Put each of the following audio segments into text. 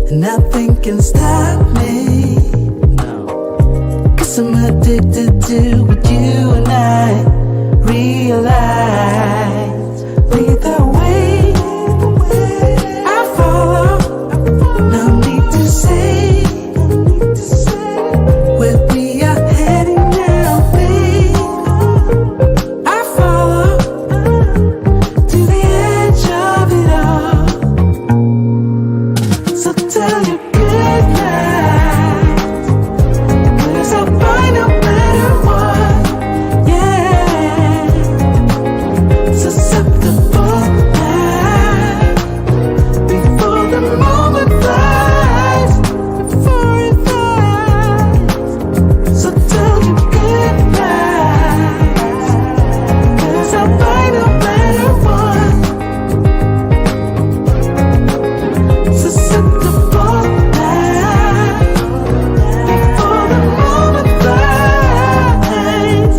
and nothing can stop me. No. 'Cause I'm addicted to what you and I realize. Lead the way, I follow. No need to say where we are heading now, babe. I follow to the edge of it all. So tell your good night, 'cause I'll find no matter what. Yeah. So set the light before the moment flies, before it flies. So tell your good night, 'cause I'll find no matter what. So set the light before the moment flies.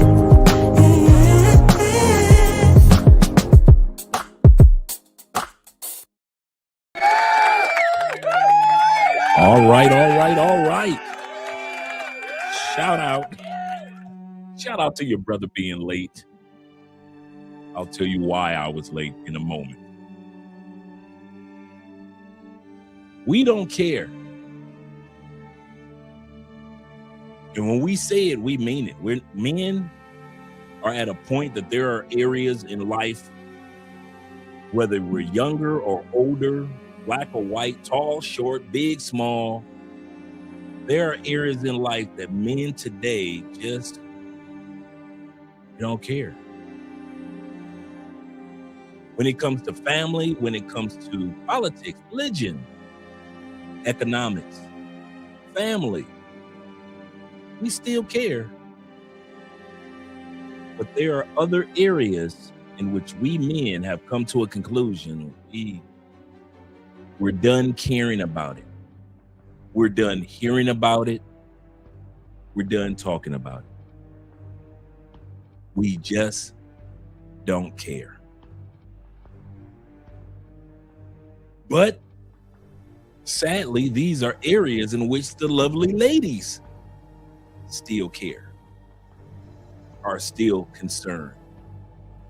All right. Shout out to your brother being late. I'll tell you why I was late in a moment. We don't care. And when we say it, we mean it. Men are at a point that there are areas in life, whether we're younger or older, black or white, tall, short, big, small, there are areas in life that men today just don't care. When it comes to family, when it comes to politics, religion, economics, family, we still care. But there are other areas in which we men have come to a conclusion. We're done caring about it. We're done hearing about it. We're done talking about it. We just don't care. But sadly, these are areas in which the lovely ladies still care, are still concerned,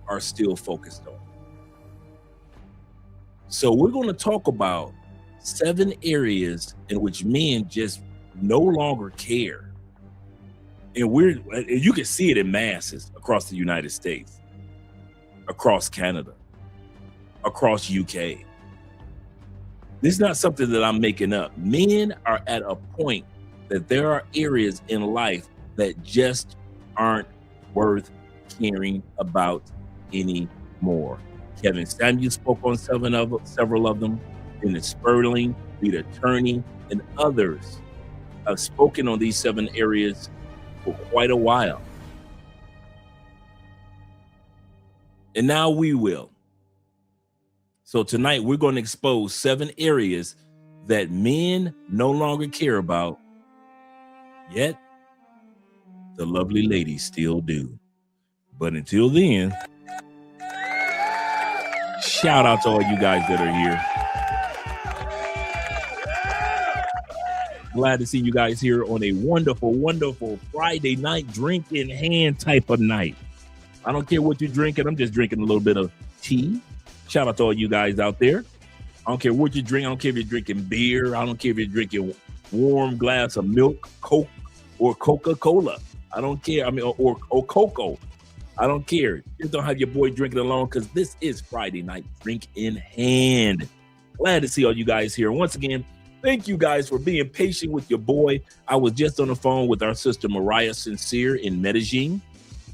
are still focused on. So we're going to talk about 7 areas in which men just no longer care. And you can see it in masses across the United States, across Canada, across UK. This is not something that I'm making up. Men are at a point that there are areas in life that just aren't worth caring about anymore. Kevin Samuels spoke on several of them. Dennis Sperling, Rita Turney, and others have spoken on these 7 areas for quite a while. And now we will. So tonight we're going to expose 7 areas that men no longer care about, yet the lovely ladies still do. But until then, shout out to all you guys that are here. Glad to see you guys here on a wonderful, wonderful Friday night, drink in hand type of night. I don't care what you're drinking. I'm just drinking a little bit of tea. Shout out to all you guys out there. I don't care what you drink. I don't care if you're drinking beer. I don't care if you're drinking warm glass of milk, Coke, or Coca-Cola. I don't care. I mean, or cocoa. I don't care. Just don't have your boy drinking alone, because this is Friday night, drink in hand. Glad to see all you guys here. Once again, thank you guys for being patient with your boy. I was just on the phone with our sister Mariah Sincere in Medellin,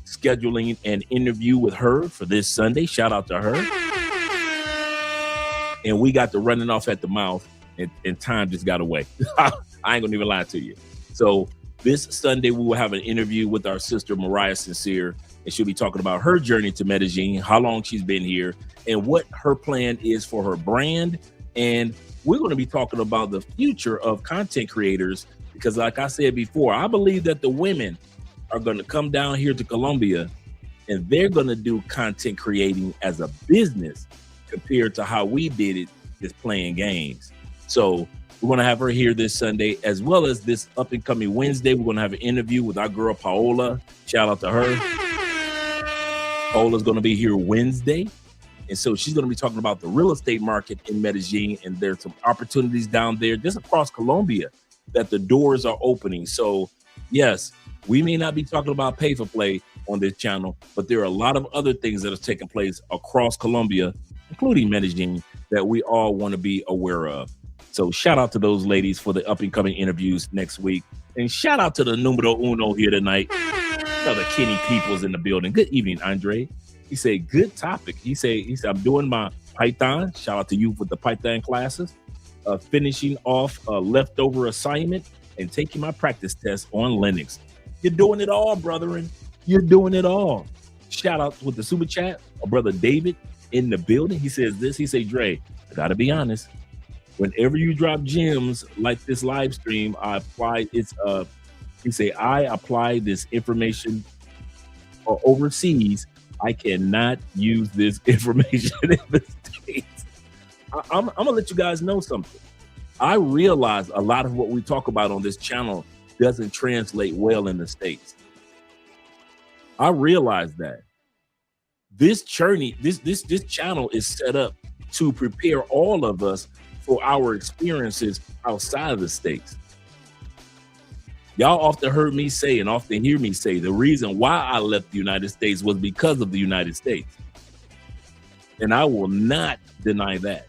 scheduling an interview with her for this Sunday. Shout out to her. And we got to running off at the mouth, and time just got away. I ain't gonna even lie to you. So this Sunday, we will have an interview with our sister Mariah Sincere, and she'll be talking about her journey to Medellin, how long she's been here, and what her plan is for her brand. And we're going to be talking about the future of content creators, because like I said before, I believe that the women are going to come down here to Colombia, and they're going to do content creating as a business compared to how we did it, just playing games. So We're going to have her here this Sunday, as well as this up and coming Wednesday. We're going to have an interview with our girl Paola. Shout out to her. Paola's going to be here Wednesday. And so she's going to be talking about the real estate market in Medellin. And there's some opportunities down there, just across Colombia, that the doors are opening. So, yes, we may not be talking about pay for play on this channel, but there are a lot of other things that are taking place across Colombia, including Medellin, that we all want to be aware of. So shout out to those ladies for the up and coming interviews next week. And shout out to the numero uno here tonight. Another Kenny Peoples in the building. Good evening, Andre. He said, good topic. He said, I'm doing my Python. Shout out to you for the Python classes. Finishing off a leftover assignment and taking my practice test on Linux. You're doing it all, brethren. You're doing it all. Shout out with the super chat. Our brother David in the building. He says this. He said, Dre, I gotta be honest. Whenever you drop gems like this live stream, I apply I apply this information overseas. I cannot use this information in the States. I'm gonna let you guys know something. I realize a lot of what we talk about on this channel doesn't translate well in the States. I realize that. This journey, this channel is set up to prepare all of us for our experiences outside of the States. Y'all often heard me say and often hear me say the reason why I left the United States was because of the United States. And I will not deny that.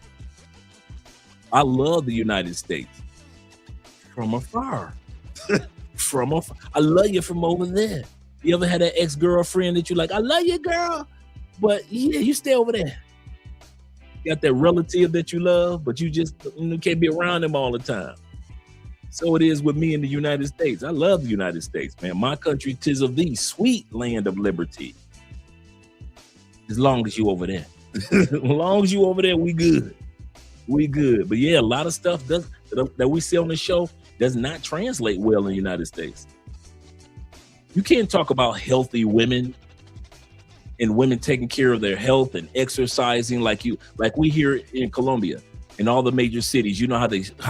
I love the United States from afar. From afar. I love you from over there. You ever had that ex-girlfriend that you like, I love you, girl, but yeah, you stay over there. You got that relative that you love, but you just can't be around them all the time. So it is with me in the United States. I love the United States, man. My country, 'tis of thee, sweet land of liberty. As long as you over there. As long as you over there, we good. We good. But yeah, a lot of stuff that we see on the show does not translate well in the United States. You can't talk about healthy women and women taking care of their health and exercising like we here in Colombia, in all the major cities. You know how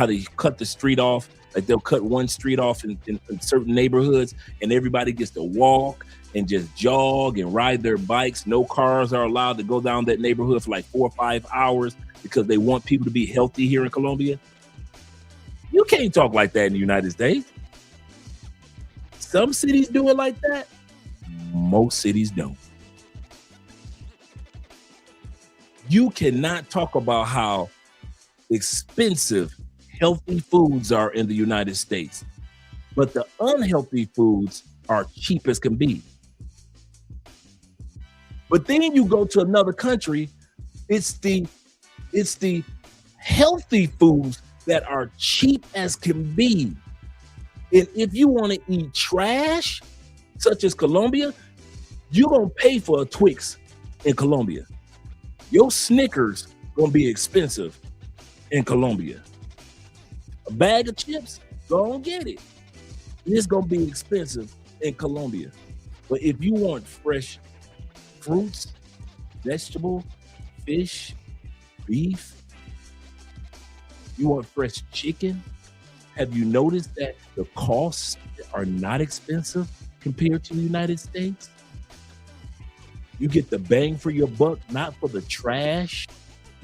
they cut the street off. Like they'll cut one street off in certain neighborhoods, and everybody gets to walk and just jog and ride their bikes. No cars are allowed to go down that neighborhood for like 4 or 5 hours because they want people to be healthy here in Colombia. You can't talk like that in the United States. Some cities do it like that. Most cities don't. You cannot talk about how expensive healthy foods are in the United States, but the unhealthy foods are cheap as can be. But then you go to another country, it's the healthy foods that are cheap as can be. And if you want to eat trash, such as Colombia, you're gonna pay for a Twix in Colombia. Your Snickers gonna be expensive in Colombia. A bag of chips, go and get it. It's gonna be expensive in Colombia. But if you want fresh fruits, vegetable, fish, beef, you want fresh chicken, have you noticed that the costs are not expensive compared to the United States? You get the bang for your buck, not for the trash,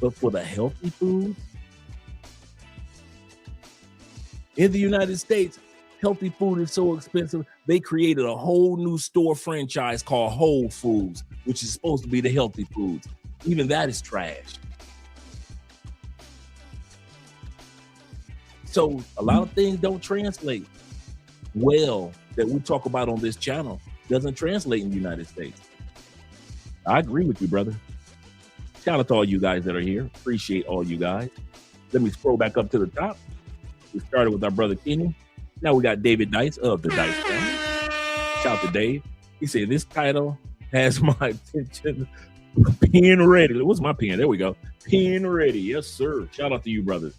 but for the healthy food. In the United States, healthy food is so expensive, they created a whole new store franchise called Whole Foods, which is supposed to be the healthy foods. Even that is trash. So a lot of things don't translate well that we talk about on this channel. Doesn't translate in the United States. I agree with you, brother. Shout out to all you guys that are here. Appreciate all you guys. Let me scroll back up to the top. We started with our brother Kenny. Now we got David Dice of the Dice family. Shout out to Dave. He said, this title has my attention. Pen ready. What's my pen? There we go. Pen ready. Yes, sir. Shout out to you, brothers.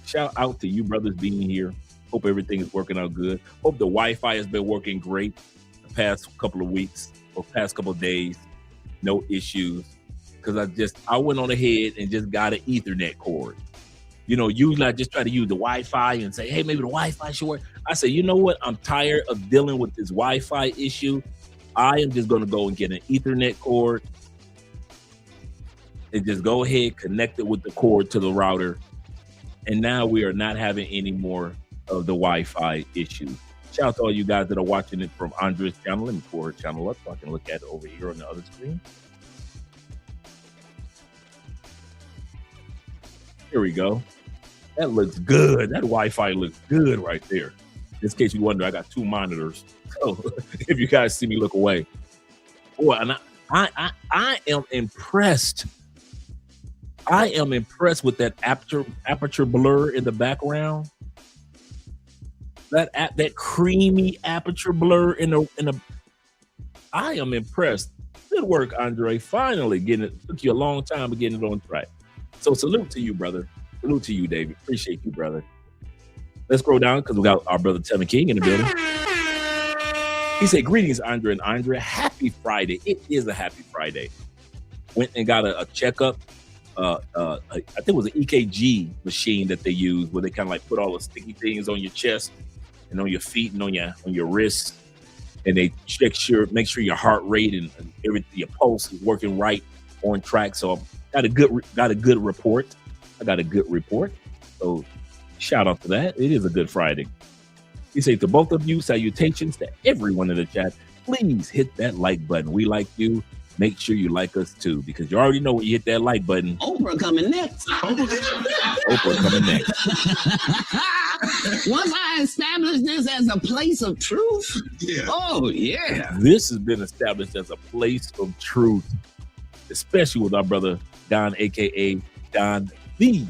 Shout out to you, brothers, being here. Hope everything is working out good. Hope the Wi-Fi has been working great the past couple of weeks or past couple of days. No issues. Because I went on ahead and just got an Ethernet cord. Usually I just try to use the Wi-Fi and say, hey, maybe the Wi-Fi should work. I say, you know what? I'm tired of dealing with this Wi-Fi issue. I am just going to go and get an Ethernet cord and just go ahead, connect it with the cord to the router. And now we are not having any more of the Wi-Fi issues. Shout out to all you guys that are watching it from Andrea's channel. Let me pull her channel up so I can look at it over here on the other screen. Here we go. That looks good. That Wi-Fi looks good right there. Just in case you wonder, I got 2 monitors. So if you guys see me look away. Boy, and I am impressed. I am impressed with that aperture blur in the background. That creamy aperture blur in the. I am impressed. Good work, Andre. Finally getting it. Took you a long time to getting it on track. So salute to you, brother. Salute to you, David. Appreciate you, brother. Let's scroll down because we got our brother Tevin King in the building. He said, greetings, Andre and Andrea. Happy Friday. It is a happy Friday. Went and got a checkup. I think it was an EKG machine that they use where they kind of like put all the sticky things on your chest and on your feet and on your wrists. And they make sure your heart rate and everything, your pulse is working right on track. So got a good report. I got a good report. So shout out to that. It is a good Friday. He said to both of you, salutations to everyone in the chat. Please hit that like button. We like you. Make sure you like us too, because you already know when you hit that like button. Oprah coming next. Oprah coming next. Once I establish this as a place of truth, oh yeah. This has been established as a place of truth, especially with our brother Don, aka Don the.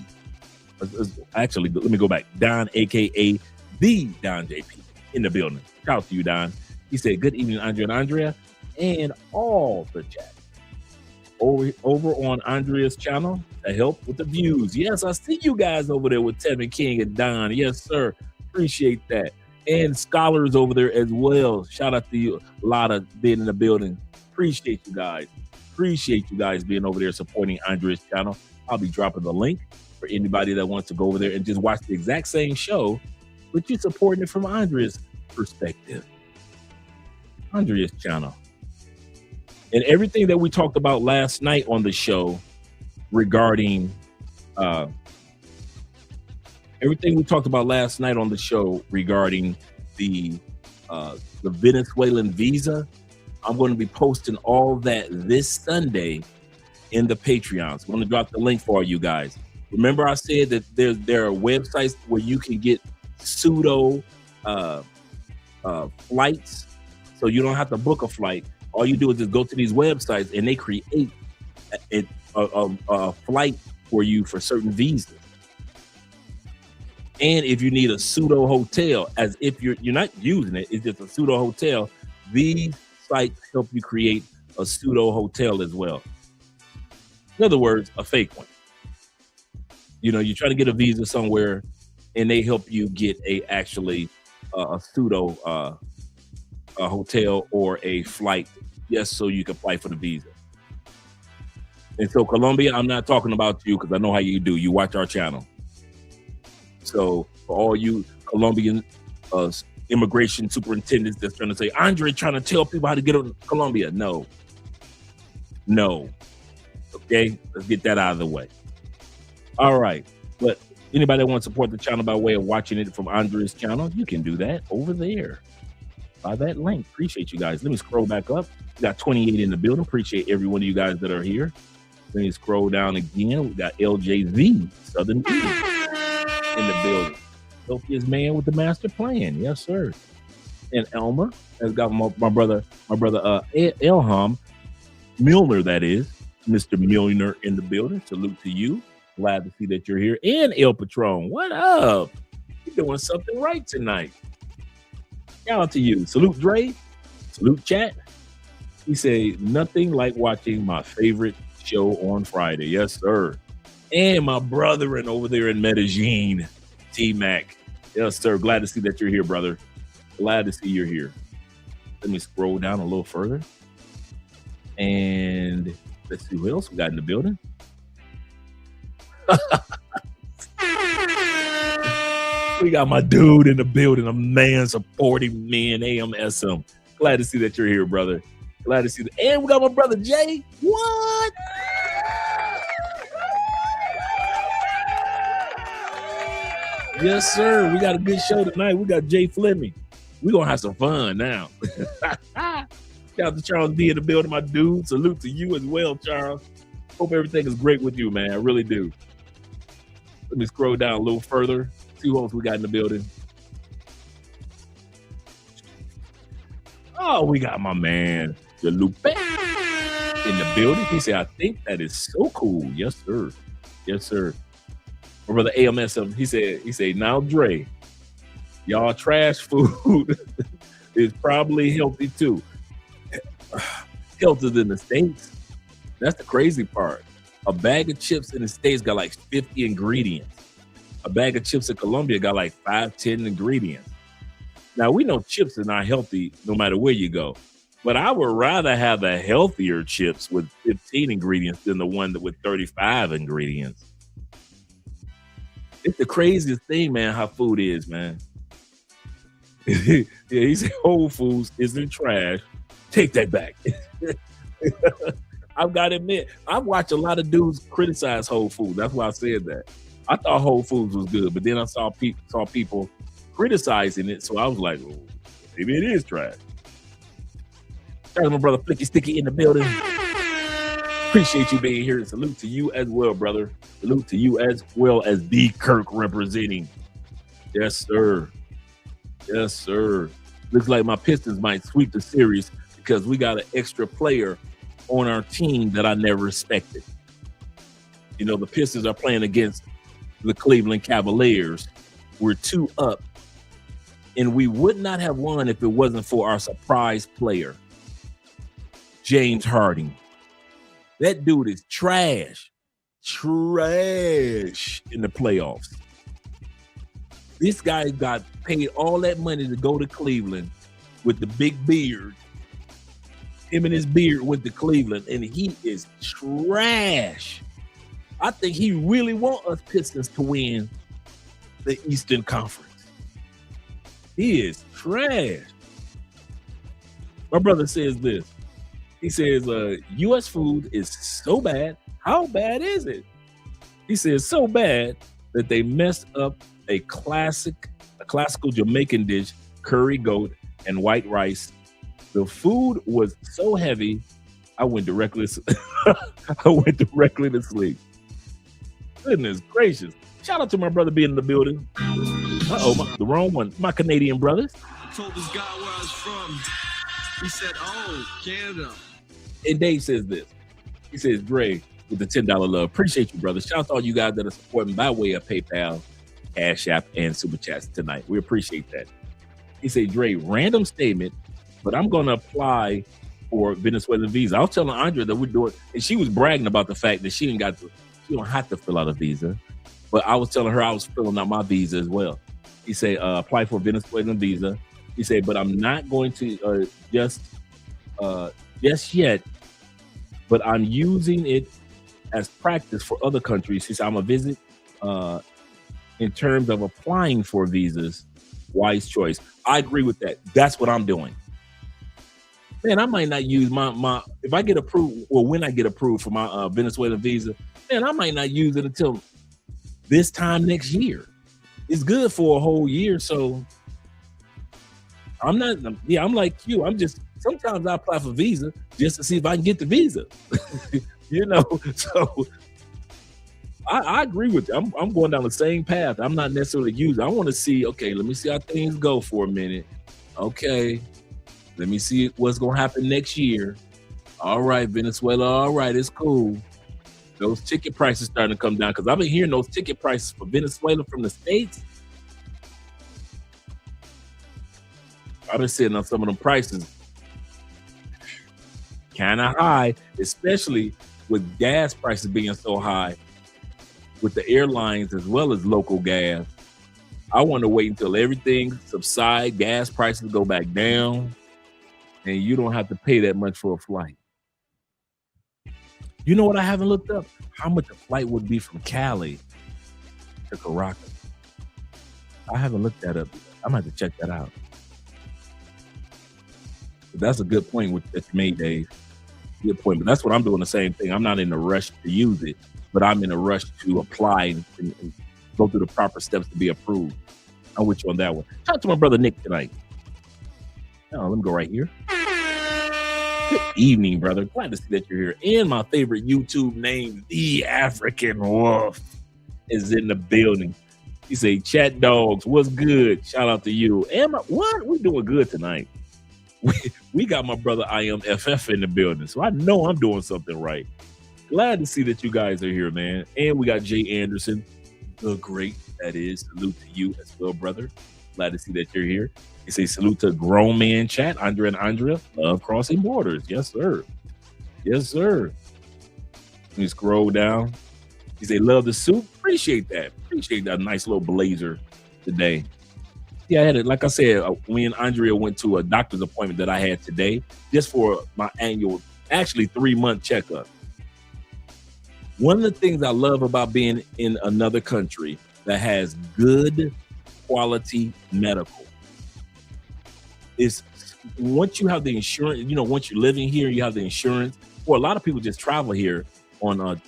Actually, let me go back. Don, aka the Don JP, in the building. Shout out to you, Don. He said, "Good evening, Andrea and Andrea, and all the chat over on Andrea's channel to help with the views." Yes, I see you guys over there with Tevin King and Don. Yes, sir. Appreciate that. And scholars over there as well. Shout out to you, a lot of being in the building. Appreciate you guys. Appreciate you guys being over there supporting Andrea's channel. I'll be dropping the link for anybody that wants to go over there and just watch the exact same show, but you're supporting it from Andrea's perspective. Andrea's channel. And everything that we talked about last night on the show regarding the Venezuelan visa, I'm going to be posting all that this Sunday in the Patreons. I'm going to drop the link for you guys. Remember I said that there are websites where you can get pseudo flights, so you don't have to book a flight. All you do is just go to these websites and they create a flight for you for certain visas. And if you need a pseudo hotel, as if you're not using it, it's just a pseudo hotel, these sites help you create a pseudo hotel as well. In other words, a fake one. You try to get a visa somewhere and they help you get a pseudo a hotel or a flight just so you can apply for the visa. And so Colombia, I'm not talking about you because I know how you do. You watch our channel. So for all you Colombian immigration superintendents that's trying to say, Andre trying to tell people how to get on Colombia. No. Okay, let's get that out of the way. All right. But anybody that wants to support the channel by way of watching it from Andrea's channel, you can do that over there by that link. Appreciate you guys. Let me scroll back up. We got 28 in the building. Appreciate every one of you guys that are here. Let me scroll down again. We got LJV, Southern B, in the building. Healthiest man with the master plan. Yes, sir. And Elmer has got my brother Elham Milner, that is. Mr. Milner in the building. Salute to you. Glad to see that you're here. And El Patron, what up? You're doing something right tonight. Shout out to you. Salute Dre. Salute chat. He say nothing like watching my favorite show on Friday. Yes, sir. And my brother over there in Medellin, T-Mac. Yes, sir. Glad to see that you're here, brother. Glad to see you're here. Let me scroll down a little further. And let's see who else we got in the building. We got my dude in the building, a man supporting me and AMSM. Glad to see that you're here, brother. Glad to see that. And we got my brother Jay. What? Yes, sir. We got a good show tonight. We got Jay Fleming. We're going to have some fun now. Shout out to Charles B in the building, my dude. Salute to you as well, Charles. Hope everything is great with you, man. I really do. Let me scroll down a little further. See who else we got in the building. Oh, we got my man, Jalupe, in the building. He said, I think that is so cool. Yes, sir. Yes, sir. My brother AMSM, he said, now Dre, y'all trash food is probably healthy too. Healthier than the States. That's the crazy part. A bag of chips in the States got like 50 ingredients. A bag of chips in Colombia got like 5-10 ingredients. Now, we know chips are not healthy no matter where you go, but I would rather have the healthier chips with 15 ingredients than the one that with 35 ingredients. It's the craziest thing, man, how food is, man. Yeah, he said Whole Foods isn't trash. Take that back. I've got to admit, I've watched a lot of dudes criticize Whole Foods. That's why I said that. I thought Whole Foods was good, but then I saw people criticizing it, so I was like, oh, maybe it is trash. Shout out to my brother Flicky Sticky in the building. Appreciate you being here. Salute to you as well, brother. Salute to you as well as D. Kirk representing. Yes, sir. Yes, sir. Looks like my Pistons might sweep the series because we got an extra player on our team that I never expected. You know, the Pistons are playing against the Cleveland Cavaliers. We're 2 up. And we would not have won if it wasn't for our surprise player, James Harden. That dude is trash. Trash in the playoffs. This guy got paid all that money to go to Cleveland with the big beard. Him and his beard went to Cleveland, and he is trash. I think he really wants us Pistons to win the Eastern Conference. He is trash. My brother says this. He says, U.S. food is so bad. How bad is it? He says, so bad that they messed up a classical Jamaican dish, curry goat and white rice. The food was so heavy, I went directly to sleep. Goodness gracious. Shout out to my brother being in the building. The wrong one. My Canadian brothers. I told this guy where I was from. He said, oh, Canada. And Dave says this. He says, Dre, with the $10 love. Appreciate you, brother. Shout out to all you guys that are supporting by way of PayPal, Cash App, and Super Chats tonight. We appreciate that. He said, Dre, random statement, but I'm going to apply for Venezuelan visa. I was telling Andrea that we're doing, and she was bragging about the fact that she don't have to fill out a visa. But I was telling her I was filling out my visa as well. He said, apply for Venezuelan visa. He said, but I'm not going to just yet, but I'm using it as practice for other countries. He said, I'm a visit in terms of applying for visas. Wise choice. I agree with that. That's what I'm doing. Man, I might not use my if I get approved, or when I get approved for my Venezuelan visa, man, I might not use it until this time next year. It's good for a whole year, so I'm like you. Sometimes I apply for visa just to see if I can get the visa. You know, so I agree with you. I'm going down the same path. I'm not necessarily using. I want to see, okay, let me see how things go for a minute. Okay, let me see what's going to happen next year. All right, Venezuela, all right, it's cool. Those ticket prices starting to come down because I've been hearing those ticket prices for Venezuela from the States. I've been sitting on some of them prices kind of high, especially with gas prices being so high with the airlines as well as local gas. I want to wait until everything subsides, gas prices go back down, and you don't have to pay that much for a flight. You know what I haven't looked up? How much a flight would be from Cali to Caracas. I haven't looked that up. I'm gonna have to check that out. But that's a good point that you made, Dave. Good point. But that's what I'm doing, the same thing. I'm not in a rush to use it, but I'm in a rush to apply and go through the proper steps to be approved. I'm with you on that one. Shout out to my brother Nick tonight. Oh, let me go right here. Good evening, brother. Glad to see that you're here. And my favorite YouTube name, The African Wolf, is in the building. He say, "Chat dogs, what's good?" Shout out to you. What? We doing good tonight. We got my brother I Am FF in the building, so I know I'm doing something right. Glad to see that you guys are here, man. And we got Jay Anderson, the great, that is. Salute to you as well, brother. Glad to see that you're here. He say salute to grown man chat, Andrea and Andrea. Love crossing borders. Yes, sir. Yes, sir. Let me scroll down. He say love the suit. Appreciate that. Appreciate that nice little blazer today. Yeah, I had it. Like I said, me and Andrea went to a doctor's appointment that I had today just for my annual, actually 3-month checkup. One of the things I love about being in another country that has good quality medical is once you have the insurance, once you're living here, you have the insurance. Well, a lot of people just travel here on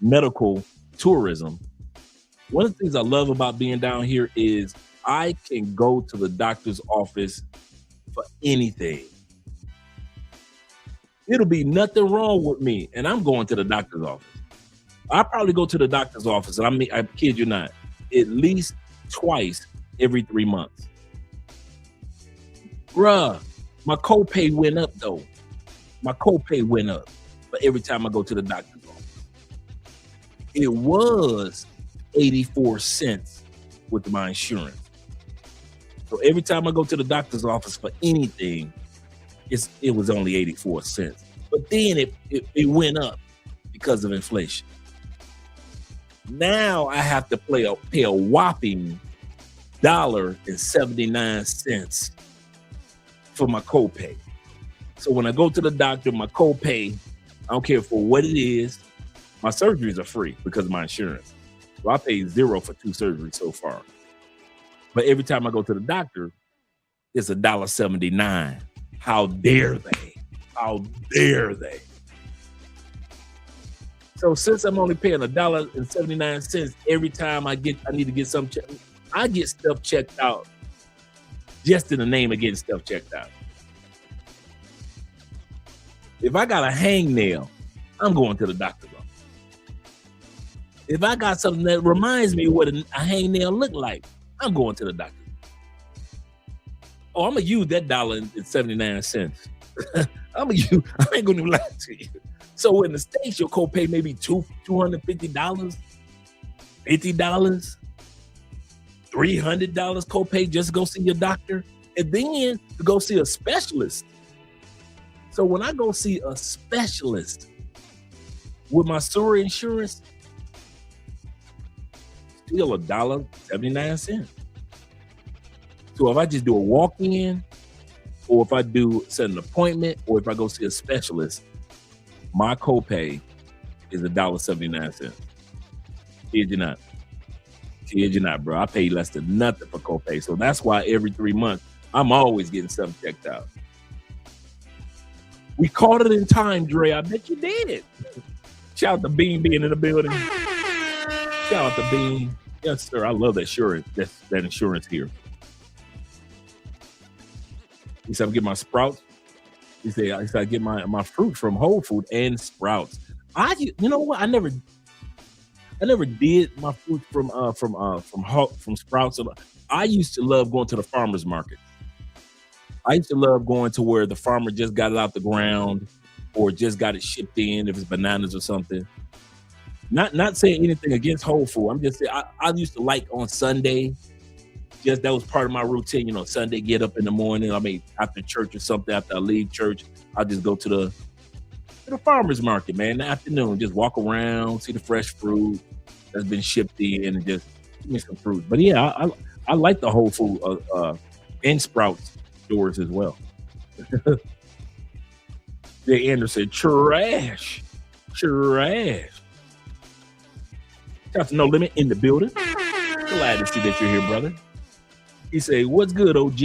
medical tourism. One of the things I love about being down here is I can go to the doctor's office for anything. It'll be nothing wrong with me, and I'm going to the doctor's office. I probably go to the doctor's office, and I kid you not, at least twice every 3 months. Bruh, my copay went up though. My copay went up for every time I go to the doctor's office. It was 84 cents with my insurance. So every time I go to the doctor's office for anything, it was only 84 cents. But then it went up because of inflation. Now I have to pay a whopping $1.79 for my copay. So when I go to the doctor, my copay, I don't care for what it is. My surgeries are free because of my insurance. So I paid $0 for 2 surgeries so far. But every time I go to the doctor, it's $1.79. How dare they? How dare they? So since I'm only paying $1.79 every time I need to get some checked, I get stuff checked out just in the name of getting stuff checked out. If I got a hangnail, I'm going to the doctor's office. If I got something that reminds me what a hangnail look like, I'm going to the doctor. Oh, I'm gonna use that $1.79. I ain't gonna lie to you. So in the States, your copay may be $250, $50, $300 copay just to go see your doctor, and then to go see a specialist. So when I go see a specialist with my SURA insurance, still $1.79. So if I just do a walk-in, or if I set an appointment, or if I go see a specialist, my copay is $1.79. Kid you not. Kid you not, bro. I pay less than nothing for copay. So that's why every 3 months, I'm always getting something checked out. We caught it in time, Dre. I bet you did. Shout out to Bean being in the building. Shout out to Bean. Yes, sir. I love that insurance. That insurance here. He said, I get my Sprouts. He said, I get my fruit from Whole Food and Sprouts. You know what? I never did my fruit from Sprouts. I used to love going to the farmer's market. I used to love going to where the farmer just got it out the ground or just got it shipped in, if it's bananas or something. Not saying anything against Whole Food. I'm just saying I used to like on Sunday. Just that was part of my routine, Sunday, get up in the morning. I mean, after church or something, after I leave church, I'll just go to the farmer's market, man, in the afternoon. Just walk around, see the fresh fruit that's been shipped in, and just give me some fruit. But yeah, I like the Whole Food and Sprouts stores as well. Jay Anderson, trash. Shout out to No Limit in the building. Glad to see that you're here, brother. He say, what's good, OG?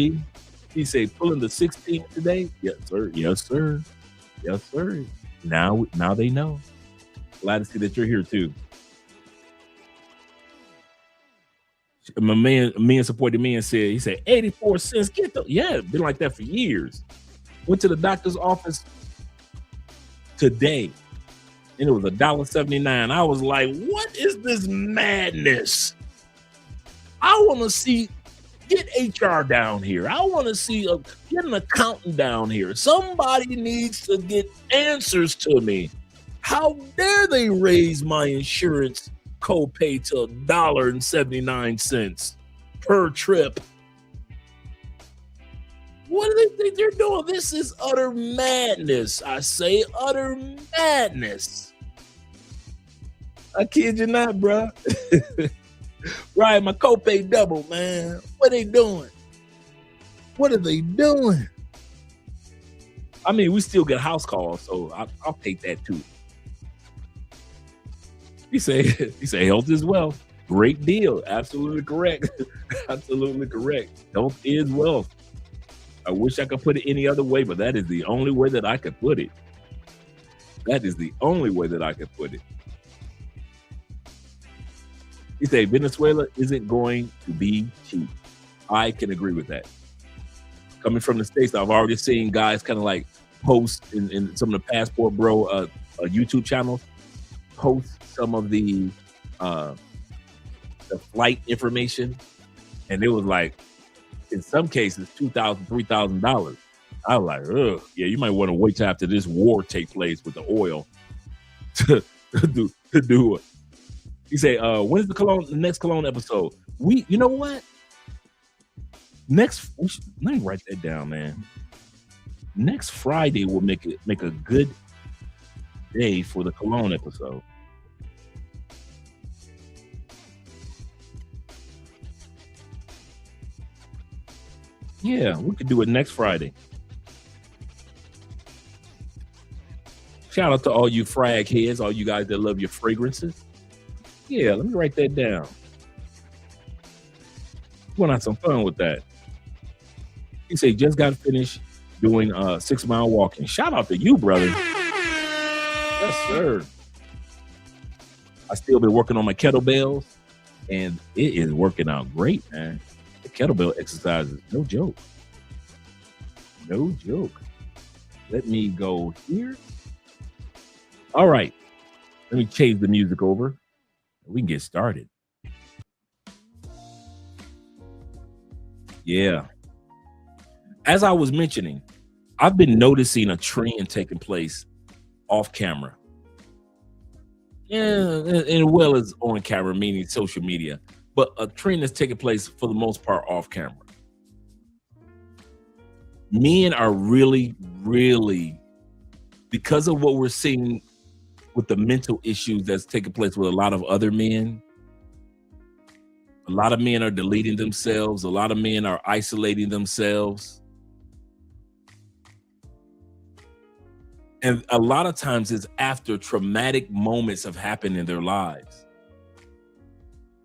He say, pulling the 16th today? Yes, sir. Yes, sir. Yes, sir. Now they know. Glad to see that you're here too. My man supported me and said, he said 84 cents. Get the been like that for years. Went to the doctor's office today and it was $1.79. I was like, what is this madness? I want to see, get HR down here. I want to see, get an accountant down here. Somebody needs to get answers to me. How dare they raise my insurance copay to $1.79 per trip? What do they think they're doing? This is utter madness. I say utter madness. I kid you not, bro. Right, my copay double, man. What are they doing? What are they doing? I mean, we still get house calls, so I'll take that too. He say health is wealth. Great deal. Absolutely correct. Absolutely correct. Health is wealth. I wish I could put it any other way, but that is the only way that I could put it. That is the only way that I could put it. He say Venezuela isn't going to be cheap. I can agree with that. Coming from the States, I've already seen guys kind of like post in some of the Passport Bro YouTube channels, post some of the flight information, and it was like, in some cases, $2,000, $3,000. I was like, ugh, yeah, you might want to wait till after this war take place with the oil to do it. He say, when's the next Cologne episode? You know what? Let me write that down, man. Next Friday will make a good day for the Cologne episode. Yeah, we could do it next Friday. Shout out to all you frag heads, all you guys that love your fragrances. Yeah, let me write that down. We're gonna have some fun with that. He said, just got finished doing 6 mile walking. Shout out to you, brother. Yes, sir. I still been working on my kettlebells, and it is working out great, man. The kettlebell exercise is no joke. No joke. Let me go here. All right. Let me change the music over. We can get started. Yeah. As I was mentioning, I've been noticing a trend taking place off camera. Yeah, and well as on camera, meaning social media. But a trend that's taking place for the most part off camera. Men are really, because of what we're seeing with the mental issues that's taking place with a lot of other men. A lot of men are deleting themselves. A lot of men are isolating themselves. And a lot of times it's after traumatic moments have happened in their lives.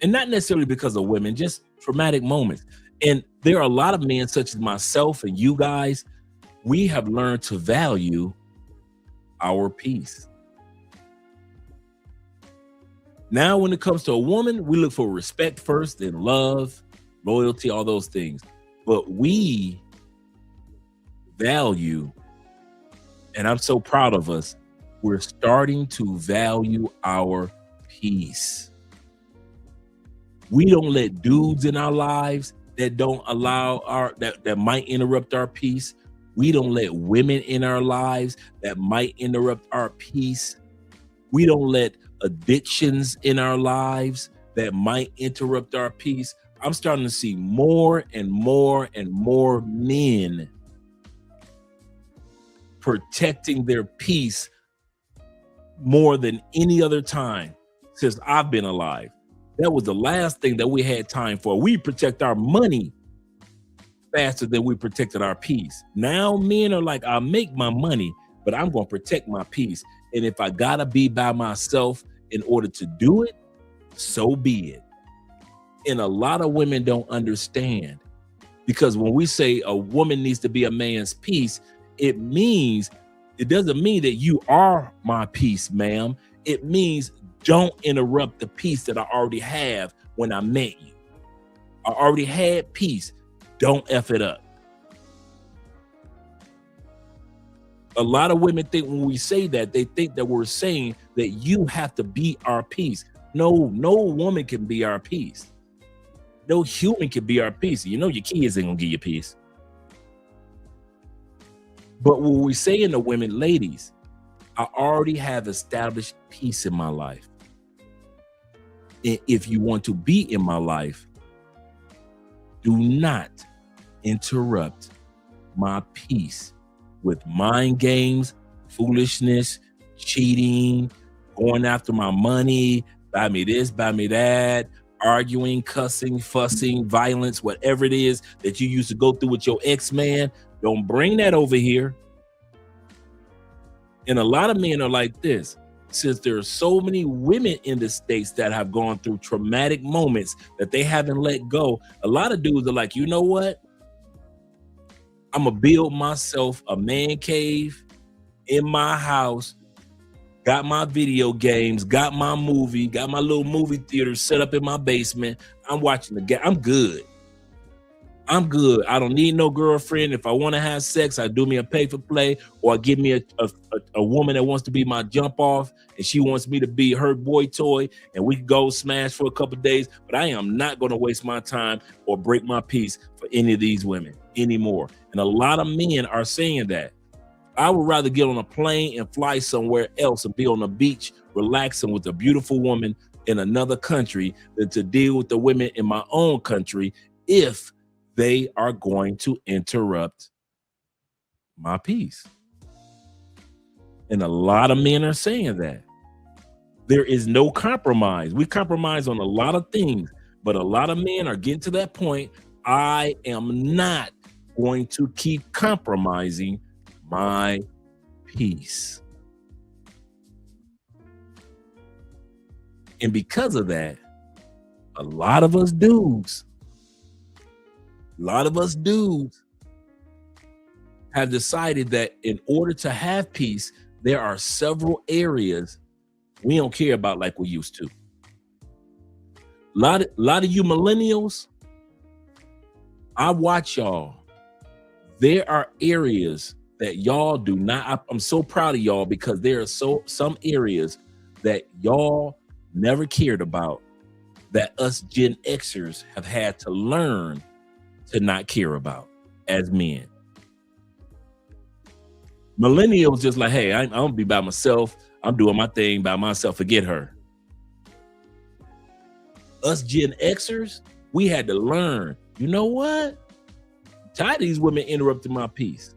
And not necessarily because of women, just traumatic moments. And there are a lot of men such as myself and you guys, we have learned to value our peace. Now, when it comes to a woman, we look for respect first, then love, loyalty, all those things. But we value, and I'm so proud of us, we're starting to value our peace. We don't let dudes in our lives that don't allow that might interrupt our peace. We don't let women in our lives that might interrupt our peace. We don't let addictions in our lives that might interrupt our peace. I'm starting to see more and more and more men protecting their peace more than any other time since I've been alive. That was the last thing that we had time for. We protect our money faster than we protected our peace. Now men are like, I'll make my money, but I'm going to protect my peace. And if I gotta be by myself in order to do it, so be it. And a lot of women don't understand, because when we say a woman needs to be a man's peace, it doesn't mean that you are my peace, ma'am. It means don't interrupt the peace that I already have when I met you. I already had peace. Don't F it up. A lot of women think when we say that, they think that we're saying that you have to be our peace. No woman can be our peace. No human can be our peace. You know your kids ain't gonna give you peace. But when we say in the women, ladies, I already have established peace in my life. And if you want to be in my life, do not interrupt my peace with mind games, foolishness, cheating, going after my money, buy me this, buy me that, arguing, cussing, fussing, violence, whatever it is that you used to go through with your ex-man. Don't bring that over here. And a lot of men are like this. Since there are so many women in the States that have gone through traumatic moments that they haven't let go, a lot of dudes are like, you know what? I'm gonna build myself a man cave in my house, got my video games, got my movie, got my little movie theater set up in my basement. I'm watching the game. I'm good. I'm good. I don't need no girlfriend. If I want to have sex, I do me a pay for play, or give me a woman that wants to be my jump off, and she wants me to be her boy toy, and we go smash for a couple of days. But I am not going to waste my time or break my peace for any of these women anymore. And a lot of men are saying that. I would rather get on a plane and fly somewhere else and be on the beach relaxing with a beautiful woman in another country than to deal with the women in my own country if they are going to interrupt my peace. And a lot of men are saying that. There is no compromise. We compromise on a lot of things, but a lot of men are getting to that point. I am not going to keep compromising my peace. And because of that, a lot of us dudes have decided that in order to have peace, there are several areas we don't care about like we used to. A lot of you millennials, I watch y'all. There are areas that y'all do not. I'm so proud of y'all, because there are some areas that y'all never cared about that us Gen Xers have had to learn to not care about as men. Millennials just like, hey, I'm gonna be by myself. I'm doing my thing by myself. Forget her. Us Gen Xers, we had to learn. You know what? I'm tired of these women interrupting my peace.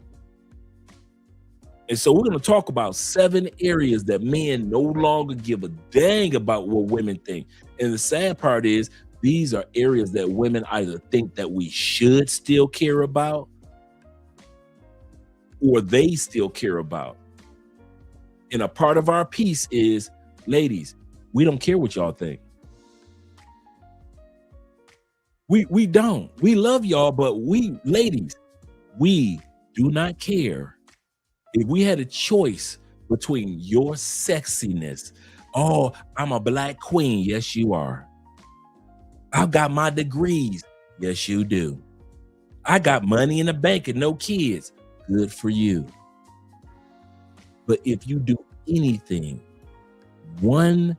And so we're going to talk about 7 areas that men no longer give a dang about what women think. And the sad part is, these are areas that women either think that we should still care about, or they still care about. And a part of our peace is, ladies, we don't care what y'all think. We don't. We love y'all, but ladies, we do not care. If we had a choice between your sexiness, oh, I'm a black queen. Yes, you are. I've got my degrees. Yes, you do. I got money in the bank and no kids. Good for you. But if you do anything, one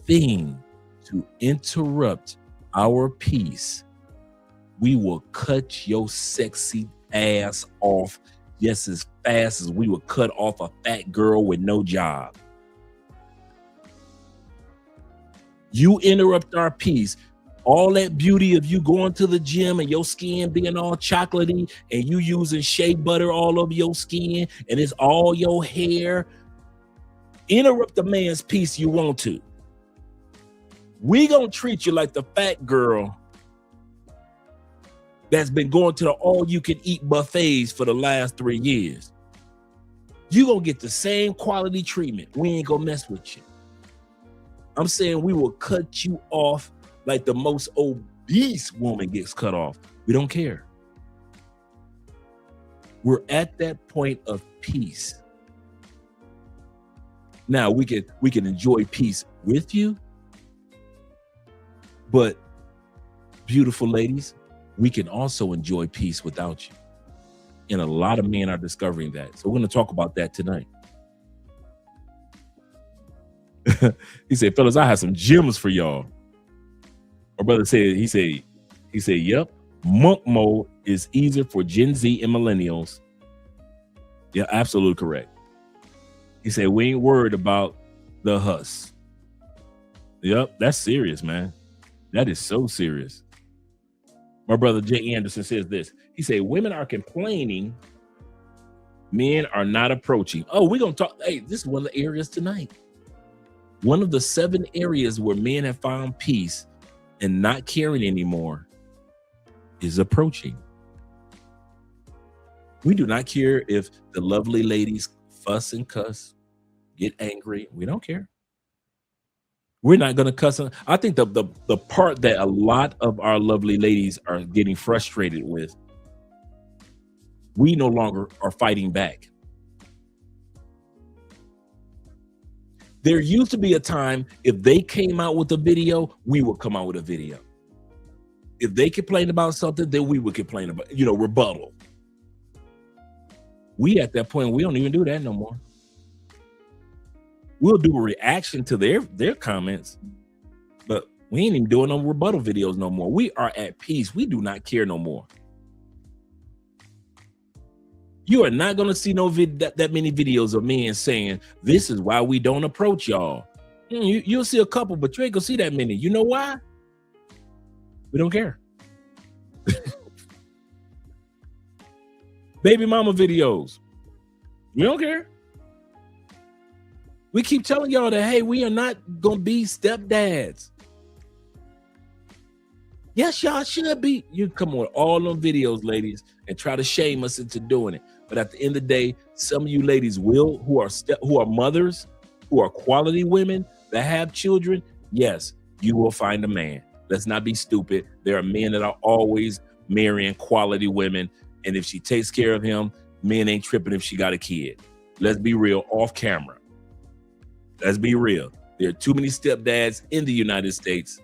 thing to interrupt our peace, we will cut your sexy ass off just as fast as we would cut off a fat girl with no job. You interrupt our peace. All that beauty of you going to the gym and your skin being all chocolatey and you using shea butter all over your skin and it's all your hair. Interrupt the man's peace you want to. We gonna treat you like the fat girl that's been going to the all-you-can-eat buffets for the last 3 years. You gonna get the same quality treatment. We ain't gonna mess with you. I'm saying we will cut you off like the most obese woman gets cut off, we don't care. We're at that point of peace. Now we can enjoy peace with you, but beautiful ladies, we can also enjoy peace without you. And a lot of men are discovering that. So we're going to talk about that tonight. He said, fellas, I have some gems for y'all. My brother said, he said, yep, monk mode is easier for Gen Z and millennials. Yeah, absolutely correct. He said, we ain't worried about the huss. Yep, that's serious, man. That is so serious. My brother Jay Anderson says this. He said, women are complaining, men are not approaching. Oh, we're going to talk. Hey, this is one of the areas tonight. One of the 7 areas where men have found peace and not caring anymore is approaching. We do not care if the lovely ladies fuss and cuss, get angry. We don't care. We're not going to cuss. I think the part that a lot of our lovely ladies are getting frustrated with, we no longer are fighting back. There used to be a time if they came out with a video, we would come out with a video. If they complained about something, then we would complain about, rebuttal. We at that point, we don't even do that no more. We'll do a reaction to their comments, but we ain't even doing no rebuttal videos no more. We are at peace. We do not care no more. You are not going to see that many videos of men saying, this is why we don't approach y'all. You'll see a couple, but you ain't going to see that many. You know why? We don't care. Baby mama videos. We don't care. We keep telling y'all that, hey, we are not going to be stepdads. Yes, y'all should be. You come on all them videos, ladies, and try to shame us into doing it. But at the end of the day, some of you ladies who are mothers, who are quality women that have children, yes, you will find a man. Let's not be stupid. There are men that are always marrying quality women. And if she takes care of him, men ain't tripping if she got a kid. Let's be real, off camera. Let's be real. There are too many stepdads in the United States,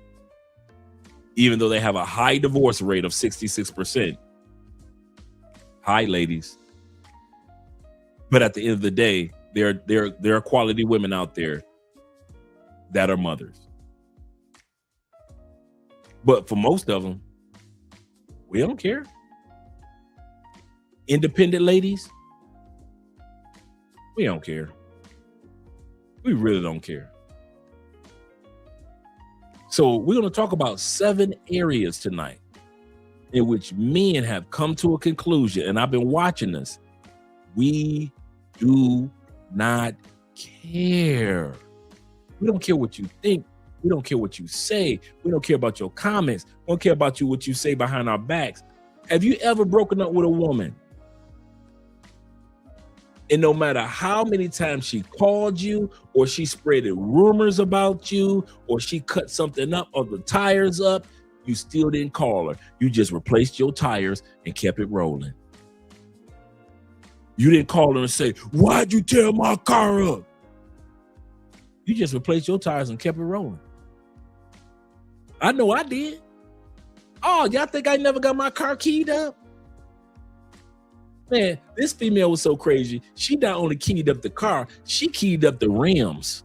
even though they have a high divorce rate of 66%. Hi, ladies. But at the end of the day, there are quality women out there that are mothers. But for most of them, we don't care. Independent ladies, we don't care. We really don't care. So we're going to talk about 7 areas tonight in which men have come to a conclusion, and I've been watching this. We do not care. We don't care what you think. We don't care what you say. We don't care about your comments. We don't care about what you say behind our backs. Have you ever broken up with a woman? And no matter how many times she called you, or she spread rumors about you, or she cut something up or the tires up, you still didn't call her. You just replaced your tires and kept it rolling. You didn't call her and say, why'd you tear my car up? You just replaced your tires and kept it rolling. I know I did. Oh, y'all think I never got my car keyed up? Man, this female was so crazy. She not only keyed up the car, she keyed up the rims.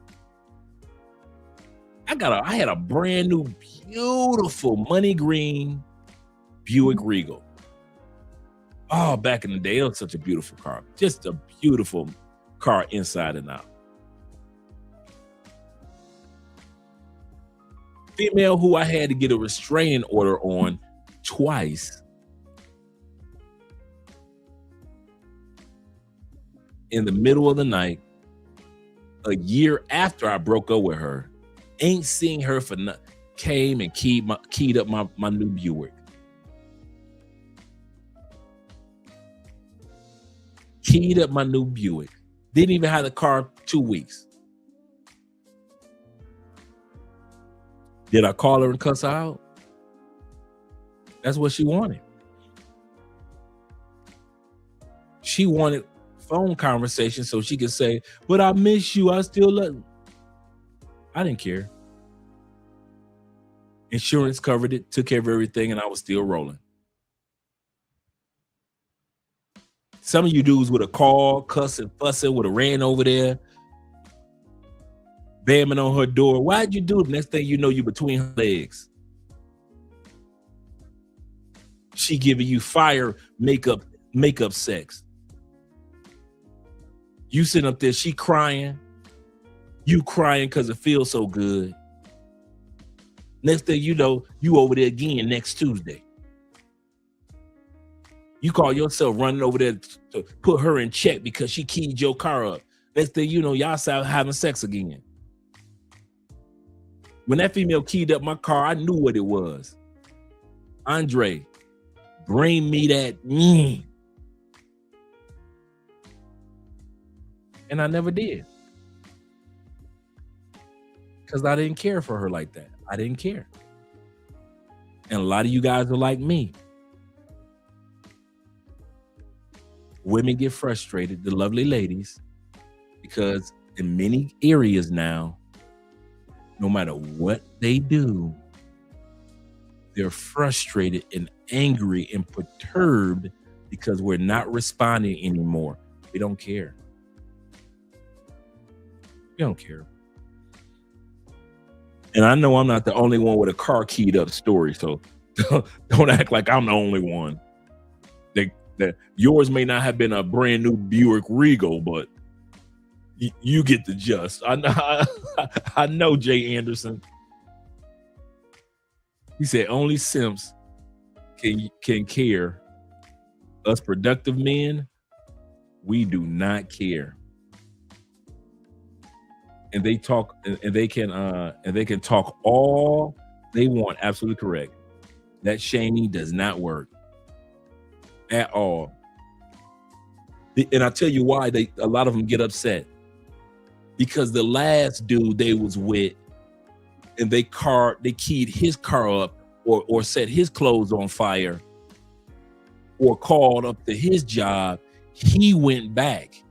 I had a brand new, beautiful money green Buick Regal. Oh, back in the day, it was such a beautiful car. Just a beautiful car inside and out. Female who I had to get a restraining order on twice. In the middle of the night, a year after I broke up with her, ain't seen her for nothing. Came and keyed up my new Buick. Keyed up my new Buick. Didn't even have the car 2 weeks. Did I call her and cuss her out? That's what she wanted. She wanted phone conversation so she could say, but I miss you. I still love you. I didn't care. Insurance covered it, took care of everything, and I was still rolling. Some of you dudes would have called, cussing, fussing, would have ran over there, bamming on her door. Why'd you do it? Next thing you know, you between her legs. She giving you fire makeup sex. You sitting up there, she crying. You crying because it feels so good. Next thing you know, you over there again next Tuesday. You call yourself running over there to put her in check because she keyed your car up. Next thing you know, y'all start having sex again. When that female keyed up my car, I knew what it was. Andre, bring me that. And I never did. Because I didn't care for her like that. I didn't care. And a lot of you guys are like me. Women get frustrated, the lovely ladies, because in many areas now, no matter what they do, they're frustrated and angry and perturbed because we're not responding anymore. We don't care. We don't care. And I know I'm not the only one with a car keyed up story, so don't act like I'm the only one. That yours may not have been a brand new Buick Regal, but you get the gist. I know Jay Anderson. He said only simps can care. Us productive men, we do not care. And they talk and they can talk all they want. Absolutely correct. That shaming does not work at all. And I tell you why a lot of them get upset. Because the last dude they was with and they keyed his car up or set his clothes on fire or called up to his job, he went back.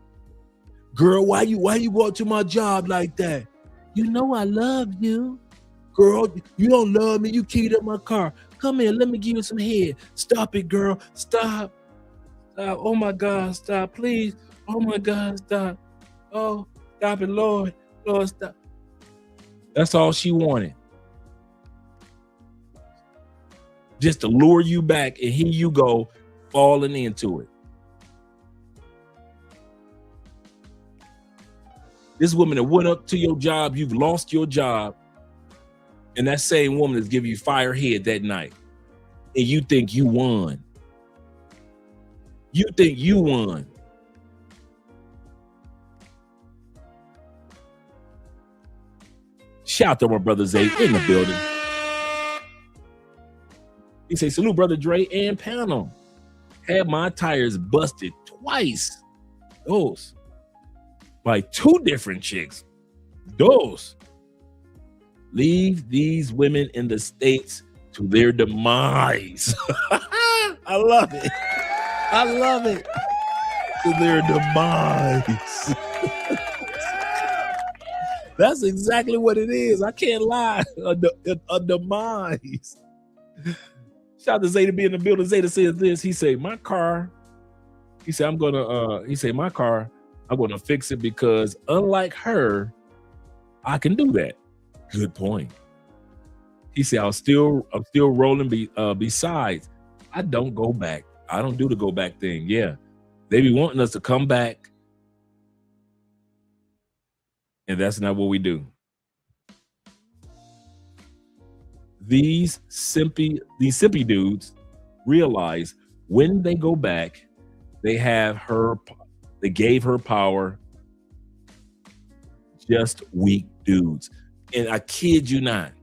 Girl, why you go to my job like that? You know I love you. Girl, you don't love me. You keyed up my car. Come here, let me give you some head. Stop it, girl. Stop. Stop. Oh my God, stop, please. Oh my God, stop. Oh, stop it, Lord. Lord, stop. That's all she wanted. Just to lure you back, and here you go, falling into it. This woman that went up to your job, you've lost your job, and that same woman is giving you fire head that night, and you think you won. You think you won. Shout out to my brother Zay in the building. He say, salute brother Dre and Panel. Had my tires busted twice. Those. By two different chicks. Those. Leave these women in the States to their demise. I love it. I love it. To their demise. That's exactly what it is. I can't lie. A demise. Shout out to Zay to be in the building. Zay says this. He say, my car. He said, I'm gonna fix it because unlike her, I can do that. Good point. He said, I'm still rolling. Besides, I don't go back. I don't do the go back thing. Yeah, they be wanting us to come back, and that's not what we do. These simpy dudes realize when they go back, they gave her power. Just weak dudes. And I kid you not.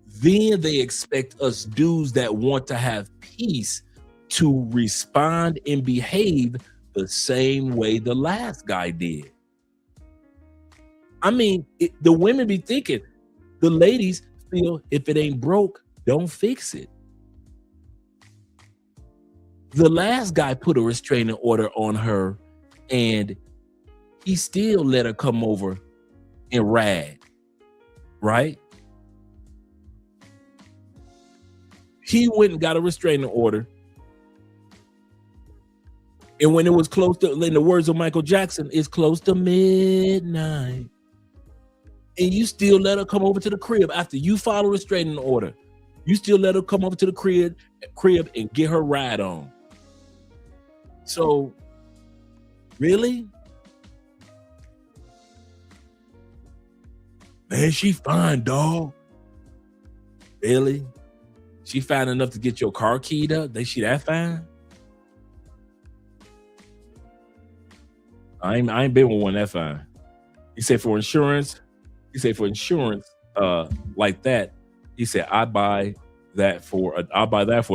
Then they expect us dudes that want to have peace to respond and behave the same way the last guy did. I mean, the women be thinking, the ladies feel if it ain't broke, don't fix it. The last guy put a restraining order on her, and he still let her come over and ride, right? He went and got a restraining order. And when it was close to, in the words of Michael Jackson, it's close to midnight. And you still let her come over to the crib after you file a restraining order. You still let her come over to the crib and get her ride on. So, really? Man, she fine, dog. Really? She fine enough to get your car keyed up? She that fine? I ain't been with one that fine. He said for insurance, like that, he said, I'll buy that for $1. I'll buy that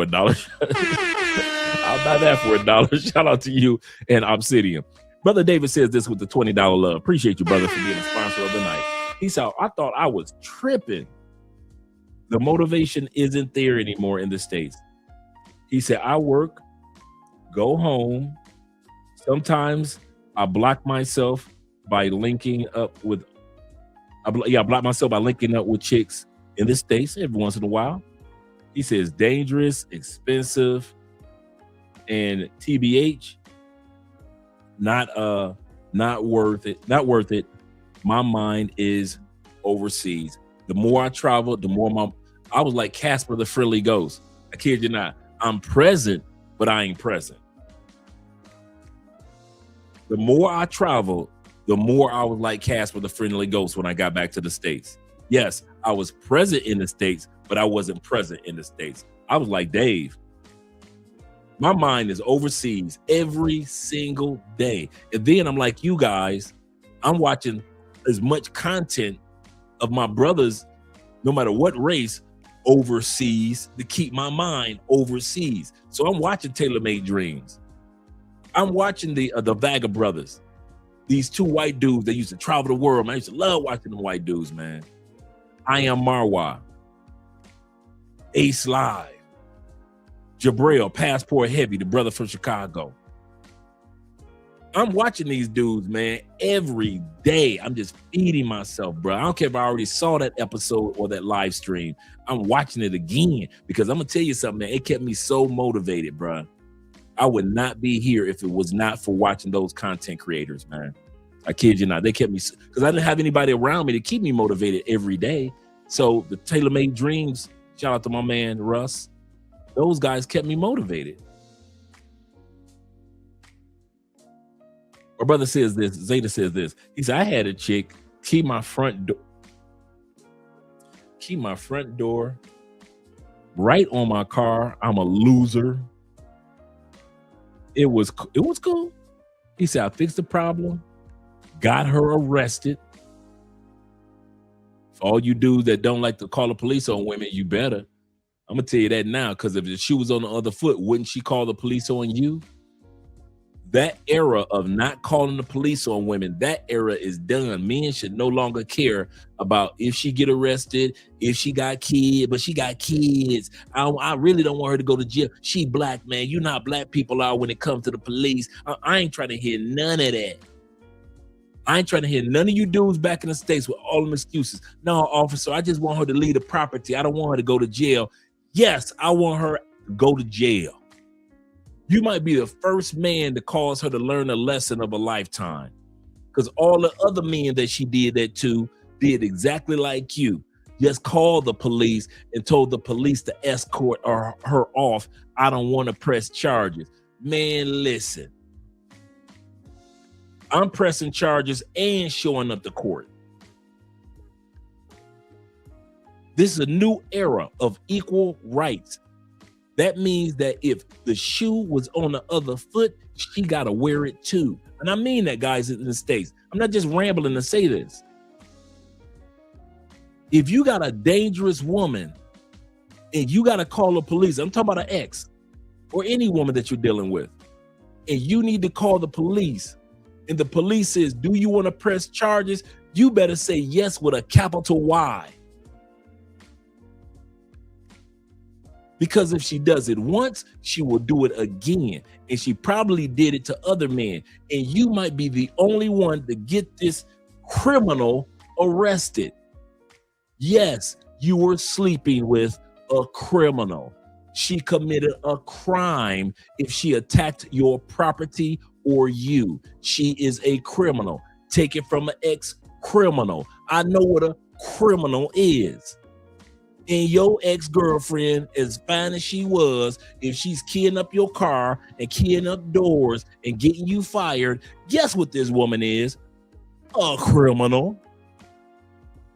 for $1. Shout out to you and Obsidian. Brother David says this with the $20 love. Appreciate you, brother, for being a sponsor of the night. He said, I thought I was tripping. The motivation isn't there anymore in the States. He said, I work, go home. Sometimes I block myself by linking up with, I block myself by linking up with chicks in the States every once in a while. He says, dangerous, expensive, and TBH, not worth it. Not worth it. My mind is overseas. The more I travel, the more I was like Casper the Friendly Ghost. I kid you not. I'm present, but I ain't present. The more I traveled, the more I was like Casper the Friendly Ghost when I got back to the States. Yes, I was present in the States, but I wasn't present in the States. I was like Dave. My mind is overseas every single day. And then I'm like you guys, I'm watching as much content of my brothers, no matter what race, overseas to keep my mind overseas. So I'm watching Tailor Made Dreams. I'm watching the Vaga brothers. These two white dudes that used to travel the world. Man, I used to love watching them white dudes, man. I Am Marwa, Ace Live, Jabril, Passport Heavy, the brother from Chicago. I'm watching these dudes, man, every day. I'm just feeding myself, bro. I don't care if I already saw that episode or that live stream. I'm watching it again because I'm going to tell you something, man. It kept me so motivated, bro. I would not be here if it was not for watching those content creators, man. I kid you not. They kept me, because I didn't have anybody around me to keep me motivated every day. So the Tailor Made Dreams, shout out to my man, Russ. Those guys kept me motivated. My brother says this, Zeta says this. He said, I had a chick keep my front door right on my car. I'm a loser. It was cool. He said, I fixed the problem, got her arrested. For all you dudes that don't like to call the police on women, you better. I'm gonna tell you that now, because if the shoe was on the other foot, wouldn't she call the police on you? That era of not calling the police on women, that era is done. Men should no longer care about if she get arrested, if she got kids, but she got kids. I really don't want her to go to jail. She black, man. You know how black people are when it comes to the police. I ain't trying to hear none of that. I ain't trying to hear none of you dudes back in the States with all them excuses. No, officer, I just want her to leave the property. I don't want her to go to jail. Yes, I want her to go to jail. You might be the first man to cause her to learn a lesson of a lifetime, because all the other men that she did that to did exactly like you. Just called the police and told the police to escort her off. I don't want to press charges. Man, listen. I'm pressing charges and showing up to court. This is a new era of equal rights. That means that if the shoe was on the other foot, she got to wear it too. And I mean that, guys, in the States. I'm not just rambling to say this. If you got a dangerous woman and you got to call the police, I'm talking about an ex or any woman that you're dealing with, and you need to call the police, and the police says, do you want to press charges? You better say yes with a capital Y. Because if she does it once, she will do it again. And she probably did it to other men. And you might be the only one to get this criminal arrested. Yes, you were sleeping with a criminal. She committed a crime if she attacked your property or you. She is a criminal. Take it from an ex-criminal. I know what a criminal is. And your ex-girlfriend, as fine as she was, if she's keying up your car and keying up doors and getting you fired, guess what this woman is? A criminal.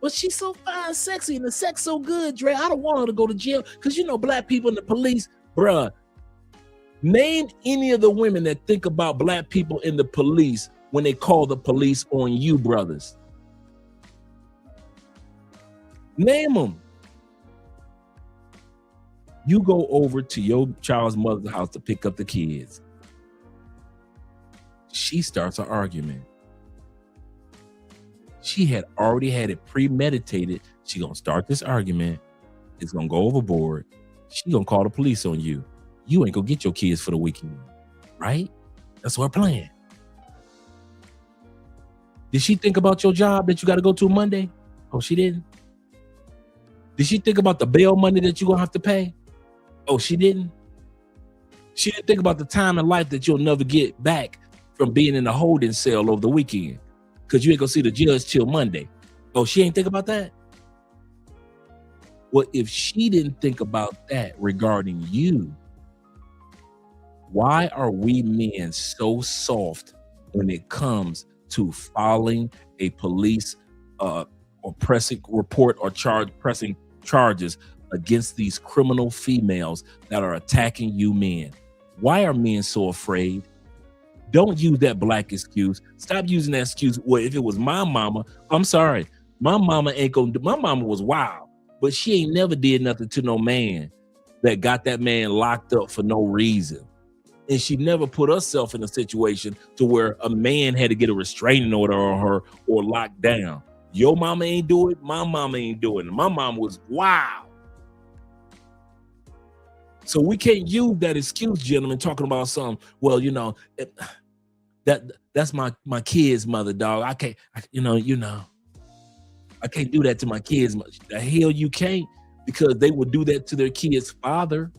But she's so fine, sexy, and the sex so good, Dre. I don't want her to go to jail. Because you know, black people in the police, bruh. Name any of the women that think about black people in the police when they call the police on you, brothers. Name them. You go over to your child's mother's house to pick up the kids. She starts an argument. She had already had it premeditated. She gonna start this argument. It's gonna go overboard. She gonna call the police on you. You ain't gonna get your kids for the weekend, right? That's her plan. Did she think about your job that you got to go to Monday? Oh, she didn't. Did she think about the bail money that you're gonna have to pay? Oh, she didn't. She didn't think about the time in life that you'll never get back from being in a holding cell over the weekend because you ain't gonna see the judge till Monday. Oh, she ain't think about that? Well, if she didn't think about that regarding you, why are we men so soft when it comes to filing a police or pressing report or pressing charges against these criminal females that are attacking you men? Why are men so afraid? Don't use that black excuse. Stop using that excuse. Well, if it was my mama, I'm sorry. My mama ain't gonna do. My mama was wild, but she ain't never did nothing to no man that got that man locked up for no reason. And she never put herself in a situation to where a man had to get a restraining order on her or locked down. Your mama ain't do it. My mama ain't doing it. My mama was wild. So we can't use that excuse, gentlemen, talking about something. Well, you know, that's my kid's mother, dog. I can't, I can't do that to my kids. The hell you can't, because they will do that to their kid's father.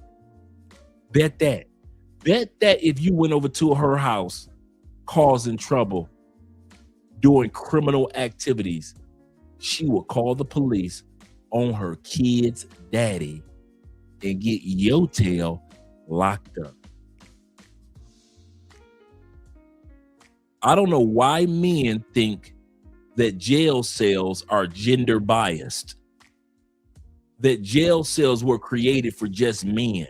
Bet that. Bet that if you went over to her house causing trouble, doing criminal activities, she will call the police on her kid's daddy and get your tail locked up. I don't know why men think that jail cells are gender biased, that jail cells were created for just men,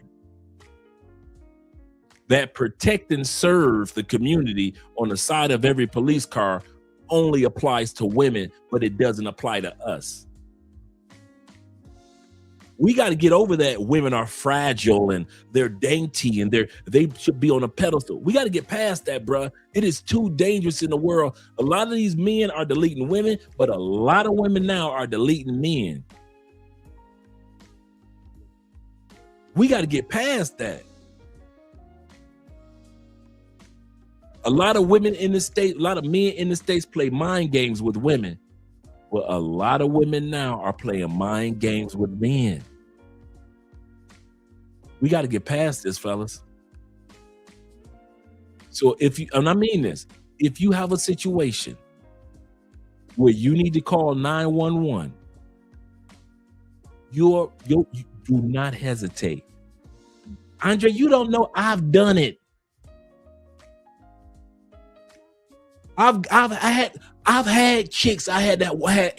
that protect and serve the community on the side of every police car only applies to women, but it doesn't apply to us. We got to get over that women are fragile and they're dainty and they should be on a pedestal. We got to get past that, bruh. It is too dangerous in the world. A lot of these men are deleting women, but a lot of women now are deleting men. We got to get past that. A lot of women in the state, a lot of men in the States play mind games with women. Well, a lot of women now are playing mind games with men. We got to get past this, fellas. So if you, and I mean this, if you have a situation where you need to call 911, you do not hesitate. Andre, you don't know, I've done it. I've had chicks I had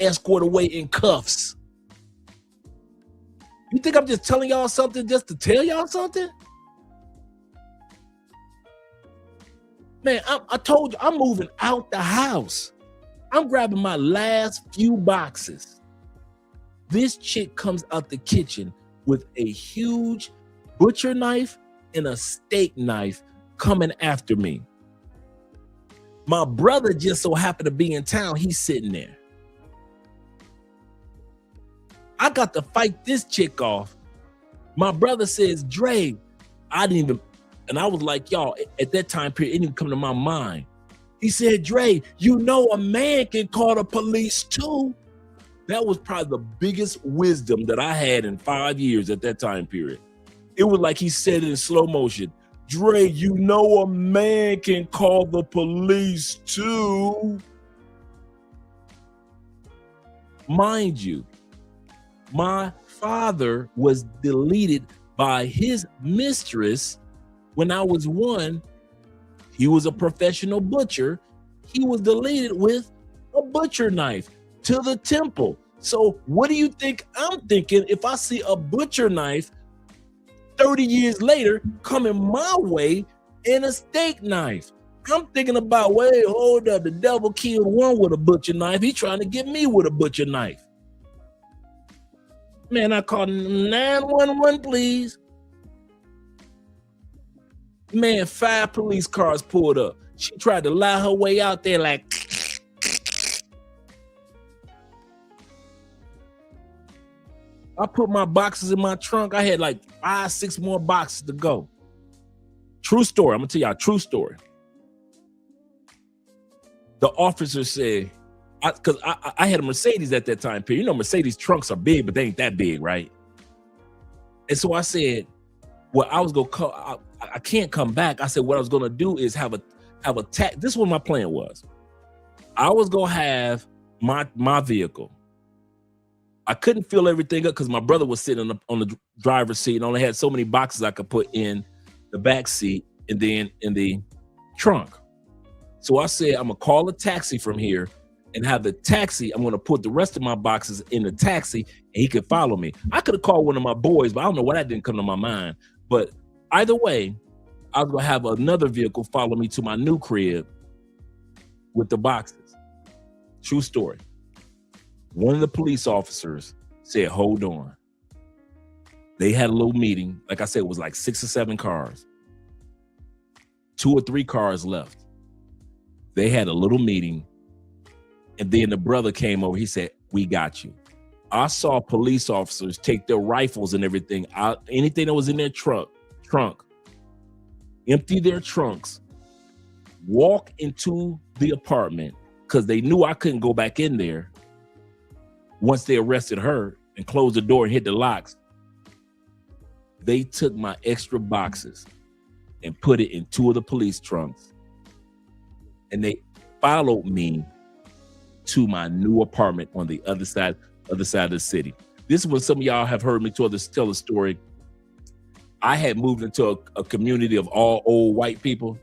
escorted away in cuffs. You think I'm just telling y'all something just to tell y'all something? Man, I told you I'm moving out the house. I'm grabbing my last few boxes. This chick comes out the kitchen with a huge butcher knife and a steak knife coming after me. My brother just so happened to be in town. He's sitting there. I got to fight this chick off My brother says, Dre, I didn't even, and I was like, y'all, at that time period, it didn't come to my mind. He said, Dre, you know a man can call the police too. That was probably the biggest wisdom that I had in 5 years at that time period. It was like he said it in slow motion. Dre, you know a man can call the police too. Mind you, my father was deleted by his mistress when I was 1. He was a professional butcher. He was deleted with a butcher knife to the temple. So what do you think I'm thinking if I see a butcher knife 30 years later coming my way and a steak knife? I'm thinking about, wait, hold up, the devil killed one with a butcher knife. He's trying to get me with a butcher knife. Man, I called 911, please. Man, 5 police cars pulled up. She tried to lie her way out there like, I put my boxes in my trunk. I had like 5, 6 more boxes to go. True story. I'm gonna tell y'all a true story. The officer said, because I had a Mercedes at that time period. You know, Mercedes trunks are big, but they ain't that big, right? And so I said, well, I was gonna call. I can't come back. I said, what I was gonna do is have a tax. This is what my plan was. I was gonna have my vehicle. I couldn't fill everything up because my brother was sitting on the driver's seat and only had so many boxes I could put in the back seat and then in the trunk. So I said, I'm gonna call a taxi from here and have the taxi. I'm gonna put the rest of my boxes in the taxi and he could follow me. I could have called one of my boys, but I don't know why that didn't come to my mind. But either way, I was gonna have another vehicle follow me to my new crib with the boxes. True story. One of the police officers said, hold on. They had a little meeting. Like I said, it was like 6 or 7 cars. 2 or 3 cars left. They had a little meeting. And then the brother came over. He said, we got you. I saw police officers take their rifles and everything out, anything that was in their trunk, empty their trunks, walk into the apartment because they knew I couldn't go back in there. Once they arrested her and closed the door and hit the locks, they took my extra boxes and put it in 2 of the police trunks. And they followed me to my new apartment on the other side of the city. This is when some of y'all have heard me tell the story. I had moved into a community of all old white people.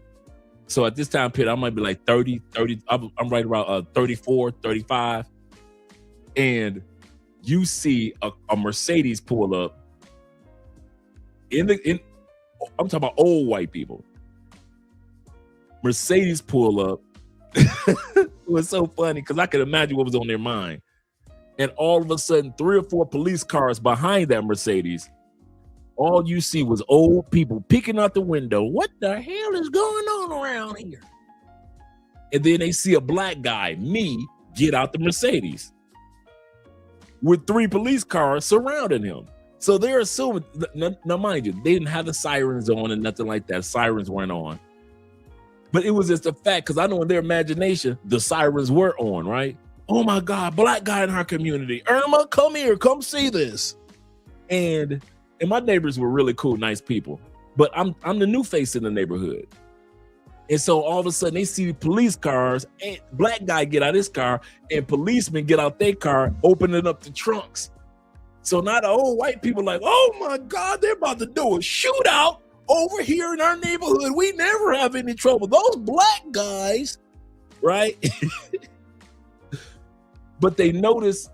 So at this time period, I might be like 30, I'm right around 34, 35. And you see a Mercedes pull up I'm talking about old white people. Mercedes pull up. It was so funny because I could imagine what was on their mind. And all of a sudden, 3 or 4 police cars behind that Mercedes, all you see was old people peeking out the window. What the hell is going on around here? And then they see a black guy, me, get out the Mercedes with 3 police cars surrounding him. So they're assuming, now mind you, they didn't have the sirens on and nothing like that. Sirens weren't on. But it was just a fact, because I know in their imagination, the sirens were on, right? Oh my God, black guy in our community. Irma, come here, come see this. And my neighbors were really cool, nice people. But I'm the new face in the neighborhood. And so all of a sudden they see police cars, and black guy get out his car, and policemen get out their car, opening up the trunks. So now the old white people like, oh my God, they're about to do a shootout over here in our neighborhood. We never have any trouble. Those black guys, right? But they noticed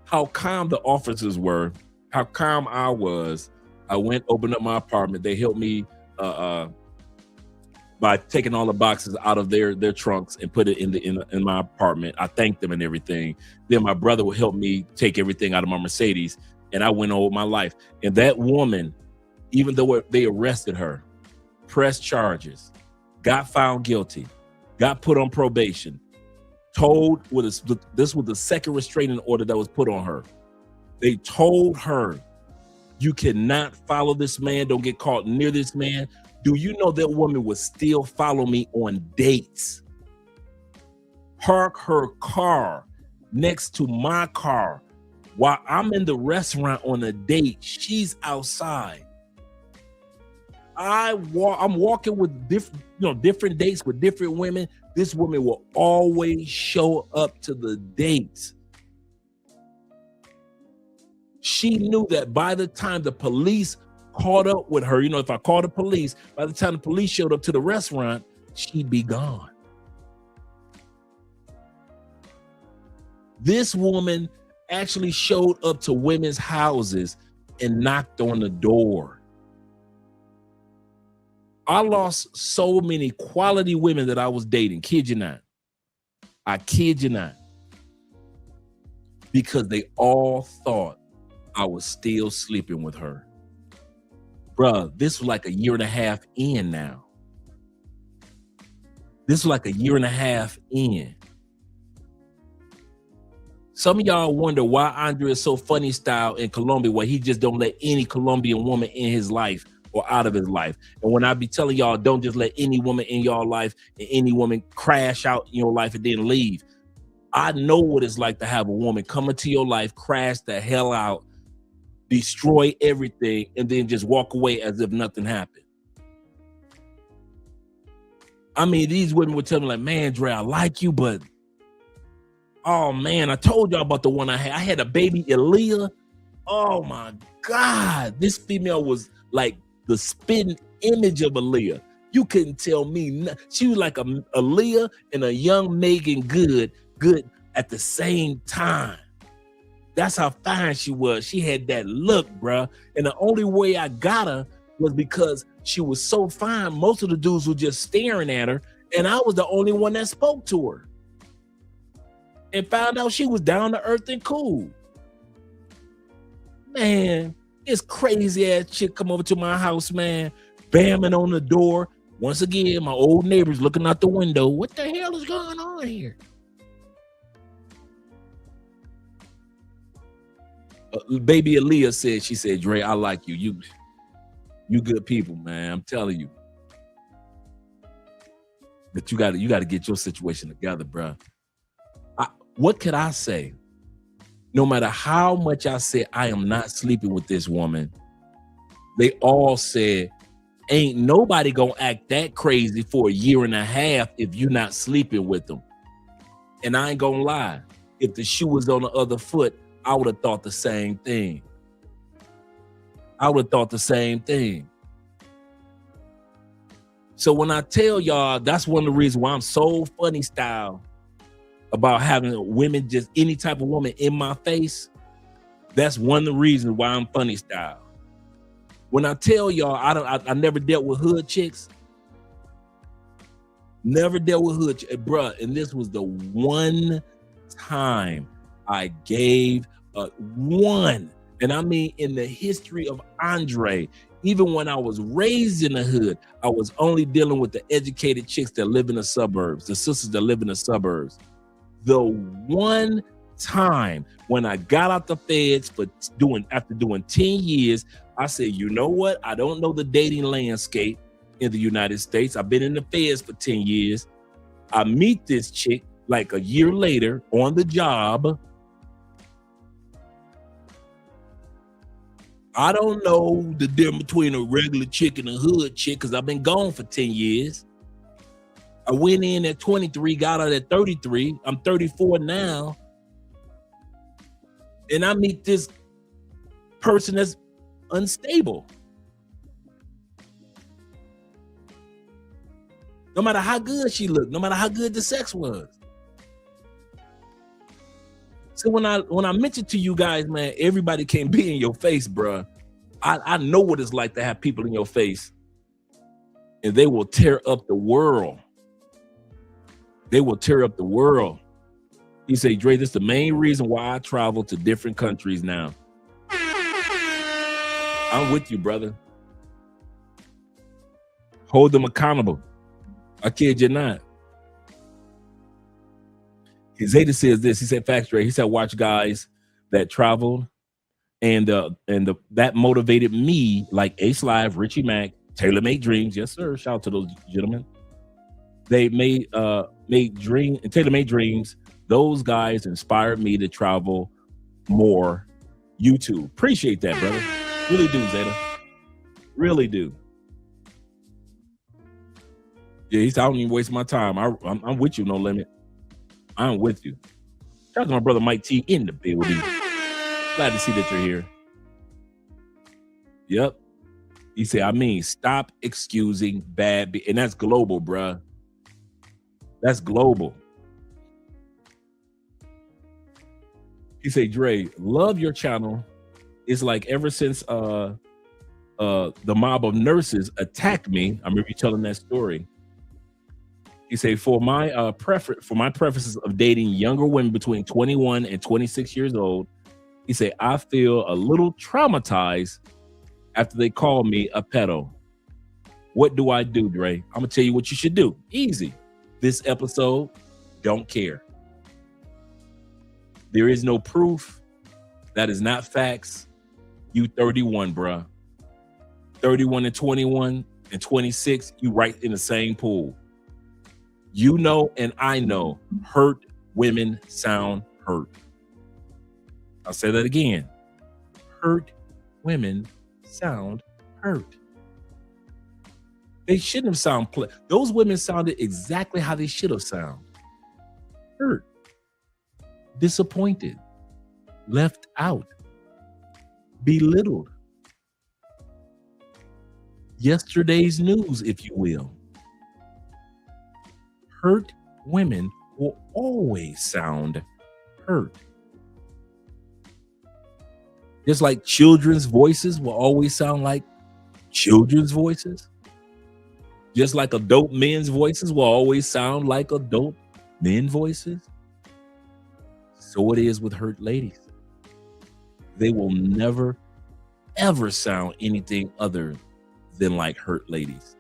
how calm the officers were, how calm I was. I went, opened up my apartment. They helped me by taking all the boxes out of their trunks and put it in my apartment. I thanked them and everything. Then my brother would help me take everything out of my Mercedes, and I went on with my life. And that woman, even though they arrested her, pressed charges, got found guilty, got put on probation, this was the second restraining order that was put on her. They told her You cannot follow this man. Don't get caught near this man. Do you know that woman would still follow me on dates? Park her car next to my car while I'm in the restaurant on a date. She's outside. I'm walking with different dates with different women. This woman will always show up to the dates. She knew that by the time the police caught up with her, if I called the police, by the time the police showed up to the restaurant, she'd be gone. This woman actually showed up to women's houses and knocked on the door. I lost so many quality women that I was dating. Kid you not. I kid you not. Because they all thought I was still sleeping with her. Bruh, this was like a year and a half in now. This was like a year and a half in. Some of y'all wonder why Andre is so funny style in Colombia, where he just don't let any Colombian woman in his life or out of his life. And when I be telling y'all, don't just let any woman in your life and any woman crash out in your life and then leave. I know what it's like to have a woman come into your life, crash the hell out, destroy everything, and then just walk away as if nothing happened. I mean, these women would tell me like, man, Dre, I like you, but oh man, I told y'all about the one I had. I had a baby, Aaliyah. Oh my God. This female was like the spitting image of Aaliyah. You couldn't tell me. She was like a Aaliyah and a young Megan Good at the same time. That's how fine she was. She had that look, bruh. And the only way I got her was because she was so fine. Most of the dudes were just staring at her, and I was the only one that spoke to her. And found out she was down to earth and cool. Man, this crazy ass chick come over to my house, man, bamming on the door. Once again, my old neighbors looking out the window. What the hell is going on here? Baby Aaliyah said, she said, Dre, I like you. You good people, man. I'm telling you. But you got to get your situation together, bro. What could I say? No matter how much I said I am not sleeping with this woman, they all said, ain't nobody gonna act that crazy for a year and a half if you're not sleeping with them. And I ain't gonna lie, if the shoe was on the other foot, I would have thought the same thing. So when I tell y'all, that's one of the reasons why I'm so funny style about having women, just any type of woman in my face. That's one of the reasons why I'm funny style. When I tell y'all, I never dealt with hood chicks. Never dealt with hood chicks, bruh. And this was the one time I gave one. And I mean, in the history of Andre, even when I was raised in the hood, I was only dealing with the educated chicks that live in the suburbs, the sisters that live in the suburbs. The one time when I got out the feds after doing 10 years, I said, you know what? I don't know the dating landscape in the United States. I've been in the feds for 10 years. I meet this chick like a year later on the job. I don't know the difference between a regular chick and a hood chick because I've been gone for 10 years. I went in at 23, got out at 33. I'm 34 now. And I meet this person that's unstable. No matter how good she looked, no matter how good the sex was. So when I mentioned to you guys, man, everybody can't be in your face, bruh. I know what it's like to have people in your face. And they will tear up the world. They will tear up the world. He said, Dre, this is the main reason why I travel to different countries now. I'm with you, brother. Hold them accountable. I kid you not. Zeta says this. He said, facts, Dre. He said, watch guys that traveled And that motivated me, like Ace Live, Richie Mack, Taylor Made Dreams. Yes, sir. Shout out to those gentlemen. They made Taylor Made Dreams. Those guys inspired me to travel more. YouTube. Appreciate that, brother. Really do, Zeta. Really do. Yeah, I don't even waste my time. I'm with you, No Limit. I'm with you. Shout out to my brother Mike T in the building. Glad to see that you're here. Yep. He said, stop excusing bad. And that's global, bruh. That's global. He said, Dre, love your channel. It's like ever since the mob of nurses attacked me. I remember you telling that story. He said, for my preferences of dating younger women between 21 and 26 years old, he said, I feel a little traumatized after they call me a pedo. What do I do, Dre? I'm gonna tell you what you should do. Easy. This episode, don't care. There is no proof. That is not facts. You 31, bruh. 31 and 21 and 26, you right in the same pool. You know and I know hurt women sound hurt. I'll say that again. Hurt women sound hurt. They shouldn't have sounded. Those women sounded exactly how they should have sounded. Hurt. Disappointed. Left out. Belittled. Yesterday's news, if you will. Hurt women will always sound hurt. Just like children's voices will always sound like children's voices. Just like adult men's voices will always sound like adult men's voices. So it is with hurt ladies. They will never, ever sound anything other than like hurt ladies.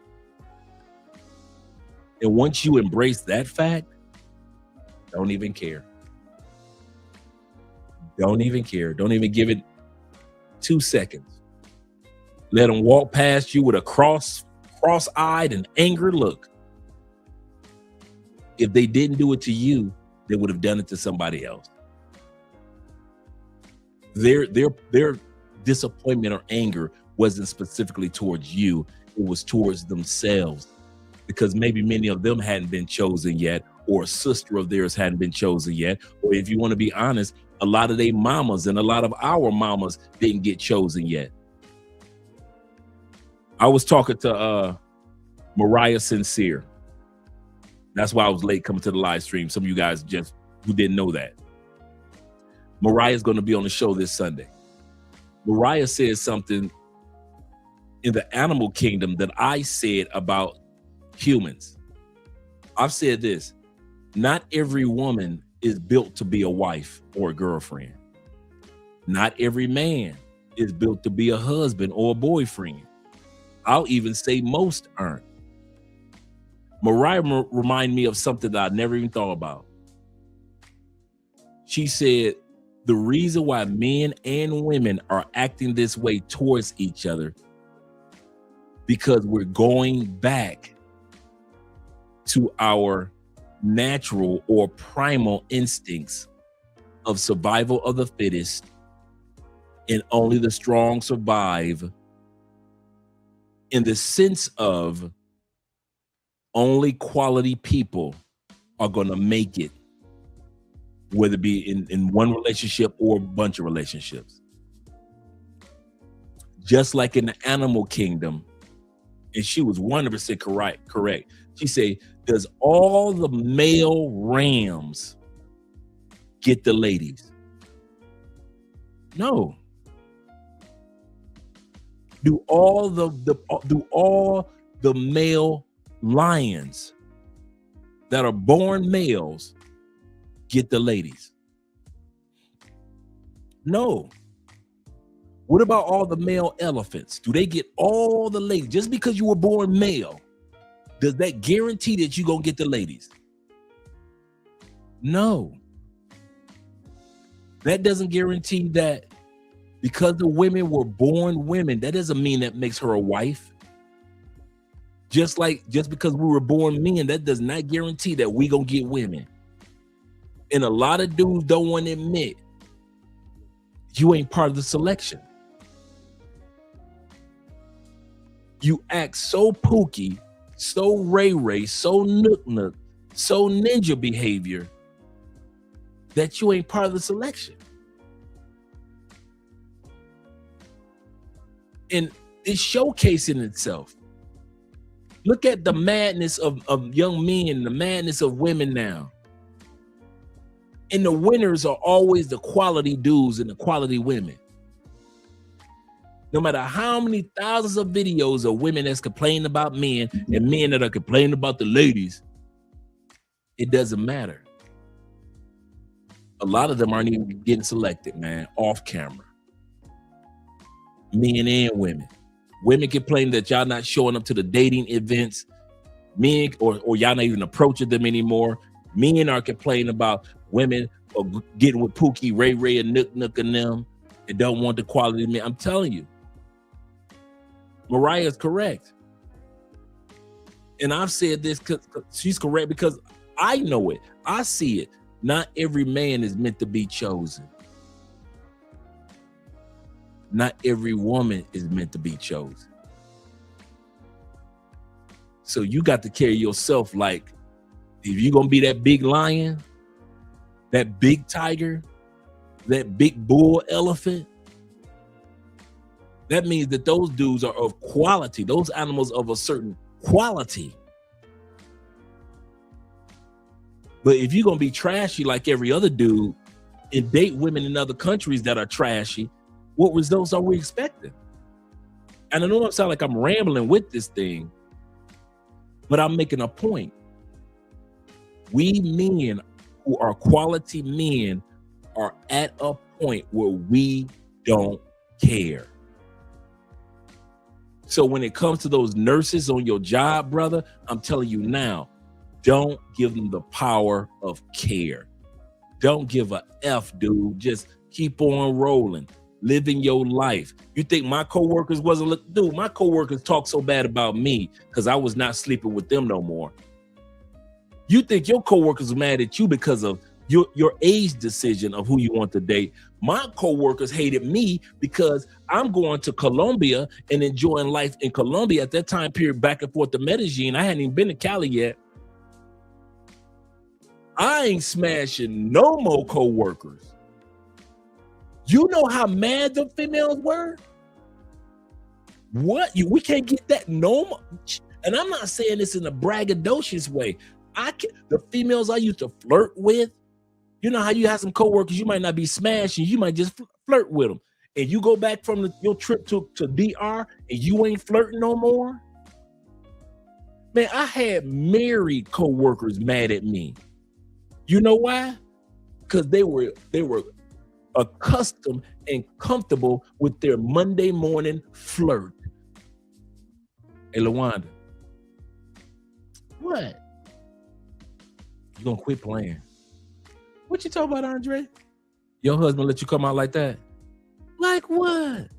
And once you embrace that fact, don't even care. Don't even care. Don't even give it 2 seconds. Let them walk past you with a cross-eyed and angry look. If they didn't do it to you, they would have done it to somebody else. Their disappointment or anger wasn't specifically towards you. It was towards themselves, because maybe many of them hadn't been chosen yet, or a sister of theirs hadn't been chosen yet. Or if you want to be honest, a lot of their mamas and a lot of our mamas didn't get chosen yet. I was talking to Mariah Sincere. That's why I was late coming to the live stream. Some of you guys just who didn't know that. Mariah's going to be on the show this Sunday. Mariah said something in the animal kingdom that I said about humans. I've said this: not every woman is built to be a wife or a girlfriend. Not every man is built to be a husband or a boyfriend. I'll even say most aren't. Mariah reminded me of something that I never even thought about. She said the reason why men and women are acting this way towards each other, because we're going back to our natural or primal instincts of survival of the fittest, and only the strong survive, in the sense of only quality people are going to make it, whether it be in one relationship or a bunch of relationships. Just like in the animal kingdom, and she was 100% correct. She said, does all the male rams get the ladies? No. Do all the male lions that are born males get the ladies? No. What about all the male elephants? Do they get all the ladies? Just because you were born male, does that guarantee that you're going to get the ladies? No. That doesn't guarantee that Because the women were born women, that doesn't mean that makes her a wife. Just because we were born men, that does not guarantee that we gonna get women. And a lot of dudes don't want to admit you ain't part of the selection. You act so pookie, so ray-ray, so nook, so ninja behavior that you ain't part of the selection. And it's showcasing itself. Look at the madness of young men, the madness of women now. And the winners are always the quality dudes and the quality women. No matter how many thousands of videos of women that's complaining about men and men that are complaining about the ladies, it doesn't matter. A lot of them aren't even getting selected, man, off camera. Men and women. Women complain that y'all not showing up to the dating events. Men or y'all not even approaching them anymore. Men are complaining about women or getting with Pookie, Ray Ray, and Nook and them and don't want the quality of men. I'm telling you, Mariah's correct. And I've said this because she's correct because I know it. I see it. Not every man is meant to be chosen. Not every woman is meant to be chosen. So you got to carry yourself like, if you're going to be that big lion, that big tiger, that big bull elephant, that means that those dudes are of quality. Those animals of a certain quality. But if you're going to be trashy like every other dude and date women in other countries that are trashy, what results are we expecting? And I know I sound like I'm rambling with this thing, but I'm making a point. We men who are quality men are at a point where we don't care. So when it comes to those nurses on your job, brother, I'm telling you now, don't give them the power of care. Don't give a F, dude. Just keep on rolling. Living your life. You think my coworkers wasn't dude? My coworkers talk so bad about me because I was not sleeping with them no more. You think your coworkers are mad at you because of your age decision of who you want to date. My coworkers hated me because I'm going to Colombia and enjoying life in Colombia at that time period, back and forth to Medellin. I hadn't even been to Cali yet. I ain't smashing no more coworkers. You know how mad the females were? What? We can't get that no more. And I'm not saying this in a braggadocious way. The females I used to flirt with, you know how you have some coworkers you might not be smashing, you might just flirt with them. And you go back from your trip to DR and you ain't flirting no more? Man, I had married coworkers mad at me. You know why? Because they were accustomed and comfortable with their Monday morning flirt. Hey, LaWanda. What? You gonna quit playing? What you talking about, Andre? Your husband let you come out like that? Like what?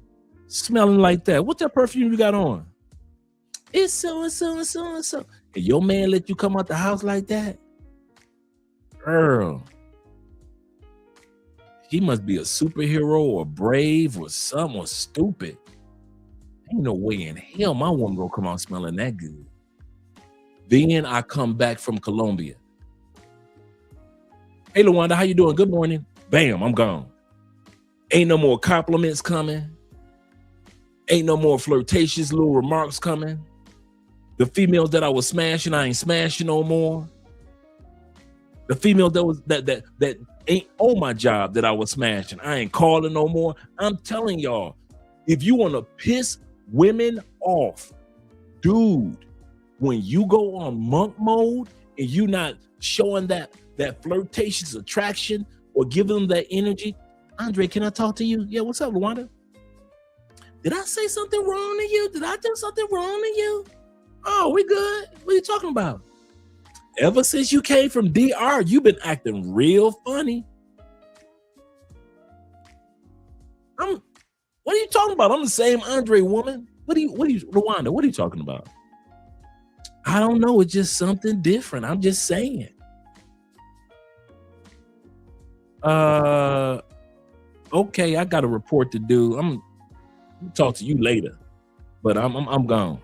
Smelling like that? What that perfume you got on? It's so and so and so and so. And your man let you come out the house like that? Girl. He must be a superhero or brave or something or stupid. Ain't no way in hell my woman gonna come out smelling that good. Then I come back from Colombia. Hey, LaWanda, how you doing? Good morning. Bam, I'm gone. Ain't no more compliments coming. Ain't no more flirtatious little remarks coming. The females that I was smashing, I ain't smashing no more. The females that ain't on my job that I was smashing, I ain't calling no more. I'm telling y'all, if you want to piss women off, dude, when you go on monk mode and you not showing that flirtatious attraction or giving them that energy, Andre, can I talk to you? Yeah, what's up, LaWanda? Did I say something wrong to you? Did I do something wrong to you? Oh, we good. What are you talking about? Ever since you came from DR, you've been acting real funny. What are you talking about? I'm the same Andre woman. Rwanda, what are you talking about? I don't know. It's just something different. I'm just saying. Okay, I got a report to do. I'm gonna talk to you later, but I'm gone.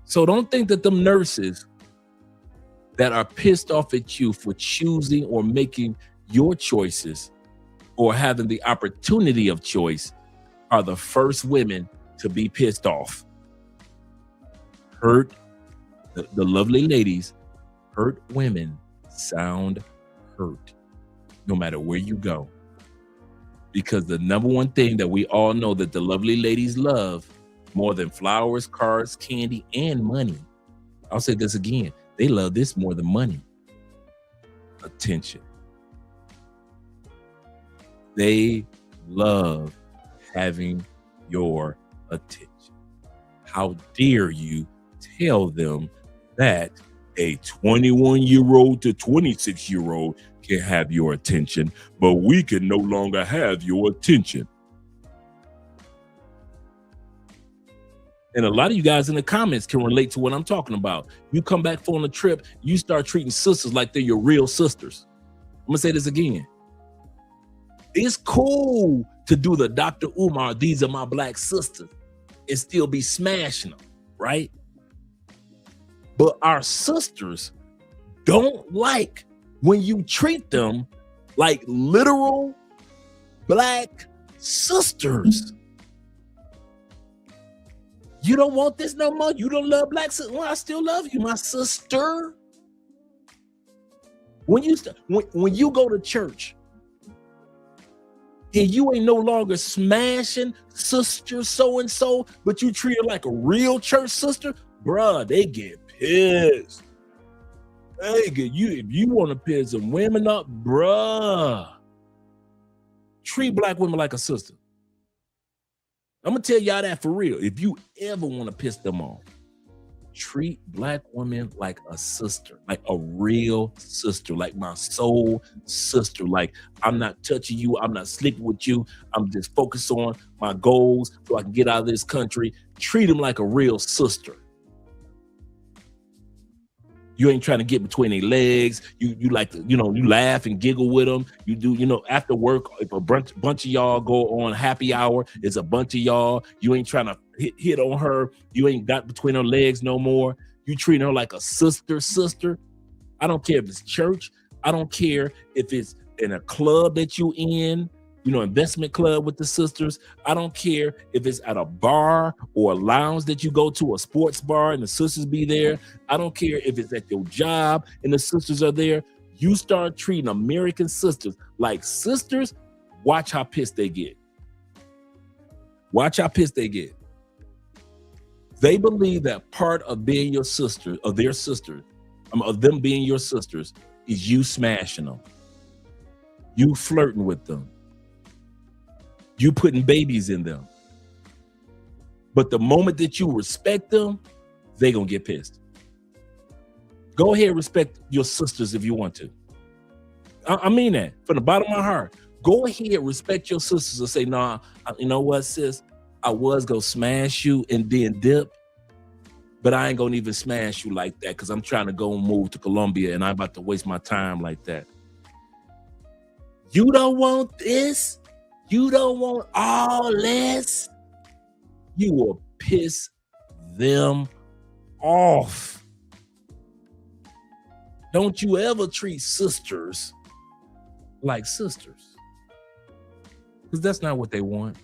So don't think that them nurses that are pissed off at you for choosing or making your choices or having the opportunity of choice are the first women to be pissed off. Hurt, the lovely ladies, hurt women sound hurt no matter where you go. Because the number one thing that we all know that the lovely ladies love more than flowers, cards, candy, and money. I'll say this again. They love this more than money. Attention. They love having your attention. How dare you tell them that a 21-year-old to 26-year-old can have your attention, but we can no longer have your attention. And a lot of you guys in the comments can relate to what I'm talking about. You come back from a trip, you start treating sisters like they're your real sisters. I'm gonna say this again. It's cool to do the Dr. Umar, these are my black sisters, and still be smashing them, right? But our sisters don't like when you treat them like literal black sisters. You don't want this no more? You don't love black sisters? Well, I still love you, my sister. When you go to church and you ain't no longer smashing sister so-and-so, but you treat her like a real church sister, bruh, they get pissed. They get you. If you want to piss some women up, bruh, treat black women like a sister. I'm gonna tell y'all that for real. If you ever want to piss them off, treat black women like a sister, like a real sister, like my soul sister. Like, I'm not touching you, I'm not sleeping with you, I'm just focused on my goals so I can get out of this country. Treat them like a real sister. You ain't trying to get between their legs. You like to, you laugh and giggle with them. You do, after work, if a bunch of y'all go on happy hour, it's a bunch of y'all. You ain't trying to hit on her. You ain't got between her legs no more. You treat her like a sister. I don't care if it's church. I don't care if it's in a club that you in, investment club with the sisters. I don't care if it's at a bar or a lounge that you go to, a sports bar and the sisters be there. I don't care if it's at your job and the sisters are there. You start treating American sisters like sisters, watch how pissed they get. Watch how pissed they get. They believe that part of being your sister, of their sisters, of them being your sisters, is you smashing them. You flirting with them. You putting babies in them. But the moment that you respect them, they gonna get pissed. Go ahead and respect your sisters if you want to. I mean that from the bottom of my heart. Go ahead and respect your sisters and say, nah, you know what, sis? I was gonna smash you and then dip, but I ain't gonna even smash you like that because I'm trying to go and move to Colombia and I'm about to waste my time like that. You don't want this? You don't want all this? You will piss them off. Don't you ever treat sisters like sisters. Because that's not what they want.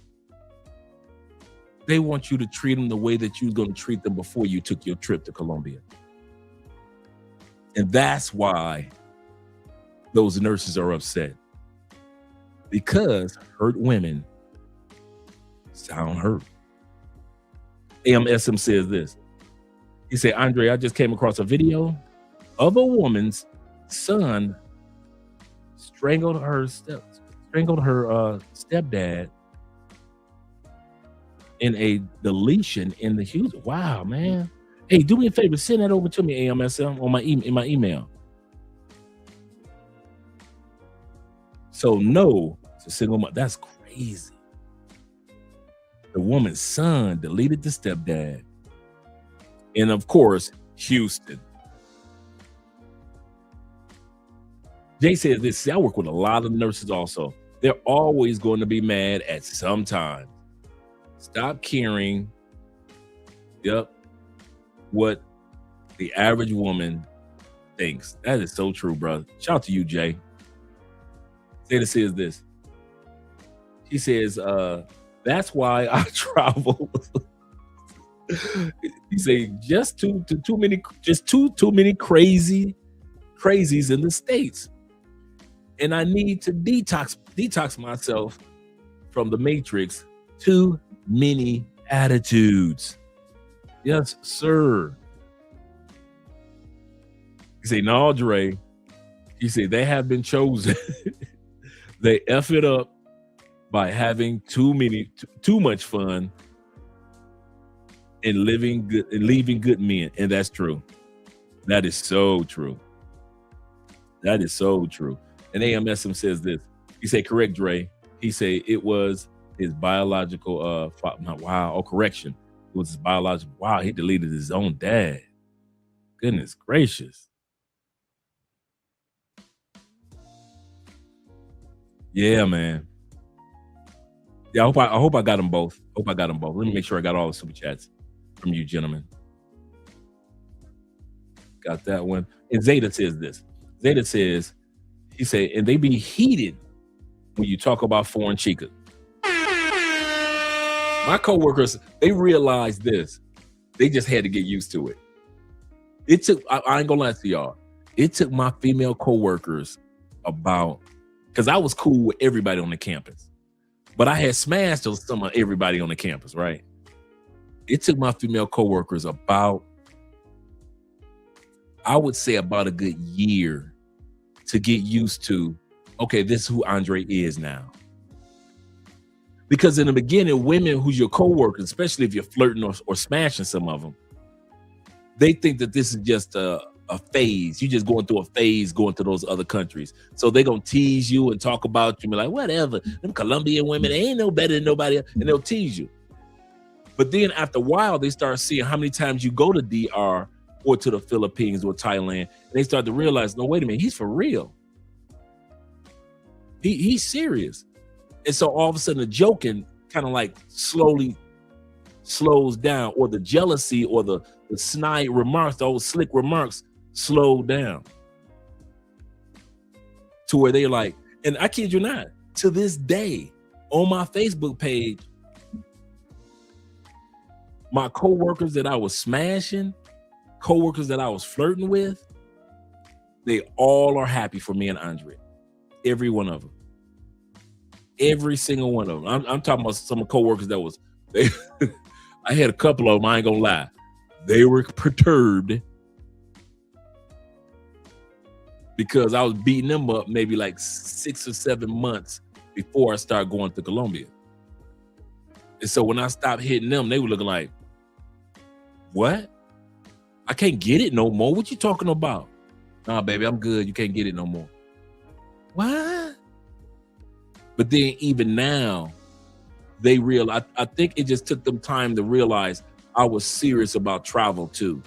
They want you to treat them the way that you was going to treat them before you took your trip to Colombia. And that's why those nurses are upset. Because hurt women sound hurt. AMSM says this. He said, Andre, I just came across a video of a woman's son strangled her stepdad in a deletion in the Houston. Wow, man. Hey, do me a favor, send that over to me, AMSM, on in my email. So no, it's a single mother. That's crazy. The woman's son deleted the stepdad. And of course, Houston. Jay says this. See, I work with a lot of nurses also. They're always going to be mad at some time. Stop caring. Yep. What the average woman thinks. That is so true, brother. Shout out to you, Jay. Zeta says this. She says, that's why I travel. You say just too many crazies in the States. And I need to detox myself from the matrix. Too many attitudes. Yes, sir. You say, no, Dre. You say they have been chosen. They F it up by having too much fun and living good and leaving good men. And that's true. That is so true. That is so true. And AMSM says this. He say, correct, Dre. He say it was his biological wow. Oh, correction. It was his biological. Wow, he deleted his own dad. Goodness gracious. Yeah, man. Yeah, I hope I got them both. Let me make sure I got all the super chats from you gentlemen. Got that one. And Zeta says this. Zeta says, he said, and they be heated when you talk about foreign chicas. My coworkers, they realized this. They just had to get used to it. It took, I ain't gonna lie to y'all. It took my female coworkers because I was cool with everybody on the campus. But I had smashed some of everybody on the campus, right? It took my female coworkers I would say about a good year to get used to, okay, this is who Andre is now. Because in the beginning, women who's your coworkers, especially if you're flirting or smashing some of them, they think that this is just a phase. You're just going through a phase going to those other countries. So they're going to tease you and talk about you and be like, whatever, them Colombian women, they ain't no better than nobody else, and they'll tease you. But then after a while, they start seeing how many times you go to DR or to the Philippines or Thailand, and they start to realize, no, wait a minute, he's for real. He's serious. And so all of a sudden the joking kind of like slowly slows down, or the jealousy or the snide remarks, those slick remarks slow down. To where they're like, and I kid you not, to this day, on my Facebook page, my coworkers that I was smashing, coworkers that I was flirting with, they all are happy for me and Andre. Every one of them. Every single one of them. I'm talking about some coworkers that was, I had a couple of them, I ain't gonna lie. They were perturbed because I was beating them up maybe like 6 or 7 months before I started going to Colombia. And so when I stopped hitting them, they were looking like, what? I can't get it no more. What you talking about? Nah, baby, I'm good. You can't get it no more. What? But then even now, they realize, I think it just took them time to realize I was serious about travel too.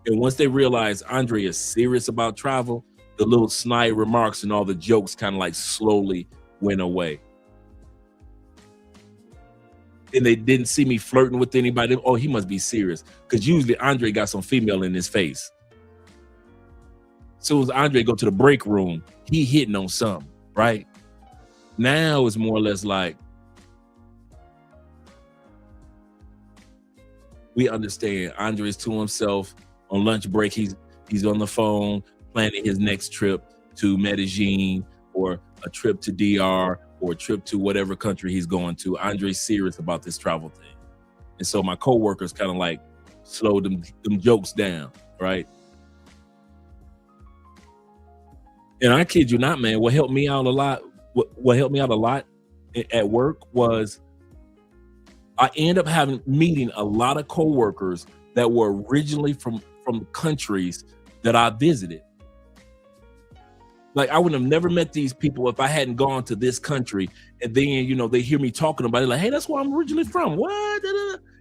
And once they realized Andre is serious about travel, the little snide remarks and all the jokes kind of like slowly went away. And they didn't see me flirting with anybody. Oh, he must be serious. Because usually Andre got some female in his face. As soon as Andre go to the break room, he hitting on something, right? Now it's more or less like, we understand Andre's to himself. On lunch break, he's on the phone planning his next trip to Medellin or a trip to DR or a trip to whatever country he's going to. Andre's serious about this travel thing. And so my coworkers kind of like slowed them jokes down, right? And I kid you not, man, what helped me out a lot at work was I ended up meeting a lot of coworkers that were originally from countries that I visited. Like I would have never met these people if I hadn't gone to this country. And then, you know, they hear me talking about it like, hey, that's where I'm originally from. What?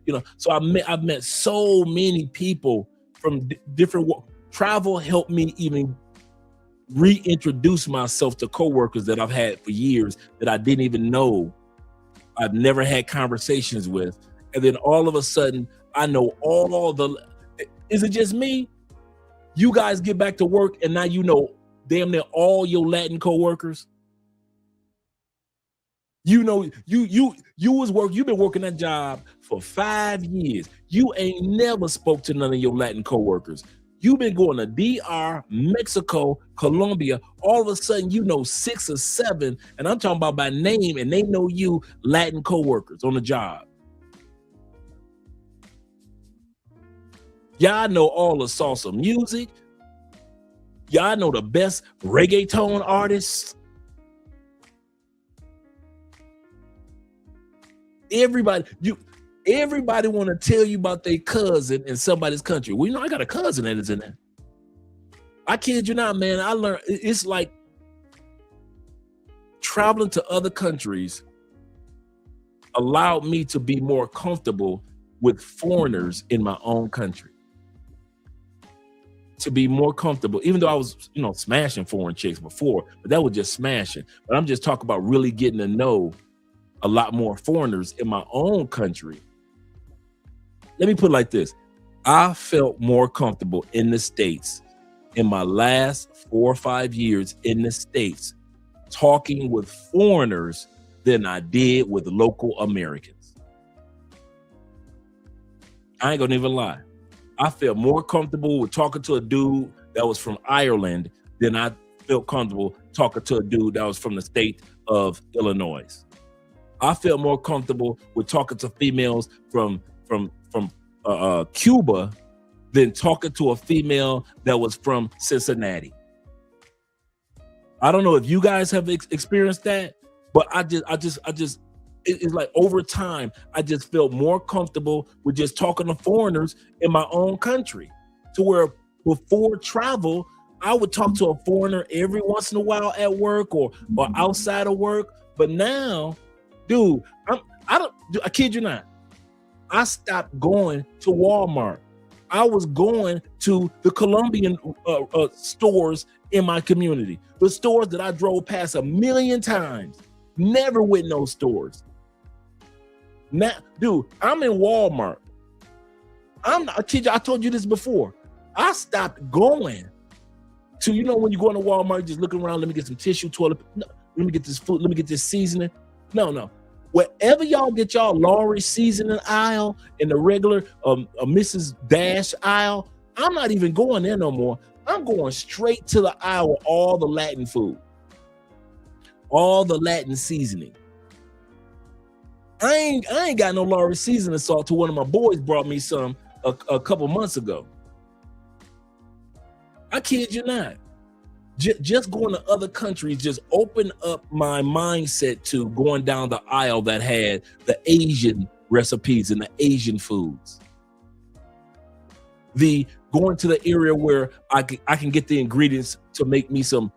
You know, so I've met so many people from different travel helped me even reintroduce myself to coworkers that I've had for years that I didn't even know. I've never had conversations with. And then all of a sudden, I know all the, is it just me? You guys get back to work and now you know damn near all your Latin coworkers. You know, you've been working that job for 5 years. You ain't never spoke to none of your Latin coworkers. You've been going to DR, Mexico, Colombia. All of a sudden, you know 6 or 7, and I'm talking about by name, and they know you Latin coworkers on the job. Y'all know all the salsa music. Y'all know the best reggaeton artists. Everybody want to tell you about their cousin in somebody's country. Well, you know, I got a cousin that is in there. I kid you not, man. I learned it's like traveling to other countries allowed me to be more comfortable with foreigners in my own country. To be more comfortable, even though I was, you know, smashing foreign chicks before, but that was just smashing. But I'm just talking about really getting to know a lot more foreigners in my own country. Let me put it like this. I felt more comfortable in the States in my last 4 or 5 years in the States talking with foreigners than I did with local Americans. I ain't gonna even lie. I felt more comfortable with talking to a dude that was from Ireland than I felt comfortable talking to a dude that was from the state of Illinois. I felt more comfortable with talking to females from Cuba than talking to a female that was from Cincinnati. I don't know if you guys have experienced that, but I just it's like over time, I just felt more comfortable with just talking to foreigners in my own country, to where before travel, I would talk to a foreigner every once in a while at work or outside of work. But now, dude, I kid you not, I stopped going to Walmart. I was going to the Colombian stores in my community, the stores that I drove past 1,000,000 times. Never went in those stores. Now, dude, I'm in Walmart. I kid you, I told you this before. I stopped going to, you know, when you go into Walmart, just looking around, let me get some tissue, toilet, no, let me get this food, let me get this seasoning. No. Wherever y'all get y'all Lawry seasoning aisle and the regular Mrs. Dash aisle, I'm not even going there no more. I'm going straight to the aisle with all the Latin food, all the Latin seasoning. I ain't got no Lawry seasoning salt till one of my boys brought me some a couple months ago. I kid you not. Just going to other countries just opened up my mindset to going down the aisle that had the Asian recipes and the Asian foods. The going to the area where I can get the ingredients to make me some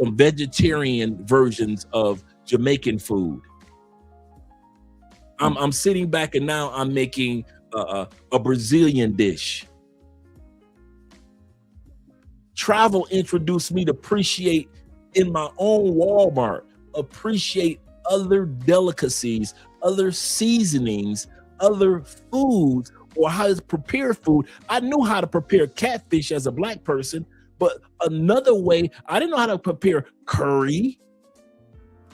vegetarian versions of Jamaican food. I'm sitting back and now I'm making a Brazilian dish. Travel introduced me to appreciate in my own Walmart, appreciate other delicacies, other seasonings, other foods, or how to prepare food. I knew how to prepare catfish as a Black person, but another way, I didn't know how to prepare curry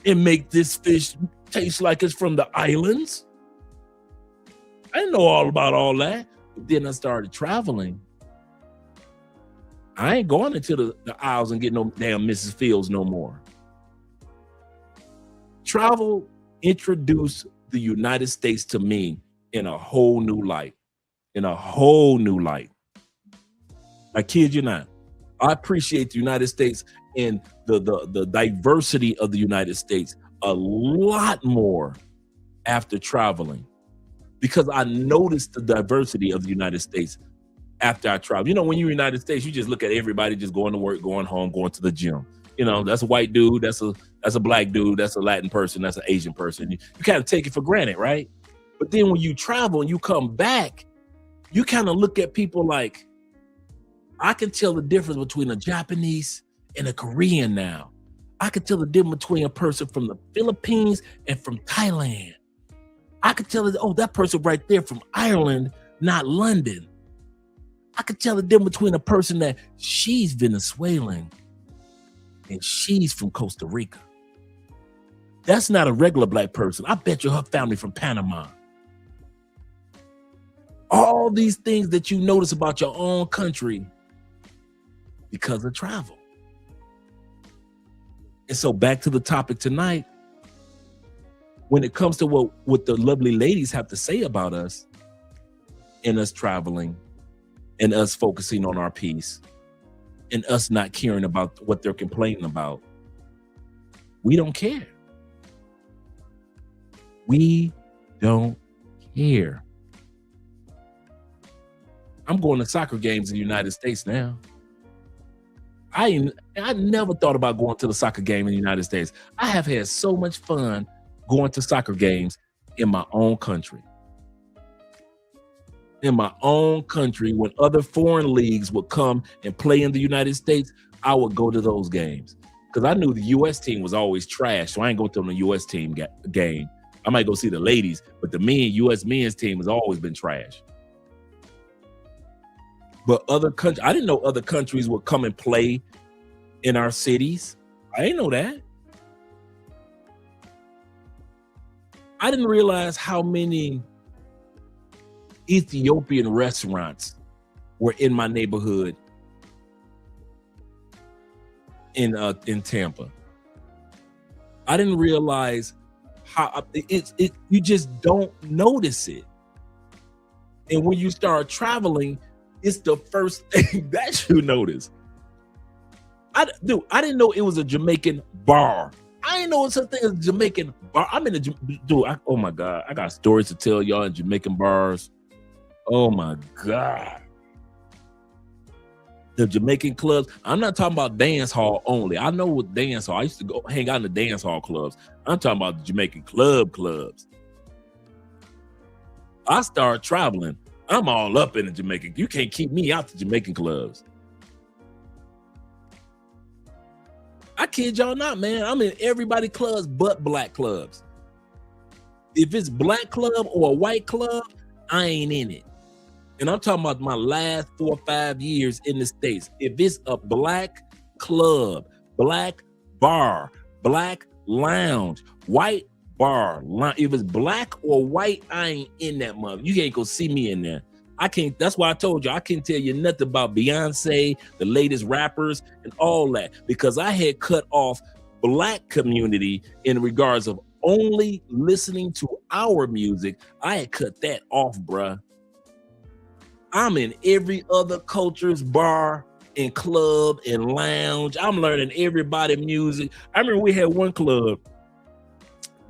and make this fish taste like it's from the islands. I didn't know all about all that. But then I started traveling. I ain't going into the aisles and getting no damn Mrs. Fields no more. Travel introduced the United States to me in a whole new light. I kid you not. I appreciate the United States and the diversity of the United States a lot more after traveling, because I noticed the diversity of the United States after I travel. You know, when you're in the United States, you just look at everybody just going to work, going home, going to the gym. You know, that's a white dude, that's a black dude, that's a Latin person, that's an Asian person. You kind of take it for granted, right? But then when you travel and you come back, you kind of look at people like, I can tell the difference between a Japanese and a Korean now. I can tell the difference between a person from the Philippines and from Thailand. I could tell that, oh, that person right there from Ireland, not London. I could tell the difference between a person that she's Venezuelan and she's from Costa Rica. That's not a regular black person. I bet you her family from Panama. All these things that you notice about your own country because of travel. And so back to the topic tonight, when it comes to what the lovely ladies have to say about us and us traveling and us focusing on our peace and us not caring about what they're complaining about, we don't care. We don't care. I'm going to soccer games in the United States now. I never thought about going to the soccer game in the United States. I have had so much fun going to soccer games in my own country. In my own country, when other foreign leagues would come and play in the United States, I would go to those games because I knew the U.S. team was always trash, so I ain't going to the U.S. team game. I might go see the ladies, but the U.S. men's team has always been trash. But other countries, I didn't know other countries would come and play in our cities. I didn't know that. I didn't realize how many Ethiopian restaurants were in my neighborhood in Tampa. I didn't realize how you just don't notice it. And when you start traveling, it's the first thing that you notice. I didn't know it was a Jamaican bar. I didn't know such thing as a Jamaican bar. Oh my God. I got stories to tell y'all in Jamaican bars. Oh my God. The Jamaican clubs. I'm not talking about dance hall only. I know what dance hall. I used to go hang out in the dance hall clubs. I'm talking about the Jamaican clubs. I started traveling. I'm all up in the Jamaican. You can't keep me out the Jamaican clubs. I kid y'all not, man. I'm in everybody clubs but black clubs. If it's black club or a white club, I ain't in it. And I'm talking about my last 4 or 5 years in the States. If it's a black club, black bar, black lounge, white bar, if it's black or white, I ain't in that mother. You ain't gonna see me in there. I can't. That's why I told you I can't tell you nothing about Beyonce, the latest rappers, and all that, because I had cut off black community in regards of only listening to our music. I had cut that off, bruh. I'm in every other culture's bar and club and lounge. I'm learning everybody's music. I remember we had one club,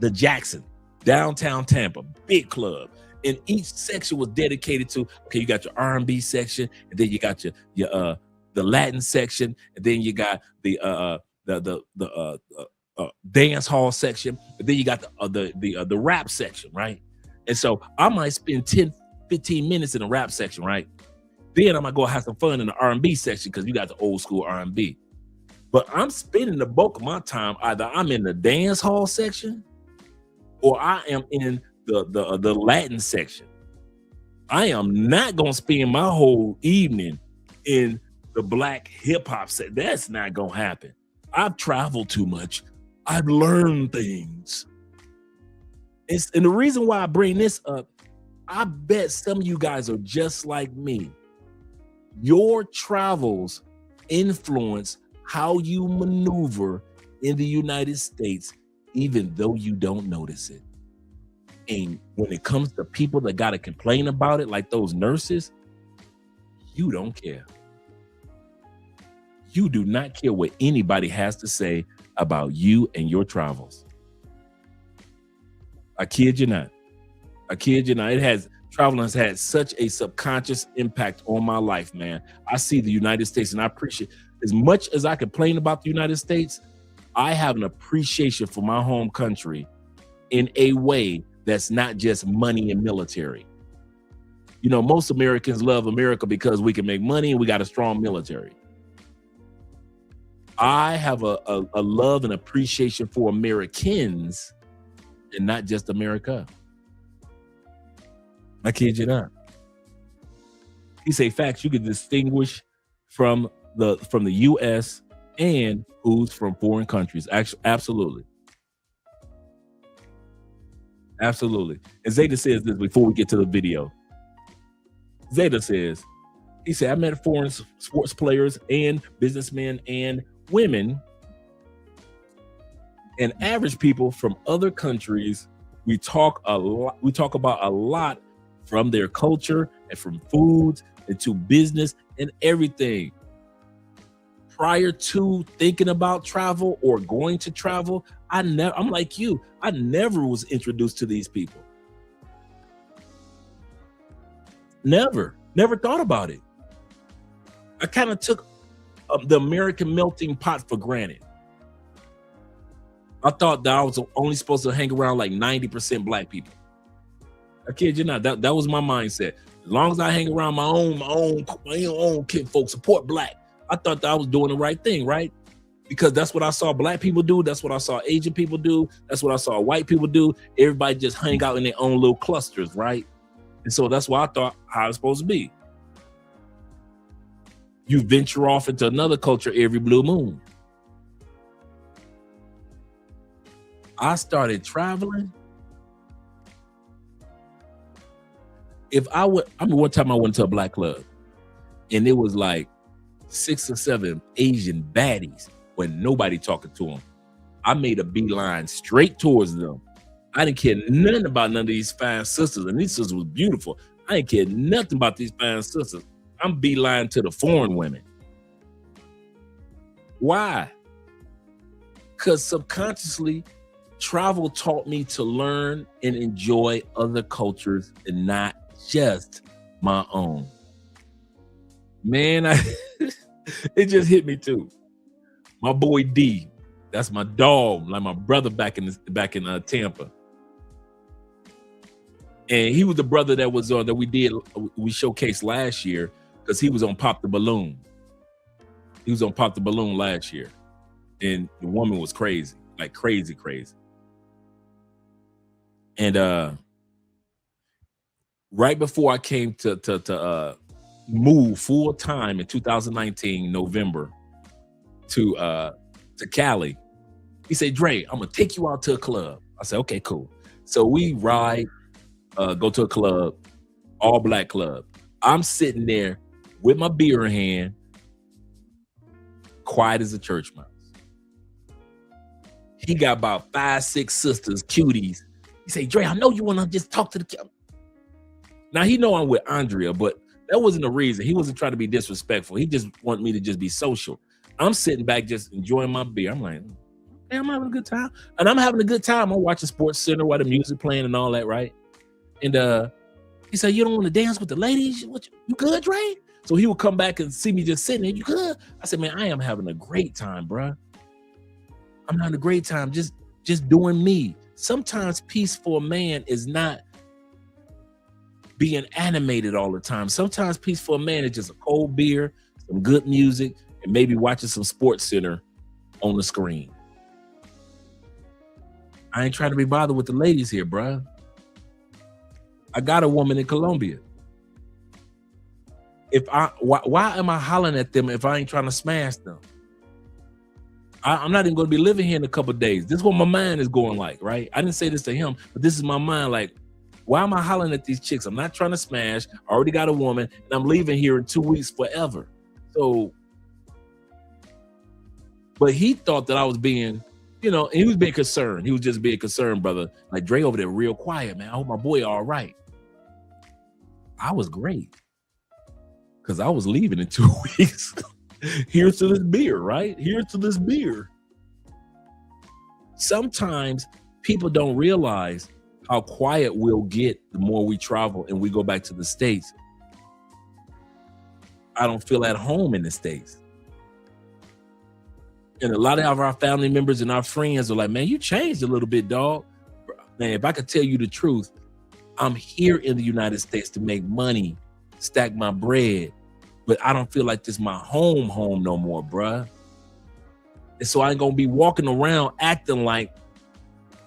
the Jackson, downtown Tampa, big club. And each section was dedicated to, okay, you got your R&B section, and then you got your the Latin section, and then you got the dance hall section, and then you got the rap section, right? And so I might spend 10, 15 minutes in the rap section, right? Then I might go have some fun in the R&B section because you got the old school R&B. But I'm spending the bulk of my time, either I'm in the dance hall section or I am in the Latin section. I am not gonna spend my whole evening in the black hip hop section. That's not gonna happen. I've traveled too much. I've learned things. And the reason why I bring this up, I bet some of you guys are just like me. Your travels influence how you maneuver in the United States, even though you don't notice it. And when it comes to people that got to complain about it, like those nurses, you don't care. You do not care what anybody has to say about you and your travels. I kid you not. I kid you not. Traveling has had such a subconscious impact on my life, man. I see the United States and I appreciate, as much as I complain about the United States, I have an appreciation for my home country in a way that's not just money and military. You know, most Americans love America because we can make money and we got a strong military. I have a love and appreciation for Americans and not just America. I kid you not. He say facts you can distinguish from the US and who's from foreign countries. Actually, absolutely. Absolutely. And Zeta says this before we get to the video. Zeta says, he said, I met foreign sports players and businessmen and women and average people from other countries. We talk about a lot, from their culture and from foods and to business and everything. Prior to thinking about travel or going to travel, I'm like you. I never was introduced to these people. Never thought about it. I kind of took the American melting pot for granted. I thought that I was only supposed to hang around like 90% black people. I kid you not. That was my mindset. As long as I hang around my own kid folks, support black. I thought that I was doing the right thing, right? Because that's what I saw black people do. That's what I saw Asian people do. That's what I saw white people do. Everybody just hang out in their own little clusters, right? And so that's why I thought how it's supposed to be. You venture off into another culture every blue moon. I started traveling. One time I went to a black club and it was like 6 or 7 Asian baddies when nobody talking to them. I made a beeline straight towards them. I didn't care nothing about none of these fine sisters, and these sisters was beautiful. I didn't care nothing about these fine sisters. I'm beeline to the foreign women. Why? Because subconsciously, travel taught me to learn and enjoy other cultures and not just my own. Man, it just hit me too. My boy D, that's my dog, like my brother back in Tampa. And he was the brother that was that we showcased last year because he was on Pop the Balloon. He was on Pop the Balloon last year. And the woman was crazy, like crazy. And right before I came to move full time in 2019, November, to Cali, he said, Dre, I'm gonna take you out to a club. I said, okay, cool. So we ride, go to a club, all black club. I'm sitting there with my beer in hand, quiet as a church mouse. He got about 5, 6 sisters, cuties. He said, Dre, I know you want to just talk to the camera. Now, he know I'm with Andrea, but that wasn't the reason. He wasn't trying to be disrespectful. He just wanted me to just be social. I'm sitting back just enjoying my beer. I'm like, hey, I'm having a good time. And I'm having a good time. I'm watching Sports Center while the music playing and all that, right? And he said, you don't want to dance with the ladies? What, you good, Dre? So he would come back and see me just sitting there. You good? I said, man, I am having a great time, bro. I'm having a great time just doing me. Sometimes peace for a man is not being animated all the time. Sometimes peace for a man is just a cold beer, some good music, and maybe watching some Sports Center on the screen. I ain't trying to be bothered with the ladies here, bro. I got a woman in Colombia. Why am I hollering at them if I ain't trying to smash them? I'm not even going to be living here in a couple of days. This is what my mind is going like, right? I didn't say this to him, but this is my mind. Like, why am I hollering at these chicks? I'm not trying to smash. I already got a woman, and I'm leaving here in 2 weeks forever. So, but he thought that I was being, and he was being concerned. He was just being concerned, brother. Like, Dre over there real quiet, man. I hope my boy all right. I was great because I was leaving in 2 weeks. Here's to this beer, right? Here's to this beer. Sometimes people don't realize how quiet we'll get the more we travel and we go back to the States. I don't feel at home in the States. And a lot of our family members and our friends are like, man, you changed a little bit, dog. Man, if I could tell you the truth, I'm here in the United States to make money, stack my bread, but I don't feel like this is my home no more, bruh. And so I ain't gonna be walking around acting like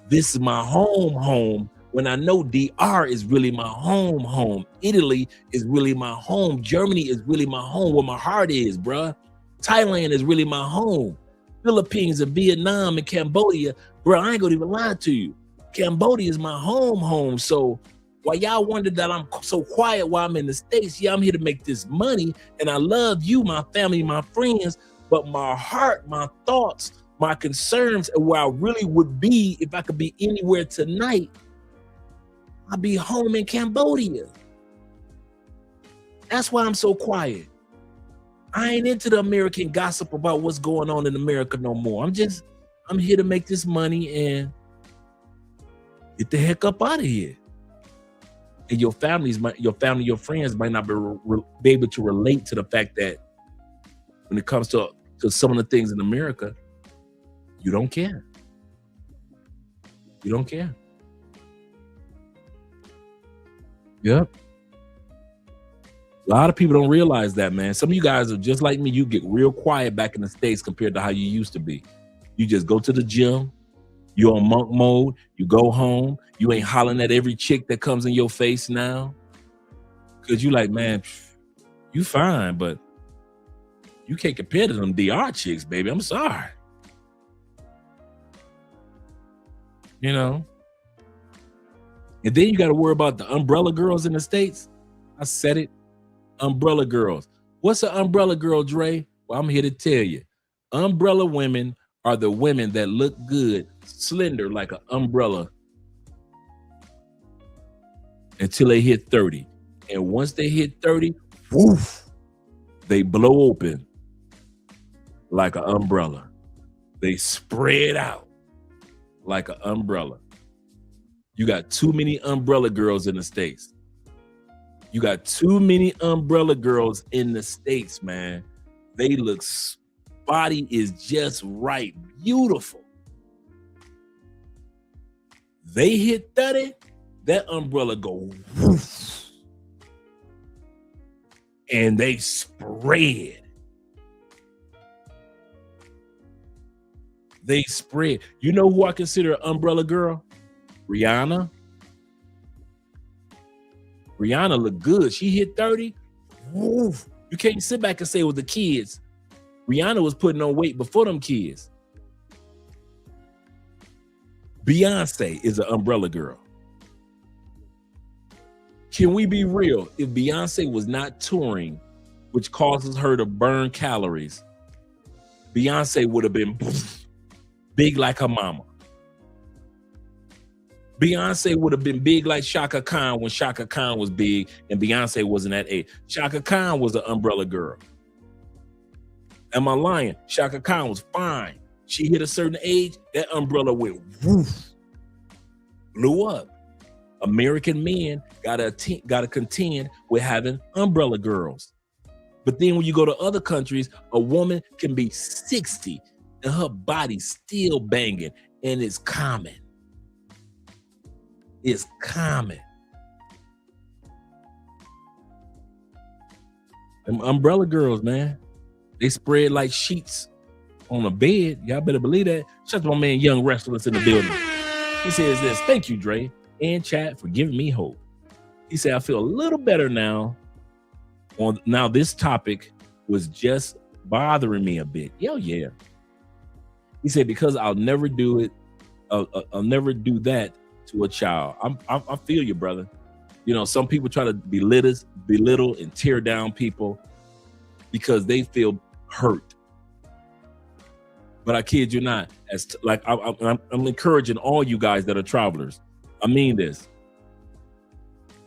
this is my home when I know DR is really my home. Italy is really my home. Germany is really my home, where my heart is, bruh. Thailand is really my home. Philippines and Vietnam and Cambodia, bro, I ain't gonna even lie to you. Cambodia is my home. So while y'all wonder that I'm so quiet while I'm in the States, yeah, I'm here to make this money, and I love you, my family, my friends, but my heart, my thoughts, my concerns, and where I really would be if I could be anywhere tonight, I'd be home in Cambodia. That's why I'm so quiet. I ain't into the American gossip about what's going on in America no more. I'm here to make this money and get the heck up out of here. And your friends might not be able to relate to the fact that when it comes to some of the things in America, you don't care. You don't care. Yep. A lot of people don't realize that, man. Some of you guys are just like me. You get real quiet back in the States compared to how you used to be. You just go to the gym. You're on monk mode. You go home. You ain't hollering at every chick that comes in your face now. Because you like, man, you fine, but you can't compare to them DR chicks, baby. I'm sorry. You know? And then you got to worry about the umbrella girls in the States. I said it. Umbrella girls. What's an umbrella girl, Dre? Well, I'm here to tell you. Umbrella women are the women that look good, slender like an umbrella until they hit 30. And once they hit 30, woof, they blow open like an umbrella. They spread out like an umbrella. You got too many umbrella girls in the States. You got too many umbrella girls in the States, man. They look, body is just right, beautiful. They hit 30, that umbrella go woof, and they spread. They spread. You know who I consider an umbrella girl? Rihanna. Rihanna look good. She hit 30. Woof. You can't sit back and say it was the kids. Rihanna was putting on weight before them kids. Beyonce is an umbrella girl. Can we be real? If Beyonce was not touring, which causes her to burn calories, Beyonce would have been big like her mama. Beyonce would have been big like Shaka Khan when Shaka Khan was big and Beyonce wasn't that age. Shaka Khan was an umbrella girl. Am I lying? Shaka Khan was fine. She hit a certain age, that umbrella went woof, blew up. American men gotta contend with having umbrella girls. But then when you go to other countries, a woman can be 60 and her body's still banging, and it's common. It's common. Them umbrella girls, man, they spread like sheets on a bed. Y'all better believe that. Shout out to my man Young Restless in the building. He says this: thank you, Dre and chat, for giving me hope. He said, I feel a little better now. Now this topic was just bothering me a bit. Yeah. He said, because I'll never do it. I'll never do that to a child. I feel you, brother. You know, some people try to belittle and tear down people because they feel hurt. But I kid you not, I'm encouraging all you guys that are travelers. I mean this.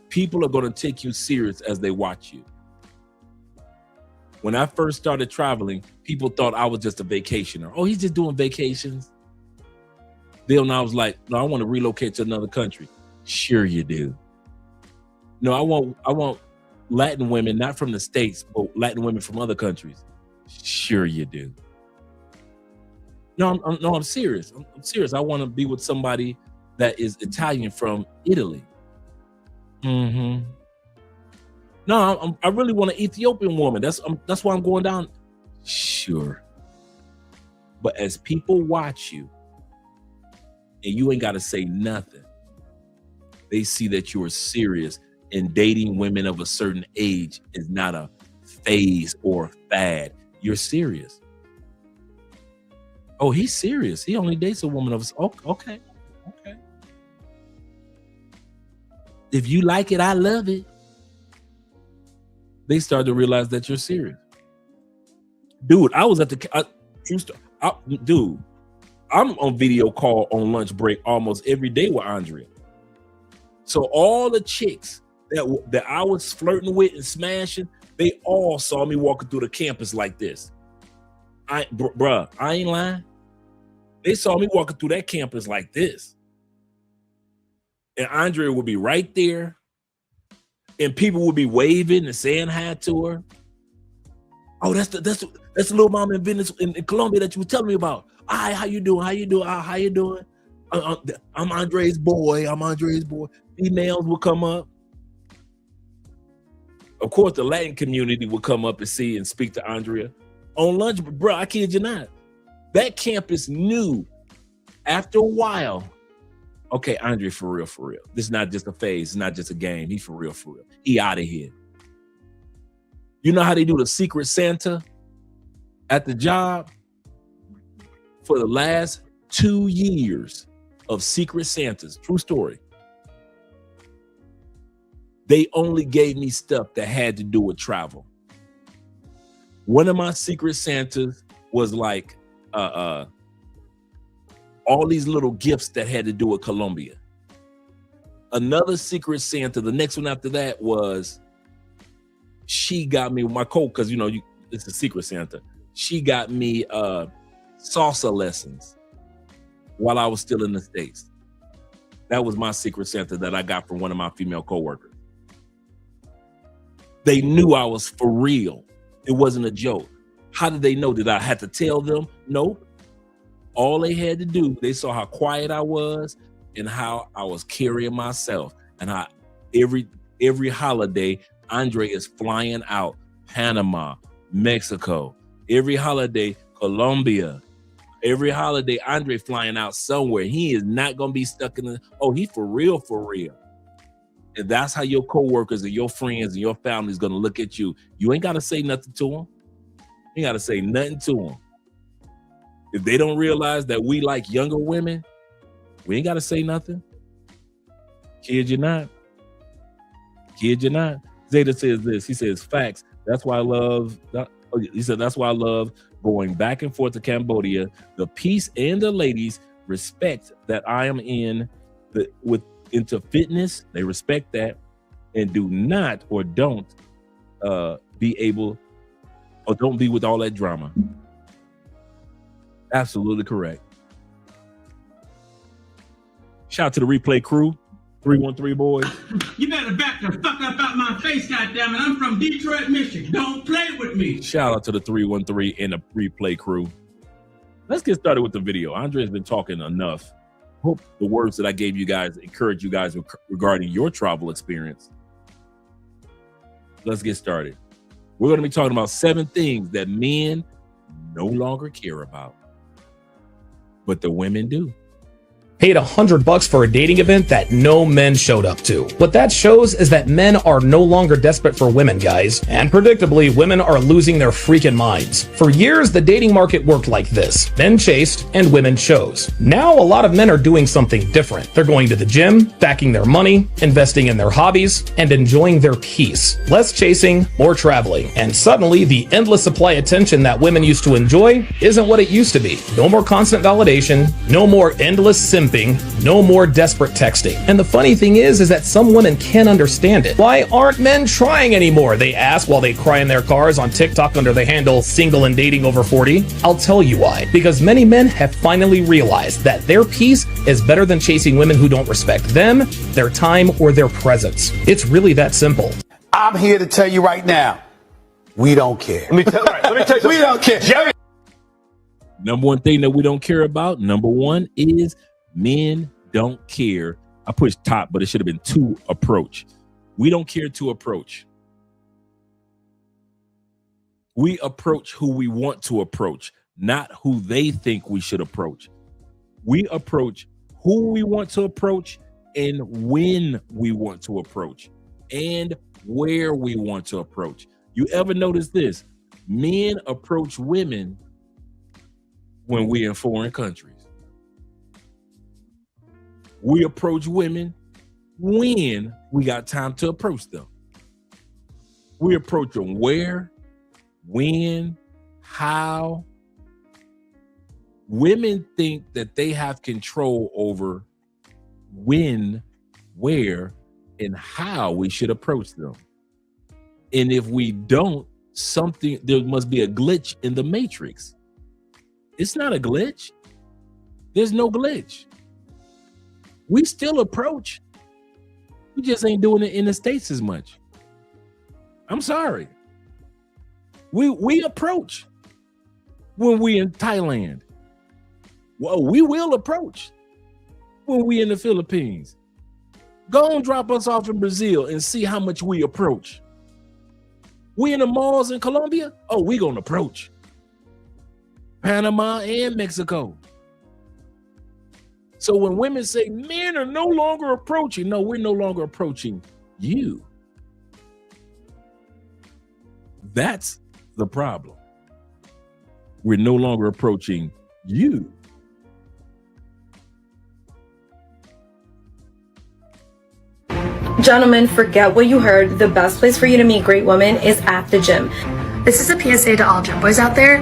People are going to take you serious as they watch you. When I first started traveling, people thought I was just a vacationer. Oh, he's just doing vacations. Then I was like, no, I want to relocate to another country. Sure you do. No, I want Latin women, not from the States, but Latin women from other countries. Sure you do. No, I'm serious. I'm serious. I want to be with somebody that is Italian from Italy. Mm-hmm. No, I really want an Ethiopian woman. That's why I'm going down. Sure. But as people watch you, and you ain't got to say nothing, they see that you are serious, and dating women of a certain age is not a phase or a fad. You're serious. Oh, he's serious. He only dates a woman of okay. If you like it, I love it. They start to realize that you're serious. Dude, I was at the dude, I'm on video call on lunch break almost every day with Andrea. So all the chicks that I was flirting with and smashing, they all saw me walking through the campus like this. Bruh, I ain't lying. They saw me walking through that campus like this. And Andrea would be right there. And people would be waving and saying hi to her. Oh, that's the little mama in Venice in Colombia that you were telling me about. Hi, how you doing? How you doing? How you doing? I'm Andre's boy. Females will come up. Of course, the Latin community would come up and see and speak to Andrea. On lunch, bro, I kid you not. That campus knew after a while, okay, Andre, for real. This is not just a phase. It's not just a game. He for real. He out of here. You know how they do the Secret Santa at the job? For the last 2 years of Secret Santas, true story, they only gave me stuff that had to do with travel. One of my Secret Santas was like all these little gifts that had to do with Colombia. Another Secret Santa, the next one after that was, she got me my coat, because it's a Secret Santa. She got me salsa lessons while I was still in the States. That was my Secret Santa that I got from one of my female coworkers. They knew I was for real. It wasn't a joke. How did they know? Did I have to tell them? No. All they had to do, they saw how quiet I was and how I was carrying myself, and how every holiday Andre is flying out Panama, Mexico. Every holiday, Colombia. Every holiday, Andre flying out somewhere. He is not going to be stuck in he for real. And that's how your coworkers and your friends and your family is going to look at you. You ain't got to say nothing to them. You got to say nothing to them. If they don't realize that we like younger women, we ain't got to say nothing. Kid you not. Zeta says this. He says, facts. That's why I love, that's why I love going back and forth to Cambodia. The peace and the ladies respect that I am into fitness. They respect that, and do not or don't be able, or don't be with all that drama. Absolutely correct. Shout out to the replay crew, 313 boys. You better back the fuck up out my face, goddammit. I'm from Detroit, Michigan. Don't play with me. Shout out to the 313 and the replay crew. Let's get started with the video. Andre has been talking enough. Hope the words that I gave you guys encourage you guys regarding your travel experience. Let's get started. We're going to be talking about 7 things that men no longer care about, but the women do. Paid $100 for a dating event that no men showed up to. What that shows is that men are no longer desperate for women, guys. And predictably, women are losing their freaking minds. For years, the dating market worked like this. Men chased and women chose. Now, a lot of men are doing something different. They're going to the gym, backing their money, investing in their hobbies, and enjoying their peace. Less chasing, more traveling. And suddenly, the endless supply attention that women used to enjoy isn't what it used to be. No more constant validation, no more endless sim simping, no more desperate texting. And the funny thing is that some women can't understand it. Why aren't men trying anymore? They ask while they cry in their cars on TikTok under the handle single and dating over 40. I'll tell you why. Because many men have finally realized that their peace is better than chasing women who don't respect them, their time, or their presence. It's really that simple. I'm here to tell you right now, we don't care. Let me tell you, we don't care. Jerry. Number one thing that we don't care about, number one, is men don't care. I pushed top, but it should have been to approach. We don't care to approach. We approach who we want to approach, not who they think we should approach. We approach who we want to approach and when we want to approach and where we want to approach. You ever notice this? Men approach women when we're in foreign countries. We approach women when we got time to approach them. We approach them where, when, how. Women think that they have control over when, where, and how we should approach them. And if we don't, there must be a glitch in the matrix. It's not a glitch. There's no glitch. We still approach. We just ain't doing it in the States as much. I'm sorry. We approach when we in Thailand. Well, we will approach when we in the Philippines. Go and drop us off in Brazil and see how much we approach. We in the malls in Colombia? Oh, we gonna approach. Panama and Mexico. So when women say men are no longer approaching, no, we're no longer approaching you. That's the problem. We're no longer approaching you. Gentlemen, forget what you heard. The best place for you to meet great women is at the gym. This is a PSA to all gym boys out there.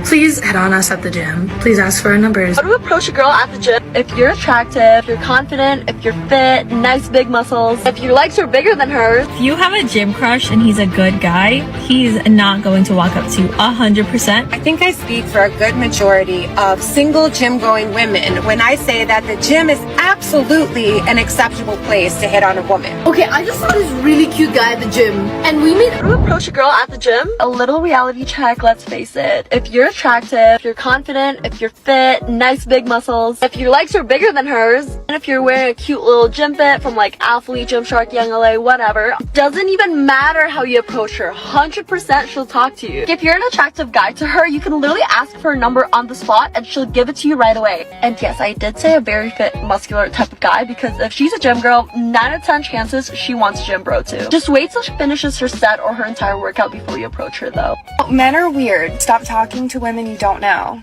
Please head on us at the gym. Please ask for our numbers. How to approach a girl at the gym? If you're attractive, you're confident, if you're fit, nice big muscles, if your legs are bigger than hers. If you have a gym crush and he's a good guy, he's not going to walk up to you 100%. I think I speak for a good majority of single gym-going women when I say that the gym is absolutely an acceptable place to hit on a woman. Okay, I just saw this really cute guy at the gym, and we made. How to approach a girl at the gym? A little reality check, let's face it. If you're attractive, if you're confident, if you're fit, nice big muscles, if your legs are bigger than hers, and if you're wearing a cute little gym fit from like Athlete, Gymshark, Young LA, whatever, doesn't even matter how you approach her. 100% she'll talk to you. If you're an attractive guy to her, you can literally ask for a number on the spot and she'll give it to you right away. And yes, I did say a very fit, muscular type of guy because if she's a gym girl, 9 out of 10 chances she wants a gym bro too. Just wait till she finishes her set or her entire workout before you approach her though. Men are weird. Stop talking to women you don't know.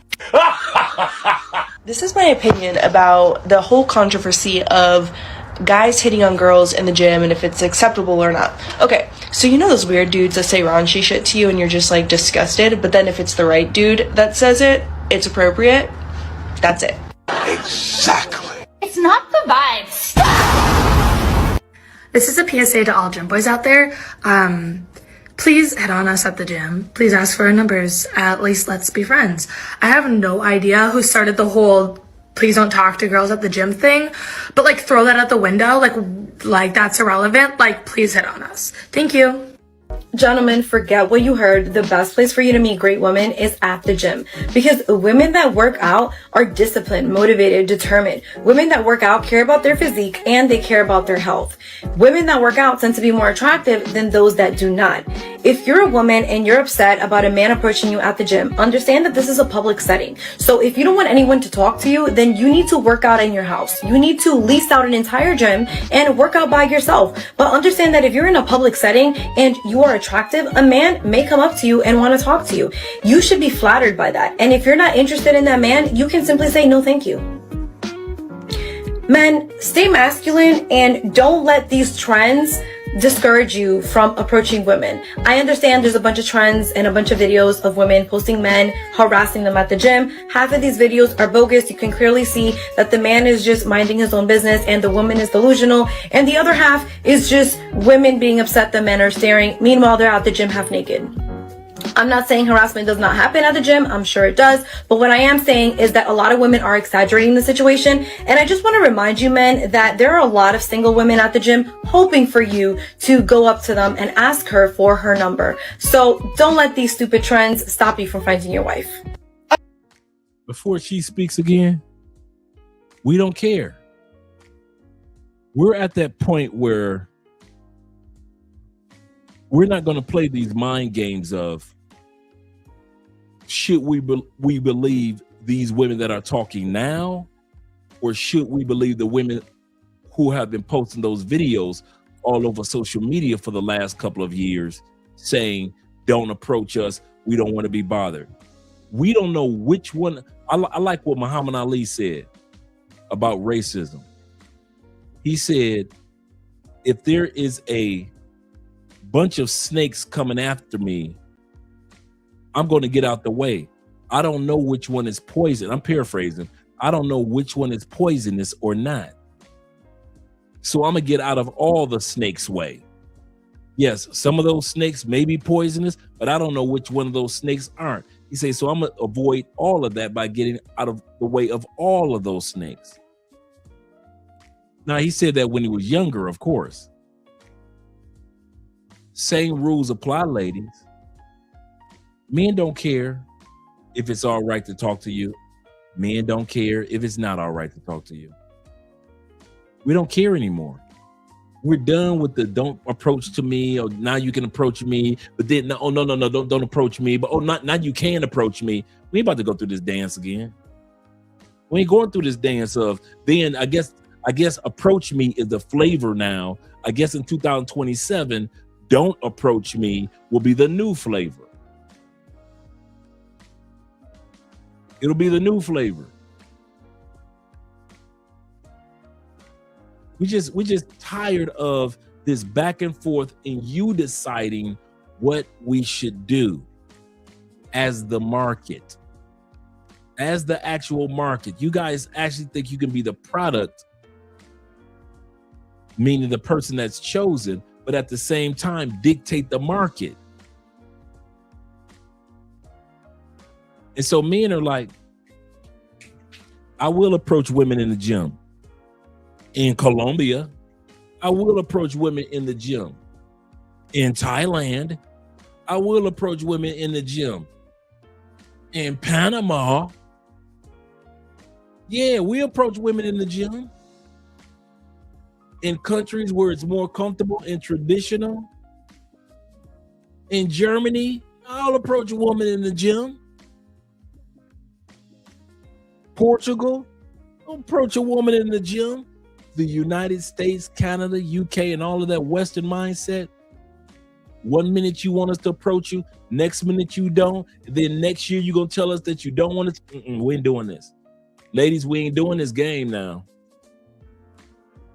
This is my opinion about the whole controversy of guys hitting on girls in the gym and if it's acceptable or not. Okay, so you know those weird dudes that say raunchy shit to you and you're just like disgusted, but then if it's the right dude that says it, it's appropriate. That's it. Exactly. It's not the vibes. This is a PSA to all gym boys out there. Please head on us at the gym. Please ask for our numbers. At least let's be friends. I have no idea who started the whole please don't talk to girls at the gym thing, but like throw that out the window. Like that's irrelevant. Like please hit on us. Thank you. Gentlemen, forget what you heard. The best place for you to meet great women is at the gym. Because women that work out are disciplined, motivated, determined. Women that work out care about their physique and they care about their health. Women that work out tend to be more attractive than those that do not. If you're a woman and you're upset about a man approaching you at the gym, understand that this is a public setting. So if you don't want anyone to talk to you, then you need to work out in your house. You need to lease out an entire gym and work out by yourself. But understand that if you're in a public setting and you are attractive, a man may come up to you and want to talk to you. You should be flattered by that. And if you're not interested in that man, you can simply say no thank you. Men, stay masculine and don't let these trends discourage you from approaching women. I understand there's a bunch of trends and a bunch of videos of women posting men harassing them at the gym. Half of these videos are bogus. You can clearly see that the man is just minding his own business and the woman is delusional. And the other half is just women being upset that men are staring. Meanwhile, they're at the gym half naked. I'm not saying harassment does not happen at the gym. I'm sure it does. But what I am saying is that a lot of women are exaggerating the situation. And I just want to remind you, men, that there are a lot of single women at the gym hoping for you to go up to them and ask her for her number. So don't let these stupid trends stop you from finding your wife. Before she speaks again, we don't care. We're at that point where we're not going to play these mind games of should we believe these women that are talking now, or should we believe the women who have been posting those videos all over social media for the last couple of years saying, don't approach us, we don't want to be bothered. We don't know which one. I like what Muhammad Ali said about racism. He said, if there is a bunch of snakes coming after me, I'm going to get out the way. I don't know which one is poison. I'm paraphrasing. I don't know which one is poisonous or not. So I'm going to get out of all the snakes' way. Yes, some of those snakes may be poisonous, but I don't know which one of those snakes aren't. He says, so I'm going to avoid all of that by getting out of the way of all of those snakes. Now, he said that when he was younger, of course. Same rules apply, ladies. Men don't care if it's all right to talk to you. Men don't care if it's not all right to talk to you. We don't care anymore. We're done with the don't approach to me, or now you can approach me, but then no, don't approach me. But now you can approach me. We ain't about to go through this dance again. We ain't going through this dance of then I guess approach me is the flavor now. I guess in 2027, don't approach me will be the new flavor. It'll be the new flavor. We just tired of this back and forth and you deciding what we should do as the market, as the actual market. You guys actually think you can be the product, meaning the person that's chosen, but at the same time dictate the market. And so men are like, I will approach women in the gym. In Colombia, I will approach women in the gym. In Thailand, I will approach women in the gym. In Panama, yeah, we approach women in the gym. In countries where it's more comfortable and traditional. In Germany, I'll approach a woman in the gym. Portugal, I'll approach a woman in the gym. The United States, Canada, UK, and all of that Western mindset. 1 minute you want us to approach you, next minute you don't. Then next year you're going to tell us that you don't want us. We ain't doing this. Ladies, we ain't doing this game now.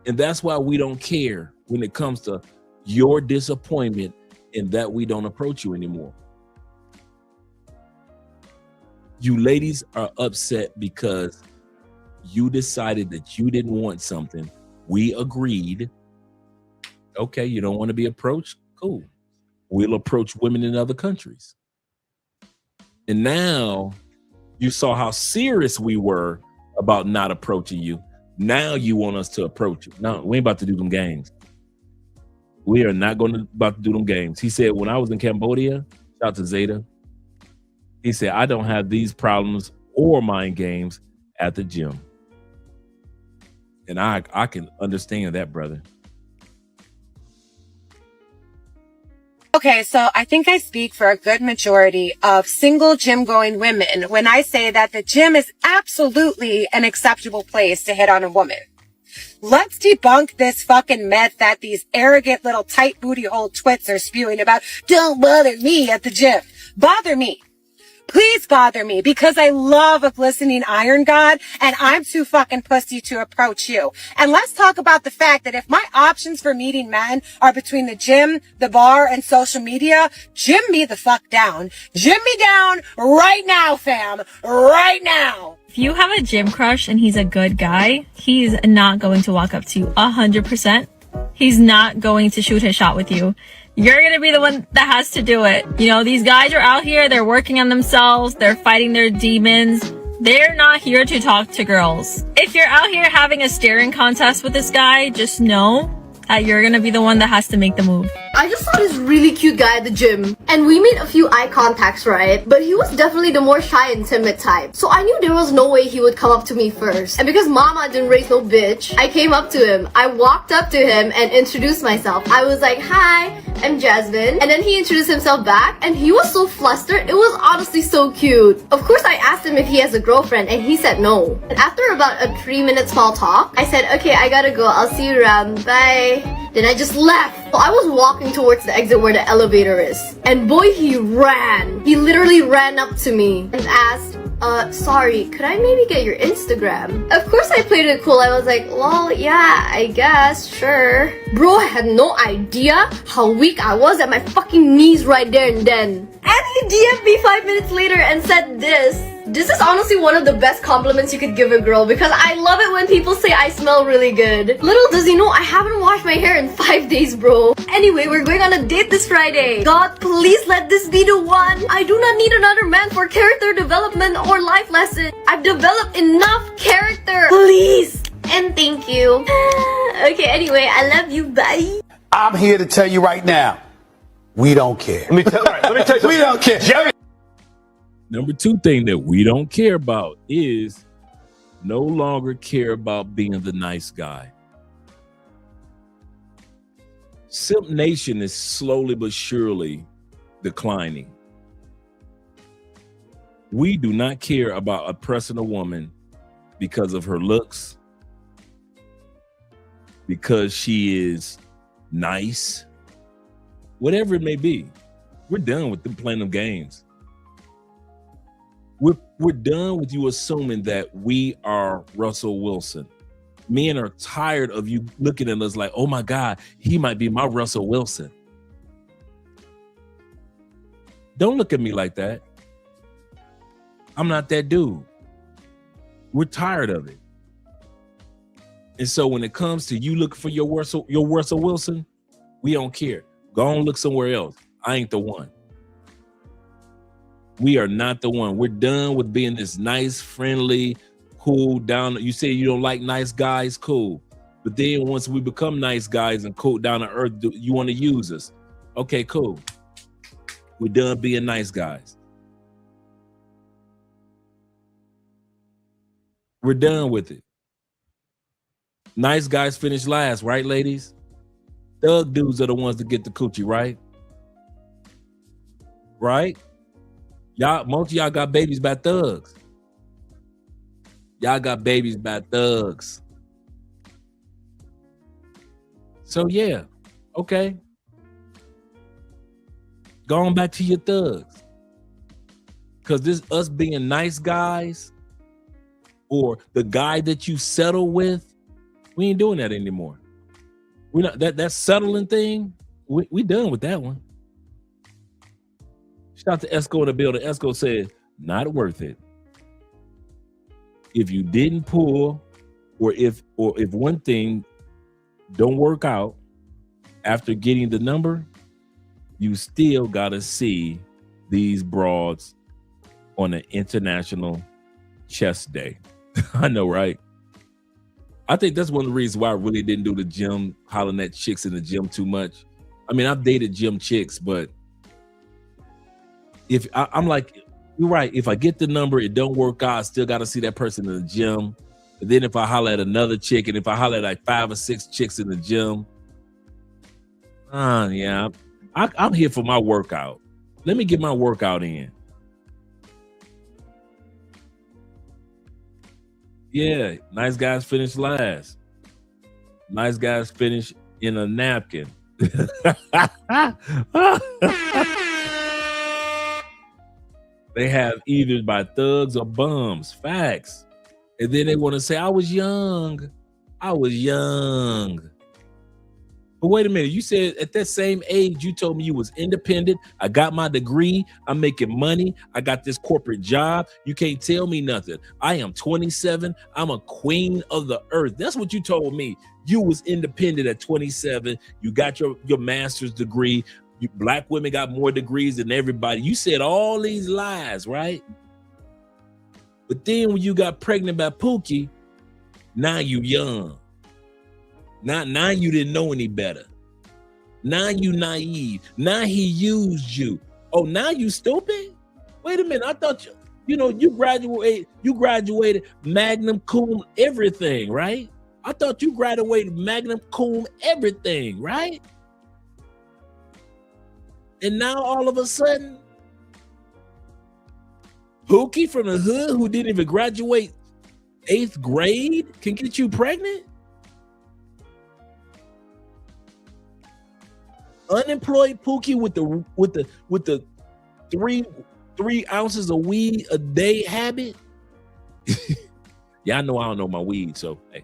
And that's why we don't care when it comes to your disappointment and that we don't approach you anymore. You ladies are upset because you decided that you didn't want something. We agreed. Okay, you don't want to be approached? Cool. We'll approach women in other countries. And now you saw how serious we were about not approaching you. Now you want us to approach you. No, we ain't about to do them games. We are not about to do them games. He said, when I was in Cambodia, shout out to Zeta, he said, I don't have these problems or mind games at the gym. And I can understand that, brother. Okay, so I think I speak for a good majority of single gym-going women when I say that the gym is absolutely an acceptable place to hit on a woman. Let's debunk this fucking myth that these arrogant little tight booty hole twits are spewing about, don't bother me at the gym. Bother me. please bother me because I love a glistening iron god and I'm too fucking pussy to approach you. And let's talk about the fact that if my options for meeting men are between the gym, the bar, and social media, gym me the fuck down. Gym me down right now, fam. Right now. If you have a gym crush and he's a good guy, he's not going to walk up to you 100%. He's not going to shoot his shot with you. You're going to be the one that has to do it. You know, these guys are out here, they're working on themselves, they're fighting their demons. They're not here to talk to girls. If you're out here having a staring contest with this guy, just know that you're gonna be the one that has to make the move. I just saw this really cute guy at the gym, and we made a few eye contacts, right? But he was definitely the more shy and timid type. So I knew there was no way he would come up to me first. And because mama didn't raise no bitch, I came up to him. I walked up to him and introduced myself. I was like, "Hi, I'm Jasmine." And then he introduced himself back, and he was so flustered. It was honestly so cute. Of course, I asked him if he has a girlfriend, and he said no. And after about a 3-minute small talk, I said, "Okay, I gotta go. I'll see you around. Bye." Then I just left. So I was walking towards the exit where the elevator is. And boy, he ran. He literally ran up to me and asked, sorry, could I maybe get your Instagram? Of course I played it cool. I was like, lol, yeah, I guess, sure. Bro had no idea how weak I was at my fucking knees right there and then. And he DM'd me 5 minutes later and said this. This is honestly one of the best compliments you could give a girl because I love it when people say I smell really good. Little does he know I haven't washed my hair in 5 days, bro. Anyway, we're going on a date this Friday. God, please let this be the one. I do not need another man for character development or life lesson. I've developed enough character. Please. And thank you. Okay, anyway, I love you. Bye. I'm here to tell you right now, we don't care. Let me tell you, we don't care. Jerry. Number 2 thing that we don't care about is no longer care about being the nice guy. Simp Nation is slowly but surely declining. We do not care about oppressing a woman because of her looks, because she is nice, whatever it may be. We're done with them playing them games. We're done with you assuming that we are Russell Wilson. Men are tired of you looking at us like, oh my God, he might be my Russell Wilson. Don't look at me like that. I'm not that dude. We're tired of it. And so when it comes to you looking for your Russell Wilson, we don't care. Go on, look somewhere else. I ain't the one. We are not the one. We're done with being this nice, friendly, cool down. You say you don't like nice guys, cool. But then once we become nice guys and cool down to earth, you want to use us. Okay, cool. We're done being nice guys. We're done with it. Nice guys finish last, right, ladies? Thug dudes are the ones that get the coochie, right? Right? Y'all, most of y'all got babies by thugs. Y'all got babies by thugs. So yeah, okay. Go on back to your thugs. Cause this us being nice guys or the guy that you settle with, we ain't doing that anymore. We're not that settling thing, we done with that one. Shout out to Esco in the building. Esco said, not worth it. If you didn't pull, or if one thing don't work out after getting the number, you still gotta see these broads on an international chess day. I know, right? I think that's one of the reasons why I really didn't do the gym, hollering at chicks in the gym too much. I mean, I've dated gym chicks, but if I'm like, you're right. If I get the number, it don't work out, I still got to see that person in the gym. And then if I holler at another chick, and if I holler at like 5 or 6 chicks in the gym, yeah, I'm here for my workout. Let me get my workout in. Yeah, nice guys finish last. Nice guys finish in a napkin. They have either by thugs or bums. Facts. And then they want to say, I was young. I was young. But wait a minute. You said at that same age, you told me you was independent. I got my degree. I'm making money. I got this corporate job. You can't tell me nothing. I am 27. I'm a queen of the earth. That's what you told me. You was independent at 27. You got your master's degree. Black women got more degrees than everybody. You said all these lies, right? But then when you got pregnant by Pookie, now you young. Now you didn't know any better. Now you naive. Now he used you. Oh, now you stupid? Wait a minute. I thought you graduated magna cum everything, right? I thought you graduated magna cum everything, right? And now all of a sudden, Pookie from the hood who didn't even graduate 8th grade can get you pregnant? Unemployed Pookie with the 3 ounces of weed a day habit? Yeah, I know I don't know my weed, so hey,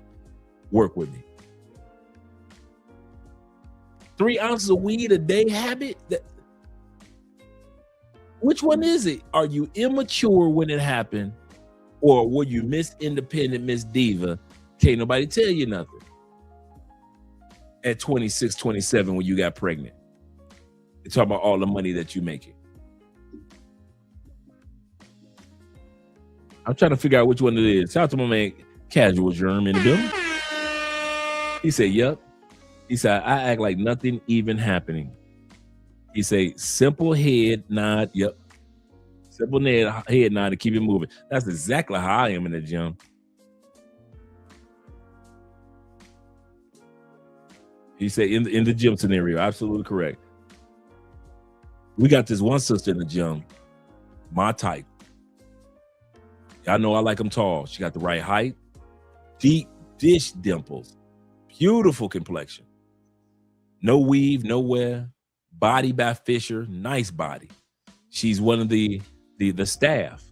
work with me. 3 ounces of weed a day habit? Which one is it? Are you immature when it happened, or were you Miss Independent, Miss Diva? Can't nobody tell you nothing. At 26, 27 when you got pregnant. You're talking about all the money that you're making. I'm trying to figure out which one it is. Shout out to my man Casual Germ in the building. He said, yep. He said, I act like nothing even happening. He said, simple head nod. Yep. Simple head nod to keep it moving. That's exactly how I am in the gym. He said in the gym scenario, absolutely correct. We got this one sister in the gym, my type. Y'all know I like them tall. She got the right height, deep dish dimples, beautiful complexion, no weave, nowhere, body by Fisher, nice body. She's one of the staff.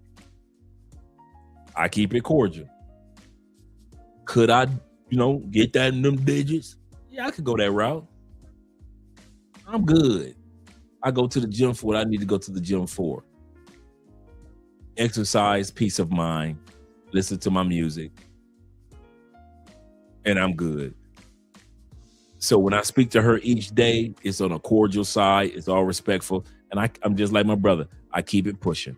I keep it cordial. Could I, get that in them digits? Yeah, I could go that route. I'm good. I go to the gym for what I need to go to the gym for. Exercise, peace of mind, listen to my music, and I'm good. So when I speak to her each day, it's on a cordial side, it's all respectful, and I'm just like my brother. I keep it pushing.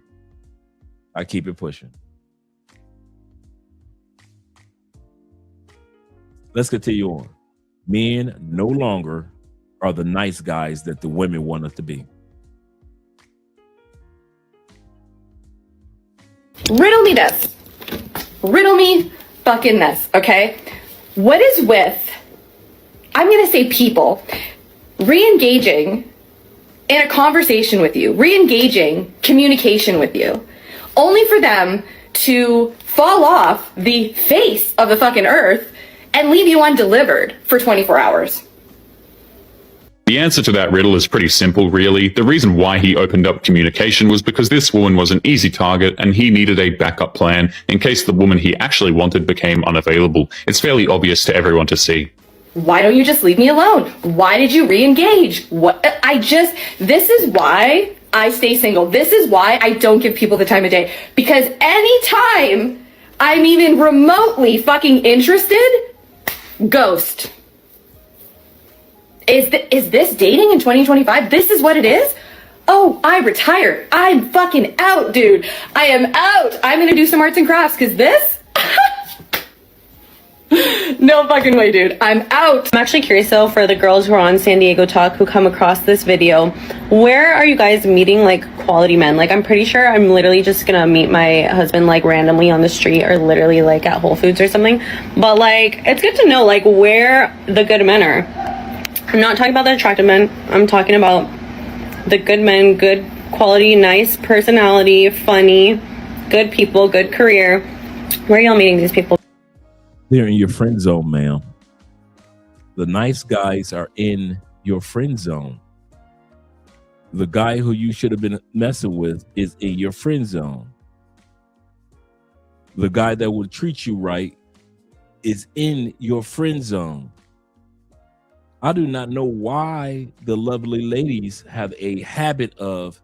I keep it pushing. Let's continue on. Men no longer are the nice guys that the women want us to be. Riddle me this. Riddle me fucking this, okay? What is with, I'm gonna say people, re-engaging in a conversation with you, re-engaging communication with you, only for them to fall off the face of the fucking earth and leave you undelivered for 24 hours? The answer to that riddle is pretty simple, really. The reason why he opened up communication was because this woman was an easy target and he needed a backup plan in case the woman he actually wanted became unavailable. It's fairly obvious to everyone to see. Why don't you just leave me alone? Why did you re-engage? This is why I stay single. This is why I don't give people the time of day. Because anytime I'm even remotely fucking interested, ghost. Is this dating in 2025? This is what it is? Oh, I retired. I'm fucking out, dude. I am out. I'm gonna do some arts and crafts because this? No fucking way, dude. I'm out. I'm actually curious though, for the girls who are on San Diego Talk who come across this video, where are you guys meeting like quality men? Like, I'm pretty sure I'm literally just gonna meet my husband like randomly on the street or literally like at Whole Foods or something. But like, it's good to know like where the good men are. I'm not talking about the attractive men. I'm talking about the good men, good quality, nice personality, funny, good people, good career. Where are y'all meeting these people? They're in your friend zone, ma'am. The nice guys are in your friend zone. The guy who you should have been messing with is in your friend zone. The guy that would treat you right is in your friend zone. I do not know why the lovely ladies have a habit of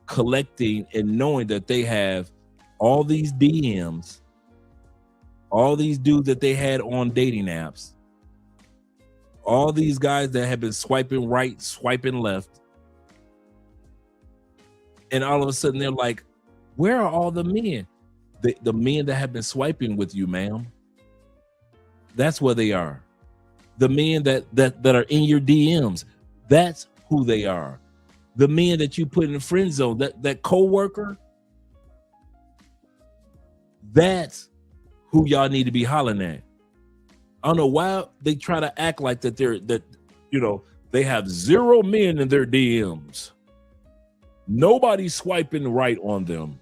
collecting and knowing that they have all these DMs, all these dudes that they had on dating apps, all these guys that have been swiping right, swiping left. And all of a sudden they're like, where are all the men? The men that have been swiping with you, ma'am. That's where they are. The men that are in your DMs, that's who they are. The men that you put in the friend zone, that co-worker, that's who y'all need to be hollering at. I don't know why they try to act like that they have 0 men in their DMs. Nobody's swiping right on them.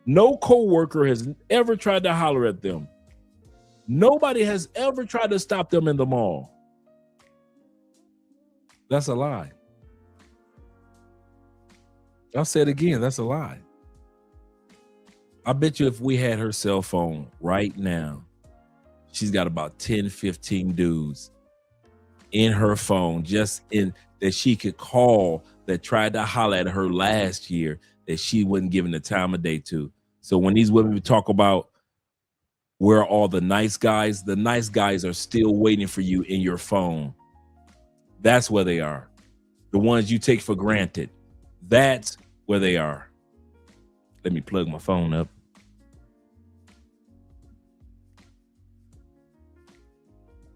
No coworker has ever tried to holler at them. Nobody has ever tried to stop them in the mall. That's a lie. I'll say it again, that's a lie. I bet you if we had her cell phone right now, she's got about 10, 15 dudes in her phone just in that she could call that tried to holler at her last year that she wasn't giving the time of day to. So when these women talk about where are all the nice guys are still waiting for you in your phone. That's where they are. The ones you take for granted. That's where they are. Let me plug my phone up.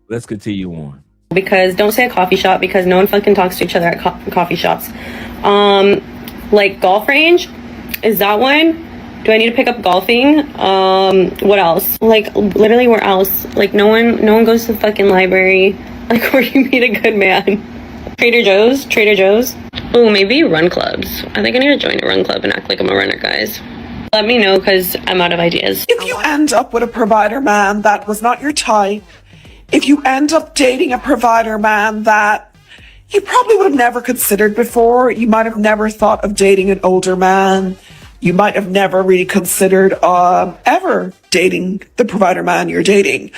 Let's continue on. Because don't say a coffee shop, because no one fucking talks to each other at coffee shops. Like golf range, is that one? Do I need to pick up golfing? What else? Like literally where else? Like no one goes to the fucking library. Like where you meet a good man. Trader Joe's. Oh, maybe run clubs. I think I need to join a run club and act like I'm a runner, guys. Let me know, because I'm out of ideas. If you end up with a provider man that was not your type, if you end up dating a provider man that you probably would have never considered before, you might have never thought of dating an older man, you might have never really considered ever dating the provider man you're dating.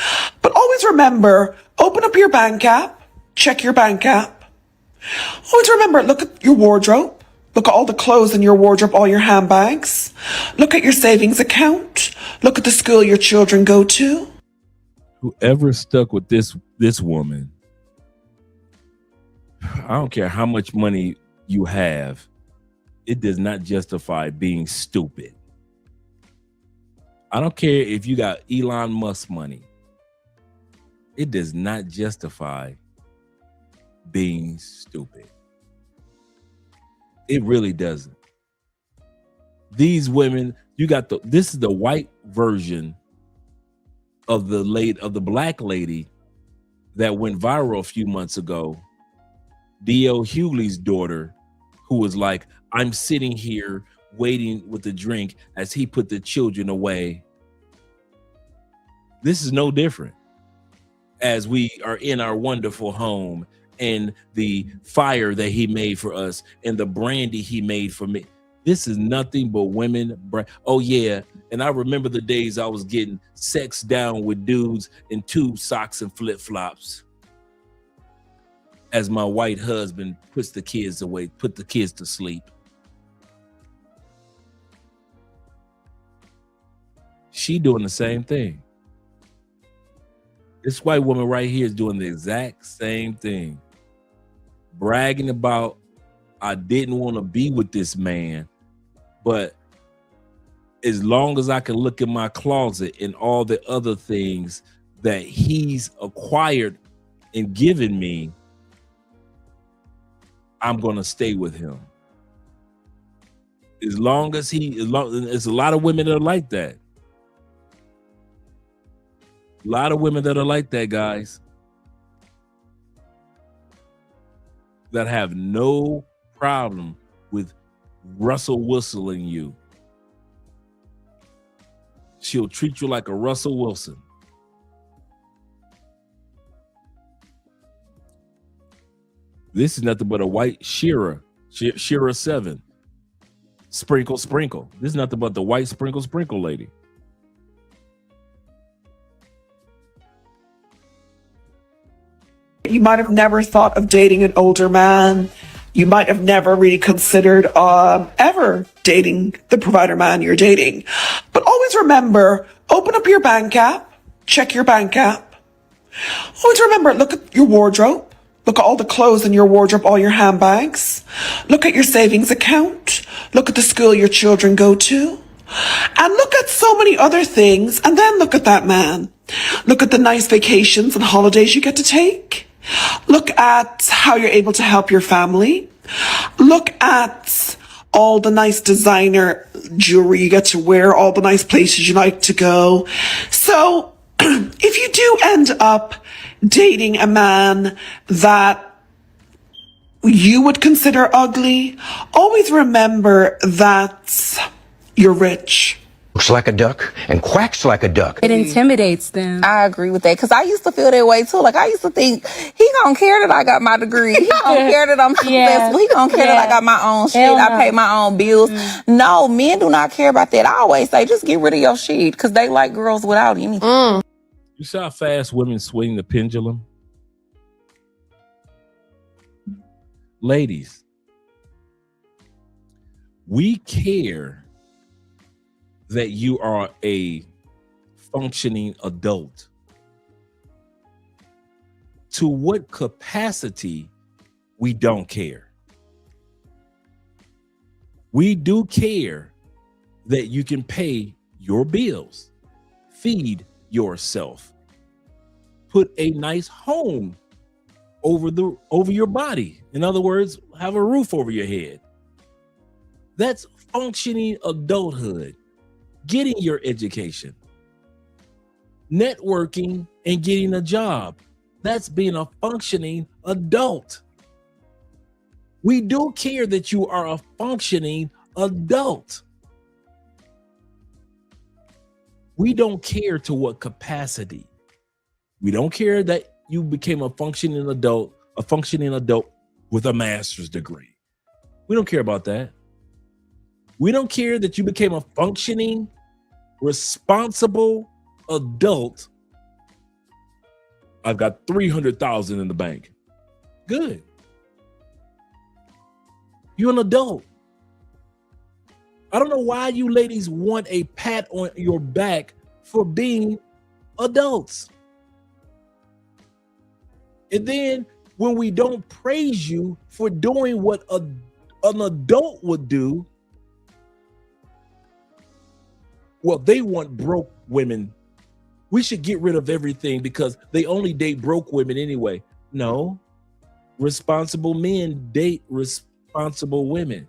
But always remember, open up your bank app, check your bank app. Always remember, look at your wardrobe. Look at all the clothes in your wardrobe, all your handbags. Look at your savings account. Look at the school your children go to. Whoever stuck with this woman, I don't care how much money you have, it does not justify being stupid. I don't care if you got Elon Musk money. It does not justify being stupid. It really doesn't. These women, this is the white version of the black lady that went viral a few months ago. D.L. Hughley's daughter, who was like, I'm sitting here waiting with a drink as he put the children away. This is no different. As we are in our wonderful home and the fire that he made for us and the brandy he made for me. This is nothing but women. Oh yeah. And I remember the days I was getting sex down with dudes in tube socks and flip-flops as my white husband puts the kids away, put the kids to sleep. She doing the same thing. This white woman right here is doing the exact same thing. Bragging about, I didn't want to be with this man, but as long as I can look in my closet and all the other things that he's acquired and given me, I'm going to stay with him. There's a lot of women that are like that. A lot of women that are like that, guys. That have no problem with Russell Wilsoning you. She'll treat you like a Russell Wilson. This is nothing but a white Shira Shira 7. Sprinkle, sprinkle. This is nothing but the white sprinkle, sprinkle lady. You might have never thought of dating an older man. You might have never really considered ever dating the provider man you're dating. But always remember, open up your bank app, check your bank app. Always remember, look at your wardrobe. Look at all the clothes in your wardrobe, all your handbags. Look at your savings account. Look at the school your children go to. And look at so many other things. And then look at that man. Look at the nice vacations and holidays you get to take. Look at how you're able to help your family. Look at all the nice designer jewelry you get to wear, all the nice places you like to go. So if you do end up dating a man that you would consider ugly, always remember that you're rich. Looks like a duck and quacks like a duck. It intimidates them. I agree with that, because I used to feel that way too. Like, I used to think, he don't care that I got my degree. He don't care that I'm successful. He don't care that I got my own shit. I pay my own bills. No, men do not care about that. I always say, just get rid of your shit, because they like girls without anything. You see how fast women swing the pendulum? Ladies, we care that you are a functioning adult. To what capacity, we don't care. We do care that you can pay your bills, feed yourself, put a nice home over your body. In other words, have a roof over your head. That's functioning adulthood. Getting your education, networking, and getting a job. That's being a functioning adult. We do care that you are a functioning adult. We don't care to what capacity. We don't care that you became a functioning adult with a master's degree. We don't care about that. We don't care that you became a functioning, responsible adult. I've got $300,000 in the bank. Good. You're an adult. I don't know why you ladies want a pat on your back for being adults. And then when we don't praise you for doing what an adult would do, well, they want broke women. We should get rid of everything because they only date broke women anyway. No, responsible men date responsible women.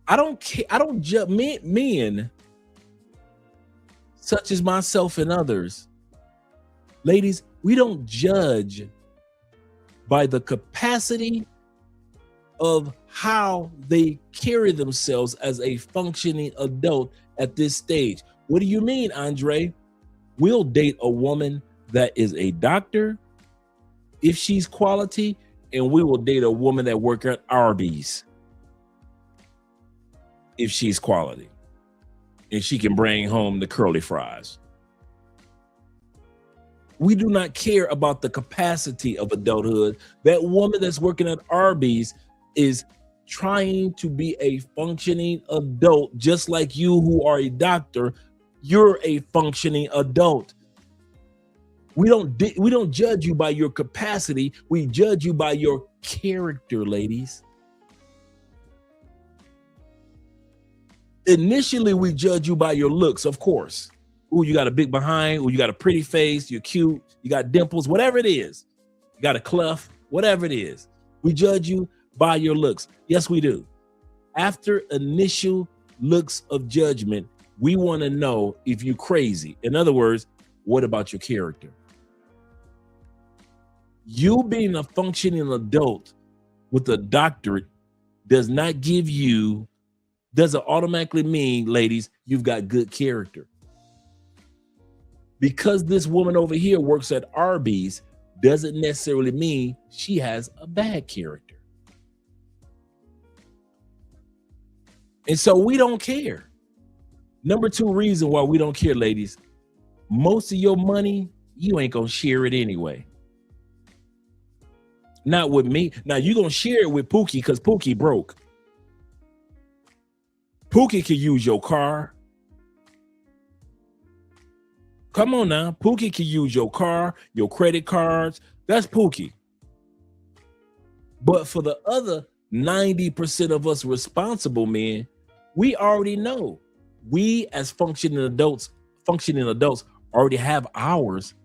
I don't care. I don't judge men such as myself and others. Ladies, we don't judge by the capacity of how they carry themselves as a functioning adult at this stage. What do you mean, Andre? We'll date a woman that is a doctor if she's quality, and we will date a woman that works at Arby's if she's quality and she can bring home the curly fries. We do not care about the capacity of adulthood. That woman that's working at Arby's is trying to be a functioning adult, just like you who are a doctor. You're a functioning adult. We don't judge you by your capacity. We judge you by your character, ladies. Initially, we judge you by your looks, of course. Ooh, you got a big behind. Ooh, you got a pretty face. You're cute. You got dimples, whatever it is. You got a cleft, whatever it is. We judge you by your looks. Yes, we do. After initial looks of judgment, we want to know if you're crazy. In other words, what about your character? You being a functioning adult with a doctorate doesn't automatically mean, ladies, you've got good character. Because this woman over here works at Arby's doesn't necessarily mean she has a bad character. And so we don't care. Number 2 reason why we don't care, ladies, most of your money, you ain't gonna share it anyway. Not with me. Now you gonna share it with Pookie because Pookie broke. Pookie can use your car. Come on now. Pookie can use your car, your credit cards. That's Pookie. But for the other 90% of us responsible men, we already know. We as functioning adults already have ours.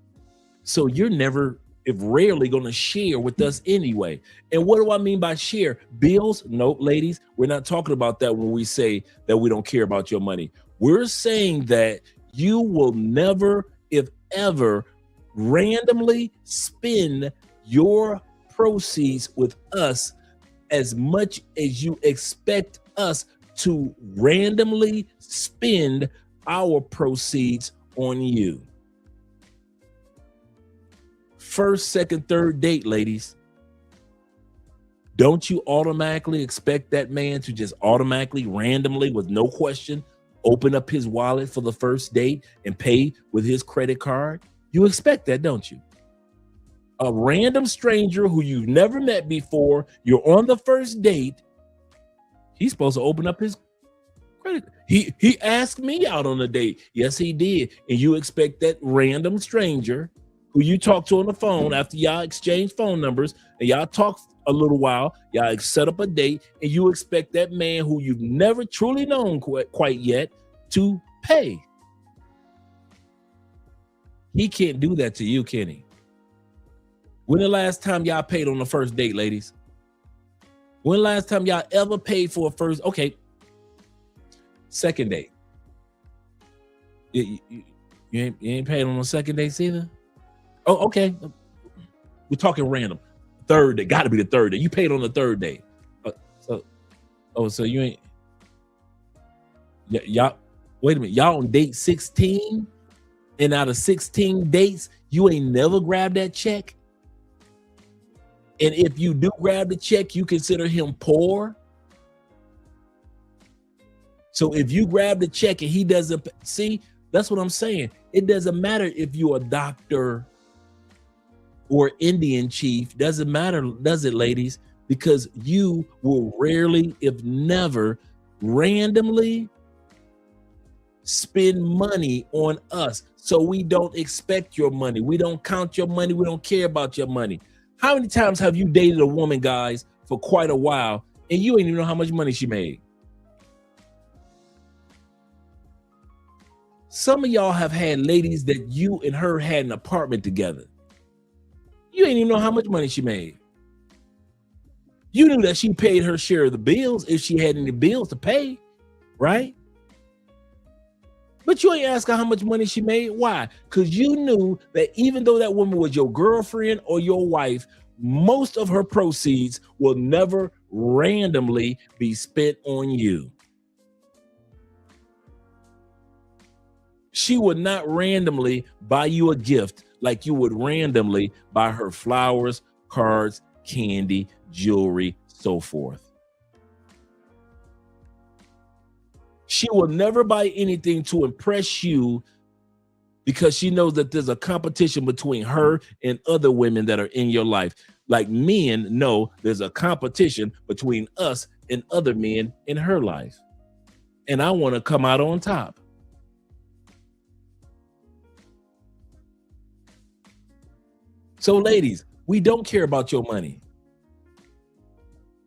So you're never, if rarely, going to share with us anyway. And what do I mean by share? Bills? No, ladies, we're not talking about that when we say that we don't care about your money. We're saying that you will never, if ever, randomly spend your proceeds with us as much as you expect us to randomly spend our proceeds on you. First, second, third date, ladies. Don't you automatically expect that man to just automatically, randomly, with no question, open up his wallet for the first date and pay with his credit card? You expect that, don't you? A random stranger who you've never met before, you're on the first date, he's supposed to open up his credit. He asked me out on a date. Yes, he did. And you expect that random stranger who you talk to on the phone after y'all exchange phone numbers and y'all talk a little while, y'all set up a date, and you expect that man who you've never truly known quite yet to pay. He can't do that to you, can he? When the last time y'all paid on the first date, ladies? When the last time y'all ever paid for a first, okay, second date? You ain't paid on the second date either? Oh, okay. We're talking random. Third day, got to be the third day. You paid on the third day. So you ain't. Y'all, wait a minute. Y'all on date 16, and out of 16 dates, you ain't never grabbed that check. And if you do grab the check, you consider him poor. So if you grab the check and he doesn't, see, that's what I'm saying. It doesn't matter if you're a doctor or Indian chief. Doesn't matter, does it, ladies? Because you will rarely, if never, randomly spend money on us. So we don't expect your money. We don't count your money. We don't care about your money. How many times have you dated a woman, guys, for quite a while, and you ain't even know how much money she made? Some of y'all have had ladies that you and her had an apartment together. You ain't even know how much money she made. You knew that she paid her share of the bills if she had any bills to pay, right? But you ain't ask her how much money she made. Why? Because you knew that even though that woman was your girlfriend or your wife, most of her proceeds will never randomly be spent on you. She would not randomly buy you a gift like you would randomly buy her flowers, cards, candy, jewelry, so forth. She will never buy anything to impress you because she knows that there's a competition between her and other women that are in your life. Like men know there's a competition between us and other men in her life. And I want to come out on top. So ladies, we don't care about your money.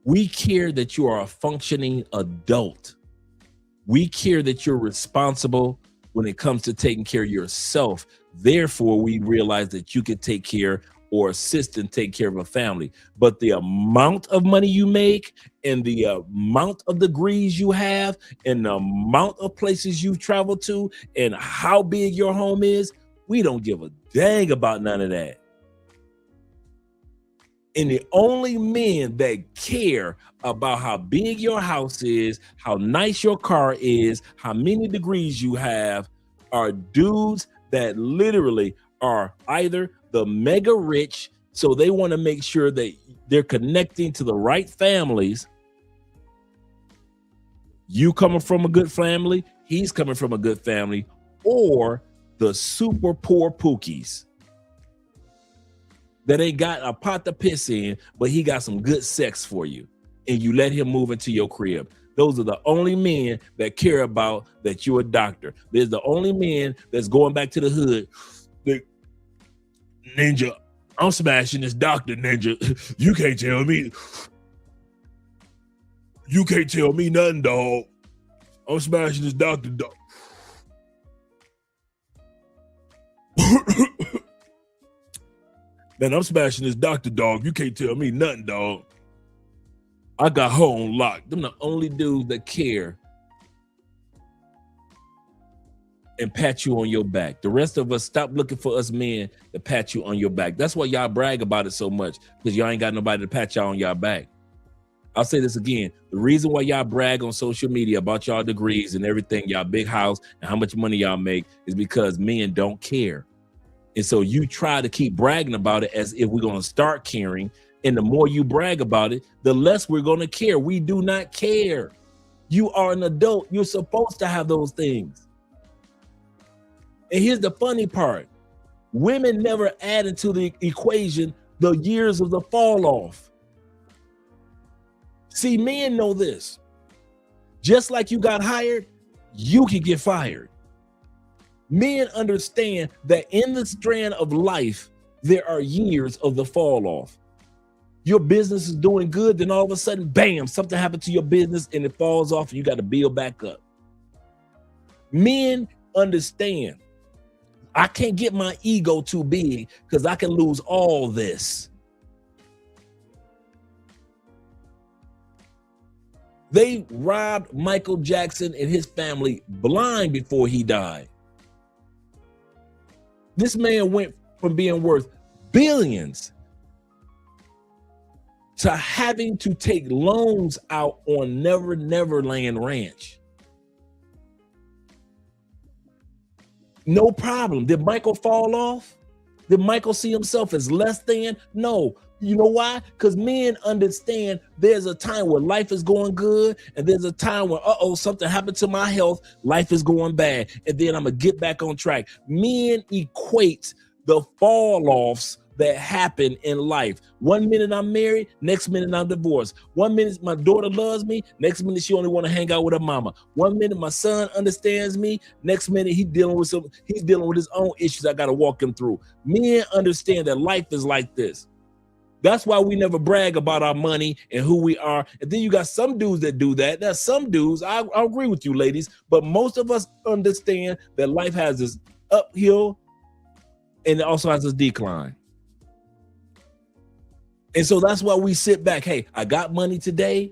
We care that you are a functioning adult. We care that you're responsible when it comes to taking care of yourself. Therefore, we realize that you can take care or assist and take care of a family. But the amount of money you make and the amount of degrees you have and the amount of places you've traveled to and how big your home is, we don't give a dang about none of that. And the only men that care about how big your house is, how nice your car is, how many degrees you have are dudes that literally are either the mega rich, so they want to make sure that they're connecting to the right families. You coming from a good family, he's coming from a good family, or the super poor pookies that ain't got a pot to piss in, but he got some good sex for you, and you let him move into your crib. Those are the only men that care about that you're a doctor. There's the only men that's going back to the hood. Ninja, I'm smashing this doctor, Ninja. You can't tell me. You can't tell me nothing, dog. I'm smashing this doctor, dog. Man, I'm smashing this doctor, dog. You can't tell me nothing, dog. I got her on lock. Them the only dudes that care and pat you on your back. The rest of us, stop looking for us men to pat you on your back. That's why y'all brag about it so much, because y'all ain't got nobody to pat y'all on y'all back. I'll say this again. The reason why y'all brag on social media about y'all degrees and everything, y'all big house and how much money y'all make, is because men don't care. And so you try to keep bragging about it as if we're going to start caring. And the more you brag about it, the less we're going to care. We do not care. You are an adult. You're supposed to have those things. And here's the funny part. Women never add into the equation the years of the fall off. See, men know this. Just like you got hired, you can get fired. Men understand that in the strand of life, there are years of the fall off. Your business is doing good, then all of a sudden, bam, something happened to your business and it falls off and you got to build back up. Men understand. I can't get my ego too big because I can lose all this. They robbed Michael Jackson and his family blind before he died. This man went from being worth billions to having to take loans out on Never Never Land Ranch. No problem. Did Michael fall off? Did Michael see himself as less than? No. You know why? Because men understand there's a time where life is going good, and there's a time when, something happened to my health, life is going bad, and then I'm going to get back on track. Men equate the fall-offs that happen in life. 1 minute I'm married, next minute I'm divorced. 1 minute my daughter loves me, next minute she only want to hang out with her mama. 1 minute my son understands me, next minute he's dealing with his own issues I got to walk him through. Men understand that life is like this. That's why we never brag about our money and who we are. And then you got some dudes that do that. There's some dudes, I agree with you ladies, but most of us understand that life has this uphill and it also has this decline. And so that's why we sit back. Hey, I got money today.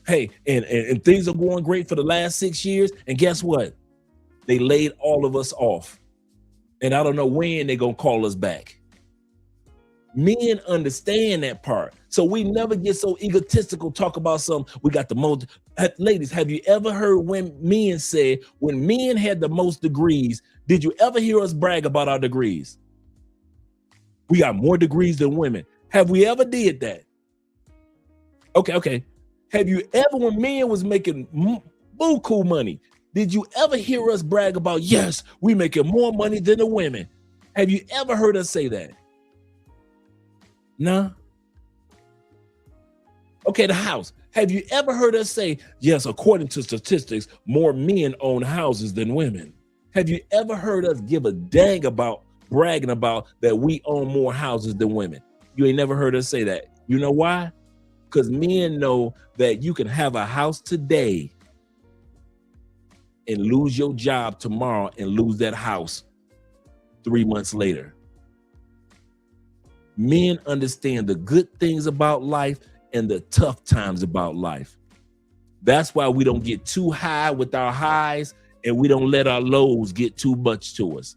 Hey, and things are going great for the last 6 years. And guess what? They laid all of us off. And I don't know when they're going to call us back. Men understand that part. So we never get so egotistical, talk about something. We got the most. Ladies, have you ever heard when men say, when men had the most degrees, did you ever hear us brag about our degrees? We got more degrees than women. Have we ever did that? Okay. Have you ever, when men was making buku money, did you ever hear us brag about, yes, we making more money than the women? Have you ever heard us say that? No. Okay, the house. Have you ever heard us say, yes, according to statistics, more men own houses than women? Have you ever heard us give a dang about bragging about that we own more houses than women? You ain't never heard us say that. You know why? Because men know that you can have a house today and lose your job tomorrow and lose that house 3 months later. Men understand the good things about life and the tough times about life. That's why we don't get too high with our highs and we don't let our lows get too much to us.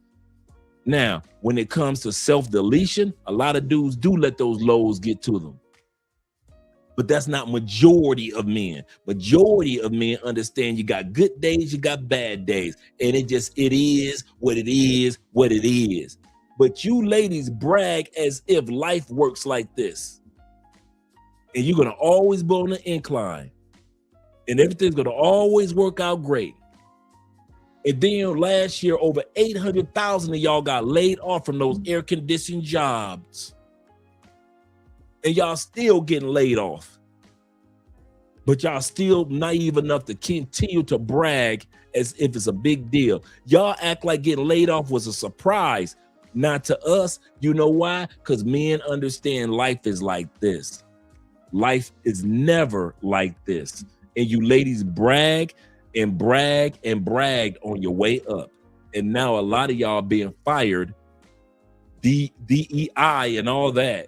Now, when it comes to self-deletion, a lot of dudes do let those lows get to them. But that's not majority of men. Majority of men understand you got good days, you got bad days. And it is what it is, what it is. But you ladies brag as if life works like this. And you're going to always be on the incline. and everything's going to always work out great. And then last year, over 800,000 of y'all got laid off from those air-conditioned jobs. And y'all still getting laid off. But y'all still naive enough to continue to brag as if it's a big deal. Y'all act like getting laid off was a surprise. Not to us. You know why? Because men understand life is like this. Life is never like this. And you ladies brag and brag and bragged on your way up. And now a lot of y'all being fired, DEI and all that.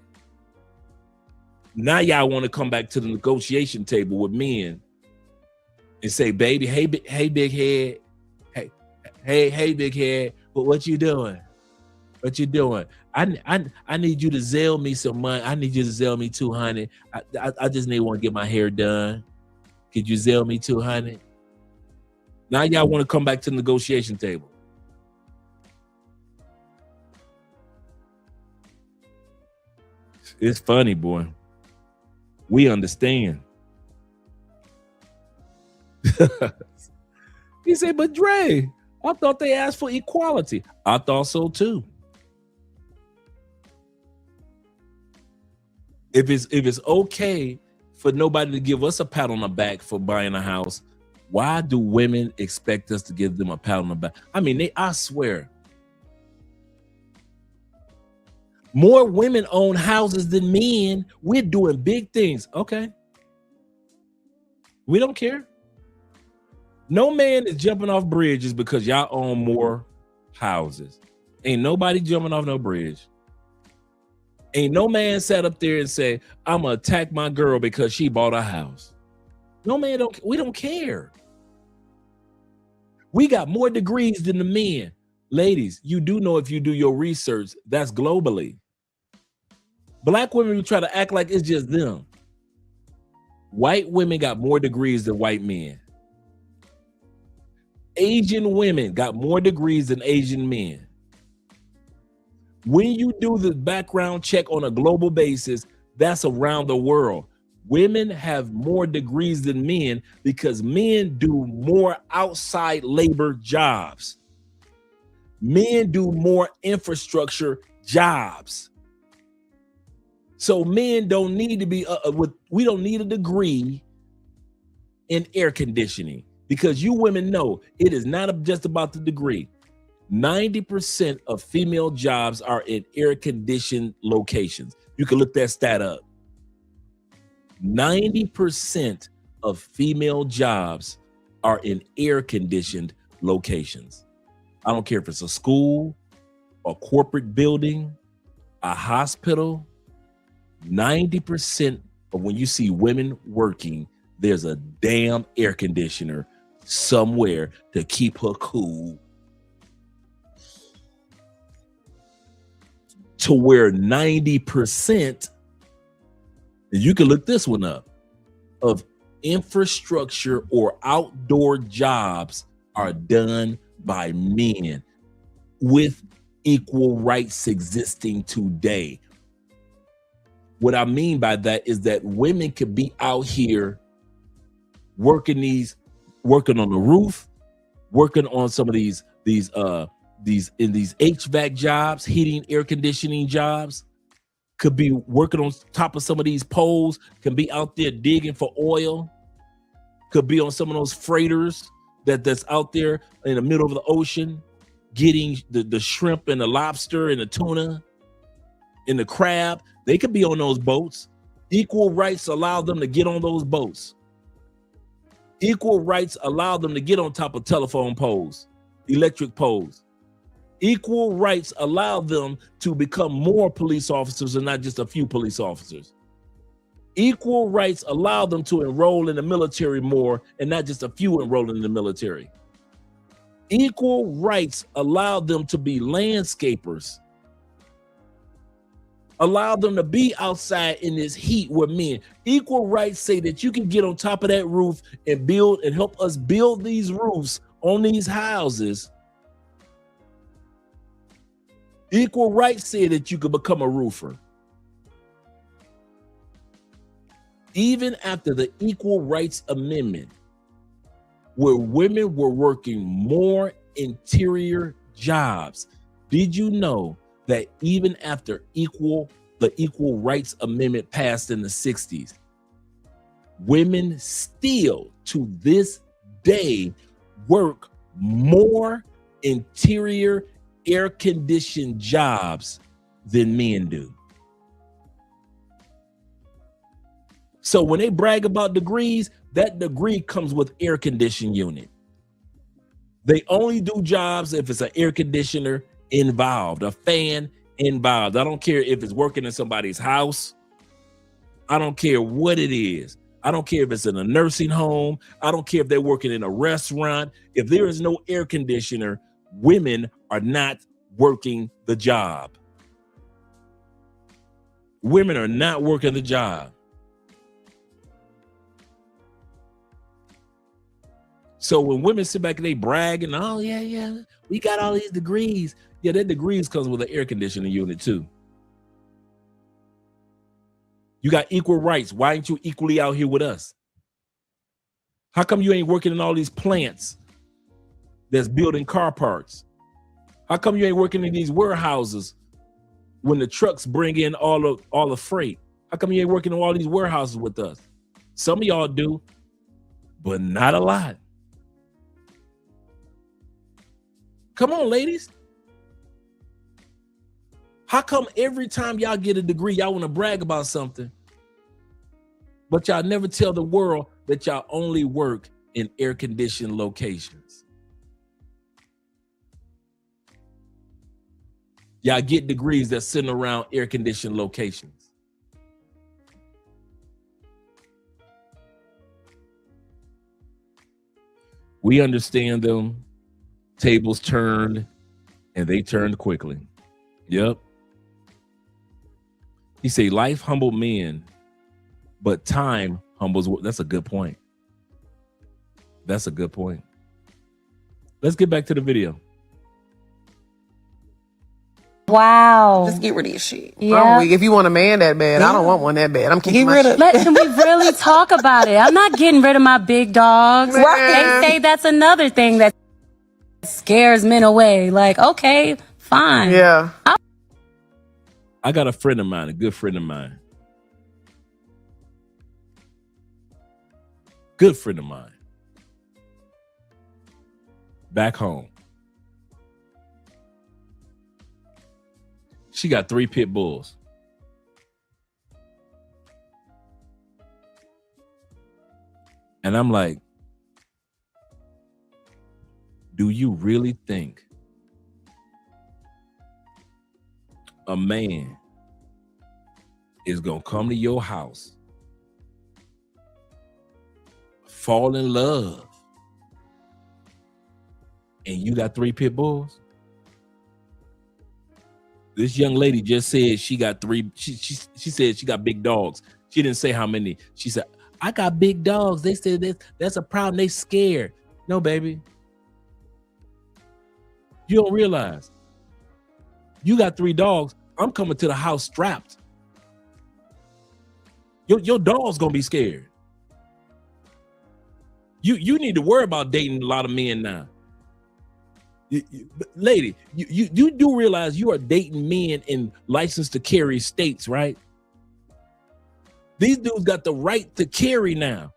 Now y'all want to come back to the negotiation table with men and say, baby, hey big head, hey big head, but what you doing? What you doing? I need you to Zelle me some money. I need you to Zelle me $200. I just want to get my hair done. Could you Zelle me $200? Now y'all want to come back to the negotiation table. It's funny, boy. We understand. He said, but Dre, I thought they asked for equality. I thought so too. If it's okay for nobody to give us a pat on the back for buying a house, why do women expect us to give them a pat on the back? I mean, I swear, more women own houses than men. We're doing big things. Okay. We don't care. No man is jumping off bridges because y'all own more houses. Ain't nobody jumping off no bridge. Ain't no man sat up there and say, I'm gonna attack my girl because she bought a house. No man we don't care. We got more degrees than the men. Ladies, you do know, if you do your research, that's globally. Black women, we try to act like it's just them. White women got more degrees than white men. Asian women got more degrees than Asian men. When you do the background check on a global basis, that's around the world. Women have more degrees than men because men do more outside labor jobs. Men do more infrastructure jobs. So men don't need to be, we don't need a degree in air conditioning, because you women know it is not just about the degree. 90% of female jobs are in air-conditioned locations. You can look that stat up. 90% of female jobs are in air-conditioned locations. I don't care if it's a school, a corporate building, a hospital. 90% of when you see women working, there's a damn air conditioner somewhere to keep her cool. To where 90%, and you can look this one up, of infrastructure or outdoor jobs are done by men, with equal rights existing today. What I mean by that is that women could be out here working on the roof, working on some of these HVAC jobs, heating, air conditioning jobs, could be working on top of some of these poles, can be out there digging for oil, could be on some of those freighters that's out there in the middle of the ocean, getting the shrimp and the lobster and the tuna and the crab. They could be on those boats. Equal rights allow them to get on those boats. Equal rights allow them to get on top of telephone poles, electric poles. Equal rights allow them to become more police officers and not just a few police officers. Equal rights allow them to enroll in the military more and not just a few enrolling in the military. Equal rights allow them to be landscapers. Allow them to be outside in this heat with men. Equal rights say that you can get on top of that roof and build and help us build these roofs on these houses. Equal rights say that you could become a roofer. Even after the Equal Rights Amendment, where women were working more interior jobs. Did you know that even after the Equal Rights Amendment passed in the 60s, women still to this day work more interior air-conditioned jobs than men do? So when they brag about degrees, that degree comes with air conditioning unit. They only do jobs if it's an air conditioner involved, a fan involved. I don't care if it's working in somebody's house. I don't care what it is. I don't care if it's in a nursing home. I don't care if they're working in a restaurant. If there is no air conditioner, women are not working the job. Women are not working the job. So when women sit back and they brag and, oh, yeah, we got all these degrees. Yeah, that degrees comes with an air conditioning unit too. You got equal rights. Why ain't you equally out here with us? How come you ain't working in all these plants that's building car parts? How come you ain't working in these warehouses when the trucks bring in all the freight? How come you ain't working in all these warehouses with us? Some of y'all do, but not a lot. Come on, ladies. How come every time y'all get a degree, y'all want to brag about something, but y'all never tell the world that y'all only work in air-conditioned locations? Y'all get degrees that's sitting around air-conditioned locations. We understand them. Tables turned, and they turned quickly. Yep. He say, life humbled men, but time humbles. That's a good point. That's a good point. Let's get back to the video. Wow. Just get rid of your shit. Yeah. If you want a man that bad, I don't want one that bad. I'm keeping my shit. Can we really talk about it? I'm not getting rid of my big dogs. Right. They say that's another thing that scares men away. Like, okay, fine. Yeah. I got a friend of mine, a good friend of mine. Good friend of mine. Back home. She got 3 pit bulls. And I'm like, do you really think a man is gonna come to your house, fall in love, and you got 3 pit bulls? This young lady just said she got 3. She said she got big dogs. She didn't say how many. She said, I got big dogs. They said that's a problem. They scared. No, baby. You don't realize you got 3 dogs. I'm coming to the house strapped. Your dog's gonna be scared. You need to worry about dating a lot of men now. Lady, you do realize you are dating men in licensed to carry states, right? These dudes got the right to carry now.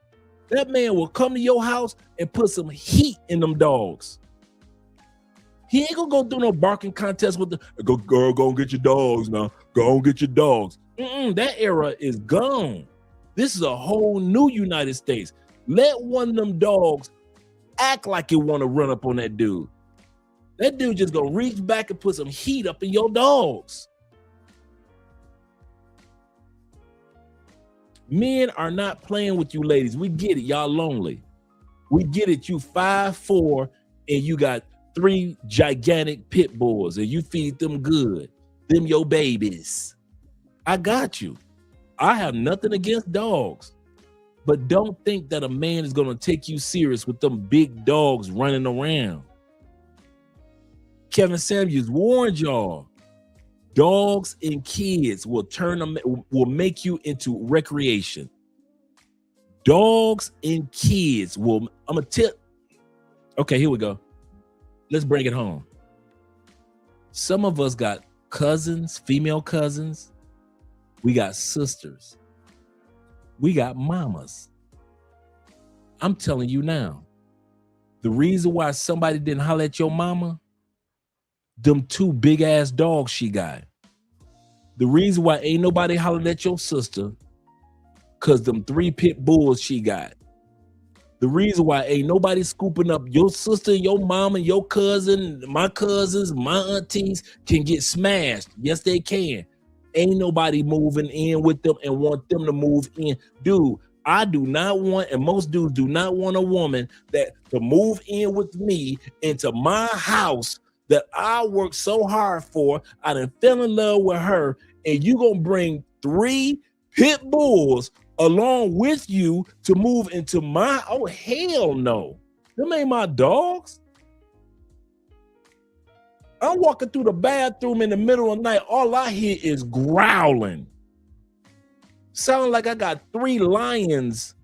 That man will come to your house and put some heat in them dogs. He ain't gonna go through no barking contest with the girl. Go and get your dogs now. Go and get your dogs. That era is gone. This is a whole new United States. Let one of them dogs act like you want to run up on that dude. That dude just gonna reach back and put some heat up in your dogs. Men are not playing with you ladies. We get it. Y'all lonely. We get it. You 5'4" and you got 3 gigantic pit bulls and you feed them good. Them your babies. I got you. I have nothing against dogs. But don't think that a man is gonna take you serious with them big dogs running around. Kevin Samuels warned y'all, dogs and kids will make you into recreation. Dogs and kids will, Okay, here we go. Let's bring it home. Some of us got cousins, female cousins. We got sisters. We got mamas. I'm telling you now, the reason why somebody didn't holler at your mama, them 2 big ass dogs she got. The reason why ain't nobody hollered at your sister, cause them 3 pit bulls she got. The reason why ain't nobody scooping up your sister, your mom, and your cousin, my cousins, my aunties can get smashed. Yes, they can. Ain't nobody moving in with them and want them to move in. Dude, I do not want, and most dudes do not want a woman that to move in with me into my house that I worked so hard for. I done fell in love with her, and you gonna bring 3 pit bulls along with you to move into my, oh hell no. Them ain't my dogs. I'm walking through the bathroom in the middle of the night, all I hear is growling. Sound like I got 3 lions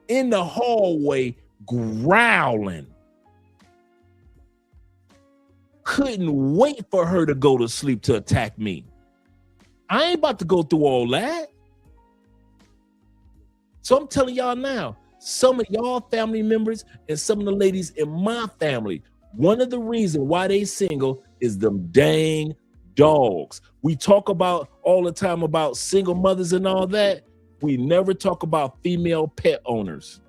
in the hallway growling. Couldn't wait for her to go to sleep to attack me. I ain't about to go through all that. So I'm telling y'all now, some of y'all family members and some of the ladies in my family, one of the reasons why they single is them dang dogs. We talk about all the time about single mothers and all that. We never talk about female pet owners.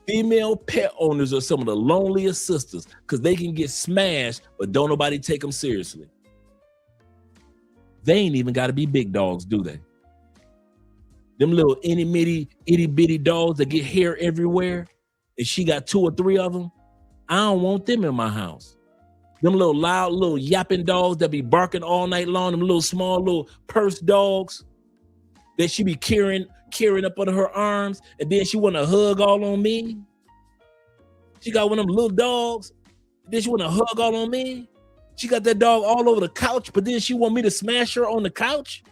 Female pet owners are some of the loneliest sisters because they can get smashed, but don't nobody take them seriously. They ain't even got to be big dogs, do they? Them little itty bitty dogs that get hair everywhere, and she got 2 or 3 of them. I don't want them in my house. Them little loud, little yapping dogs that be barking all night long, them little small, little purse dogs that she be carrying up under her arms, and then she want to hug all on me. She got one of them little dogs, then she want to hug all on me. She got that dog all over the couch, but then she want me to smash her on the couch.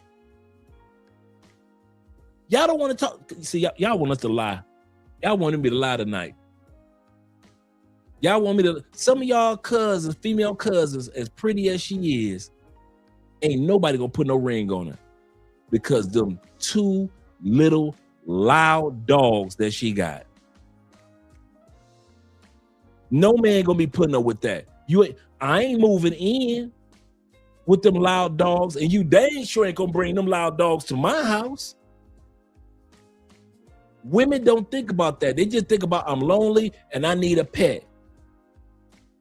Y'all don't want to talk. See, y'all want us to lie. Y'all want me to lie tonight. Y'all want me to, some of y'all cousins, female cousins, as pretty as she is, ain't nobody gonna put no ring on her because them 2 little loud dogs that she got. No man gonna be putting up with that. I ain't moving in with them loud dogs, and you dang sure ain't gonna bring them loud dogs to my house. Women don't think about that. They just think about I'm lonely and I need a pet.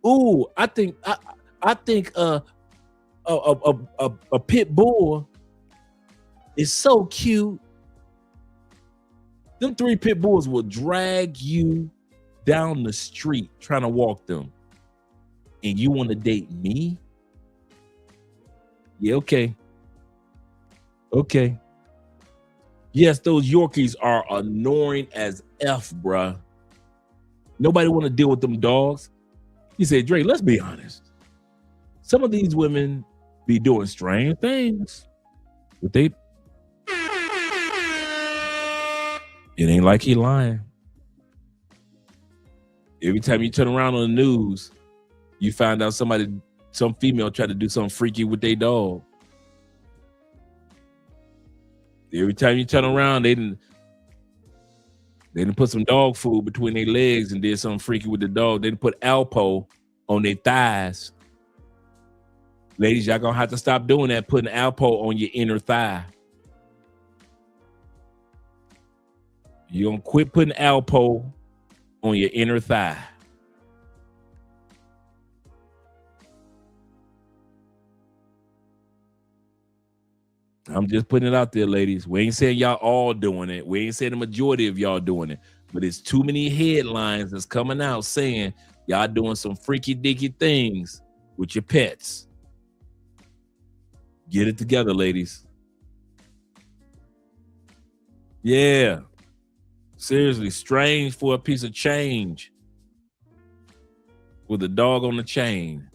Ooh, I think a pit bull is so cute. Them 3 pit bulls will drag you down the street trying to walk them. And you want to date me? Yeah, okay. Okay. Yes, those Yorkies are annoying as F, bruh. Nobody want to deal with them dogs. He said, Dre, let's be honest. Some of these women be doing strange things. But it ain't like he lying. Every time you turn around on the news, you find out some female tried to do something freaky with their dog. Every time you turn around, they didn't put some dog food between their legs and did something freaky with the dog. They didn't put Alpo on their thighs. Ladies, y'all gonna have to stop doing that, putting Alpo on your inner thigh. You're gonna quit putting Alpo on your inner thigh. I'm just putting it out there, ladies. We ain't saying y'all all doing it. We ain't saying the majority of y'all doing it. But it's too many headlines that's coming out saying y'all doing some freaky dicky things with your pets. Get it together, ladies. Yeah. Seriously, strange for a piece of change with a dog on the chain.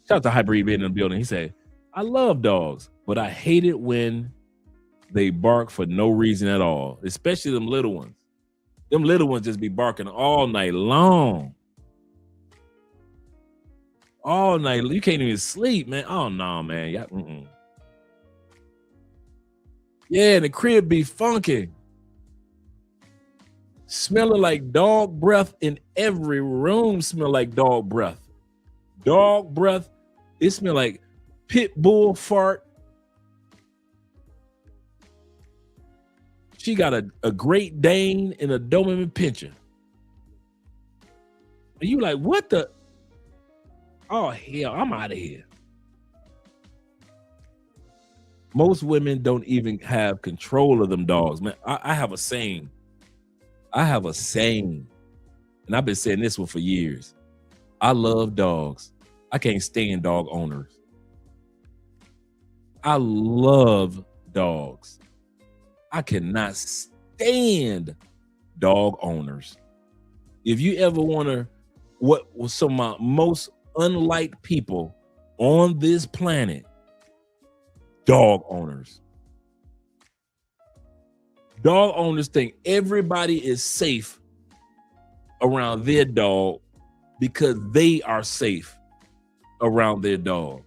Shout out to Hybrid being in the building. He said, I love dogs, but I hate it when they bark for no reason at all, especially them little ones. Them little ones just be barking all night long. All night. You can't even sleep, man. Oh, no, man. Yeah, the crib be funky. Smelling like dog breath in every room. Smell like dog breath. Dog breath. It smell like pit bull fart. She got a Great Dane and a Doberman Pinscher. And you like, what the? Oh, hell, I'm out of here. Most women don't even have control of them dogs. Man, I have a saying. And I've been saying this one for years. I love dogs. I can't stand dog owners. I love dogs. I cannot stand dog owners. If you ever wonder what was some of my most unliked people on this planet, dog owners. Dog owners think everybody is safe around their dog because they are safe around their dog.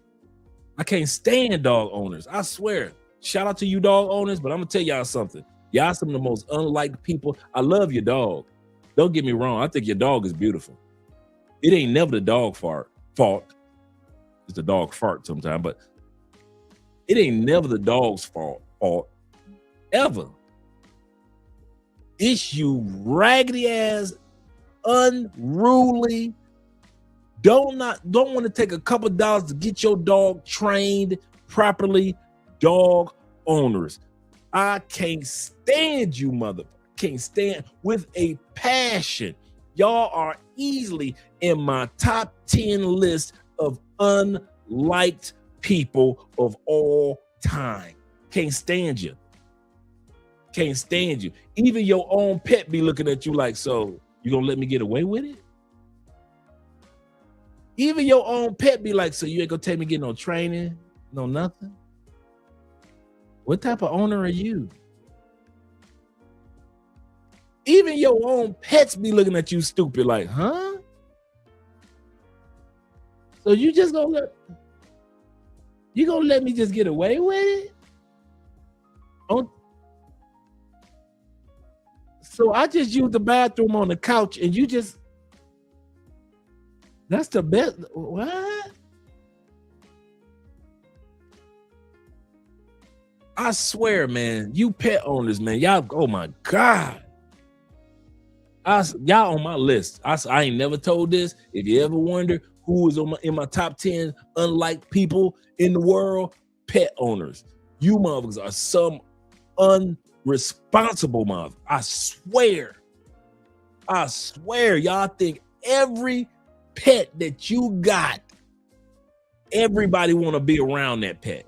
I can't stand dog owners. I swear. Shout out to you dog owners, but I'm gonna tell y'all something. Y'all some of the most unliked people. I love your dog. Don't get me wrong. I think your dog is beautiful. It ain't never the dog fault. It's the dog fart sometimes, but it ain't never the dog's fault ever. It's you raggedy ass, unruly, don't want to take a couple dollars to get your dog trained properly. Dog owners, I can't stand you, mother. Can't stand with a passion. Y'all are easily in my top 10 list of unliked people of all time. Can't stand you. Can't stand you. Even your own pet be looking at you like, so you gonna let me get away with it? Even your own pet be like, so you ain't gonna take me get no training, no nothing? What type of owner are you? Even your own pets be looking at you stupid like, huh? So you gonna let me just get away with it? Oh, so I just used the bathroom on the couch and that's the best. What? I swear, man, you pet owners, man, y'all, oh my God. Y'all on my list. I ain't never told this. If you ever wonder who is in my top 10 unliked people in the world, pet owners. You motherfuckers are some unresponsible mother. I swear, y'all think every pet that you got, everybody want to be around that pet.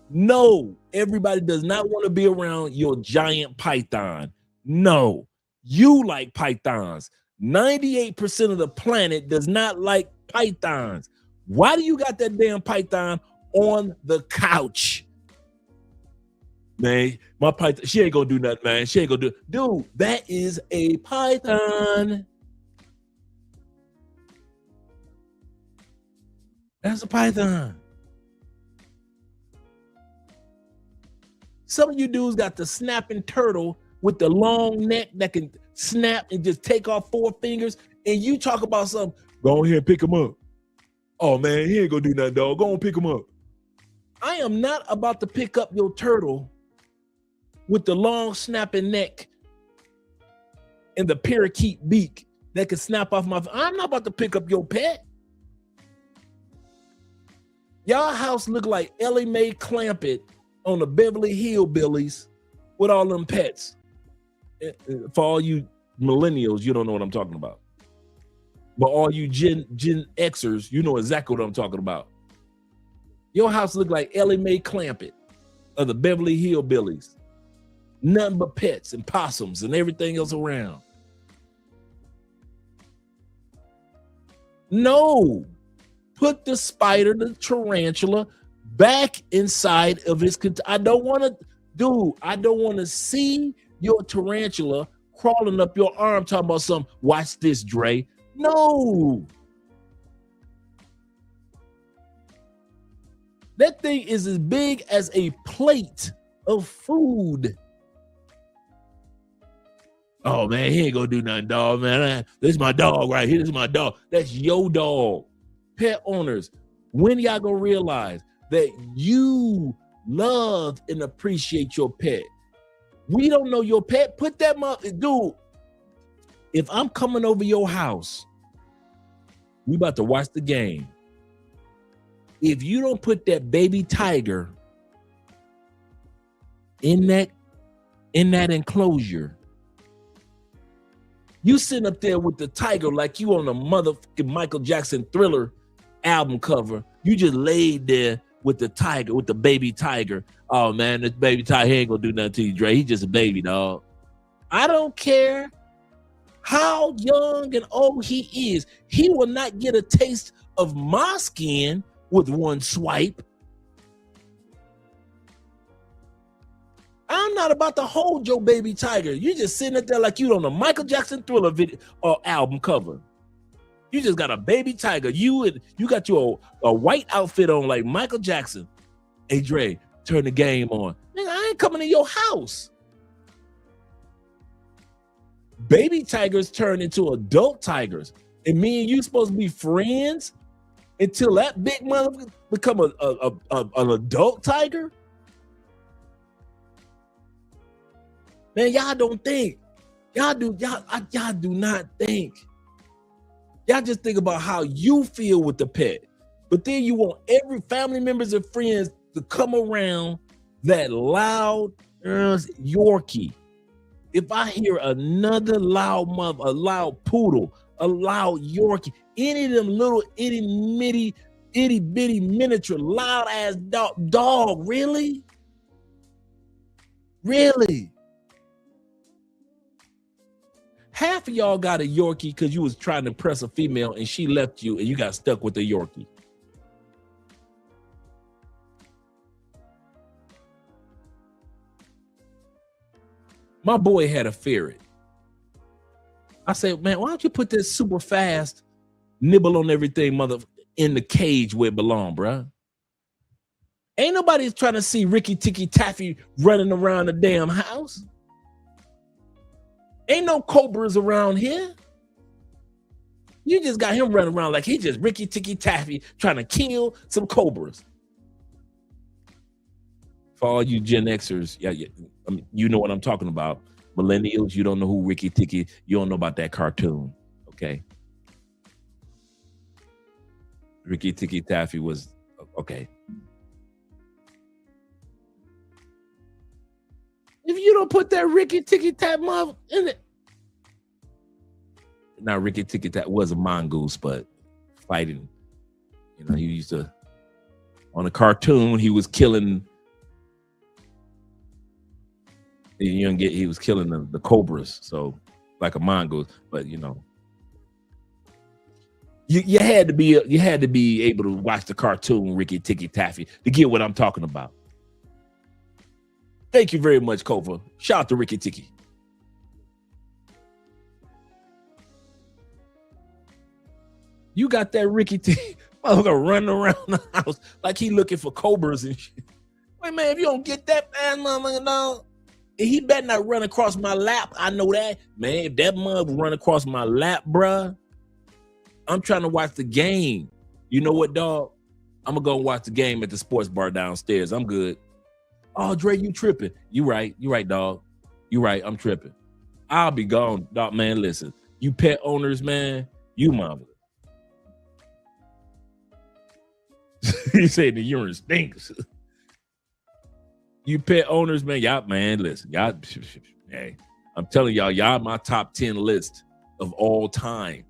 No, everybody does not want to be around your giant python. No, you like pythons. 98% of the planet does not like pythons. Why do you got that damn python on the couch? Man, my python, she ain't gonna do nothing, man. She ain't gonna do. Dude, that is a python. That's a python. Some of you dudes got the snapping turtle with the long neck that can snap and just take off 4 fingers, and you talk about something, go ahead and pick him up. Oh man, he ain't gonna do nothing, dog. Go on, pick him up. I am not about to pick up your turtle with the long snapping neck and the parakeet beak that can snap off my. I'm not about to pick up your pet. Y'all house look like Ellie Mae Clampett on the Beverly Hillbillies with all them pets. For all you millennials, you don't know what I'm talking about. But all you Gen Xers, you know exactly what I'm talking about. Your house look like Ellie Mae Clampett of the Beverly Hillbillies. Nothing but pets and possums and everything else around. No. Put the spider, the tarantula, back inside of his. I don't want to see your tarantula crawling up your arm talking about something. Watch this, Dre. No. That thing is as big as a plate of food. Oh, man, he ain't gonna do nothing, dog, man. This is my dog right here. This is my dog. That's your dog. Pet owners, when y'all gonna realize that you love and appreciate your pet? We don't know your pet. Put that dude. If I'm coming over your house, we about to watch the game. If you don't put that baby tiger in that enclosure, you sitting up there with the tiger like you on a motherfucking Michael Jackson Thriller album cover. You just laid there with the tiger, with the baby tiger. Oh man, this baby tiger, he ain't gonna do nothing to you, Dre. He just a baby, dog. I don't care how young and old he is. He will not get a taste of my skin with one swipe. I'm not about to hold your baby tiger. You just sitting up there like you on a Michael Jackson Thriller video or album cover. You just got a baby tiger. You got your a white outfit on like Michael Jackson. Hey Dre, turn the game on. Nigga, I ain't coming to your house. Baby tigers turn into adult tigers, and me and you supposed to be friends until that big motherfucker become an adult tiger. Man, y'all don't think. Y'all do not think. Y'all just think about how you feel with the pet. But then you want every family members and friends to come around that loud Yorkie. If I hear another loud mother, a loud poodle, a loud Yorkie, any of them little itty bitty miniature loud ass dog, really? Really? Half of y'all got a Yorkie because you was trying to impress a female and she left you and you got stuck with the Yorkie. My boy had a ferret. I said, man, why don't you put this super fast nibble on everything mother in the cage where it belong, bruh? Ain't nobody trying to see Ricky Ticky Taffy running around the damn house. Ain't no cobras around here. You just got him running around like he just Ricky Ticky Taffy trying to kill some cobras. For all you Gen Xers, yeah, I mean, you know what I'm talking about. Millennials, you don't know who Ricky Ticky, you don't know about that cartoon, okay? Ricky Ticky Taffy was, okay. If you don't put that Ricky Ticky Taffy mother in it. Now, Ricky Ticky Taffy was a mongoose, but fighting, you know, he used to, on a cartoon, he was killing, he was killing the cobras, so like a mongoose, but you know. You had to be able to watch the cartoon Ricky Ticky Taffy to get what I'm talking about. Thank you very much, Kova. Shout out to Ricky Ticky. You got that Ricky Ticky motherfucker running around the house like he looking for cobras and shit. Wait, man, if you don't get that man, motherfucker, no, he better not run across my lap. I know that, man. If that mother run across my lap, bruh, I'm trying to watch the game. You know what, dog? I'm gonna go watch the game at the sports bar downstairs. I'm good. Oh, Dre, you tripping. You right, dog. You right, I'm tripping. I'll be gone, dog, man. Listen, you pet owners, man, you mama. You say the urine stinks. You pet owners, man, y'all, man, listen, y'all, hey, I'm telling y'all my top 10 list of all time.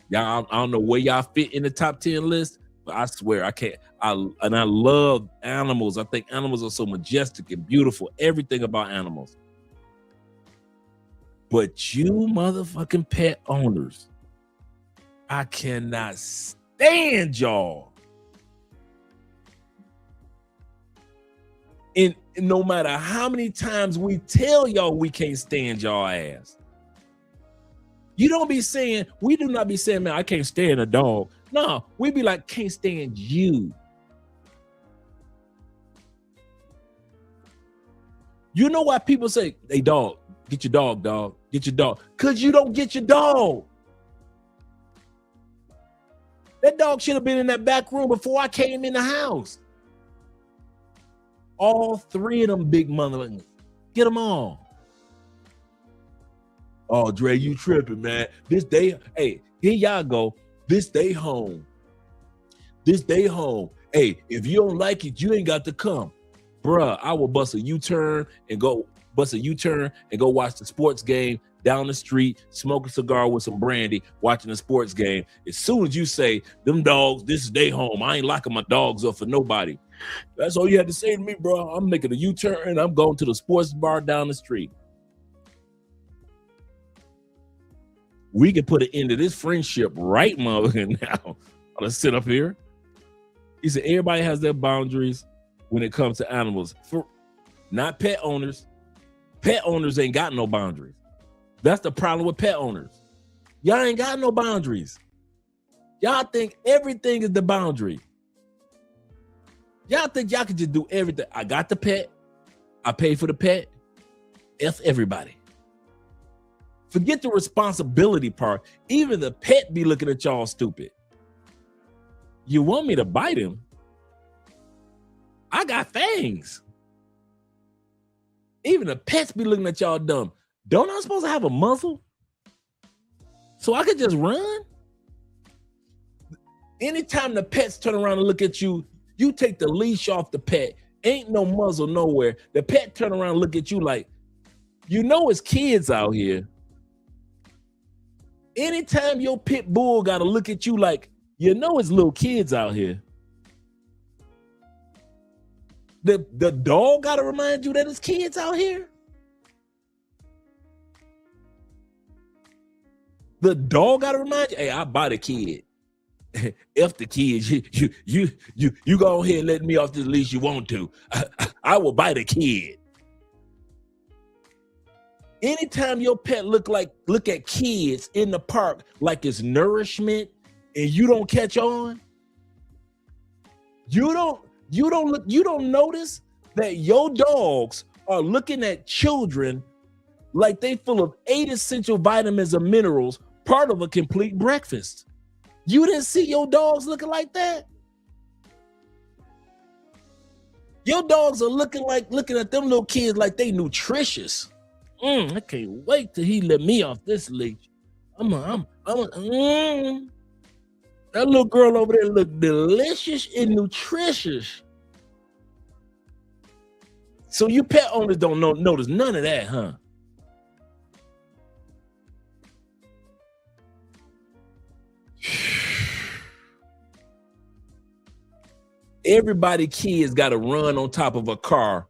Y'all, I don't know where y'all fit in the top 10 list, but I swear I can't. I love animals. I think animals are so majestic and beautiful. Everything about animals. But you motherfucking pet owners, I cannot stand y'all. And no matter how many times we tell y'all we can't stand y'all ass, You don't be saying, we do not be saying, man, I can't stand a dog. No, we be like, can't stand you. You know why people say, hey, dog, get your dog, dog, get your dog. Because you don't get your dog. That dog should have been in that back room before I came in the house. All three of them big motherfuckers. Get them all. Oh, Dre, you tripping, man. This day, hey, here y'all go. This day home. This day home. Hey, if you don't like it, you ain't got to come. Bruh, I will bust a U-turn and go watch the sports game down the street, smoke a cigar with some brandy, watching the sports game. As soon as you say, them dogs, this is their home. I ain't locking my dogs up for nobody. That's all you had to say to me, bro. I'm making a U-turn and I'm going to the sports bar down the street. We can put an end to this friendship right, mother. Now, let's sit up here. He said, everybody has their boundaries when it comes to animals. For not pet owners. Pet owners ain't got no boundaries. That's the problem with pet owners. Y'all ain't got no boundaries. Y'all think everything is the boundary. Y'all think y'all can just do everything. I got the pet. I pay for the pet. F everybody. Forget the responsibility part. Even the pet be looking at y'all stupid. You want me to bite him? I got fangs. Even the pets be looking at y'all dumb. Don't I supposed to have a muzzle? So I could just run? Anytime the pets turn around and look at you, you take the leash off the pet. Ain't no muzzle nowhere. The pet turn around and look at you like, you know it's kids out here. Anytime your pit bull got to look at you like, you know it's little kids out here. The dog got to remind you that it's kids out here. The dog got to remind you, hey, I bought a kid. F the kids. You go ahead and let me off this leash you want to. I will bite a kid. Anytime your pet look at kids in the park like it's nourishment and you don't catch on, you don't notice that your dogs are looking at children like they full of 8 essential vitamins and minerals, part of a complete breakfast. You didn't see your dogs looking like that? Your dogs are looking at them little kids like they nutritious. I can't wait till he let me off this leash. That little girl over there look delicious and nutritious. So you pet owners don't notice none of that, huh? Everybody kids got to run on top of a car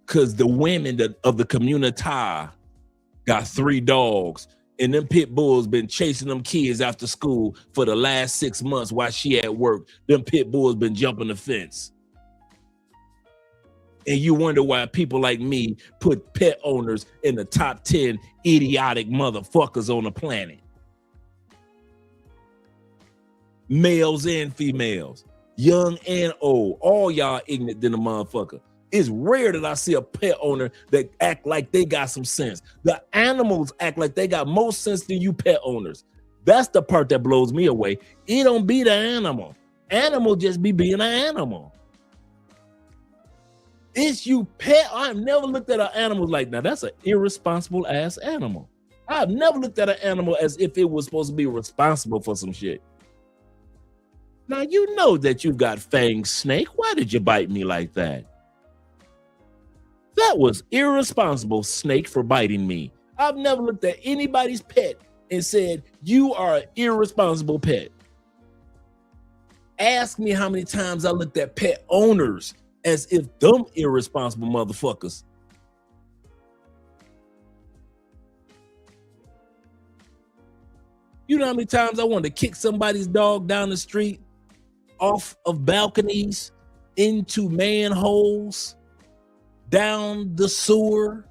because the women of the community got 3 dogs, and them pit bulls been chasing them kids after school for the last 6 months while she at work. Them pit bulls been jumping the fence. And you wonder why people like me put pet owners in the top 10 idiotic motherfuckers on the planet. Males and females, young and old, all y'all ignorant than a motherfucker. It's rare that I see a pet owner that act like they got some sense. The animals act like they got more sense than you pet owners. That's the part that blows me away. It don't be the animal. Animal just be being an animal. It's you pet. I've never looked at an animal like, now that's an irresponsible ass animal. I've never looked at an animal as if it was supposed to be responsible for some shit. Now you know that you've got fangs, snake. Why did you bite me like that? That was irresponsible, snake, for biting me. I've never looked at anybody's pet and said, you are an irresponsible pet. Ask me how many times I looked at pet owners as if them irresponsible motherfuckers. You know how many times I wanted to kick somebody's dog down the street, off of balconies, into manholes, down the sewer?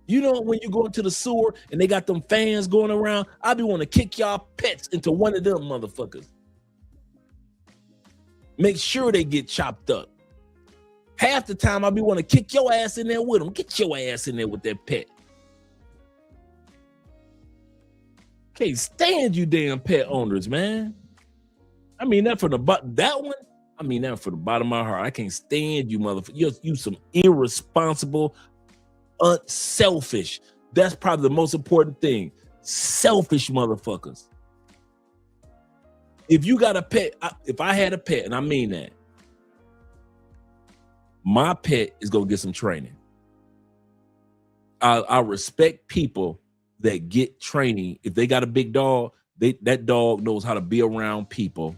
You know, when you go into the sewer and they got them fans going around, I be want to kick y'all pets into one of them motherfuckers. Make sure they get chopped up. Half the time I be want to kick your ass in there with them. Get your ass in there with that pet. Can't stand you damn pet owners, man. I mean that from the bottom. That one, I mean that from the bottom of my heart. I can't stand you, motherfucker. You some irresponsible, unselfish. That's probably the most important thing. Selfish motherfuckers. If you got a pet, if I had a pet, and I mean that, my pet is gonna get some training. I respect people that get training. If they got a big dog, that dog knows how to be around people,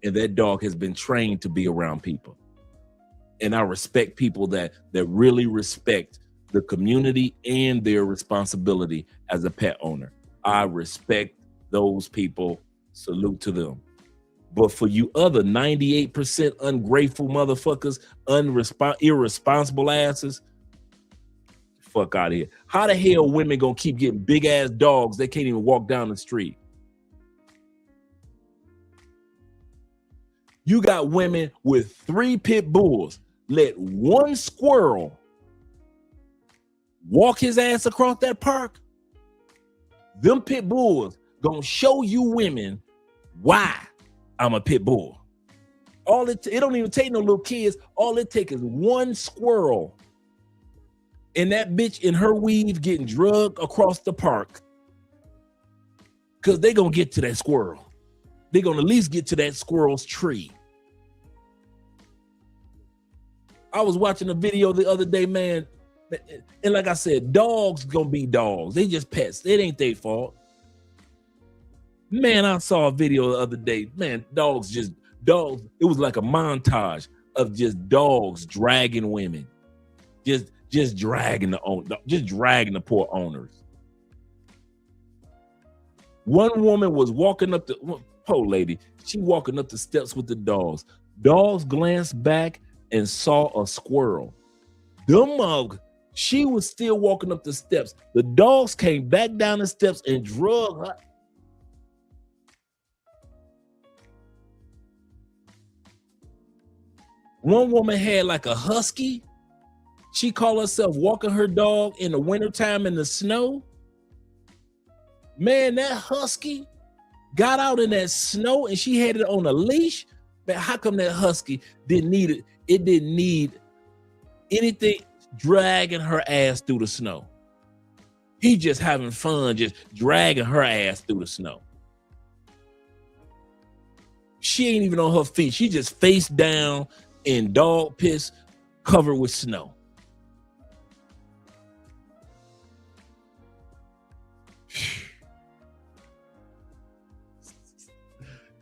and that dog has been trained to be around people. And I respect people that really respect the community and their responsibility as a pet owner. I respect those people. Salute to them. But for you other 98% ungrateful motherfuckers, irresponsible asses, fuck out of here. How the hell women gonna keep getting big ass dogs they can't even walk down the street? You got women with 3 pit bulls. Let one squirrel walk his ass across that park. Them pit bulls gonna show you women why I'm a pit bull. It don't even take no little kids. All it takes is one squirrel and that bitch in her weave getting drugged across the park, because they gonna get to that squirrel. They're gonna at least get to that squirrel's tree. I was watching a video the other day, man, and like I said, dogs gonna be dogs. They just pets. It ain't their fault. Man, I saw a video the other day. Man, dogs. It was like a montage of just dogs dragging women, just dragging the poor owners. One woman was walking up poor lady. She walking up the steps with the dogs. Dogs glanced back and saw a squirrel. She was still walking up the steps. The dogs came back down the steps and drug her. One woman had like a husky. She called herself walking her dog in the wintertime in the snow. Man, that husky got out in that snow and she had it on a leash. Man, how come that husky didn't need it? It didn't need anything dragging her ass through the snow. He just having fun, just dragging her ass through the snow. She ain't even on her feet. She just face down in dog piss covered with snow.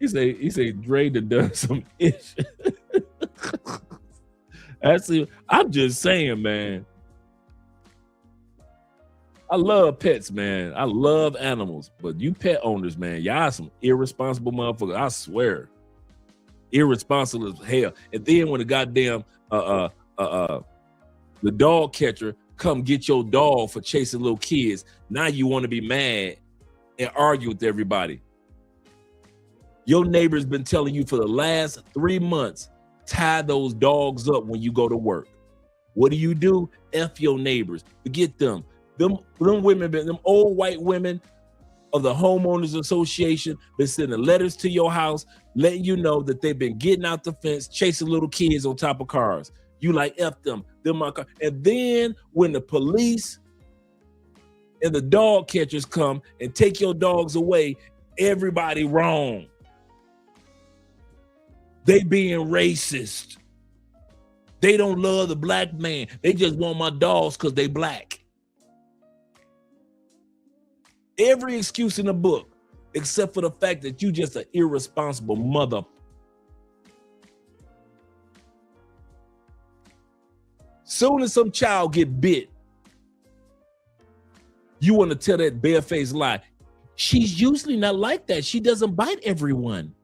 He say Dre done some ish. I'm just saying, man. I love pets, man. I love animals, but you pet owners, man, y'all some irresponsible motherfuckers. I swear. Irresponsible as hell. And then when the goddamn the dog catcher come get your dog for chasing little kids, now you want to be mad and argue with everybody. Your neighbor's been telling you for the last 3 months, tie those dogs up when you go to work. What do? F your neighbors. Forget them. Them women, them old white women of the homeowners association been sending letters to your house, letting you know that they've been getting out the fence, chasing little kids on top of cars. You like F them my car. And then when the police and the dog catchers come and take your dogs away, everybody wrong. They being racist. They don't love the black man. They just want my dogs because they black. Every excuse in the book, except for the fact that you just an irresponsible mother. Soon as some child get bit, you want to tell that barefaced lie. She's usually not like that. She doesn't bite everyone.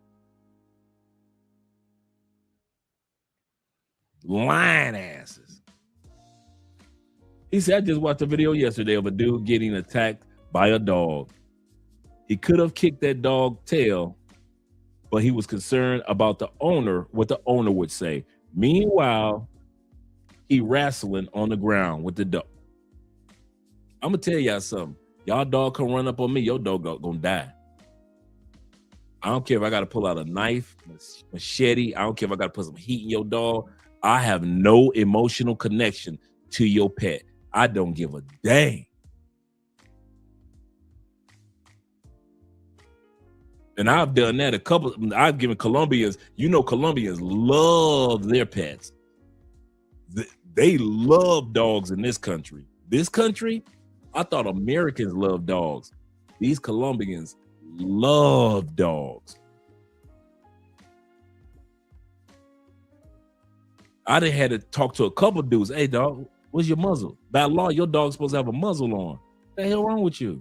Lying asses. He said, I just watched a video yesterday of a dude getting attacked by a dog. He could have kicked that dog tail, but he was concerned about the owner, what the owner would say. Meanwhile, he wrestling on the ground with the dog. I'm gonna tell y'all something. Y'all dog come run up on me, your dog gonna die. I don't care if I gotta pull out a knife, machete. I don't care if I gotta put some heat in your dog. I have no emotional connection to your pet. I don't give a dang. And I've done that I've given Colombians, Colombians love their pets. They love dogs in this country. This country, I thought Americans love dogs. These Colombians love dogs. I done had to talk to a couple dudes. Hey, dog, where's your muzzle? By law, your dog's supposed to have a muzzle on. What the hell wrong with you?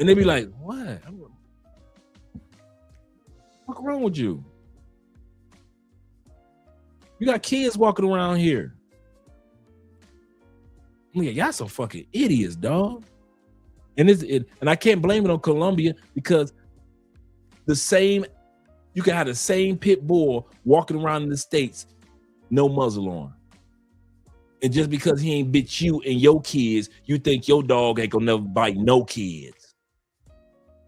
And they be like, what? What's wrong with you? You got kids walking around here. I mean, y'all some fucking idiots, dog. And I can't blame it on Colombia because you can have the same pit bull walking around in the States, no muzzle on. And just because he ain't bit you and your kids, you think your dog ain't gonna never bite no kids.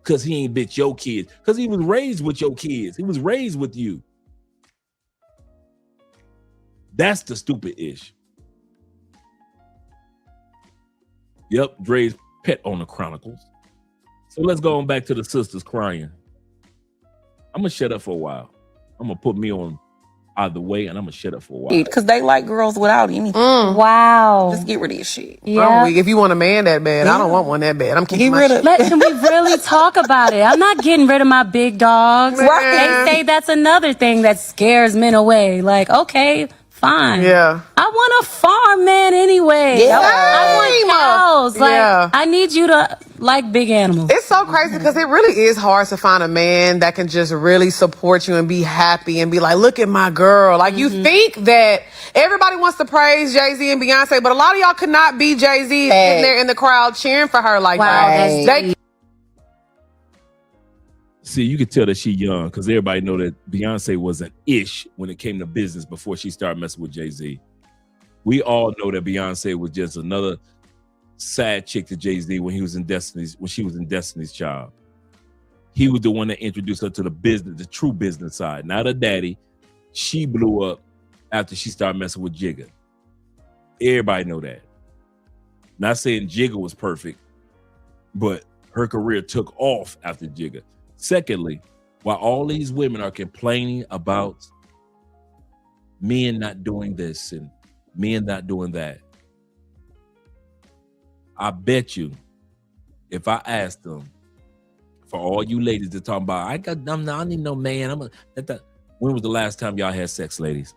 Because he ain't bit your kids. Because he was raised with your kids. He was raised with you. That's the stupid ish. Yep, Dre's Pet Owner Chronicles. So let's go on back to the sisters crying. I'm gonna shut up for a while. I'm gonna put me on out of the way, and I'm gonna shut up for a while. Because they like girls without anything. Wow. Just get rid of this shit. Yeah. If you want a man that bad, I don't want one that bad. I'm keeping my shit. Can we really talk about it? I'm not getting rid of my big dogs. Man. They say that's another thing that scares men away. Like, okay, fine. Yeah. I want a farm man anyway. Yeah. I want cows. Like, Yeah. I need you to like big animals. It's so crazy because it really is hard to find a man that can just really support you and be happy and be like, look at my girl. Like, you think that everybody wants to praise Jay-Z and Beyonce, but a lot of y'all could not be Jay-Z in there in the crowd cheering for her like that. See, you could tell that she young because everybody know that Beyonce was an ish when it came to business before she started messing with Jay-Z. We all know that Beyonce was just another sad chick to Jay-Z when she was in Destiny's Child. He was the one that introduced her to the true business side, not her daddy. She blew up after she started messing with Jigga. Everybody know that. Not saying Jigga was perfect, but her career took off after Jigga. Secondly, while all these women are complaining about men not doing this and men not doing that, I bet you if I asked them, for all you ladies to talk about, I don't need no man. When was the last time y'all had sex, ladies?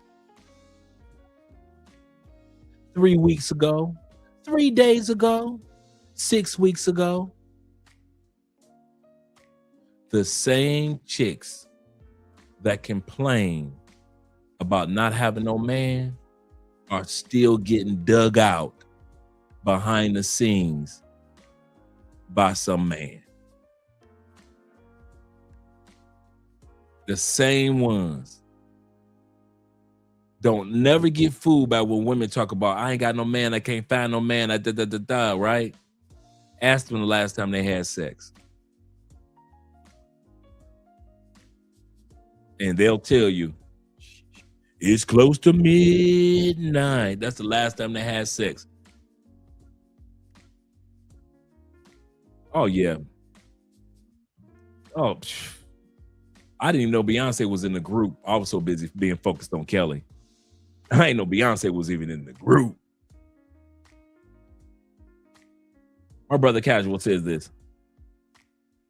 3 weeks ago, 3 days ago, 6 weeks ago. The same chicks that complain about not having no man are still getting dug out behind the scenes by some man. The same ones don't never get fooled by when women talk about, I ain't got no man, I can't find no man, right? Ask them the last time they had sex. And they'll tell you, it's close to midnight. That's the last time they had sex. Oh, yeah. Oh, I didn't even know Beyonce was in the group. I was so busy being focused on Kelly. I didn't know Beyonce was even in the group. My brother Casual says this.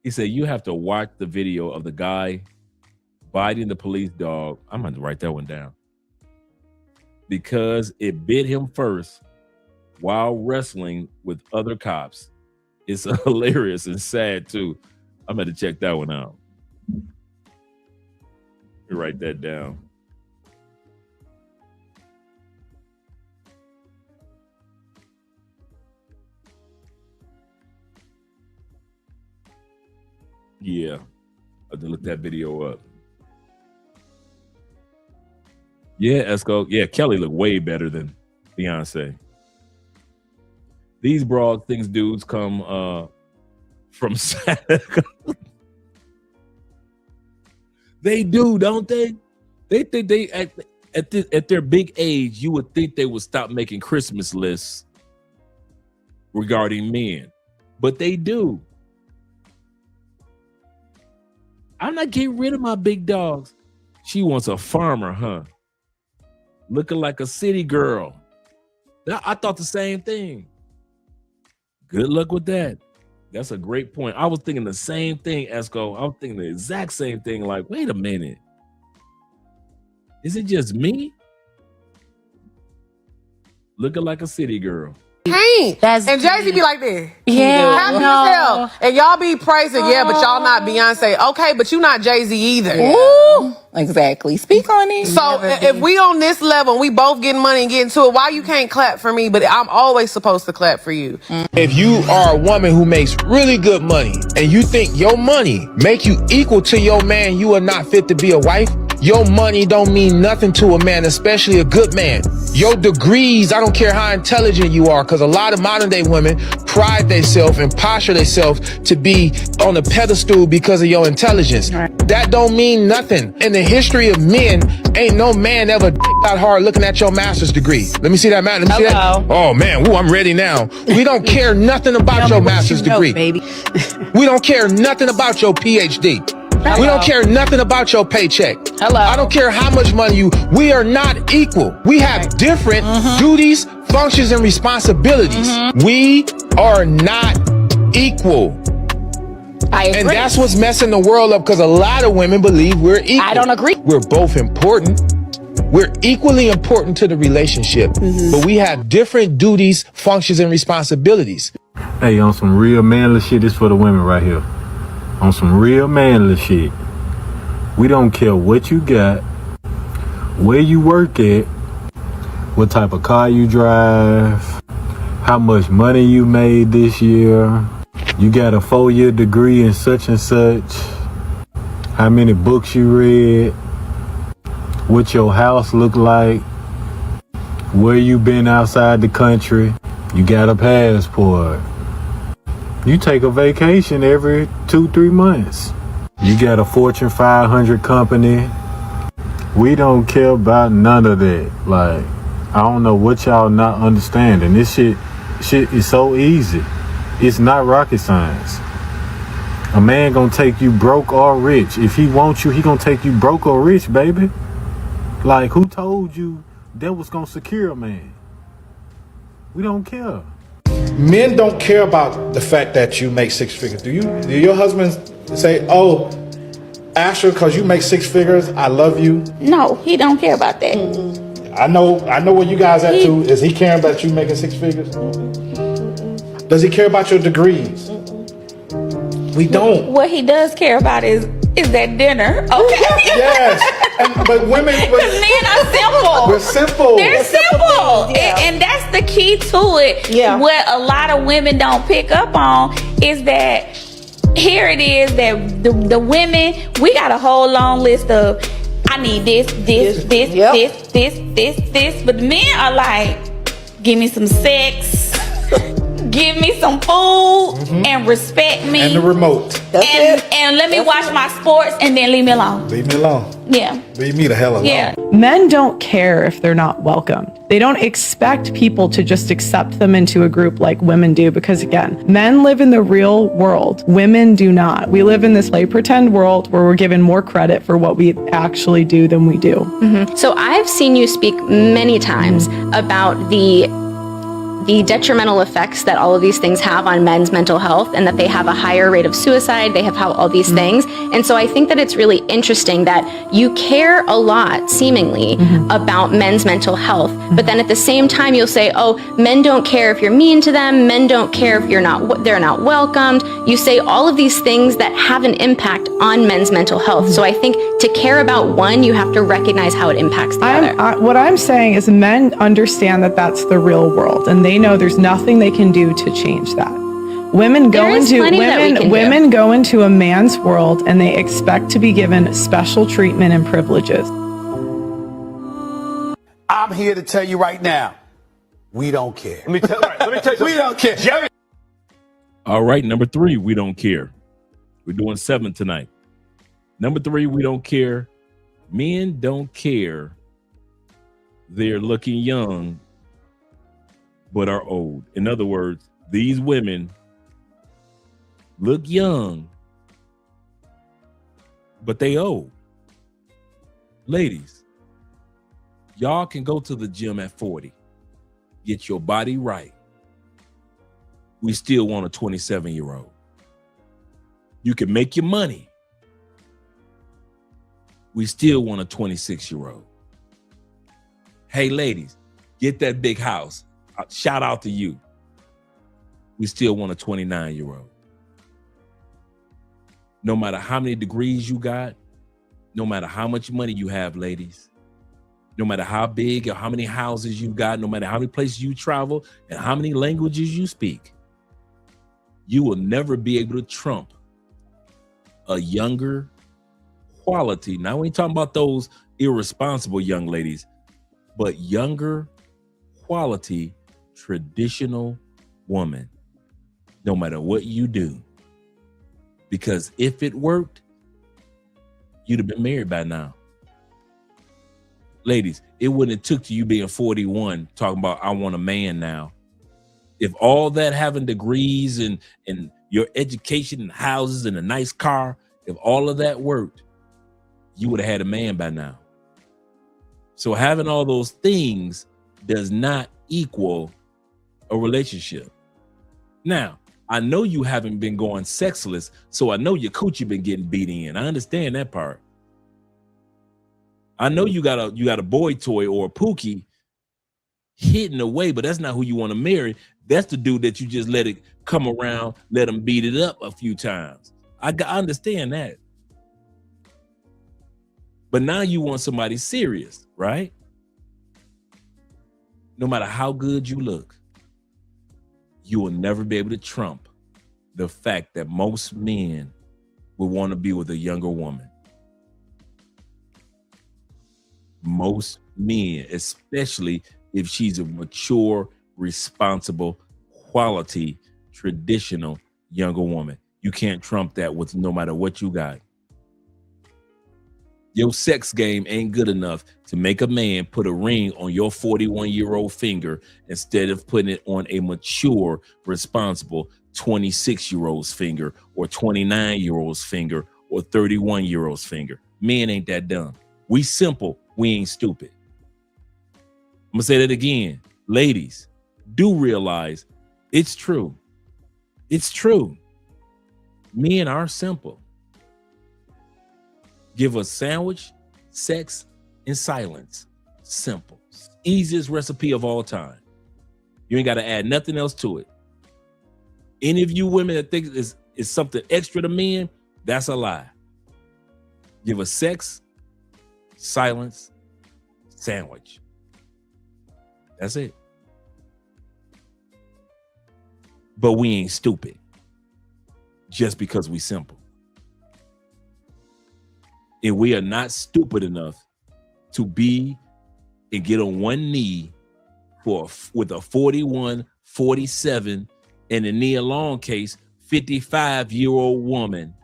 He said, you have to watch the video of the guy biting the police dog. I'm going to write that one down. Because it bit him first while wrestling with other cops. It's hilarious and sad, too. I'm going to check that one out. Let me write that down. Yeah. I had to look that video up. Yeah, Esco. Yeah, Kelly looked way better than Beyonce. These broad things dudes come from They do, don't they? They think they at their big age, you would think they would stop making Christmas lists regarding men, but they do. I'm not getting rid of my big dogs. She wants a farmer, huh? Looking like a city girl. I thought the same thing. Good luck with that. That's a great point. I was thinking the same thing, Esco. I was thinking the exact same thing. Like, wait a minute. Is it just me? Looking like a city girl. Can't. And Jay-Z be like this. Yeah, Happy no. as hell. And y'all be praising, yeah, but y'all not Beyonce. Okay, but you not Jay-Z either. Ooh, exactly. Speak on it. So if we on this level, we both getting money and getting to it, why you can't clap for me, but I'm always supposed to clap for you? If you are a woman who makes really good money and you think your money make you equal to your man, you are not fit to be a wife. Your money don't mean nothing to a man, especially a good man. Your degrees, I don't care how intelligent you are, because a lot of modern day women pride themselves and posture themselves to be on a pedestal because of your intelligence. That don't mean nothing. In the history of men, ain't no man ever got hard looking at your master's degree. Let me see that, man. Let me see that. Oh man, I'm ready now. We don't care nothing about your master's degree. Baby. We don't care nothing about your PhD. Hello. We don't care nothing about your paycheck. Hello. I don't care how much money we are not equal. We have different duties, functions, and responsibilities. We are not equal. I agree. And that's what's messing the world up, because a lot of women believe we're equal. I don't agree. We're both important. We're equally important to the relationship, but we have different duties, functions, and responsibilities. Hey, on some real manly shit, this for the women right here. On some real manly shit. We don't care what you got, where you work at, what type of car you drive, how much money you made this year, you got a 4-year degree in such and such, how many books you read, what your house look like, where you been outside the country, you got a passport. You take a vacation every 2-3 months. You got a Fortune 500 company. We don't care about none of that. Like, I don't know what y'all not understanding. This shit is so easy. It's not rocket science. A man gonna take you broke or rich. If he wants you, he gonna take you broke or rich, baby. Like, who told you that was gonna secure a man? We don't care. Men don't care about the fact that you make 6 figures. Do your husband say, "Oh, Asher, because you make 6 figures, I love you"? No, he don't care about that. I know where you guys at too. Is he caring about you making 6 figures? Does he care about your degrees? We don't. What he does care about is that dinner. Okay. Yes. But women, because men are simple. We're simple. They're simple. Yeah. And that's the key to it. Yeah. What a lot of women don't pick up on is that here it is that the women, we got a whole long list of, I need this, but the men are like, give me some sex, give me some food, and respect me. And the remote. And let me watch my sports, and then leave me alone. Leave me alone. Yeah. Leave me the hell alone. Yeah. Men don't care if they're not welcome. They don't expect people to just accept them into a group like women do, because again, men live in the real world. Women do not. We live in this play pretend world where we're given more credit for what we actually do than we do. So I've seen you speak many times about the detrimental effects that all of these things have on men's mental health, and that they have a higher rate of suicide, they have all these things. And so I think that it's really interesting that you care a lot, seemingly, about men's mental health, but then at the same time you'll say, oh, men don't care if you're mean to them, men don't care if they're not welcomed. You say all of these things that have an impact on men's mental health. So I think to care about one, you have to recognize how it impacts the other. What I'm saying is men understand that that's the real world, and they know there's nothing they can do to change that. Women go There is into plenty that we can do. women go into a man's world and they expect to be given special treatment and privileges. I'm here to tell you right now, we don't care. Let me tell you We don't care. Jerry. All right, number 3, we don't care. We're doing 7 tonight. Number 3, we don't care. Men don't care. They're looking young, but are old. In other words, these women look young, but they old. Ladies, y'all can go to the gym at 40, get your body right. We still want a 27-year-old. You can make your money. We still want a 26-year-old. Hey, ladies, get that big house. Shout out to you. We still want a 29-year-old. No matter how many degrees you got, no matter how much money you have, ladies, no matter how big or how many houses you got, no matter how many places you travel and how many languages you speak, you will never be able to trump a younger quality. Now, we ain't talking about those irresponsible young ladies, but younger quality, traditional woman, no matter what you do. Because if it worked, you'd have been married by now. Ladies, it wouldn't have took to you being 41 talking about, I want a man now. If all that having degrees and your education and houses and a nice car, if all of that worked, you would have had a man by now. So having all those things does not equal a relationship. Now, I know you haven't been going sexless, so I know your coochie been getting beat in. I understand that part. I know you got a boy toy or a pookie hidden away, but that's not who you want to marry. That's the dude that you just let it come around, let him beat it up a few times. I understand that. But now you want somebody serious, right? No matter how good you look, you will never be able to trump the fact that most men will want to be with a younger woman. Most men, especially if she's a mature, responsible, quality, traditional younger woman. You can't trump that with no matter what you got. Your sex game ain't good enough to make a man put a ring on your 41-year-old finger instead of putting it on a mature, responsible 26-year-old's finger or 29-year-old's finger or 31-year-old's finger. Men ain't that dumb. We simple, we ain't stupid. I'm gonna say that again. Ladies, do realize it's true. It's true. Men are simple. Give us sandwich, sex, and silence. Simple. Easiest recipe of all time. You ain't got to add nothing else to it. Any of you women that think is something extra to men, that's a lie. Give us sex, silence, sandwich. That's it. But we ain't stupid just because we simple. And we are not stupid enough to be and get on one knee with a 41, 47, and in Nia Long case, 55-year-old woman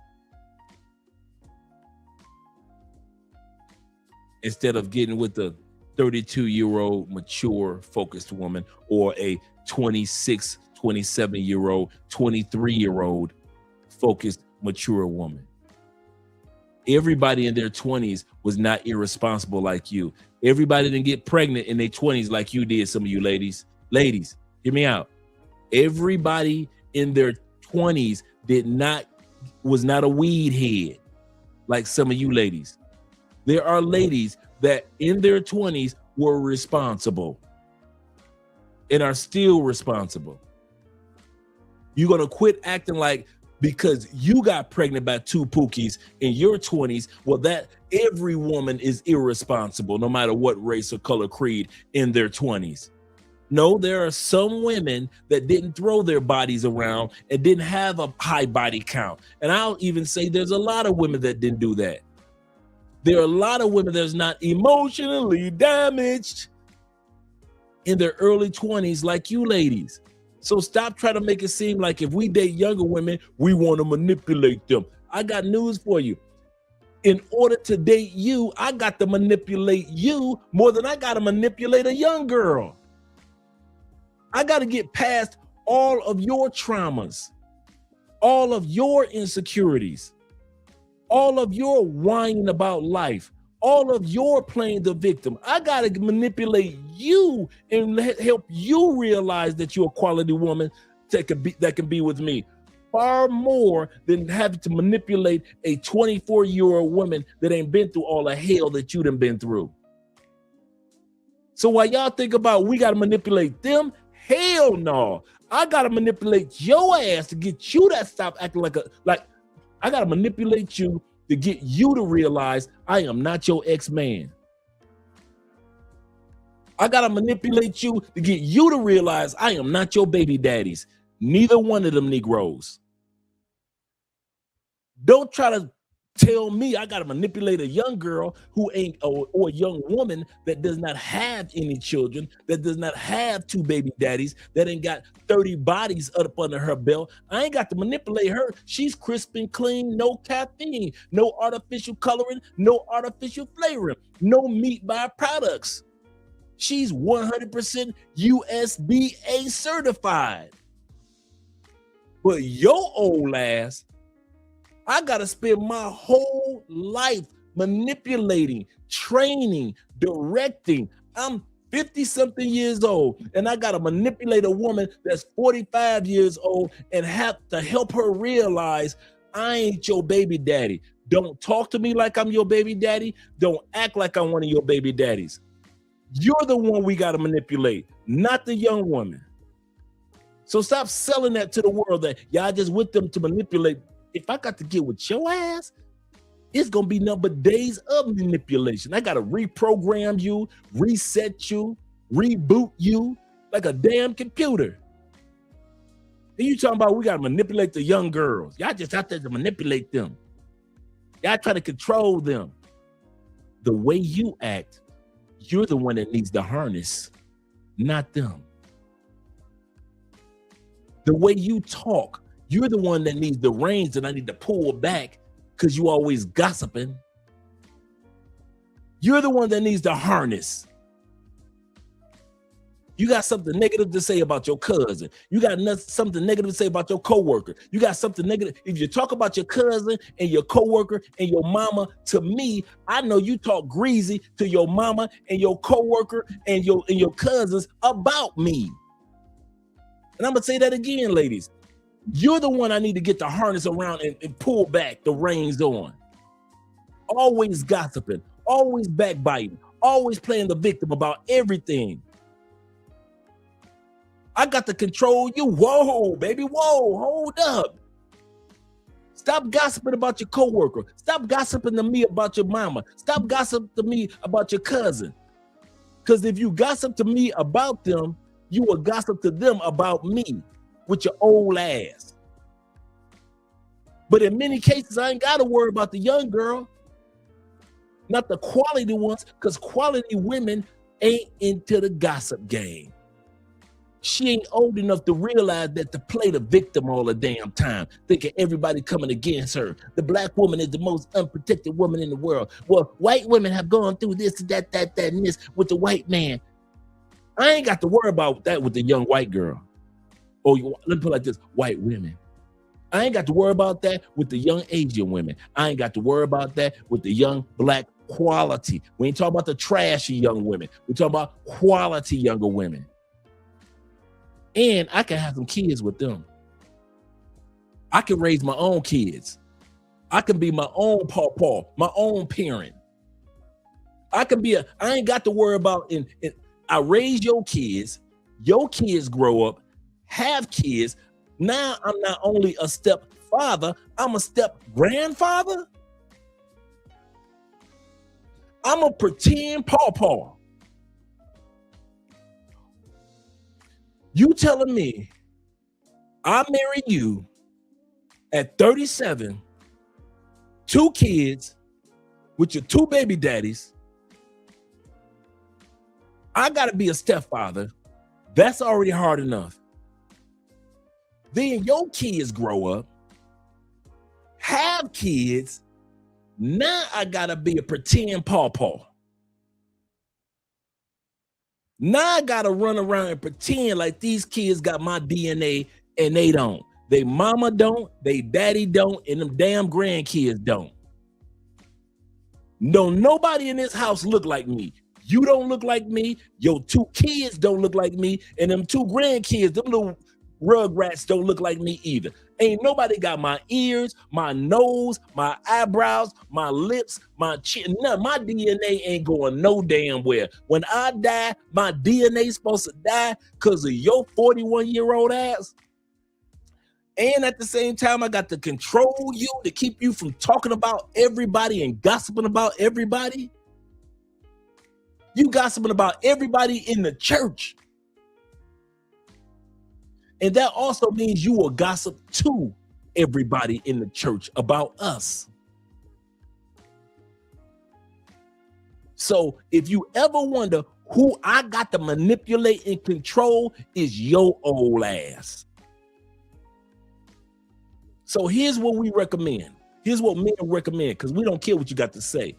instead of getting with a 32-year-old mature, focused woman or a 26, 27-year-old, 23-year-old focused, mature woman. Everybody in their 20s was not irresponsible like you. Everybody didn't get pregnant in their 20s like you did, some of you ladies. Ladies, hear me out. Everybody in their 20s was not a weed head like some of you ladies. There are ladies that in their 20s were responsible and are still responsible. You're going to quit acting like because you got pregnant by 2 pookies in your 20s, well, that every woman is irresponsible, no matter what race or color, creed in their 20s. No, there are some women that didn't throw their bodies around and didn't have a high body count. And I'll even say there's a lot of women that didn't do that. There are a lot of women that's not emotionally damaged in their early 20s like you ladies. So stop trying to make it seem like if we date younger women, we want to manipulate them. I got news for you. In order to date you, I got to manipulate you more than I got to manipulate a young girl. I got to get past all of your traumas, all of your insecurities, all of your whining about life, all of your playing the victim. I got to manipulate you and help you realize that you're a quality woman that can be with me. Far more than having to manipulate a 24-year-old woman that ain't been through all the hell that you done been through. So while y'all think about we got to manipulate them, hell no. I got to manipulate your ass to get you to stop acting like I got to manipulate you to get you to realize I am not your ex-man. I got to manipulate you to get you to realize I am not your baby daddies. Neither one of them Negroes. Don't try to tell me I got to manipulate a young girl who ain't, or a young woman that does not have any children, that does not have two baby daddies, that ain't got 30 bodies up under her belt. I ain't got to manipulate her. She's crisp and clean, no caffeine, no artificial coloring, no artificial flavoring, no meat byproducts. She's 100% USDA certified. But your old ass, I got to spend my whole life manipulating, training, directing. I'm 50-something years old, and I got to manipulate a woman that's 45 years old and have to help her realize I ain't your baby daddy. Don't talk to me like I'm your baby daddy. Don't act like I'm one of your baby daddies. You're the one we got to manipulate, not the young woman. So stop selling that to the world that y'all just with them to manipulate. If I got to get with your ass, it's going to be nothing but days of manipulation. I got to reprogram you, reset you, reboot you like a damn computer. And you talking about we got to manipulate the young girls. Y'all just out there to manipulate them. Y'all try to control them. The way you act, you're the one that needs the harness, not them. The way you talk, you're the one that needs the reins that I need to pull back because you always gossiping. You're the one that needs the harness. You got something negative to say about your cousin. You got something negative to say about your coworker. You got something negative. If you talk about your cousin and your coworker and your mama to me, I know you talk greasy to your mama and your coworker and your cousins about me. And I'm gonna say that again, ladies. You're the one I need to get the harness around and pull back the reins on. Always gossiping, always backbiting, always playing the victim about everything. I got to control you. Whoa, baby, whoa, hold up. Stop gossiping about your coworker. Stop gossiping to me about your mama. Stop gossiping to me about your cousin. Because if you gossip to me about them, you will gossip to them about me. With your old ass. But in many cases, I ain't got to worry about the young girl, not the quality ones, because quality women ain't into the gossip game. She ain't old enough to realize that to play the victim all the damn time, thinking everybody coming against her. The black woman is the most unprotected woman in the world. Well, white women have gone through this, that, and this with the white man. I ain't got to worry about that with the young white girl. Or let me put it like this, white women. I ain't got to worry about that with the young Asian women. I ain't got to worry about that with the young black quality. We ain't talking about the trashy young women. We're talking about quality younger women. And I can have some kids with them. I can raise my own kids. I can be my own pawpaw, my own parent. I ain't got to worry about, I raise your kids grow up, have kids. Now I'm not only a stepfather, I'm a step grandfather. I'm a pretend pawpaw. You telling me I marry you at 37, 2 kids with your 2 baby daddies. I gotta be a stepfather. That's already hard enough. Then your kids grow up, have kids. Now I gotta be a pretend pawpaw. Now I gotta run around and pretend like these kids got my DNA and they don't. They mama don't, they daddy don't, and them damn grandkids don't. No, nobody in this house look like me. You don't look like me. Your 2 kids don't look like me. And them 2 grandkids, them little rugrats don't look like me either. Ain't nobody got my ears, my nose, my eyebrows, my lips, my chin. None. My DNA ain't going no damn where. When I die, my DNA supposed to die because of your 41-year-old ass. And at the same time, I got to control you to keep you from talking about everybody and gossiping about everybody. You gossiping about everybody in the church. And that also means you will gossip to everybody in the church about us. So if you ever wonder who I got to manipulate and control, is your old ass. So here's what we recommend. Here's what men recommend, because we don't care what you got to say.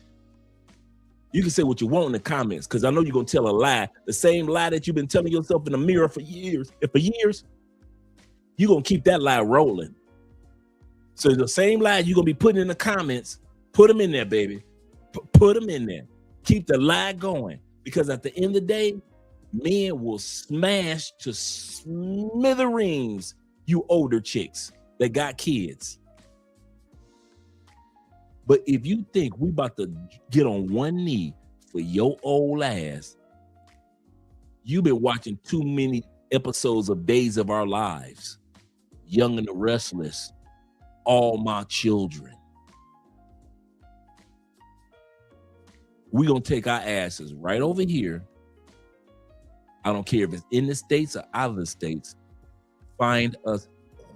You can say what you want in the comments, because I know you're going to tell a lie, the same lie that you've been telling yourself in the mirror for years. And for years, you're going to keep that lie rolling. So the same lie you're going to be putting in the comments, put them in there, baby. Put them in there. Keep the lie going, because at the end of the day, men will smash to smithereens you older chicks that got kids. But if you think we about to get on one knee for your old ass, you've been watching too many episodes of Days of Our Lives, Young and the Restless, All My Children. We're going to take our asses right over here. I don't care if it's in the States or out of the States. Find us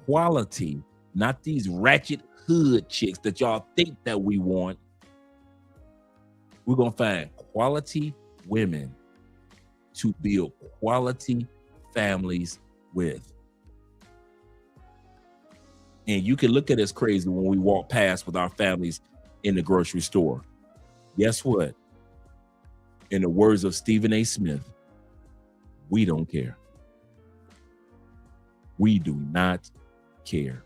quality, not these ratchet hood chicks that y'all think that we want. We're going to find quality women to build quality families with. And you can look at us crazy when we walk past with our families in the grocery store. Guess what? In the words of Stephen A. Smith, we don't care. We do not care.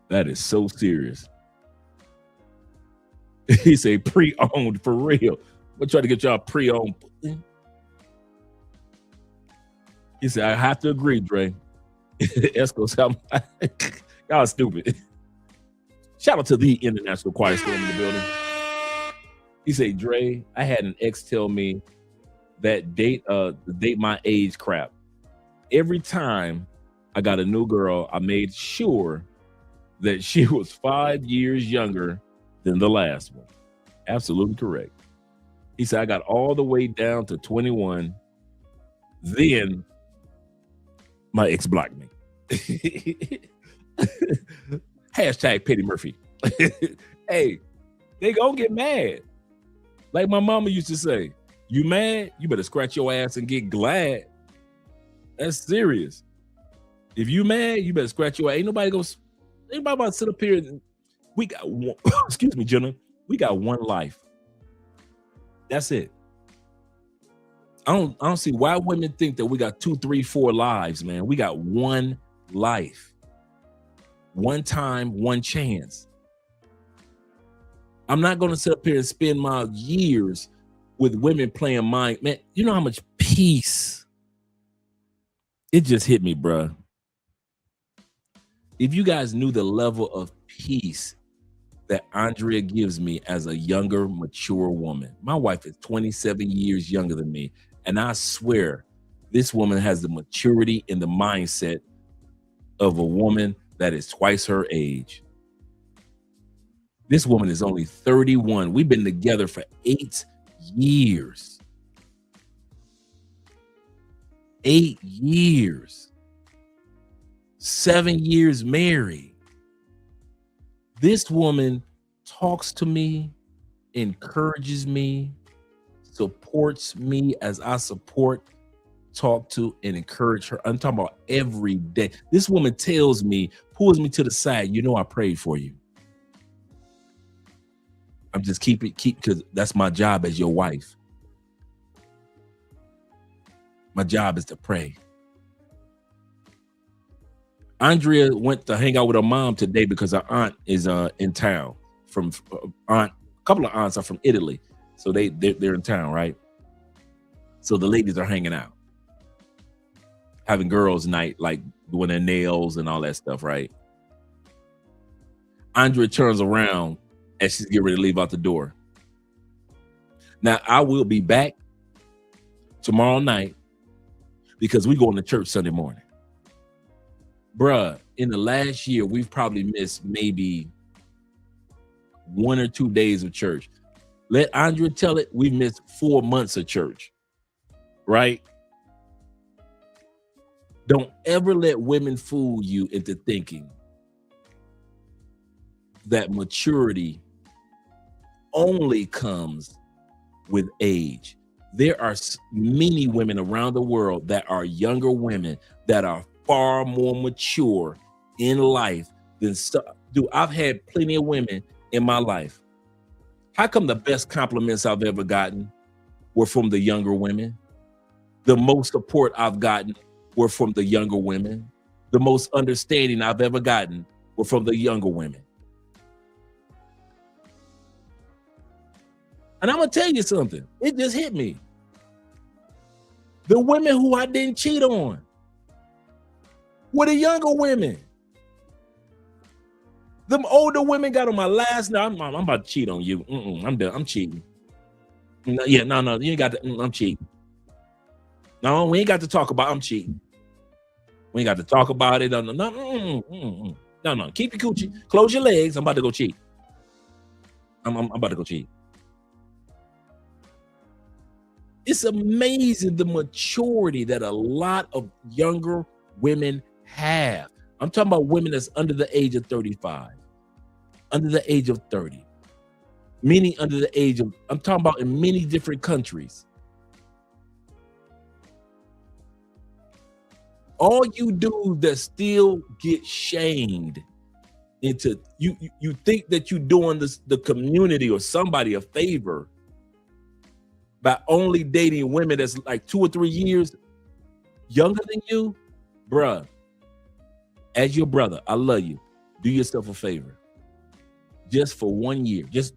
That is so serious. He say pre-owned for real. We're trying to get y'all pre-owned. He said, I have to agree, Dre. Esco sound like y'all stupid. Shout out to the International Quiet Storm in the building. He said, Dre, I had an ex tell me that date my age crap. Every time I got a new girl, I made sure that she was 5 years younger than the last one. Absolutely correct. He said, I got all the way down to 21. Then my ex blocked me. Hashtag Petty Murphy. Hey, they gonna get mad. Like my mama used to say, you mad? You better scratch your ass and get glad. That's serious. If you mad, you better scratch your ass. Ain't nobody about to sit up here and we got one, excuse me, Jenna. We got one life. That's it. I don't see why women think that we got 2, 3, 4 lives, man. We got one life. One time, one chance. I'm not going to sit up here and spend my years with women playing mind. Man, you know how much peace. It just hit me, bruh. If you guys knew the level of peace that Andrea gives me as a younger, mature woman. My wife is 27 years younger than me. And I swear this woman has the maturity and the mindset of a woman that is twice her age. This woman is only 31. We've been together for 8 years. 8 years, 7 years married. This woman talks to me, encourages me, supports me as I support, talk to, and encourage her. I'm talking about every day. This woman tells me, pulls me to the side, you know I prayed for you. I'm just keep because that's my job as your wife. My job is to pray. Andrea went to hang out with her mom today because her aunt is in town. A couple of aunts are from Italy, so they're in town, right? So the ladies are hanging out, having girls' night, like doing their nails and all that stuff, right? Andrea turns around as she's getting ready to leave out the door. Now I will be back tomorrow night because we going to church Sunday morning. Bruh, in the last year, we've probably missed maybe 1 or 2 days of church. Let Andrea tell it, we've missed 4 months of church, right? Don't ever let women fool you into thinking that maturity only comes with age. There are many women around the world that are younger women that are far more mature in life than dude. I've had plenty of women in my life. How come the best compliments I've ever gotten were from the younger women? The most support I've gotten were from the younger women. The most understanding I've ever gotten were from the younger women. And I'm gonna tell you something. It just hit me. The women who I didn't cheat on were the younger women. Them older women got on my last. No, I'm about to cheat on you. I'm done. I'm cheating. No, you ain't got to. I'm cheating. No, we ain't got to talk about. I'm cheating. We ain't got to talk about it. No. Keep your coochie. Close your legs. I'm about to go cheat. I'm about to go cheat. It's amazing the maturity that a lot of younger women have. I'm talking about women that's under the age of 35, under the age of 30, meaning under the age of, I'm talking about in many different countries. All you dudes that still get shamed into, you think that you're doing the community or somebody a favor by only dating women that's like 2 or 3 years younger than you, bruh. As your brother, I love you. Do yourself a favor. Just for 1 year. Just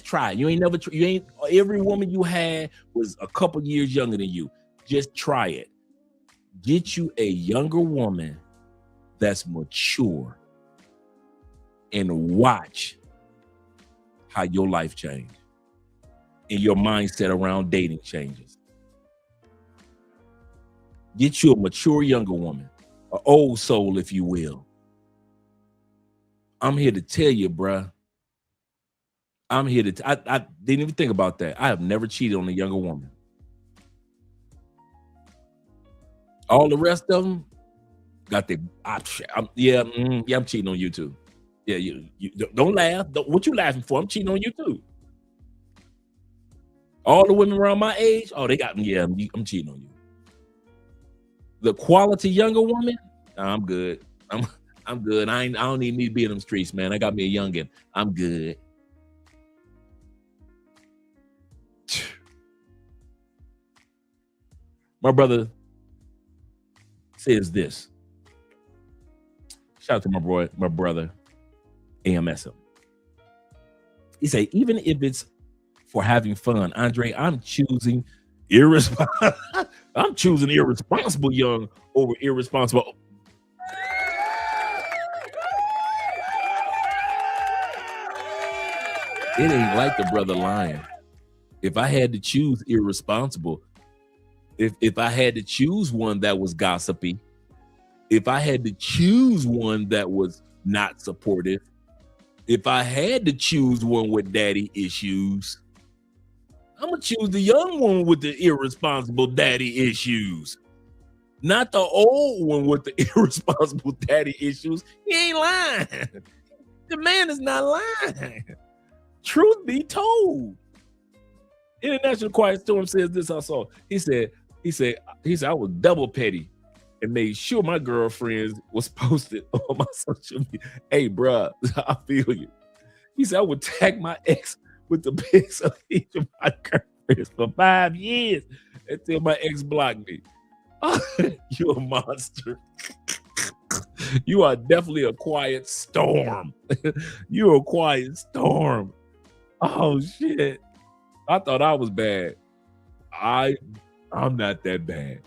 try it. You ain't every woman you had was a couple years younger than you. Just try it. Get you a younger woman that's mature and watch how your life changes and your mindset around dating changes. Get you a mature younger woman. An old soul, if you will. I'm here to tell you, bruh. I'm here to. I didn't even think about that. I have never cheated on a younger woman. All the rest of them got the. I'm cheating on you too. Yeah, you don't laugh. What you laughing for? I'm cheating on you too. All the women around my age, they got me. Yeah, I'm cheating on you. The quality younger woman, I'm good. I'm good. I don't even need to be in them streets, man. I got me a youngin'. I'm good. My brother says this. Shout out to my brother, AMSM. He say, even if it's for having fun, Andre, I'm choosing irresponsible. I'm choosing irresponsible young over irresponsible. It ain't like the brother lying. If I had to choose irresponsible, if I had to choose one that was gossipy, if I had to choose one that was not supportive, if I had to choose one with daddy issues, I'm gonna choose the young one with the irresponsible daddy issues. Not the old one with the irresponsible daddy issues. He ain't lying. The man is not lying. Truth be told. International Quiet Storm says this also. He said, I was double petty and made sure my girlfriends was posted on my social media. Hey, bruh, I feel you. He said, I would tag my ex with the pics of each of my girlfriends for 5 years until my ex blocked me. You a monster. You are definitely a quiet storm. You're a quiet storm. Oh, shit. I thought I was bad. I'm not that bad.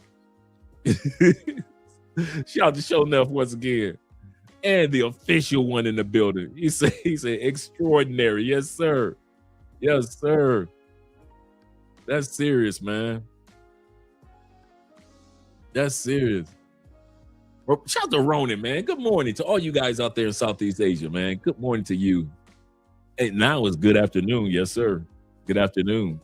Shout out to Show Enough once again. And the official one in the building. He said extraordinary. Yes, sir. Yes, sir. That's serious, man. That's serious. Well, shout out to Ronan, man. Good morning to all you guys out there in Southeast Asia, man. Good morning to you. Hey, now it's good afternoon. Yes, sir. Good afternoon.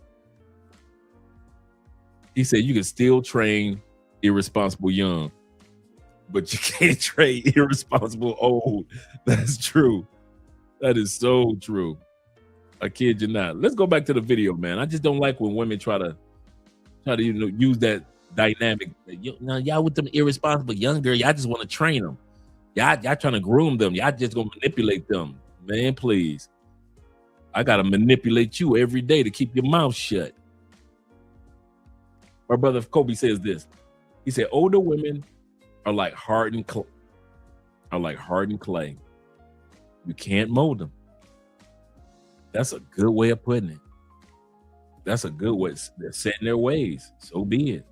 He said you can still train irresponsible young, but you can't train irresponsible old. That's true. That is so true. I kid you not. Let's go back to the video, man. I just don't like when women try to use that dynamic. Y'all with them irresponsible young girl, y'all just want to train them. Y'all trying to groom them. Y'all just gonna manipulate them. Man, please. I gotta manipulate you every day to keep your mouth shut. My brother Kobe says this. He said, older women are like hardened clay. You can't mold them. That's a good way of putting it. That's a good way. They're set in their ways. So be it.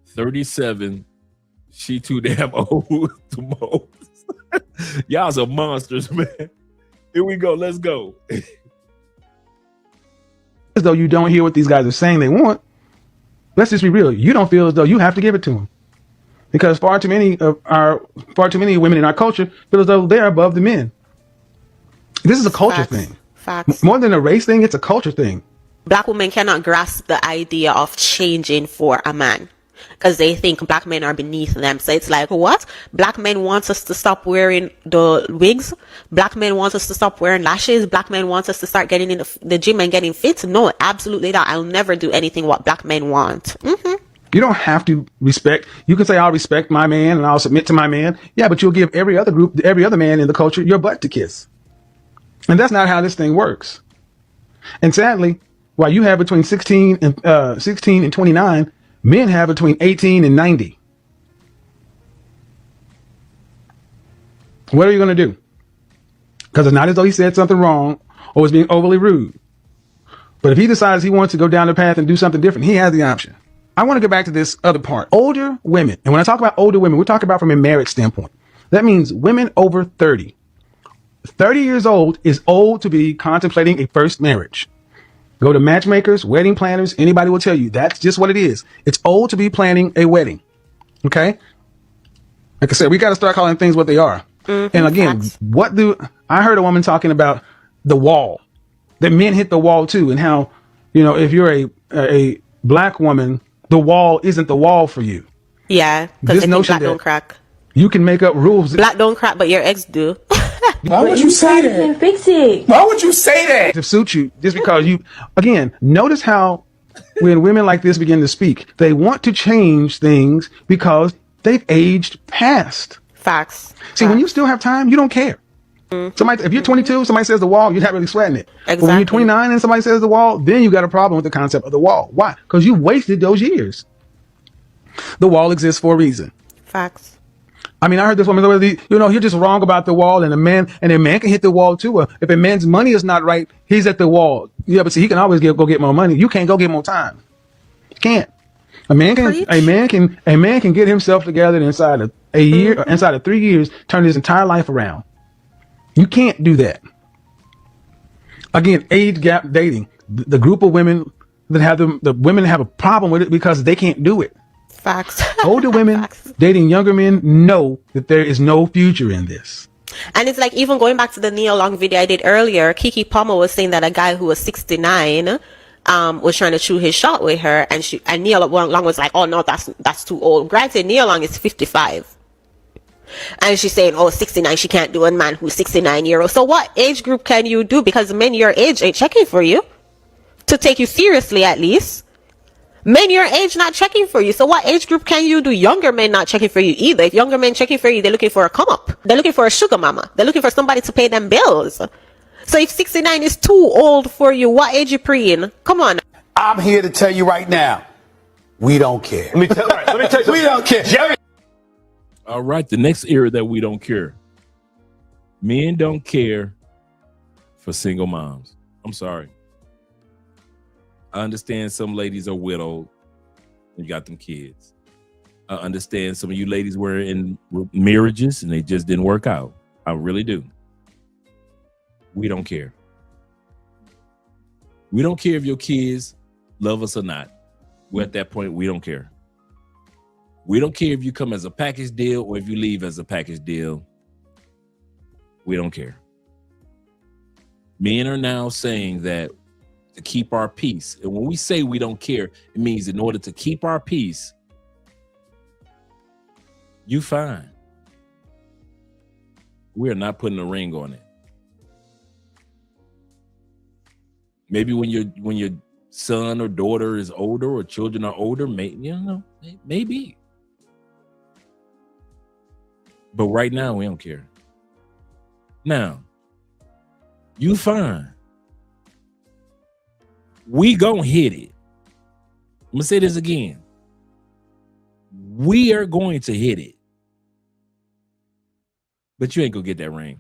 37. She too damn old to mold. Y'all's are monsters, man. Here we go. Let's go. As though you don't hear what these guys are saying they want. Let's just be real. You don't feel as though you have to give it to them, because far too many women in our culture feel as though they're above the men. This is a culture thing. Facts. More than a race thing, it's a culture thing. Black women cannot grasp the idea of changing for a man, because they think black men are beneath them. So it's like, what? Black men want us to stop wearing the wigs. Black men want us to stop wearing lashes. Black men want us to start getting in the gym and getting fit. No, absolutely not. I'll never do anything what black men want. You don't have to respect. You can say, I'll respect my man and I'll submit to my man. Yeah, but you'll give every other man in the culture your butt to kiss. And that's not how this thing works. And sadly, while you have between 16 and 29, men have between 18 and 90. What are you going to do? Because it's not as though he said something wrong or was being overly rude. But if he decides he wants to go down the path and do something different, he has the option. I want to go back to this other part. Older women. And when I talk about older women, we're talking about from a marriage standpoint. That means women over 30. 30 years old is old to be contemplating a first marriage. Go to matchmakers, wedding planners, anybody will tell you that's just what it is. It's old to be planning a wedding. Okay? Like I said, we got to start calling things what they are. And again, I heard a woman talking about the wall. That men hit the wall too, and how, if you're a black woman, the wall isn't the wall for you. Yeah, because black don't crack. You can make up rules. Black don't crack, but your ex do. Why would you say that? Fix it. Why would you say that? To suit you, just because again, notice how when women like this begin to speak, they want to change things because they've aged past. Facts. See, when you still have time, you don't care. If you're 22, somebody says the wall, you're not really sweating it. Exactly. But when you're 29 and somebody says the wall, then you got a problem with the concept of the wall. Why? Because you wasted those years. The wall exists for a reason. Facts. I mean, I heard this woman, you're just wrong about the wall, and a man can hit the wall too. If a man's money is not right, he's at the wall. Yeah, but see, he can always go get more money. You can't go get more time. You can't. A man can get himself together inside of a year, or inside of 3 years, turn his entire life around. You can't do that. Again, age gap dating. The group of women that have the women have a problem with it because they can't do it. Facts. Older women dating younger men know that there is no future in this. And it's like, even going back to the Neil Long video I did earlier, Kiki Palmer was saying that a guy who was 69 was trying to shoot his shot with her, and Nia Long was like, oh no, that's too old. Granted, Nia Long is 55. And she's saying, oh, 69, she can't do a man who's 69-year-old. So what age group can you do? Because men your age ain't checking for you. To take you seriously, at least. Men your age not checking for you. So what age group can you do? Younger men not checking for you either. If younger men checking for you, they're looking for a come up. They're looking for a sugar mama. They're looking for somebody to pay them bills. So if 69 is too old for you, what age you preying? Come on. I'm here to tell you right now, we don't care. Let me tell you, we don't care. Jerry. All right, the next area that we don't care. Men don't care for single moms. I'm sorry. I understand some ladies are widowed and you got them kids. I understand some of you ladies were in marriages and they just didn't work out. I really do. We don't care. We don't care if your kids love us or not. We're at that point, we don't care. We don't care if you come as a package deal or if you leave as a package deal. We don't care. Men are now saying that to keep our peace. And when we say we don't care, it means in order to keep our peace, you fine. We're not putting a ring on it. Maybe when your son or daughter is older or children are older, maybe. But right now, we don't care. Now, you fine. We gonna hit it. I'm gonna say this again. We are going to hit it. But you ain't gonna get that ring.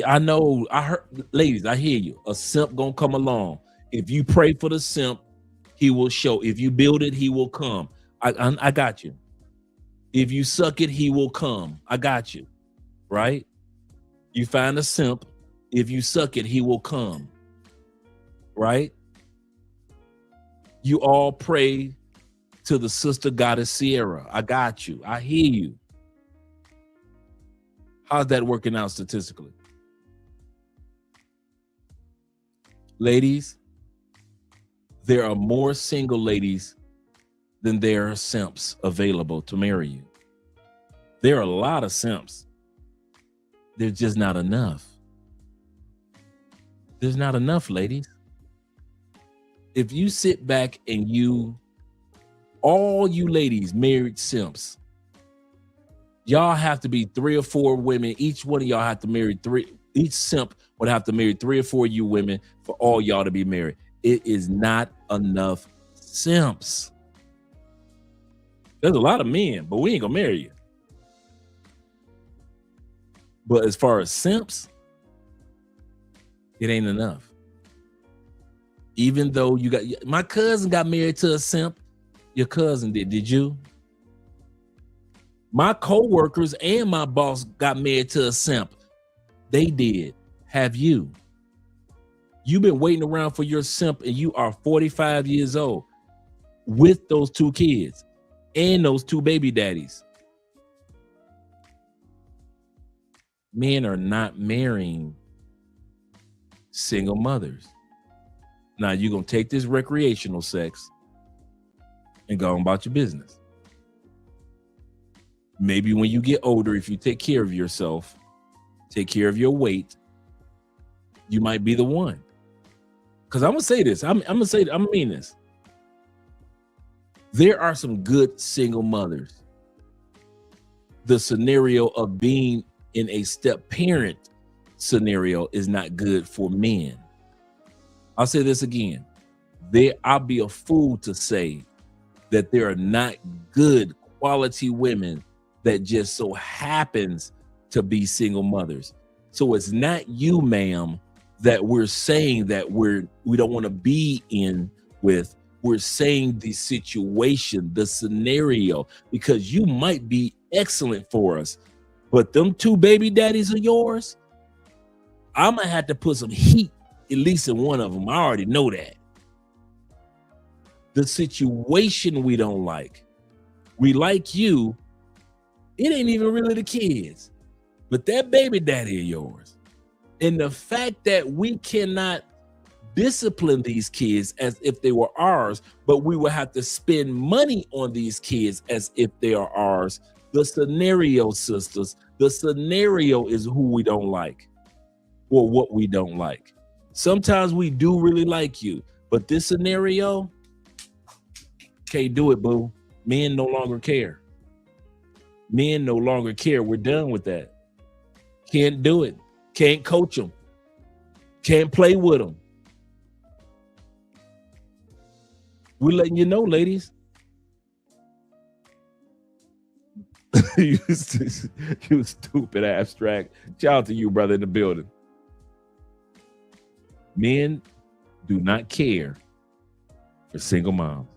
I know. I heard, ladies, I hear you. A simp gonna come along. If you pray for the simp, he will show. If you build it, he will come. I got you. If you suck it, he will come. I got you. Right? You find a simp. If you suck it, he will come. Right? You all pray to the sister goddess Sierra. I got you. I hear you. How's that working out statistically? Ladies, there are more single ladies than there are simps available to marry you. There are a lot of simps. There's just not enough. There's not enough, ladies. If you sit back and all you ladies married simps, y'all have to be 3 or 4 women. Each one of y'all have to marry 3. Each simp would have to marry 3 or 4 of you women for all y'all to be married. It is not enough simps. There's a lot of men, but we ain't gonna marry you. But as far as simps, it ain't enough. Even though my cousin got married to a simp. Your cousin did you? My co-workers and my boss got married to a simp. They did. Have you? You've been waiting around for your simp and you are 45 years old with those 2 kids and those 2 baby daddies. Men are not marrying single mothers. Now you're going to take this recreational sex and go on about your business. Maybe when you get older, if you take care of yourself, take care of your weight, you might be the one. Because I'm going to say this. I'm going to mean this. There are some good single mothers. The scenario of being in a step parent scenario is not good for men. I'll say this again. I'll be a fool to say that there are not good quality women that just so happens to be single mothers. So it's not you, ma'am, that we're saying that we don't want to be in with. We're saying the situation, the scenario, because you might be excellent for us, but them 2 baby daddies of yours, I'm gonna have to put some heat at least in one of them. I already know that. The situation we don't like. We like you. It ain't even really the kids, but that baby daddy of yours. And the fact that we cannot discipline these kids as if they were ours, but we will have to spend money on these kids as if they are ours. The scenario, sisters, the scenario is who we don't like or what we don't like. Sometimes we do really like you, but this scenario, can't do it, boo. Men no longer care. Men no longer care. We're done with that. Can't do it. Can't coach them. Can't play with them. We're letting you know, ladies. You stupid abstract. Shout out to you, brother, in the building. Men do not care for single moms.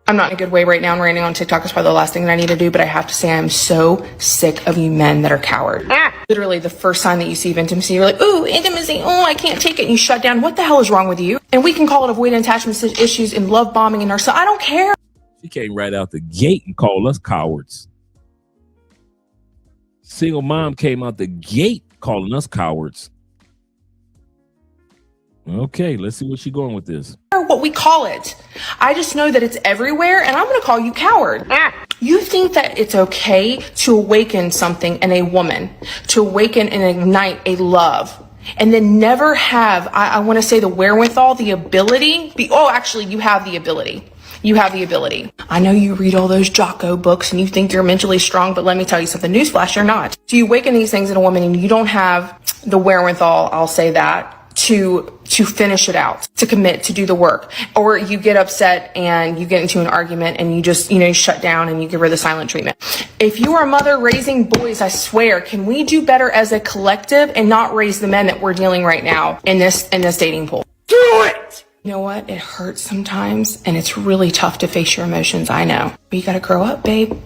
I'm not in a good way right now, and ranting on TikTok is probably the last thing that I need to do, but I have to say I'm so sick of you men that are cowards. Literally, the first sign that you see of intimacy, you're like, ooh, intimacy, oh, I can't take it, and you shut down. What the hell is wrong with you? And we can call it avoidant attachment issues and love bombing and narcissism. I don't care. She came right out the gate and called us cowards. Single mom came out the gate calling us cowards. Okay, let's see where she's going with this. What we call it. I just know that it's everywhere, and I'm going to call you coward. You think that it's okay to awaken something in a woman, to awaken and ignite a love, and then never have, I want to say, the wherewithal, the ability. Actually, you have the ability. You have the ability. I know you read all those Jocko books and you think you're mentally strong, but let me tell you something. Newsflash, you're not. So you awaken these things in a woman and you don't have the wherewithal, I'll say that, to finish it out, to commit, to do the work. Or you get upset and you get into an argument and you just, you shut down and you give her the silent treatment. If you are a mother raising boys, I swear, can we do better as a collective and not raise the men that we're dealing right now in this dating pool? Do it! You know what? It hurts sometimes and it's really tough to face your emotions, I know. But you gotta grow up, babe.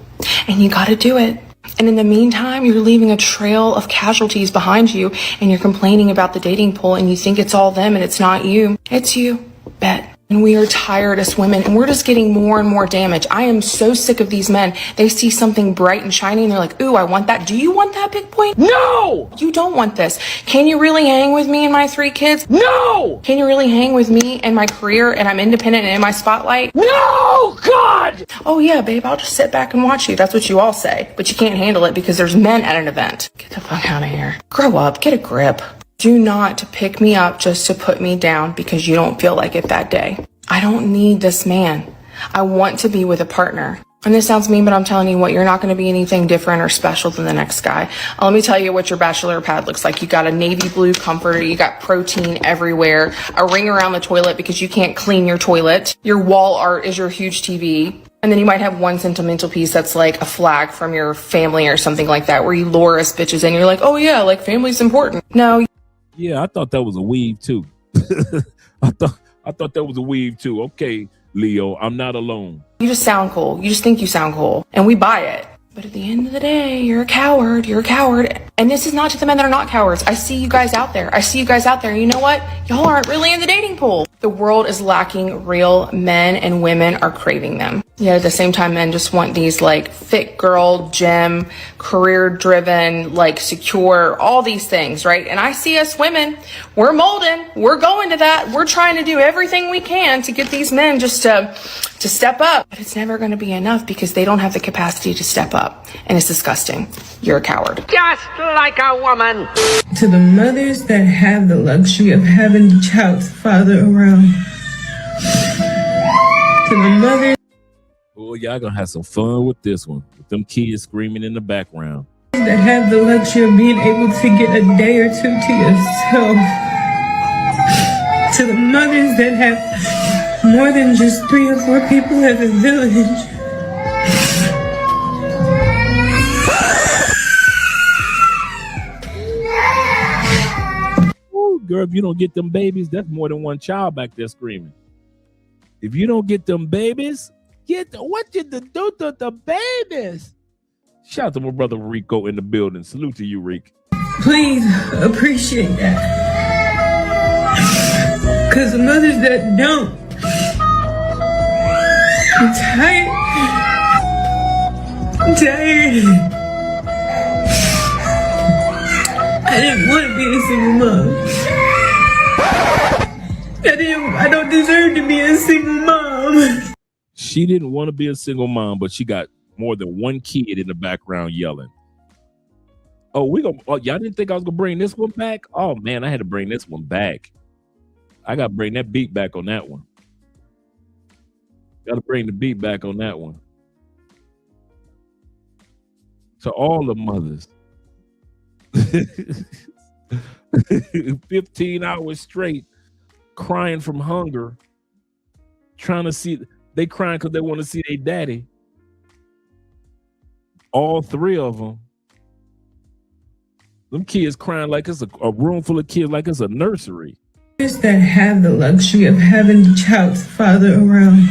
And you gotta do it. And in the meantime, you're leaving a trail of casualties behind you and you're complaining about the dating pool and you think it's all them and it's not you. It's you. Bet. And we are tired as women and we're just getting more and more damage. I am so sick of these men. They see something bright and shiny and they're like, ooh, I want that. Do you want that, big boy? No! You don't want this. Can you really hang with me and my 3 kids? No! Can you really hang with me and my career and I'm independent and in my spotlight? No! God! Oh yeah, babe, I'll just sit back and watch you. That's what you all say. But you can't handle it because there's men at an event. Get the fuck out of here. Grow up. Get a grip. Do not pick me up just to put me down because you don't feel like it that day. I don't need this man. I want to be with a partner. And this sounds mean, but I'm telling you what, you're not going to be anything different or special than the next guy. Let me tell you what your bachelor pad looks like. You got a navy blue comforter. You got protein everywhere. A ring around the toilet because you can't clean your toilet. Your wall art is your huge TV. And then you might have one sentimental piece that's like a flag from your family or something like that where you lure us bitches and you're like, oh yeah, like family's important. No. Yeah, I thought that was a weave too. I thought that was a weave too. Okay, Leo, I'm not alone. You just sound cool. You just think you sound cool. And we buy it. But at the end of the day, you're a coward. You're a coward. And this is not to the men that are not cowards. I see you guys out there. I see you guys out there. You know what? Y'all aren't really in the dating pool. The world is lacking real men and women are craving them. Yet at the same time, men just want these like fit girl, gym, career driven, like secure, all these things, right? And I see us women, we're molding, we're going to that. We're trying to do everything we can to get these men just to step up. But it's never going to be enough because they don't have the capacity to step up. And it's disgusting. You're a coward. Just like a woman. To the mothers that have the luxury of having the child's father around. To the mothers. Oh, y'all gonna have some fun with this one. With them kids screaming in the background. That have the luxury of being able to get a day or two to yourself. To the mothers that have more than just 3 or 4 people as a village. Ooh, girl, if you don't get them babies, that's more than one child back there screaming. If you don't get them babies, what did you do to the babies? Shout out to my brother Rico in the building. Salute to you, Rick. Please appreciate that. Because the mothers that don't, I'm tired. I'm tired. I didn't want to be a single mom. I don't deserve to be a single mom. She didn't want to be a single mom, but she got more than one kid in the background yelling. Oh, y'all didn't think I was gonna bring this one back? Oh man, I had to bring this one back. I gotta bring that beat back on that one. Gotta bring the beat back on that one. To all the mothers. 15 hours straight crying from hunger, trying to see, they crying because they want to see their daddy. All three of them. Them kids crying like it's a room full of kids, like it's a nursery. Mothers that have the luxury of having the child's father around.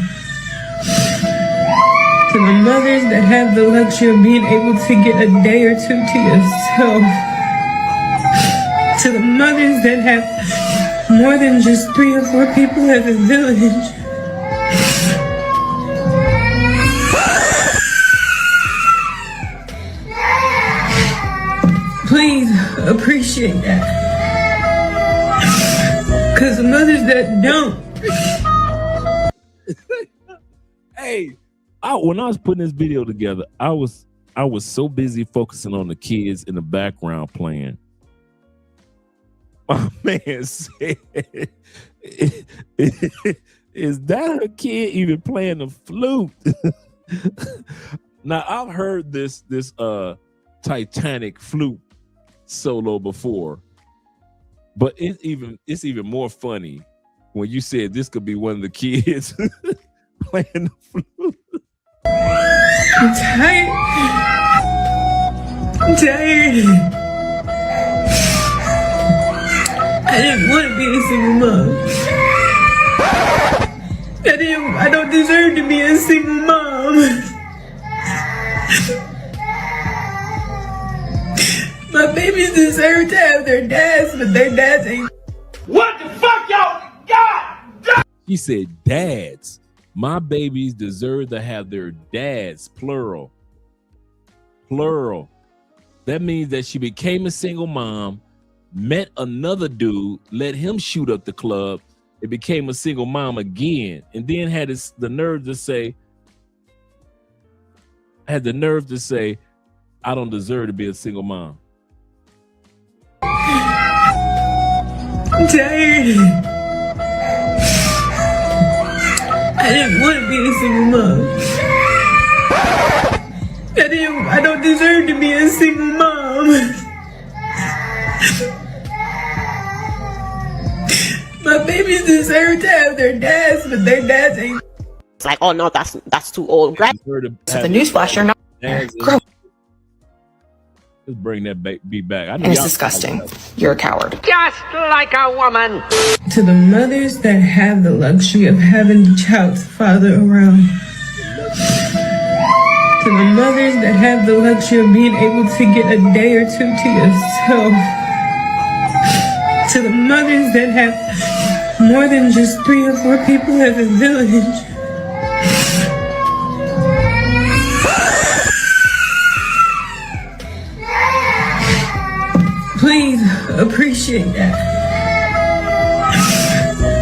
To the mothers that have the luxury of being able to get a day or two to yourself. To the mothers that have more than just 3 or 4 people as a village. Please appreciate that. Because the mothers that don't. Hey, when I was putting this video together, I was so busy focusing on the kids in the background playing. My man said, is that a kid even playing the flute? Now I've heard this Titanic flute solo before, but it's even more funny when you said this could be one of the kids playing the flute. I'm tired. I didn't want to be a single mom. I don't deserve to be a single mom. My babies deserve to have their dads, but their dads ain't. What the fuck, y'all? God! She said dads. My babies deserve to have their dads, plural. Plural. That means that she became a single mom, met another dude, let him shoot up the club, and became a single mom again, and then had the nerve to say, I don't deserve to be a single mom. I'm tired. I didn't want to be a single mom. I don't deserve to be a single mom. My babies deserve to have their dads, but their dads ain't. It's like, oh no, that's too old. So the newsflash, you're not. Let's bring that beat back. And it's disgusting. You're a coward. Just like a woman. To the mothers that have the luxury of having the child's father around. To the mothers that have the luxury of being able to get a day or two to yourself. To the mothers that have more than just 3 or 4 people as a village. Please appreciate that.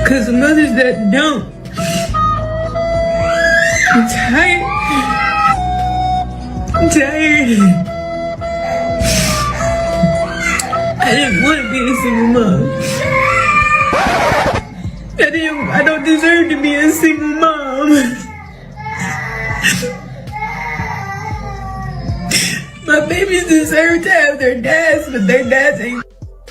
Because the mothers that don't. I'm tired. I didn't want to be a single mom. I don't deserve to be a single mom. My babies deserve to have their dads, but their dads ain't.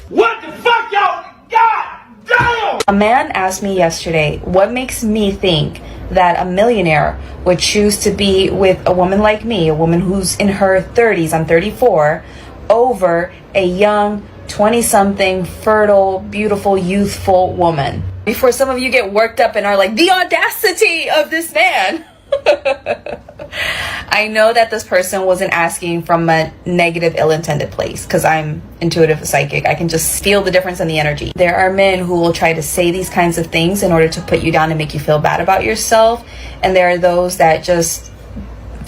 What the fuck, y'all? God damn! A man asked me yesterday, what makes me think that a millionaire would choose to be with a woman like me, a woman who's in her 30s, I'm 34, over a young 20-something, fertile, beautiful, youthful woman. Before some of you get worked up and are like, the audacity of this man. I know that this person wasn't asking from a negative, ill-intended place, because I'm intuitive psychic. I can just feel the difference in the energy. There are men who will try to say these kinds of things in order to put you down and make you feel bad about yourself, and there are those that just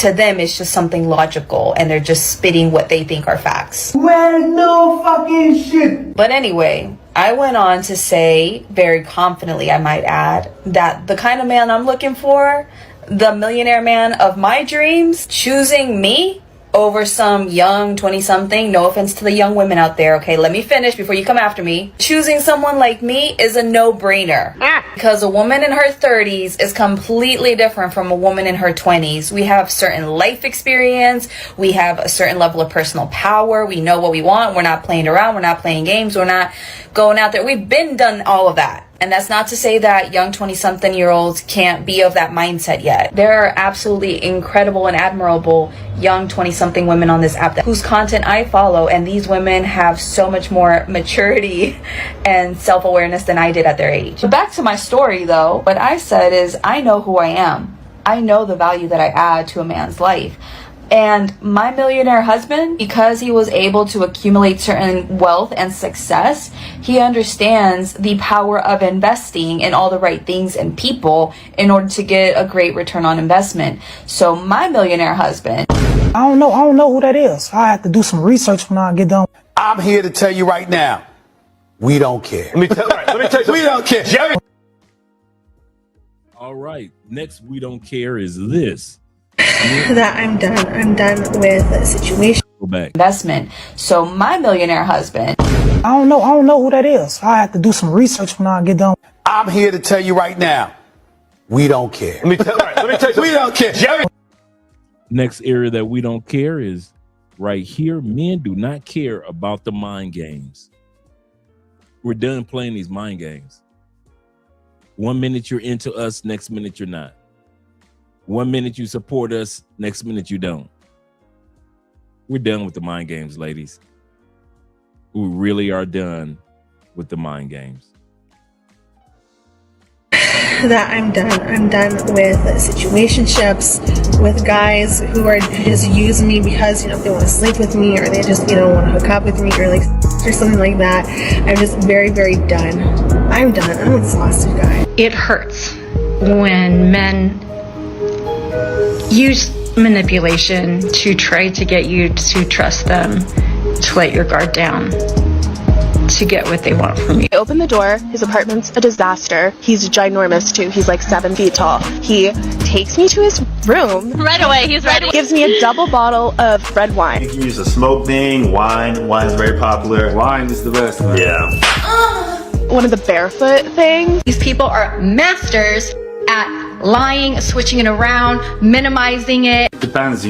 To them, it's just something logical, and they're just spitting what they think are facts. Well, no fucking shit. But anyway, I went on to say, very confidently I might add, that the kind of man I'm looking for, the millionaire man of my dreams, choosing me over some young 20-something, no offense to the young women out there, okay, let me finish before you come after me. Choosing someone like me is a no-brainer. Because a woman in her 30s is completely different from a woman in her 20s. We have certain life experience, we have a certain level of personal power, we know what we want, we're not playing around, we're not playing games, we're not going out there. We've been done all of that. And that's not to say that young 20-something-year-olds can't be of that mindset yet. There are absolutely incredible and admirable young 20-something women on this app whose content I follow, and these women have so much more maturity and self-awareness than I did at their age. But back to my story though, what I said is I know who I am. I know the value that I add to a man's life. And my millionaire husband, because he was able to accumulate certain wealth and success, he understands the power of investing in all the right things and people in order to get a great return on investment. So my millionaire husband, I don't know who that is. I have to do some research when I get done. I'm here to tell you right now, we don't care. Let me tell you, we don't care. Jerry. All right. Next, we don't care is this. That I'm done with the situation. Go back. Investment. So my millionaire husband, I don't know who that is. I have to do some research when I get done. I'm here to tell you right now, we don't care. Let me tell you, we don't care. Jerry. Next area that we don't care is right here. Men do not care about the mind games. We're done playing these mind games. 1 minute you're into us, next minute you're not. 1 minute you support us, next minute you don't. We're done with the mind games, ladies. We really are done with the mind games. That I'm done with situationships with guys who are just using me because, they want to sleep with me, or they just, want to hook up with me, or something like that. I'm just very, very done. I'm done. I'm exhausted, guys. It hurts when men use manipulation to try to get you to trust them, to let your guard down, to get what they want from you. I open the door. His apartment's a disaster. He's ginormous too. He's like 7 feet tall. He takes me to his room. Right away, he's ready. Gives me a double bottle of red wine. You can use a smoke thing, wine. Wine is very popular. Wine is the best, man. Yeah. One of the barefoot things. These people are masters at lying, switching it around, minimizing it. Depends,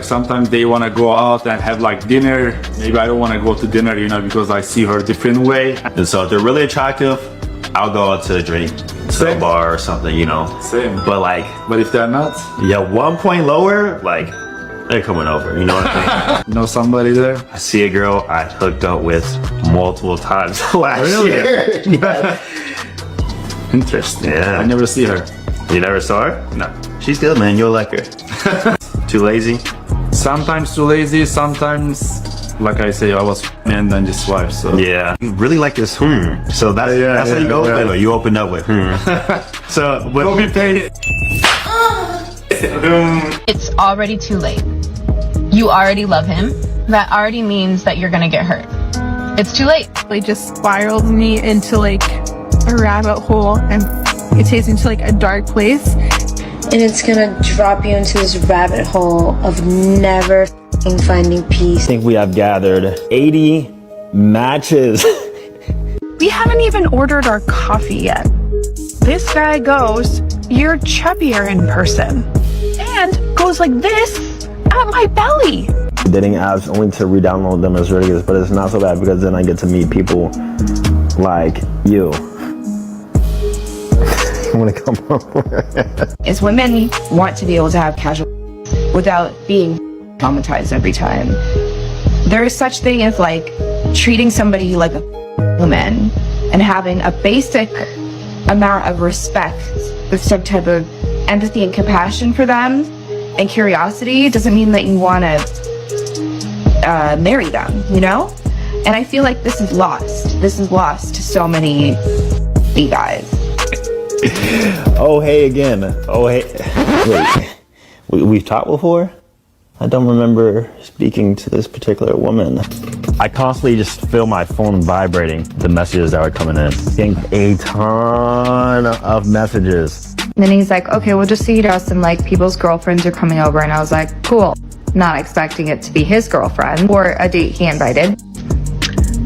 sometimes they want to go out and have dinner. Maybe I don't want to go to dinner, because I see her a different way. And so if they're really attractive, I'll go out to a drink, to a bar or something, Same. But if they're not? Yeah, 1 point lower, they're coming over, you know what I mean? Know somebody there? I see a girl I hooked up with multiple times last year. Yeah. Interesting. Yeah. I never see her. You never saw her? No. She's good, man. You'll like her. Too lazy? Sometimes too lazy, sometimes, like I say, I was and then just wife, so. Yeah. You really like this, So that's how you open it. You opened up with, So, Go be paid. It's already too late. You already love him. That already means that you're gonna get hurt. It's too late. They just spiraled me into a rabbit hole, and it takes me to a dark place. And it's gonna drop you into this rabbit hole of never finding peace. I think we have gathered 80 matches. We haven't even ordered our coffee yet. This guy goes, "You're chubbier in person," and goes like this at my belly. Dating apps only to re-download them as ridiculous, but it's not so bad because then I get to meet people like you. Want to come over? is women want to be able to have casual without being traumatized every time. There is such thing as treating somebody like a woman and having a basic amount of respect with some type of empathy and compassion for them and curiosity doesn't mean that you want to marry them, And I feel like this is lost. This is lost to so many guys. Oh, hey again. Oh, hey. Wait, we've talked before? I don't remember speaking to this particular woman. I constantly just feel my phone vibrating, the messages that were coming in. Getting a ton of messages. And then he's like, okay, we'll just see you dressed and like people's girlfriends are coming over. And I was like, cool. Not expecting it to be his girlfriend or a date he invited.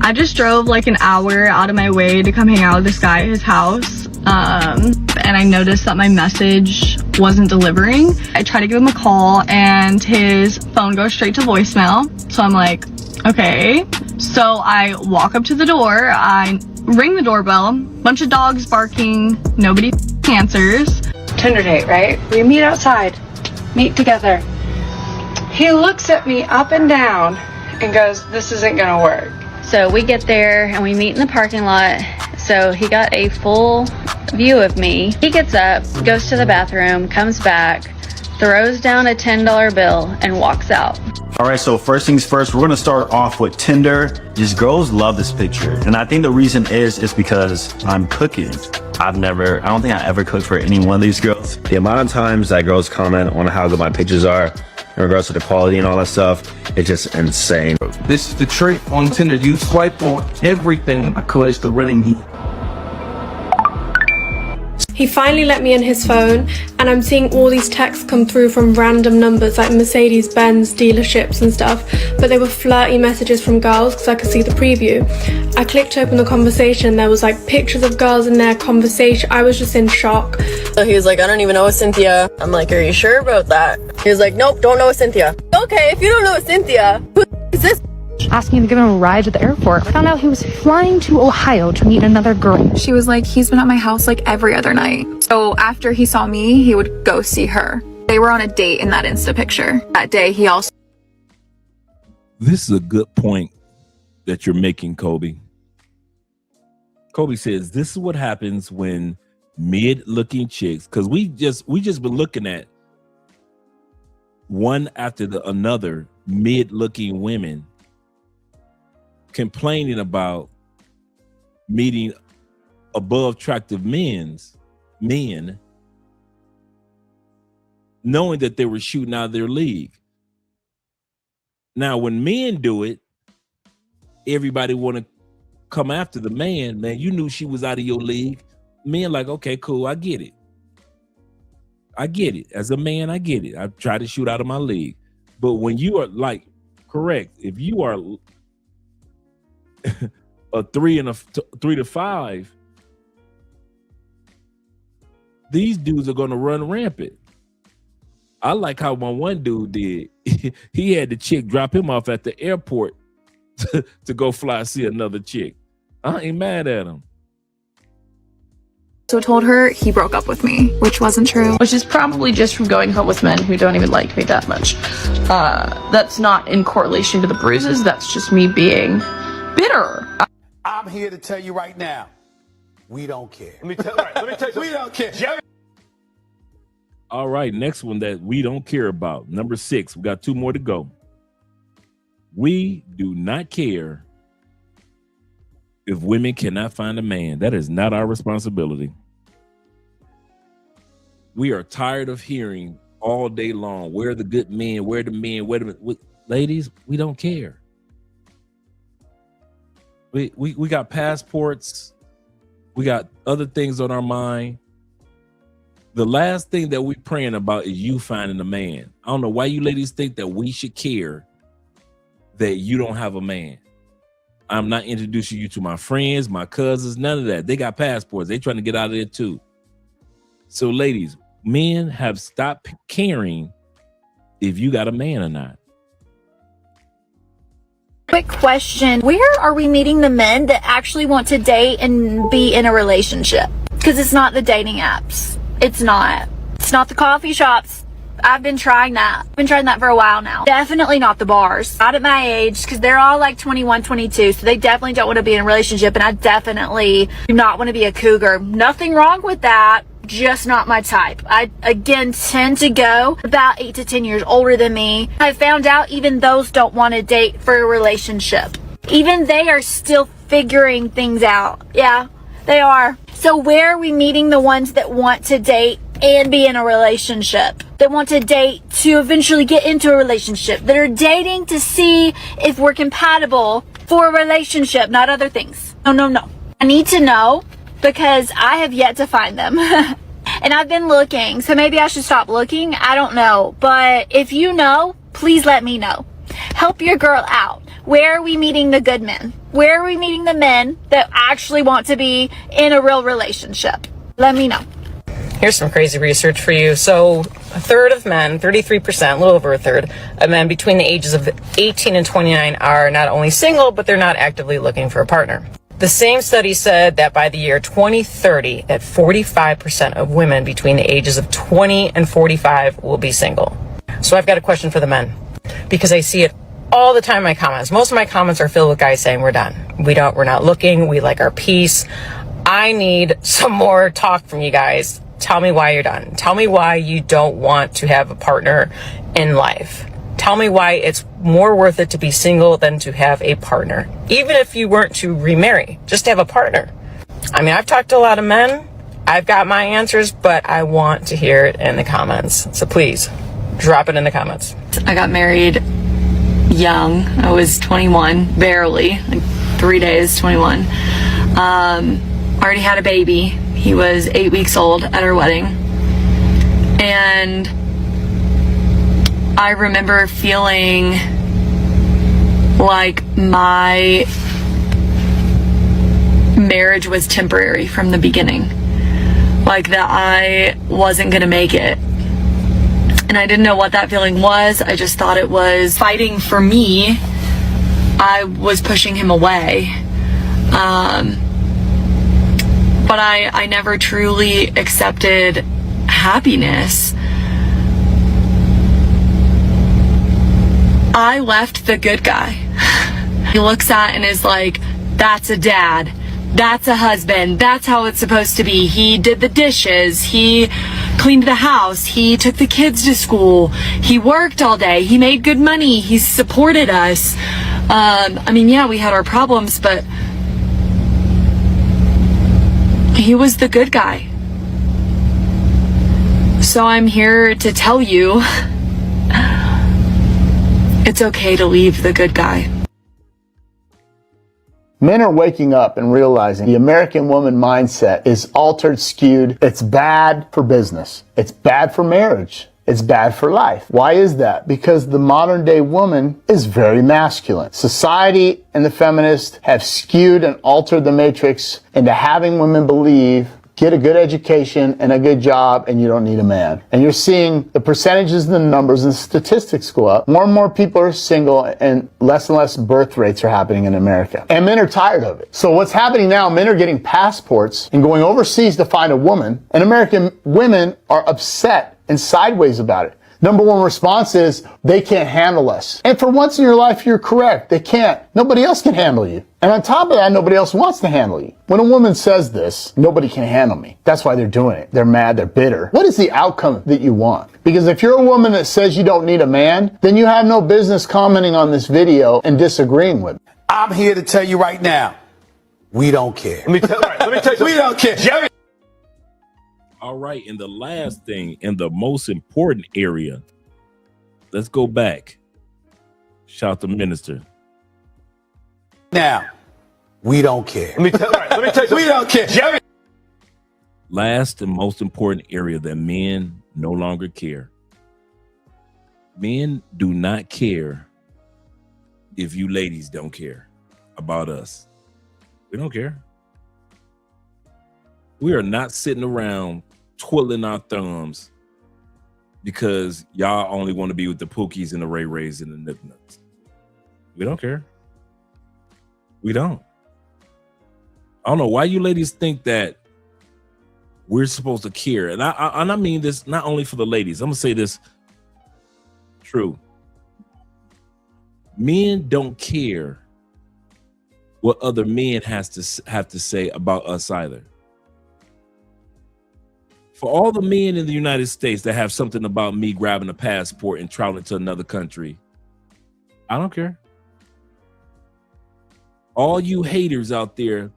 I just drove like an hour out of my way to come hang out with this guy at his house. And I noticed that my message wasn't delivering. I tried to give him a call and his phone goes straight to voicemail. So I'm like, okay. So I walk up to the door, I ring the doorbell, bunch of dogs barking, nobody answers. Tinder date, right? We meet outside, meet together. He looks at me up and down and goes, this isn't gonna work. So we get there and we meet in the parking lot. So he got a full view of me. He gets up, goes to the bathroom, comes back, throws down a $10 bill and walks out. All right, so first things first, we're gonna start off with Tinder. Just girls love this picture. And I think the reason is because I'm cooking. I don't think I ever cooked for any one of these girls. The amount of times that girls comment on how good my pictures are in regards to the quality and all that stuff, it's just insane. This is the trick on Tinder. You swipe on everything because the really need. He finally let me in his phone, and I'm seeing all these texts come through from random numbers like Mercedes-Benz dealerships and stuff, but they were flirty messages from girls because I could see the preview. I clicked open the conversation, there was like pictures of girls in their conversation. I was just in shock. So he was like, I don't even know a Cynthia. I'm like, are you sure about that? He was like, nope, don't know a Cynthia. Okay, if you don't know a Cynthia, who is this? Asking to give him a ride to the airport. I found out he was flying to Ohio to meet another girl. She was like, he's been at my house like every other night. So after he saw me, he would go see her. They were on a date in that Insta picture. That day, he also... This is a good point that you're making, Kobe. Kobe says, this is what happens when mid-looking chicks, because we just been looking at one after another mid-looking women complaining about meeting above attractive men, knowing that they were shooting out of their league. Now, when men do it, everybody want to come after the man. Man, you knew she was out of your league. Men like, okay, cool, I get it. As a man, I get it. I try to shoot out of my league. But when you are like, correct, if you are a 3 to 5, these dudes are going to run rampant. I like how my one dude did. He had the chick drop him off at the airport to go fly see another chick. I ain't mad at him. So told her he broke up with me, which wasn't true. Which is probably just from going home with men who don't even like me that much. That's not in correlation to the bruises. That's just me being bitter. I'm here to tell you right now, we don't care. Let me tell you, we don't care. All right, next one that we don't care about. Number 6, we got 2 more to go. We do not care if women cannot find a man. That is not our responsibility. We are tired of hearing all day long, where are the good men, where are the men, ladies, we don't care. We got passports. We got other things on our mind. The last thing that we praying about is you finding a man. I don't know why you ladies think that we should care that you don't have a man. I'm not introducing you to my friends, my cousins, none of that. They got passports. They trying to get out of there too. So ladies, men have stopped caring if you got a man or not. Quick question. Where are we meeting the men that actually want to date and be in a relationship? Because it's not the dating apps. It's not the coffee shops. I've been trying that. I've been trying that for a while now. Definitely not the bars. Not at my age, because they're all like 21, 22. So they definitely don't want to be in a relationship. And I definitely do not want to be a cougar. Nothing wrong with that. Just not my type. I, again, tend to go about 8 to 10 years older than me. I found out even those don't want to date for a relationship. Even they are still figuring things out. Yeah, they are. So where are we meeting the ones that want to date and be in a relationship? That want to date to eventually get into a relationship, that are dating to see if we're compatible for a relationship, not other things. No. I need to know because I have yet to find them. And I've been looking, so maybe I should stop looking. I don't know. But if you know, please let me know. Help your girl out. Where are we meeting the good men? Where are we meeting the men that actually want to be in a real relationship? Let me know. Here's some crazy research for you. So a third of men, 33%, a little over a third of men between the ages of 18 and 29 are not only single, but they're not actively looking for a partner. The same study said that by the year 2030, that 45% of women between the ages of 20 and 45 will be single. So I've got a question for the men, because I see it all the time in my comments. Most of my comments are filled with guys saying we're done. We're not looking. We like our peace. I need some more talk from you guys. Tell me why you're done. Tell me why you don't want to have a partner in life. Tell me why it's more worth it to be single than to have a partner. Even if you weren't to remarry, just to have a partner. I mean, I've talked to a lot of men. I've got my answers, but I want to hear it in the comments. So please, drop it in the comments. I got married young. I was 21, barely, like 3 days, 21. Already had a baby. He was 8 weeks old at our wedding. And I remember feeling like my marriage was temporary from the beginning. Like that I wasn't gonna make it. And I didn't know what that feeling was. I just thought it was fighting for me. I was pushing him away. But I never truly accepted happiness. I left the good guy. He looks at and is like, that's a dad. That's a husband. That's how it's supposed to be. He did the dishes. He cleaned the house. He took the kids to school. He worked all day. He made good money. He supported us. I mean, yeah, we had our problems, but he was the good guy. So I'm here to tell you, it's okay to leave the good guy. Men are waking up and realizing the American woman mindset is altered, skewed. It's bad for business. It's bad for marriage. It's bad for life. Why is that? Because the modern day woman is very masculine. Society and the feminists have skewed and altered the matrix into having women believe, get a good education and a good job and you don't need a man. And you're seeing the percentages and the numbers and statistics go up. More and more people are single and less birth rates are happening in America. And men are tired of it. So what's happening now, men are getting passports and going overseas to find a woman, and American women are upset and sideways about it. Number one response is, they can't handle us. And for once in your life, you're correct. They can't. Nobody else can handle you. And on top of that, nobody else wants to handle you. When a woman says this, nobody can handle me. That's why they're doing it. They're mad, they're bitter. What is the outcome that you want? Because if you're a woman that says you don't need a man, then you have no business commenting on this video and disagreeing with me. I'm here to tell you right now, we don't care. Let me tell you, we don't care. Jerry. All right, and the last thing, and the most important area, let's go back. Shout the minister. Now, we don't care. Let me tell you, we don't care. Jerry. Last and most important area that men no longer care. Men do not care if you ladies don't care about us. We don't care. We are not sitting around twiddling our thumbs because y'all only want to be with the Pookies and the Ray Rays and the Nip Nuts. We don't care. We don't. I don't know why you ladies think that we're supposed to care. And I mean this not only for the ladies. I'm going to say this true. Men don't care what other men have to say about us either. For all the men in the United States that have something about me grabbing a passport and traveling to another country, I don't care. All you haters out there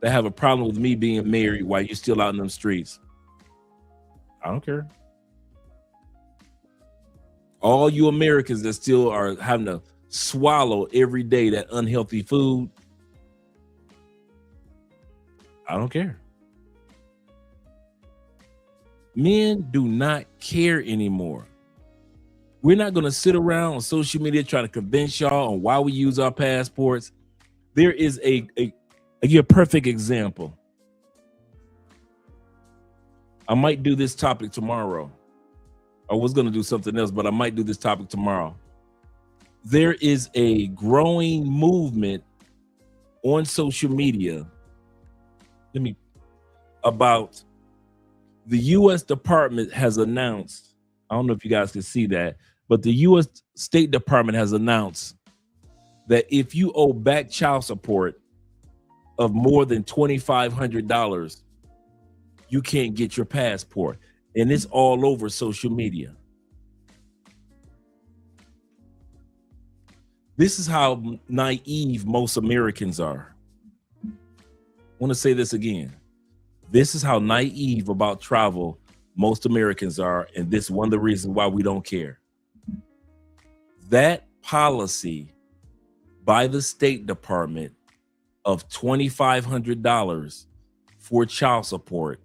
that have a problem with me being married while you're still out in them streets, I don't care. All you Americans that still are having to swallow every day that unhealthy food, I don't care. Men do not care anymore. We're not going to sit around on social media trying to convince y'all on why we use our passports. There is a give you a perfect example. I might do this topic tomorrow. I was going to do something else, but I might do this topic tomorrow. There is a growing movement on social media about the U.S. Department has announced, I don't know if you guys can see that, but the U.S. State Department has announced that if you owe back child support of more than $2,500, you can't get your passport. And it's all over social media. This is how naive most Americans are. I want to say this again. This is how naive about travel most Americans are, and this is one of the reasons why we don't care. That policy by the State Department of $2,500 for child support,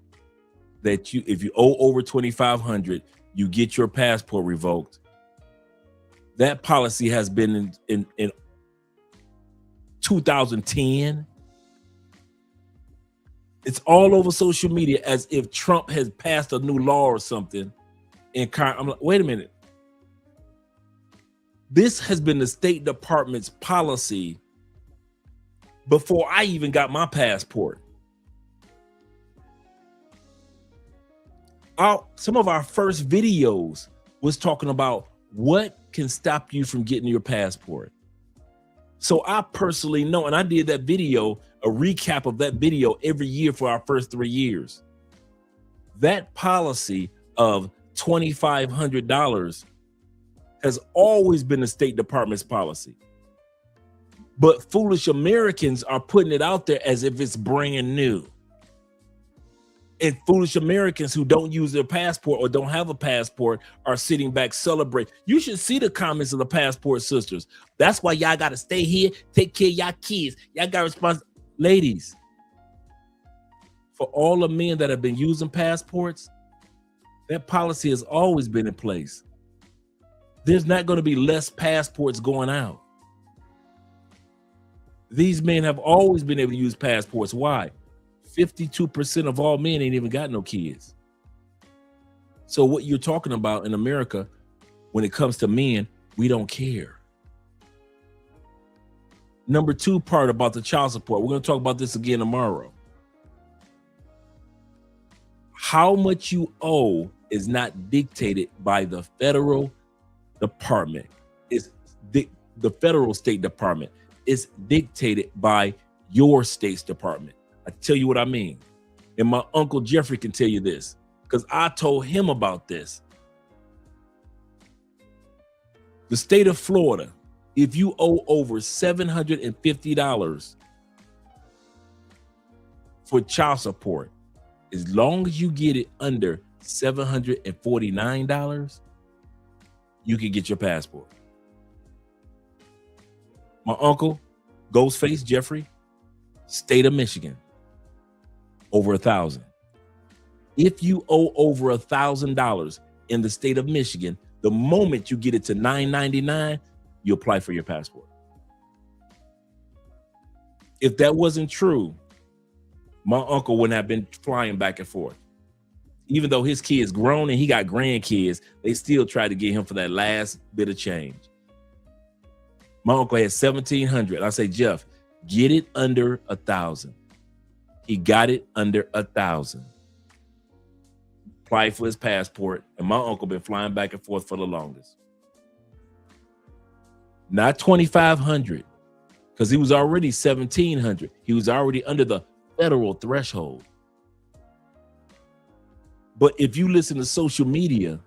that if you owe over $2,500, you get your passport revoked. That policy has been in 2010. It's all over social media as if Trump has passed a new law or something. And I'm like, wait a minute. This has been the State Department's policy before I even got my passport. Some of our first videos was talking about what can stop you from getting your passport. So I personally know, and I did that video, a recap of that video every year for our first 3 years. That policy of $2,500 has always been the State Department's policy. But foolish Americans are putting it out there as if it's brand new. And foolish Americans who don't use their passport or don't have a passport are sitting back celebrating. You should see the comments of the passport sisters. That's why y'all got to stay here, take care of y'all kids. Y'all got responsibility. Ladies, for all the men that have been using passports, that policy has always been in place. There's not going to be less passports going out. These men have always been able to use passports. Why? 52% of all men ain't even got no kids. So what you're talking about in America, when it comes to men, we don't care. Number two part about the child support, we're going to talk about this again tomorrow. How much you owe is not dictated by the federal department. It's the federal State Department. It's dictated by your state's department. I tell you what I mean. And my Uncle Jeffrey can tell you this because I told him about this. The state of Florida, if you owe over $750 for child support, as long as you get it under $749, you can get your passport. My uncle, Ghostface Jeffrey, state of Michigan, over $1,000. If you owe over $1,000 in the state of Michigan, the moment you get it to $999, you apply for your passport. If that wasn't true, my uncle wouldn't have been flying back and forth. Even though his kids grown and he got grandkids, they still tried to get him for that last bit of change. My uncle had $1,700. I say, Jeff, get it under $1,000. He got it under $1,000. Applied for his passport, and my uncle been flying back and forth for the longest. Not $2,500, because he was already $1,700. He was already under the federal threshold. But if you listen to social media,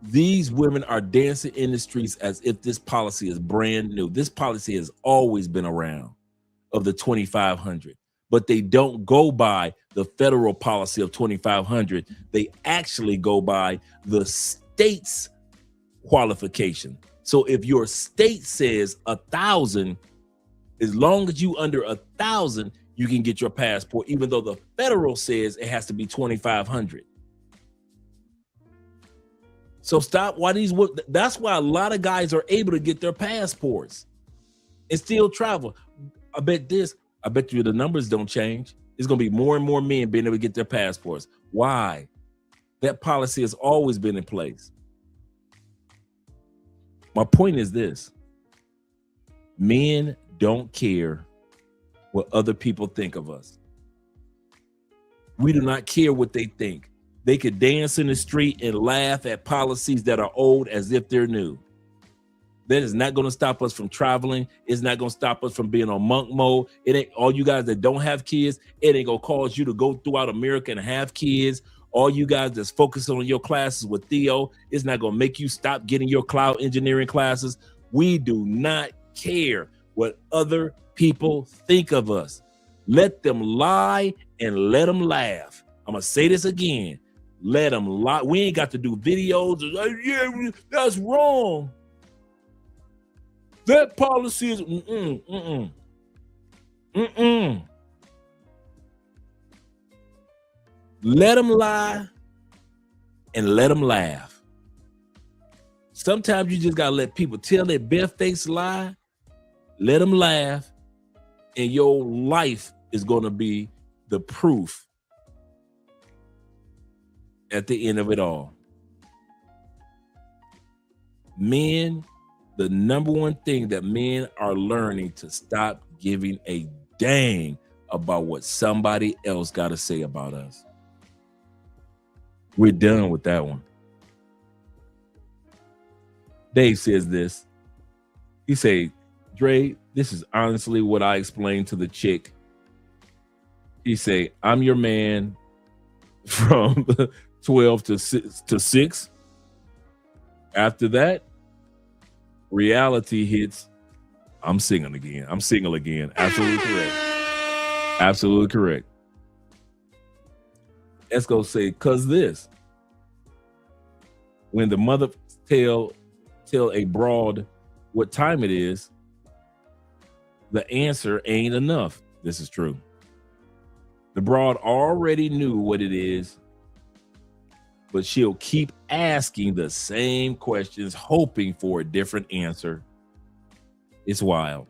these women are dancing in the streets as if this policy is brand new. This policy has always been around of the $2,500, but they don't go by the federal policy of $2,500. They actually go by the state's qualification. So if your state says 1,000, as long as you under 1,000, you can get your passport, even though the federal says it has to be 2,500. So stop. That's why a lot of guys are able to get their passports and still travel. I bet you the numbers don't change. It's going to be more and more men being able to get their passports. Why? That policy has always been in place. My point is this. Men don't care what other people think of us. We do not care what they think. They could dance in the street and laugh at policies that are old as if they're new. That is not going to stop us from traveling. It's not going to stop us from being on monk mode. It ain't all you guys that don't have kids. It ain't going to cause you to go throughout America and have kids. All you guys that's focusing on your classes with Theo, it's not going to make you stop getting your cloud engineering classes. We do not care what other people think of us. Let them lie and let them laugh. I'm going to say this again. Let them lie. We ain't got to do videos. Yeah, that's wrong. That policy is Let them lie and let them laugh. Sometimes you just got to let people tell their bare-faced lie, let them laugh, and your life is going to be the proof at the end of it all. Men, the number one thing that men are learning to stop giving a dang about what somebody else got to say about us. We're done with that one. Dave says this. He say, Dre, this is honestly what I explained to the chick. He say, I'm your man from 12 to 6. After that, reality hits. I'm single again. Absolutely correct. Absolutely correct. Let's go say, cause this. When the mother tell a broad what time it is, the answer ain't enough. This is true. The broad already knew what it is, but she'll keep asking the same questions, hoping for a different answer. It's wild.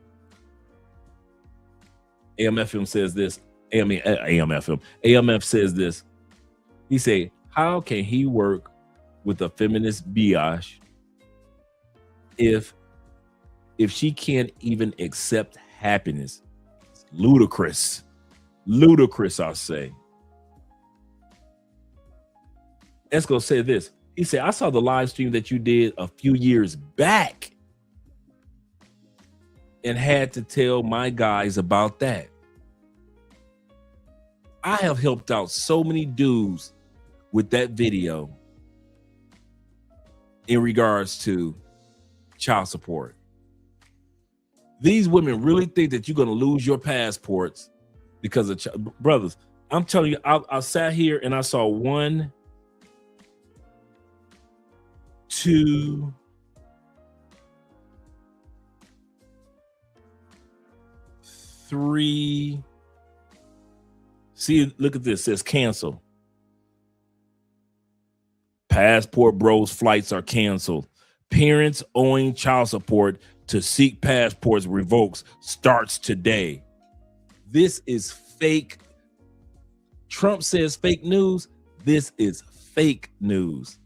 AMFM says this. AMF says this. He say, how can he work with a feminist biatch if she can't even accept happiness? It's ludicrous. Ludicrous, I say. Esco said this. He said, I saw the live stream that you did a few years back and had to tell my guys about that. I have helped out so many dudes with that video in regards to child support. These women really think that you're going to lose your passports because of brothers. I'm telling you, I sat here and I saw 1, 2, 3. See, look at this. It says cancel. Passport bros flights are canceled. Parents owing child support to seek passports revokes starts today. This is fake. Trump says fake news. This is fake news.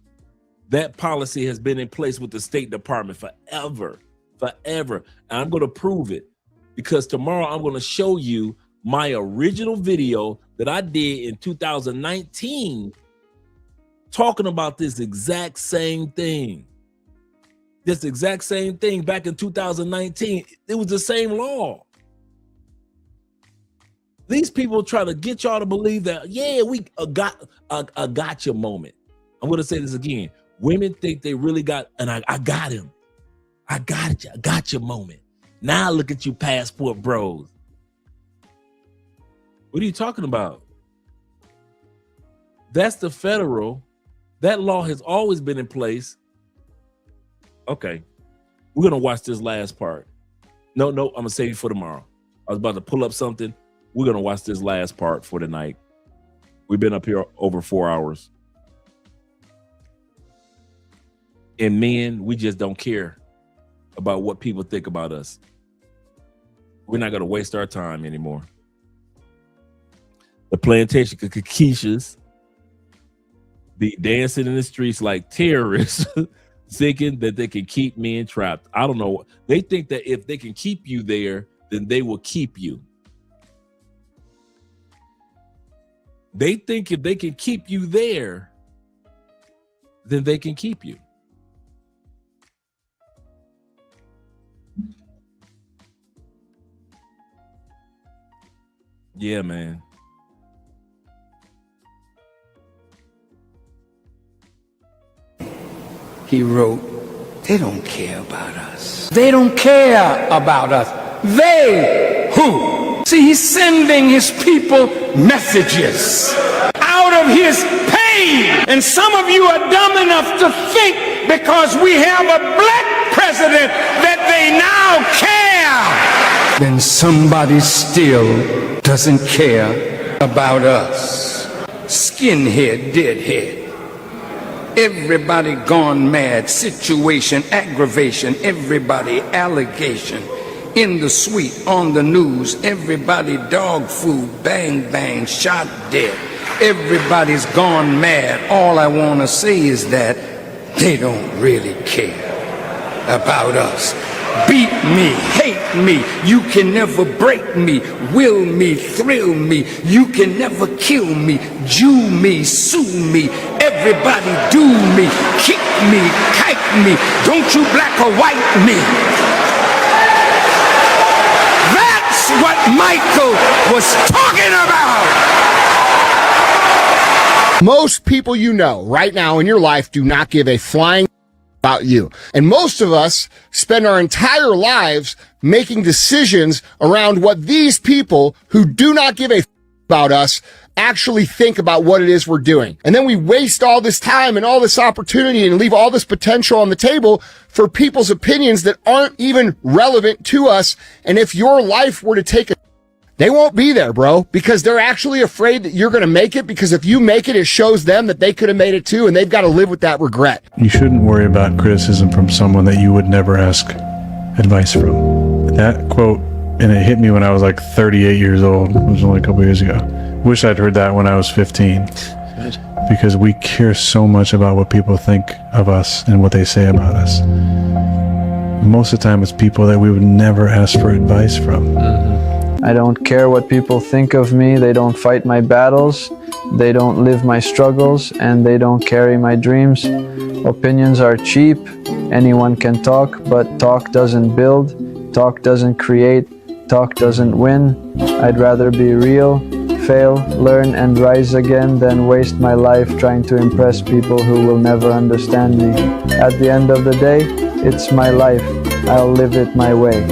That policy has been in place with the State Department forever. And I'm going to prove it because tomorrow I'm going to show you my original video that I did in 2019 talking about this exact same thing. This exact same thing back in 2019. It was the same law. These people try to get y'all to believe that, yeah, we got a gotcha moment. I'm going to say this again. Women think they really got, and I got him. I got you. I got your moment. Now look at you passport bros. What are you talking about? That's the federal. That law has always been in place. Okay. We're going to watch this last part. No, I'm going to save it for tomorrow. I was about to pull up something. We're going to watch this last part for tonight. We've been up here over 4 hours. And men, we just don't care about what people think about us. We're not going to waste our time anymore. The plantation Keishas be dancing in the streets like terrorists, thinking that they can keep men trapped. I don't know. They think that if they can keep you there, then they will keep you. They think if they can keep you there, then they can keep you. Yeah, man. He wrote, they don't care about us. They don't care about us. They who? See, he's sending his people messages out of his pain. And some of you are dumb enough to think because we have a black president that they now care. Then somebody still doesn't care about us. Skinhead, deadhead. Everybody gone mad, situation, aggravation, everybody allegation. In the suite, on the news, everybody dog food, bang bang, shot dead. Everybody's gone mad. All I want to say is that they don't really care about us. Beat me, hate me, you can never break me, will me, thrill me, you can never kill me, Jew me, sue me, everybody do me, kick me, kite me, don't you black or white me. That's what Michael was talking about. Most people you know right now in your life do not give a flying about you. And most of us spend our entire lives making decisions around what these people who do not give a about us actually think about what it is we're doing. And then we waste all this time and all this opportunity and leave all this potential on the table for people's opinions that aren't even relevant to us. And if your life were to take a they won't be there, bro, because they're actually afraid that you're going to make it, because if you make it, it shows them that they could have made it too, and they've got to live with that regret. You shouldn't worry about criticism from someone that you would never ask advice from. That quote, and it hit me when I was like 38 years old. It was only a couple years ago. Wish I'd heard that when I was 15. Because we care so much about what people think of us and what they say about us. Most of the time, it's people that we would never ask for advice from. I don't care what people think of me. They don't fight my battles. They don't live my struggles, and they don't carry my dreams. Opinions are cheap. Anyone can talk, but talk doesn't build. Talk doesn't create. Talk doesn't win. I'd rather be real, fail, learn, and rise again than waste my life trying to impress people who will never understand me. At the end of the day, it's my life. I'll live it my way.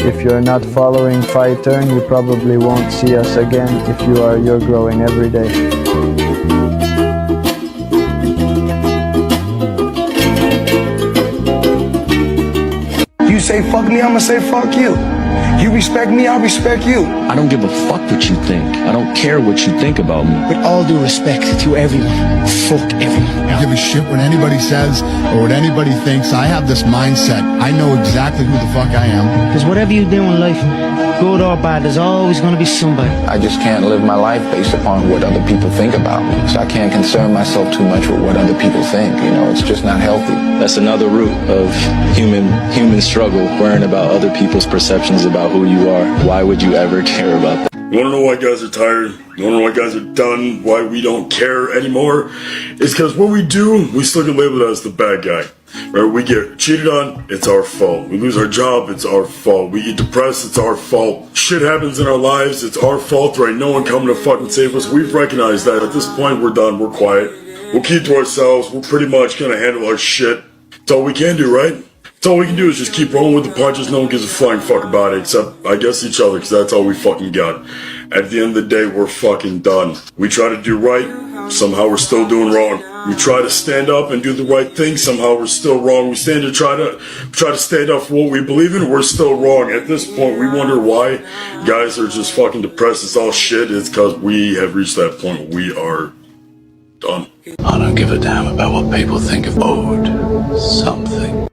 If you're not following Phi Turn, you probably won't see us again. If you are, you're growing every day. You say fuck me, I'ma say fuck you. You respect me, I respect you. I don't give a fuck what you think. I don't care what you think about me. With all due respect to everyone, fuck everyone. I don't give a shit what anybody says or what anybody thinks. I have this mindset. I know exactly who the fuck I am. Because whatever you do in life, good or bad, there's always going to be somebody. I just can't live my life based upon what other people think about me. So I can't concern myself too much with what other people think. You know, it's just not healthy. That's another root of human struggle, worrying about other people's perceptions about who you are. Why would you ever care about that? You wanna know why guys are tired? You wanna know why guys are done? Why we don't care anymore? It's because what we do, we still get labeled as the bad guy. Right? We get cheated on, it's our fault. We lose our job, it's our fault. We get depressed, it's our fault. Shit happens in our lives, it's our fault, right? No one coming to fucking save us. We've recognized that. At this point, we're done, we're quiet. We'll keep to ourselves, we're pretty much gonna handle our shit. That's all we can do, right? So all we can do is just keep rolling with the punches. No one gives a flying fuck about it, except, I guess, each other, because that's all we fucking got. At the end of the day, we're fucking done. We try to do right, somehow we're still doing wrong. We try to stand up and do the right thing, somehow we're still wrong. We stand to try to stand up for what we believe in, we're still wrong. At this point, we wonder why guys are just fucking depressed. It's all shit. It's because we have reached that point where we are done. I don't give a damn about what people think of owed something.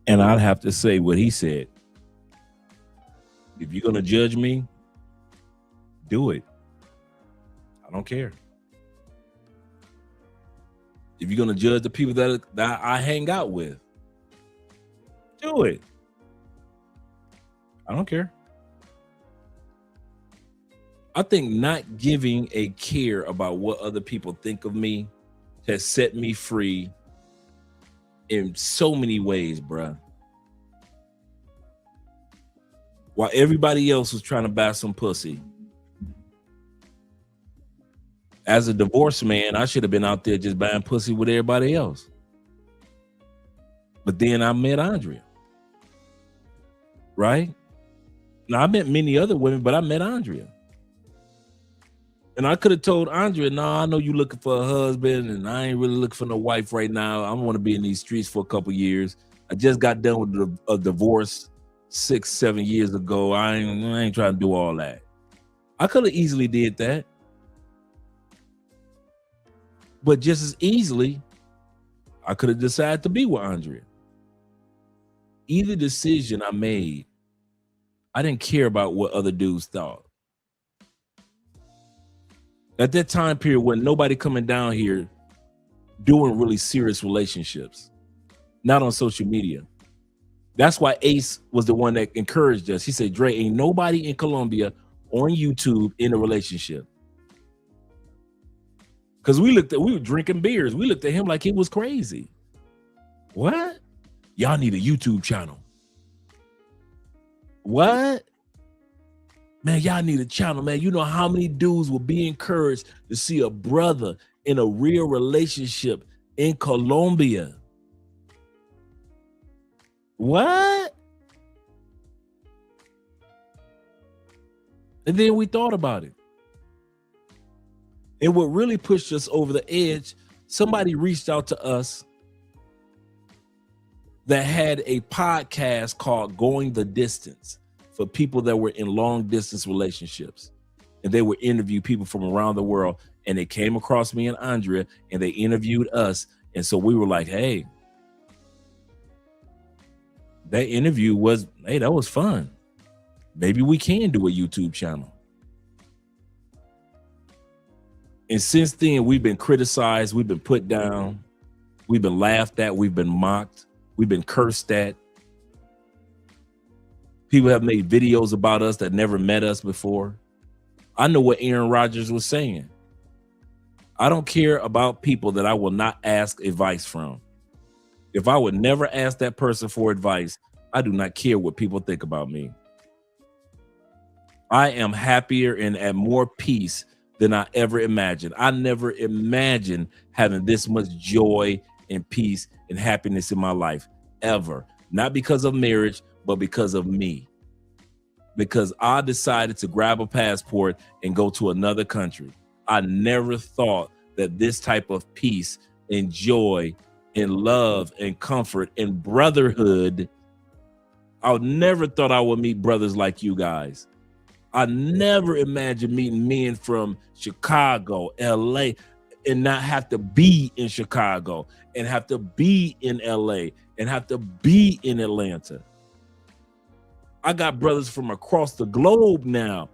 And I'd have to say what he said. If you're going to judge me, do it. I don't care. If you're going to judge the people that I hang out with, do it. I don't care. I think not giving a care about what other people think of me has set me free in so many ways, bruh. While everybody else was trying to buy some pussy. As a divorced man, I should have been out there just buying pussy with everybody else. But then I met Andrea. Right? Now, I met many other women, but I met Andrea. And I could have told Andrea, no, I know you looking for a husband, and I ain't really looking for no wife right now. I want to be in these streets for a couple years. I just got done with a divorce 6-7 years ago. I ain't trying to do all that. I could have easily did that. But just as easily, I could have decided to be with Andrea. Either decision I made, I didn't care about what other dudes thought. At that time period when nobody coming down here doing really serious relationships, not on social media. That's why Ace was the one that encouraged us. He said, Dre, ain't nobody in Colombia on YouTube in a relationship. Because we were drinking beers. We looked at him like he was crazy. What? Y'all need a YouTube channel. What? Man, y'all need a channel, man. You know how many dudes will be encouraged to see a brother in a real relationship in Colombia? What? And then we thought about it. And what really pushed us over the edge, somebody reached out to us that had a podcast called Going the Distance for people that were in long distance relationships. And they would interview people from around the world. And they came across me and Andrea and they interviewed us. And so we were like, hey, that interview was, hey, that was fun. Maybe we can do a YouTube channel. And since then, we've been criticized. We've been put down. We've been laughed at. We've been mocked. We've been cursed at. People have made videos about us that never met us before. I know what Aaron Rodgers was saying. I don't care about people that I will not ask advice from. If I would never ask that person for advice, I do not care what people think about me. I am happier and at more peace than I ever imagined. I never imagined having this much joy and peace and happiness in my life, ever. Not because of marriage, but because of me. Because I decided to grab a passport and go to another country. I never thought that this type of peace and joy and love and comfort and brotherhood, I never thought I would meet brothers like you guys. I never imagined meeting men from Chicago, LA, and not have to be in Chicago and have to be in LA and have to be in Atlanta. I got brothers from across the globe now.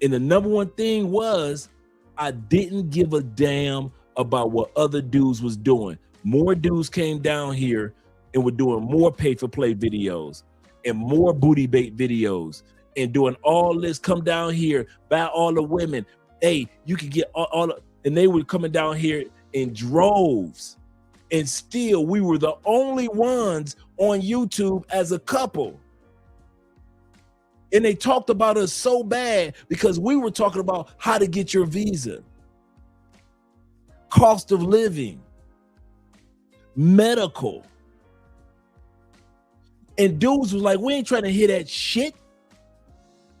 And the number one thing was I didn't give a damn about what other dudes was doing. More dudes came down here and were doing more pay-for-play videos and more booty bait videos and doing all this. Come down here, buy all the women. Hey, you can get all and they were coming down here in droves. And still, we were the only ones on YouTube as a couple. And they talked about us so bad because we were talking about how to get your visa, cost of living, medical. And dudes was like, we ain't trying to hear that shit.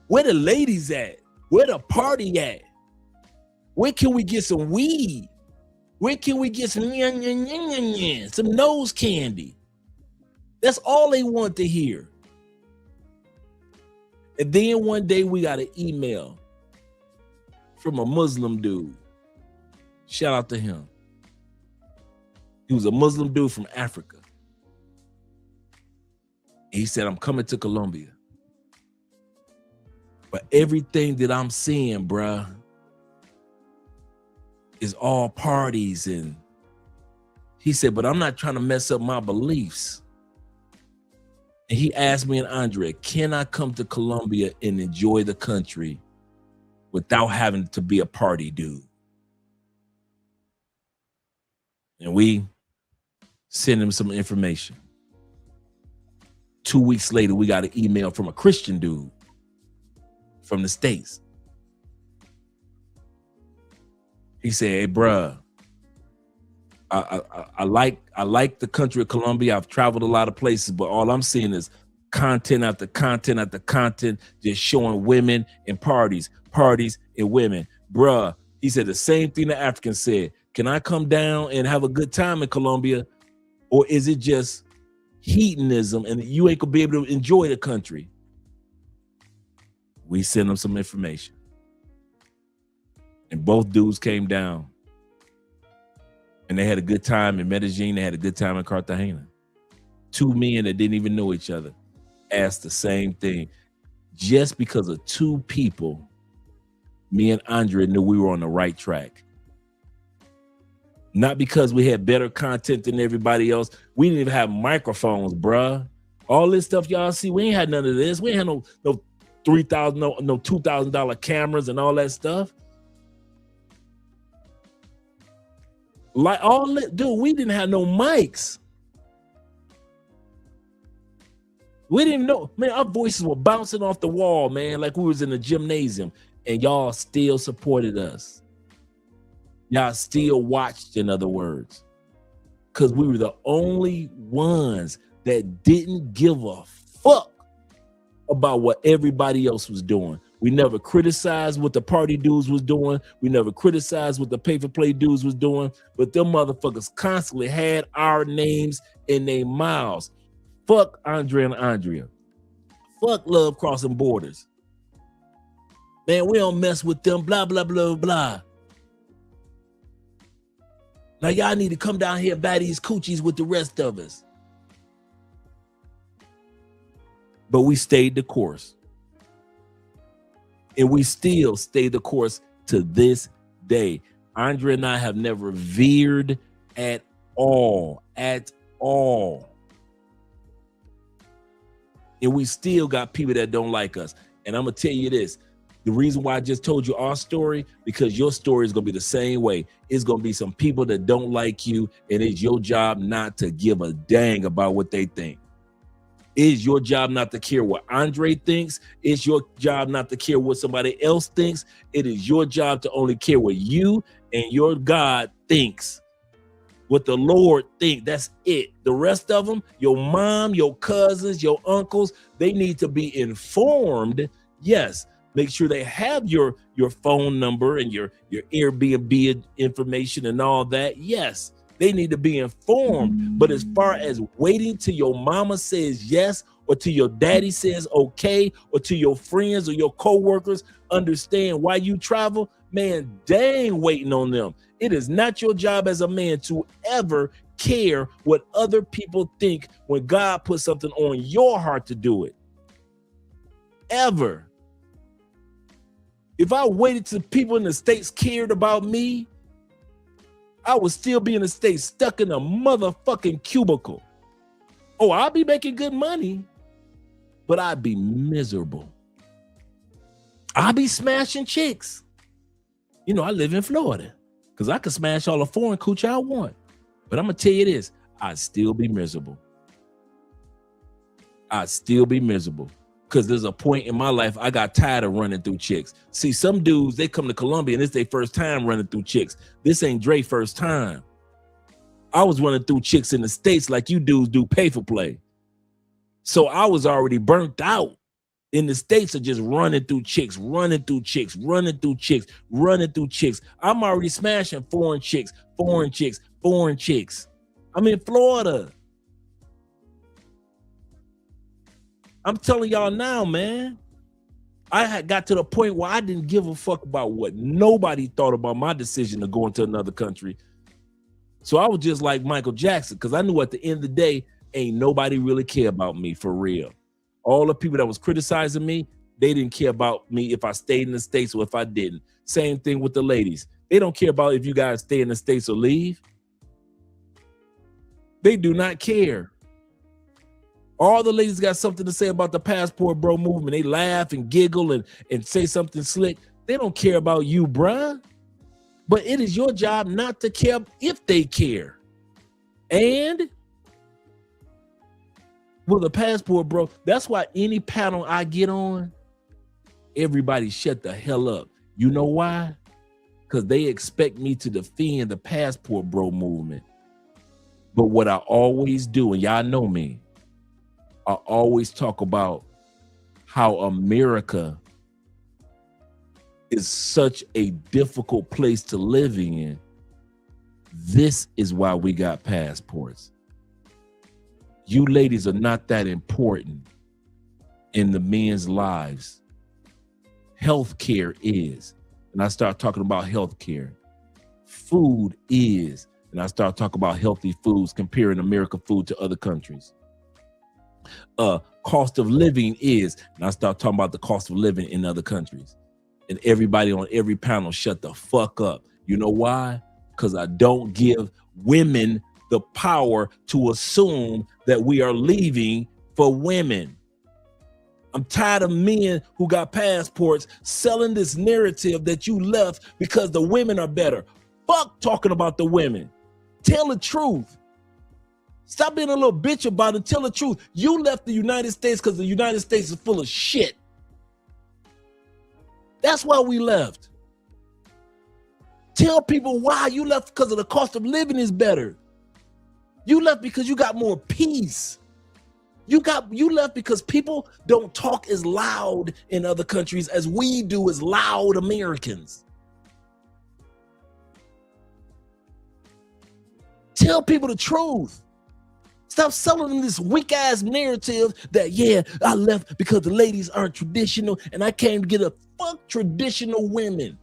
Where the ladies at? Where the party at? Where can we get some weed? Where can we get some some nose candy? That's all they want to hear. And then one day we got an email from a Muslim dude. Shout out to him. He was a Muslim dude from Africa. He said, I'm coming to Colombia. But everything that I'm seeing, bruh, is all parties. And he said, but I'm not trying to mess up my beliefs. And he asked me and Andrea, can I come to Colombia and enjoy the country without having to be a party dude? And we sent him some information. 2 weeks later, we got an email from a Christian dude from the States. He said, hey, bruh, I like the country of Colombia. I've traveled a lot of places, but all I'm seeing is content after content after content, just showing women and parties and women. Bruh, he said the same thing the African said. Can I come down and have a good time in Colombia? Or is it just hedonism and you ain't gonna be able to enjoy the country? We sent them some information. And both dudes came down. And they had a good time in Medellin. They had a good time in Cartagena. Two men that didn't even know each other asked the same thing. Just because of two people, me and Andrea knew we were on the right track. Not because we had better content than everybody else. We didn't even have microphones, bruh. All this stuff y'all see, we ain't had none of this. We ain't had no $3,000, no $2,000 cameras and all that stuff. Like all that, dude, we didn't have no mics. We didn't know, man, our voices were bouncing off the wall, man, like we was in a gymnasium, and y'all still supported us. Y'all still watched, in other words, because we were the only ones that didn't give a fuck about what everybody else was doing. We never criticized what the party dudes was doing. We never criticized what the pay-for-play dudes was doing. But them motherfuckers constantly had our names in their mouths. Fuck Andrea and Andrea. Fuck Love Crossing Borders. Man, we don't mess with them, blah, blah, blah, blah. Now y'all need to come down here and buy these coochies with the rest of us. But we stayed the course. And we still stay the course to this day. Andrea and I have never veered at all. And we still got people that don't like us. And I'm going to tell you this. The reason why I just told you our story, because your story is going to be the same way. It's going to be some people that don't like you, and it's your job not to give a dang about what they think. It's your job not to care what Andre thinks. It's your job not to care what somebody else thinks. It is your job to only care what you and your God thinks. What the Lord thinks, that's it. The rest of them, your mom, your cousins, your uncles, they need to be informed. Yes, make sure they have your phone number and your Airbnb information and all that. Yes. They need to be informed. But as far as waiting till your mama says yes, or till your daddy says okay, or till your friends or your co-workers understand why you travel, man, dang waiting on them. It is not your job as a man to ever care what other people think when God puts something on your heart to do it. Ever. If I waited till people in the States cared about me, I would still be in the States, stuck in a motherfucking cubicle. Oh, I'll be making good money, but I'd be miserable. I'll be smashing chicks. You know, I live in Florida because I can smash all the foreign coochie I want. But I'm going to tell you this, I'd still be miserable. I'd still be miserable. Because there's a point in my life I got tired of running through chicks. See, some dudes, they come to Colombia and it's their first time running through chicks. This ain't Dre's first time. I was running through chicks in the States like you dudes do pay for play. So I was already burnt out in the States of just running through chicks. I'm already smashing foreign chicks. I'm in Florida. I'm telling y'all now, man. I had got to the point where I didn't give a fuck about what nobody thought about my decision to go into another country. So I was just like Michael Jackson, because I knew at the end of the day, ain't nobody really care about me for real. All the people that was criticizing me, they didn't care about me if I stayed in the States or if I didn't. Same thing with the ladies. They don't care about if you guys stay in the States or leave. They do not care. All the ladies got something to say about the passport bro movement. They laugh and giggle and say something slick. They don't care about you, bruh. But it is your job not to care if they care. And with a passport bro, that's why any panel I get on, everybody shut the hell up. You know why? Because they expect me to defend the passport bro movement. But what I always do, and y'all know me, I always talk about how America is such a difficult place to live in. This is why we got passports. You ladies are not that important in the men's lives. Healthcare is, and I start talking about healthcare. Food is, and I start talking about healthy foods, comparing American food to other countries. Cost of living is, and I start talking about the cost of living in other countries. And everybody on every panel shut the fuck up. You know why? Because I don't give women the power to assume that we are leaving for women. I'm tired of men who got passports selling this narrative that you left because the women are better. Fuck talking about the women. Tell the truth. Stop being a little bitch about it. Tell the truth. You left the United States because the United States is full of shit. That's why we left. Tell people why you left, because of the cost of living is better. You left because you got more peace. You left because people don't talk as loud in other countries as we do as loud Americans. Tell people the truth. Stop selling them this weak ass narrative that, yeah, I left because the ladies aren't traditional and I can't get a fuck traditional women.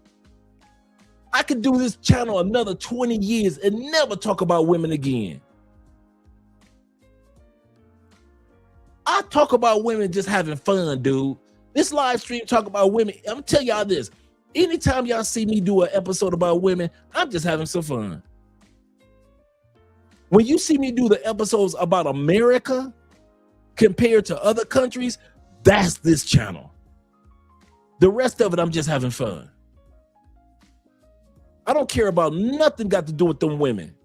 I could do this channel another 20 years and never talk about women again. I talk about women just having fun, dude. This live stream talk about women. I'm telling y'all this. Anytime y'all see me do an episode about women, I'm just having some fun. When you see me do the episodes about America compared to other countries, that's this channel. The rest of it, I'm just having fun. I don't care about nothing got to do with them women.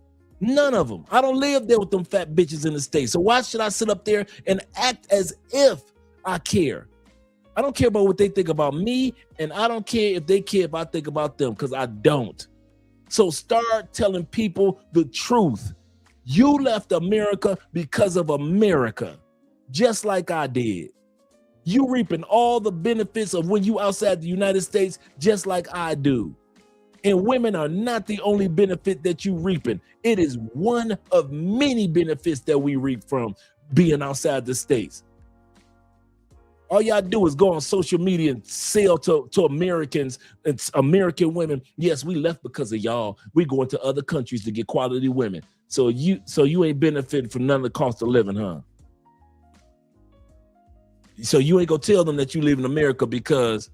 None of them. I don't live there with them fat bitches in the States. So why should I sit up there and act as if I care? I don't care about what they think about me, and I don't care if they care if I think about them, because I don't. So start telling people the truth. You left America because of America, just like I did. You reaping all the benefits of when you outside the United States, just like I do. And women are not the only benefit that you reaping. It is one of many benefits that we reap from being outside the States. All y'all do is go on social media and sell to Americans and American women. Yes, we left because of y'all. We going to other countries to get quality women. So you ain't benefiting from none of the cost of living, huh? So you ain't gonna tell them that you live in America because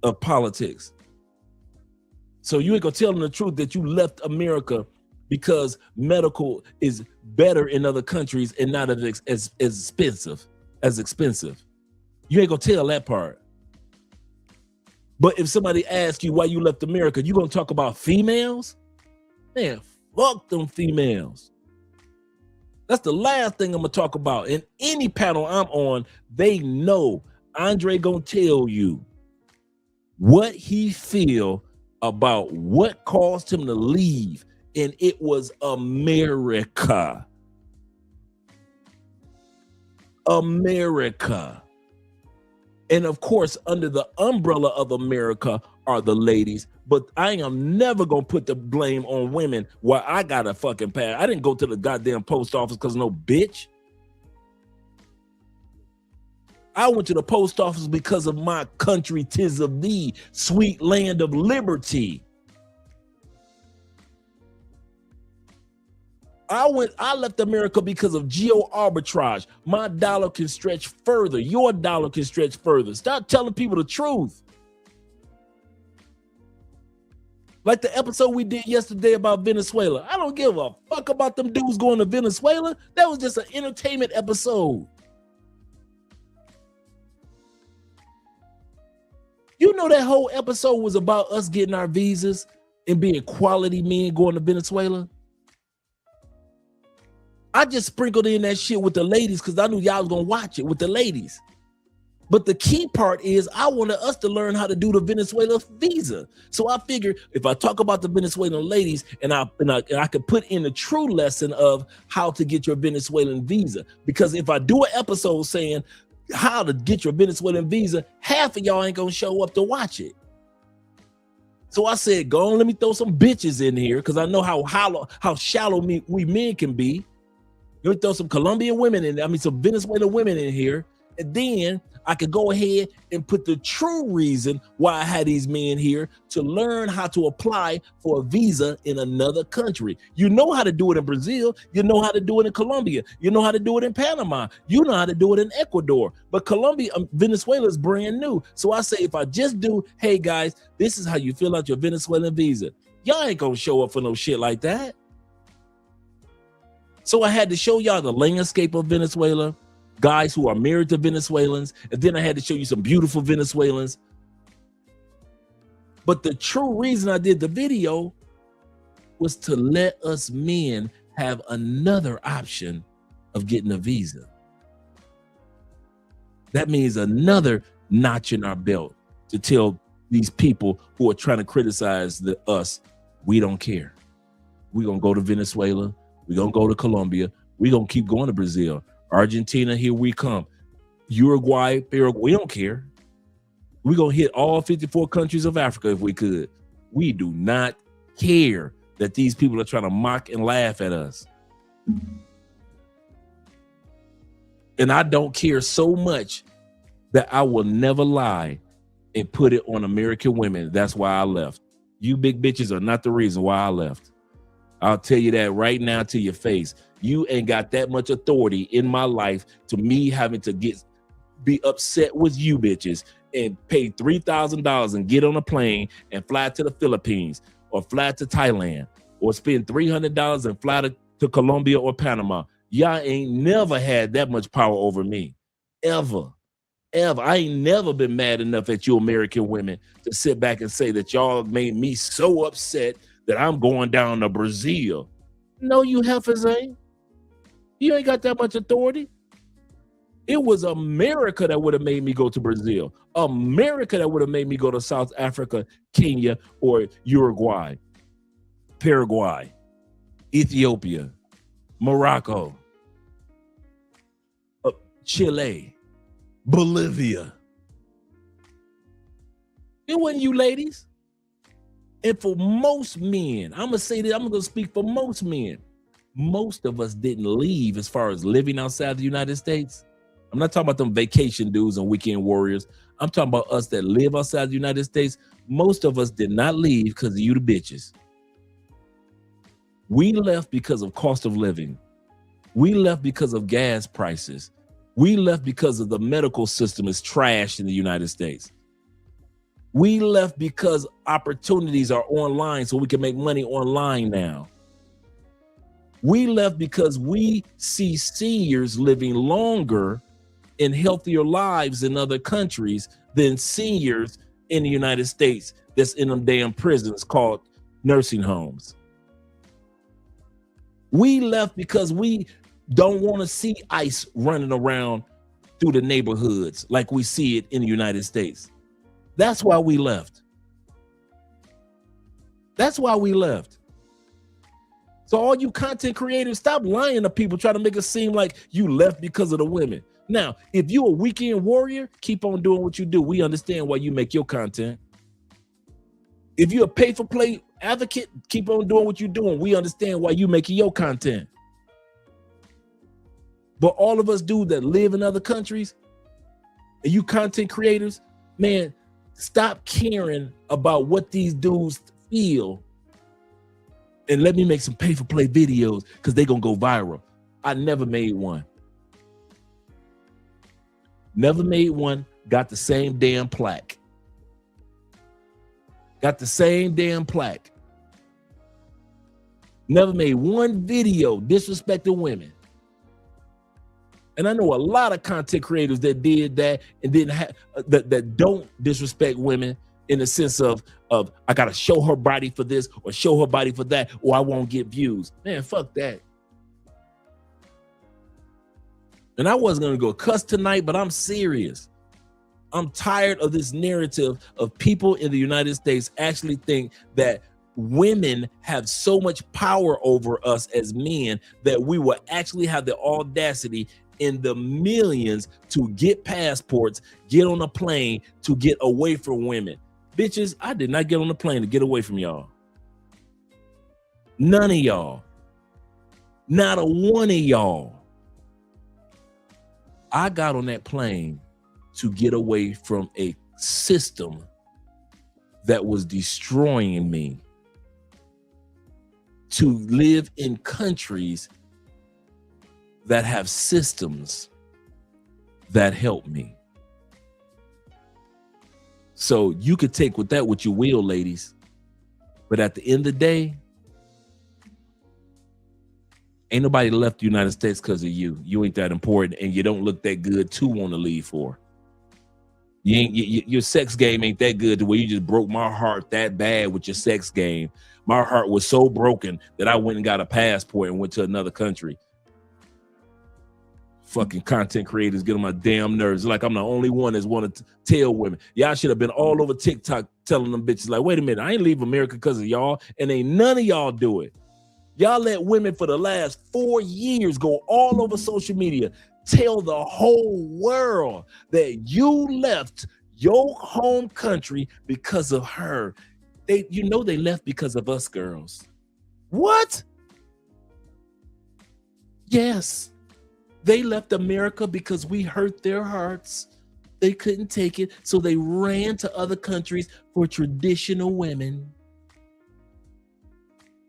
of politics. So you ain't gonna tell them the truth that you left America because medical is better in other countries and not as expensive. You ain't gonna tell that part. But if somebody asks you why you left America, you gonna talk about females? Man, fuck them females. That's the last thing I'm gonna talk about. In any panel I'm on, they know Andre gonna tell you what he feel about what caused him to leave and it was America. America. And of course, under the umbrella of America are the ladies, but I am never gonna put the blame on women while I got a fucking pass. I didn't go to the goddamn post office because no bitch. I went to the post office because of my country, 'tis of thee, sweet land of liberty. I left America because of geo arbitrage. My dollar can stretch further. Your dollar can stretch further. Stop telling people the truth. Like the episode we did yesterday about Venezuela. I don't give a fuck about them dudes going to Venezuela. That was just an entertainment episode. You know that whole episode was about us getting our visas and being quality men going to Venezuela? I just sprinkled in that shit with the ladies because I knew y'all was gonna watch it with the ladies. But the key part is I wanted us to learn how to do the Venezuela visa. So I figured if I talk about the Venezuelan ladies and I could put in a true lesson of how to get your Venezuelan visa. Because if I do an episode saying how to get your Venezuelan visa, half of y'all ain't gonna show up to watch it. So I said, go on, let me throw some bitches in here because I know how shallow we men can be. You throw some Colombian women in, some Venezuelan women in here, and then I could go ahead and put the true reason why I had these men here to learn how to apply for a visa in another country. You know how to do it in Brazil. You know how to do it in Colombia. You know how to do it in Panama. You know how to do it in Ecuador. But Venezuela is brand new. So I say, if I just do, hey guys, this is how you fill out your Venezuelan visa. Y'all ain't gonna show up for no shit like that. So I had to show y'all the landscape of Venezuela, guys who are married to Venezuelans, and then I had to show you some beautiful Venezuelans. But the true reason I did the video was to let us men have another option of getting a visa. That means another notch in our belt to tell these people who are trying to criticize us, we don't care. We're going to go to Venezuela. We're going to go to Colombia. We're going to keep going to Brazil. Argentina, here we come. Uruguay, Paraguay, we don't care. We're going to hit all 54 countries of Africa if we could. We do not care that these people are trying to mock and laugh at us. And I don't care so much that I will never lie and put it on American women. That's why I left. You big bitches are not the reason why I left. I'll tell you that right now to your face. You ain't got that much authority in my life to me having to be upset with you bitches and pay $3,000 and get on a plane and fly to the Philippines or fly to Thailand or spend $300 and fly to Colombia or Panama. Y'all ain't never had that much power over me. Ever. I ain't never been mad enough at you American women to sit back and say that y'all made me so upset that I'm going down to Brazil. No, you heifers ain't. You ain't got that much authority. It was America that would have made me go to Brazil. America that would have made me go to South Africa, Kenya, or Uruguay, Paraguay, Ethiopia, Morocco, Chile, Bolivia. It wasn't you ladies. And for most men, I'm going to speak for most men. Most of us didn't leave as far as living outside the United States. I'm not talking about them vacation dudes and weekend warriors. I'm talking about us that live outside the United States. Most of us did not leave because of you the bitches. We left because of cost of living. We left because of gas prices. We left because of the medical system is trash in the United States. We left because opportunities are online so we can make money online now. We left because we see seniors living longer and healthier lives in other countries than seniors in the United States that's in them damn prisons called nursing homes. We left because we don't want to see ICE running around through the neighborhoods like we see it in the United States. That's why we left. That's why we left. So all you content creators, stop lying to people, trying to make it seem like you left because of the women. Now, if you a weekend warrior, keep on doing what you do. We understand why you make your content. If you're a pay-for-play advocate, keep on doing what you're doing. We understand why you making your content. But all of us dudes that live in other countries, and you content creators, man, stop caring about what these dudes feel and let me make some pay-for-play videos because they're going to go viral. I never made one. Never made one, got the same damn plaque. Got the same damn plaque. Never made one video disrespecting women. And I know a lot of content creators that did that and didn't have that don't disrespect women in the sense of I gotta show her body for this or show her body for that, or I won't get views. Man, fuck that. And I wasn't gonna go cuss tonight, but I'm serious. I'm tired of this narrative of people in the United States actually think that women have so much power over us as men that we will actually have the audacity in the millions to get passports, get on a plane to get away from women. Bitches, I did not get on the plane to get away from y'all. None of y'all. Not a one of y'all. I got on that plane to get away from a system that was destroying me, to live in countries that have systems that help me. So you could take with that what you will, ladies, but at the end of the day, ain't nobody left the United States because of you. You ain't that important, and you don't look that good to want to leave for. Your sex game ain't that good to where you just broke my heart that bad with your sex game. My heart was so broken that I went and got a passport and went to another country. Fucking content creators get on my damn nerves. Like I'm the only one that's want to tell women. Y'all should have been all over TikTok telling them bitches like, wait a minute, I ain't leave America because of y'all, and ain't none of y'all do it. Y'all let women for the last 4 years go all over social media, tell the whole world that you left your home country because of her. They left because of us girls. What? Yes. They left America because we hurt their hearts. They couldn't take it, so they ran to other countries for traditional women.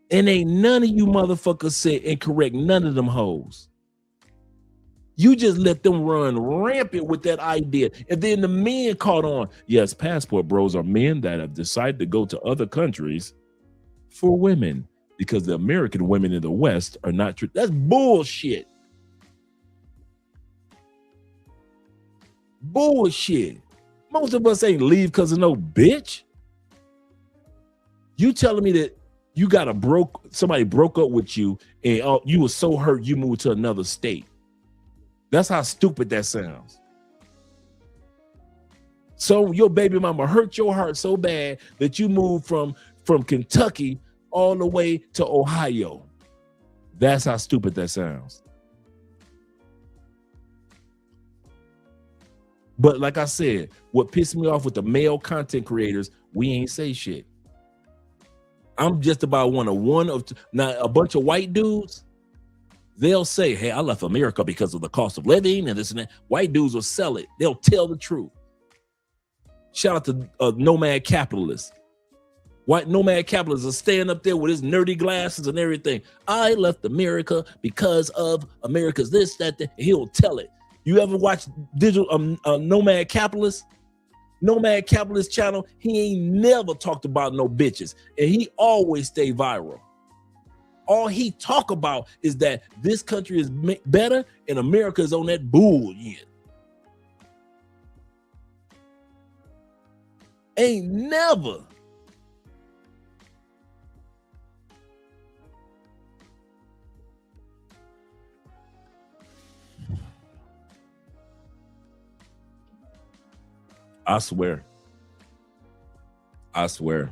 And ain't none of you motherfuckers say and correct none of them hoes. You just let them run rampant with that idea. And then the men caught on. Yes, passport bros are men that have decided to go to other countries for women because the American women in the West are not true. That's bullshit. Bullshit. Most of us ain't leave because of no bitch. You telling me that you got somebody broke up with you and you were so hurt you moved to another state. That's how stupid that sounds. So your baby mama hurt your heart so bad that you moved from Kentucky all the way to Ohio. That's how stupid that sounds. But like I said, what pissed me off with the male content creators, we ain't say shit. I'm just about one of now a bunch of white dudes. They'll say, hey, I left America because of the cost of living and this and that. White dudes will sell it. They'll tell the truth. Shout out to nomad capitalists. White nomad capitalists are staying up there with his nerdy glasses and everything. I left America because of America's this, that, that. He'll tell it. You ever watch digital nomad capitalist? Nomad Capitalist channel, he ain't never talked about no bitches, and he always stay viral. All he talk about is that this country is better and America is on that bullshit. Ain't never. I swear. I swear.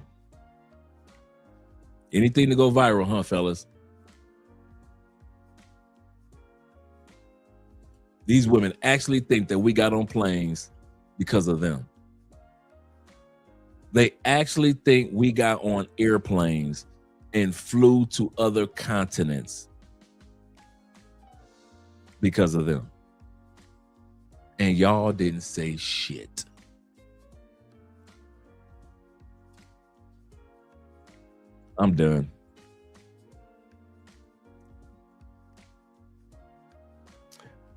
Anything to go viral, huh, fellas? These women actually think that we got on planes because of them. They actually think we got on airplanes and flew to other continents because of them. And y'all didn't say shit. I'm done.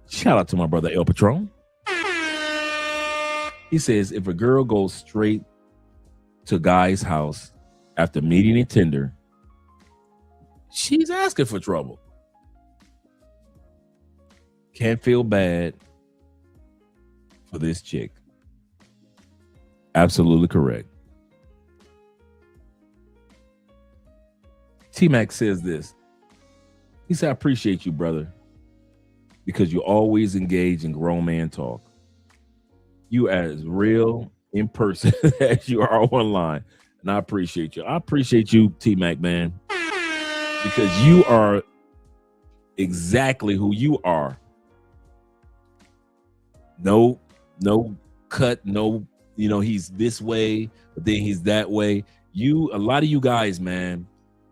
Shout out to my brother El Patron. He says, if a girl goes straight to a guy's house after meeting in Tinder, she's asking for trouble. Can't feel bad for this chick. Absolutely correct. T-Mac says this. He said, I appreciate you, brother, because you always engage in grown man talk. You are as real in person as you are online. And I appreciate you. I appreciate you, T-Mac, man, because you are exactly who you are. No cut, no, he's this way, but then he's that way. A lot of you guys, man,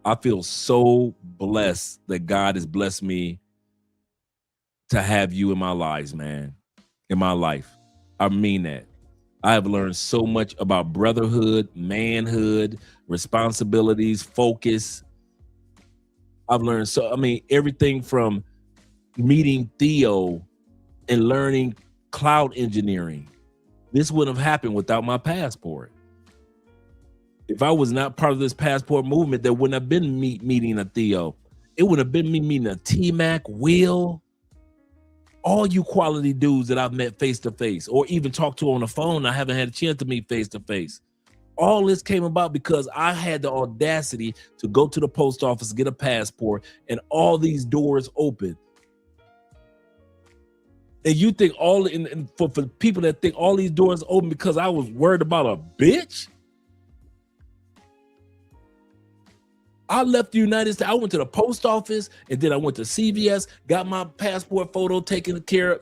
I feel so blessed that God has blessed me to have you in my lives, man, in my life. I mean that. I have learned so much about brotherhood, manhood, responsibilities, focus. I've learned everything from meeting Theo and learning cloud engineering. This wouldn't have happened without my passport. If I was not part of this passport movement, there wouldn't have been me meeting a Theo. It would have been me meeting a T-Mac, Will, all you quality dudes that I've met face to face or even talked to on the phone. I haven't had a chance to meet face to face. All this came about because I had the audacity to go to the post office, get a passport, and all these doors open. And you think for people that think all these doors open because I was worried about a bitch? I left the United States. I went to the post office and then I went to CVS, got my passport photo taken care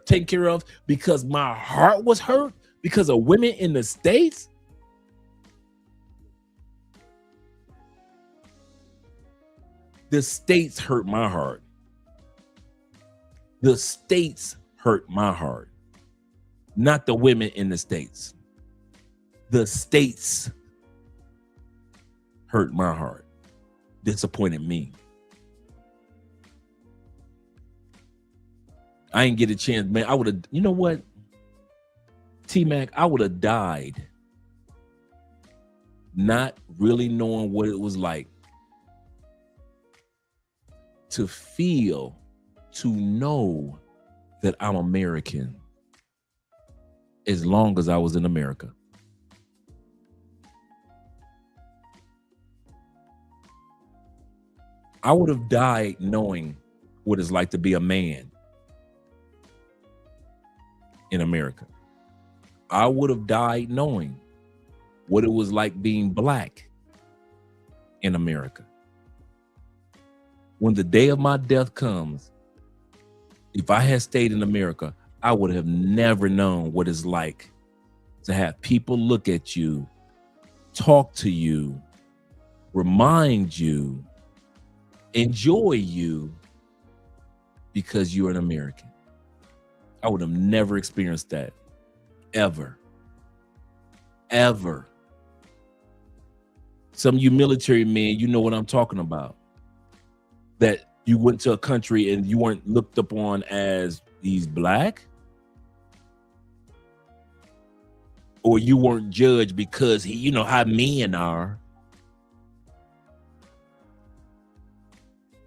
of because my heart was hurt because of women in the States. The States hurt my heart. The States hurt my heart, not the women in the States. The States hurt my heart. Disappointed me. I didn't get a chance, man. I would have, you know what? T-Mac, I would have died not really knowing what it was like to know that I'm American as long as I was in America. I would have died knowing what it's like to be a man in America. I would have died knowing what it was like being black in America. When the day of my death comes, if I had stayed in America, I would have never known what it's like to have people look at you, talk to you, remind you, enjoy you because you're an American. I would have never experienced that. Ever. Some of you military men, you know what I'm talking about. That you went to a country and you weren't looked upon as he's black. Or you weren't judged because you know how men are.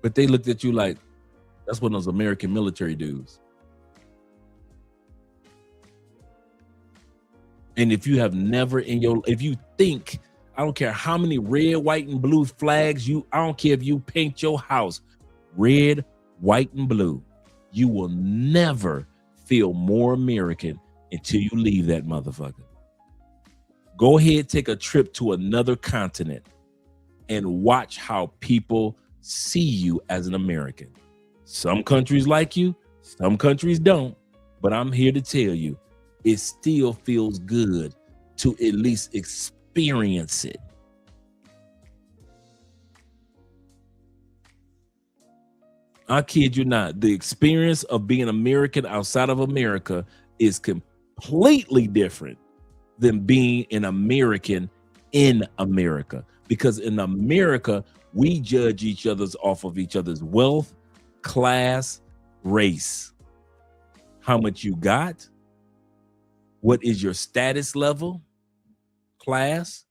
But they looked at you like, that's one of those American military dudes. And if you have never if you think, I don't care how many red, white, and blue flags I don't care if you paint your house red, white, and blue, you will never feel more American until you leave that motherfucker. Go ahead, take a trip to another continent and watch how people see you as an American. Some countries like you, some countries don't. But I'm here to tell you, it still feels good to at least experience it. I kid you not. The experience of being American outside of America is completely different than being an American in America. Because in America, we judge each other's off of each other's wealth, class, race. How much you got? What is your status level, class,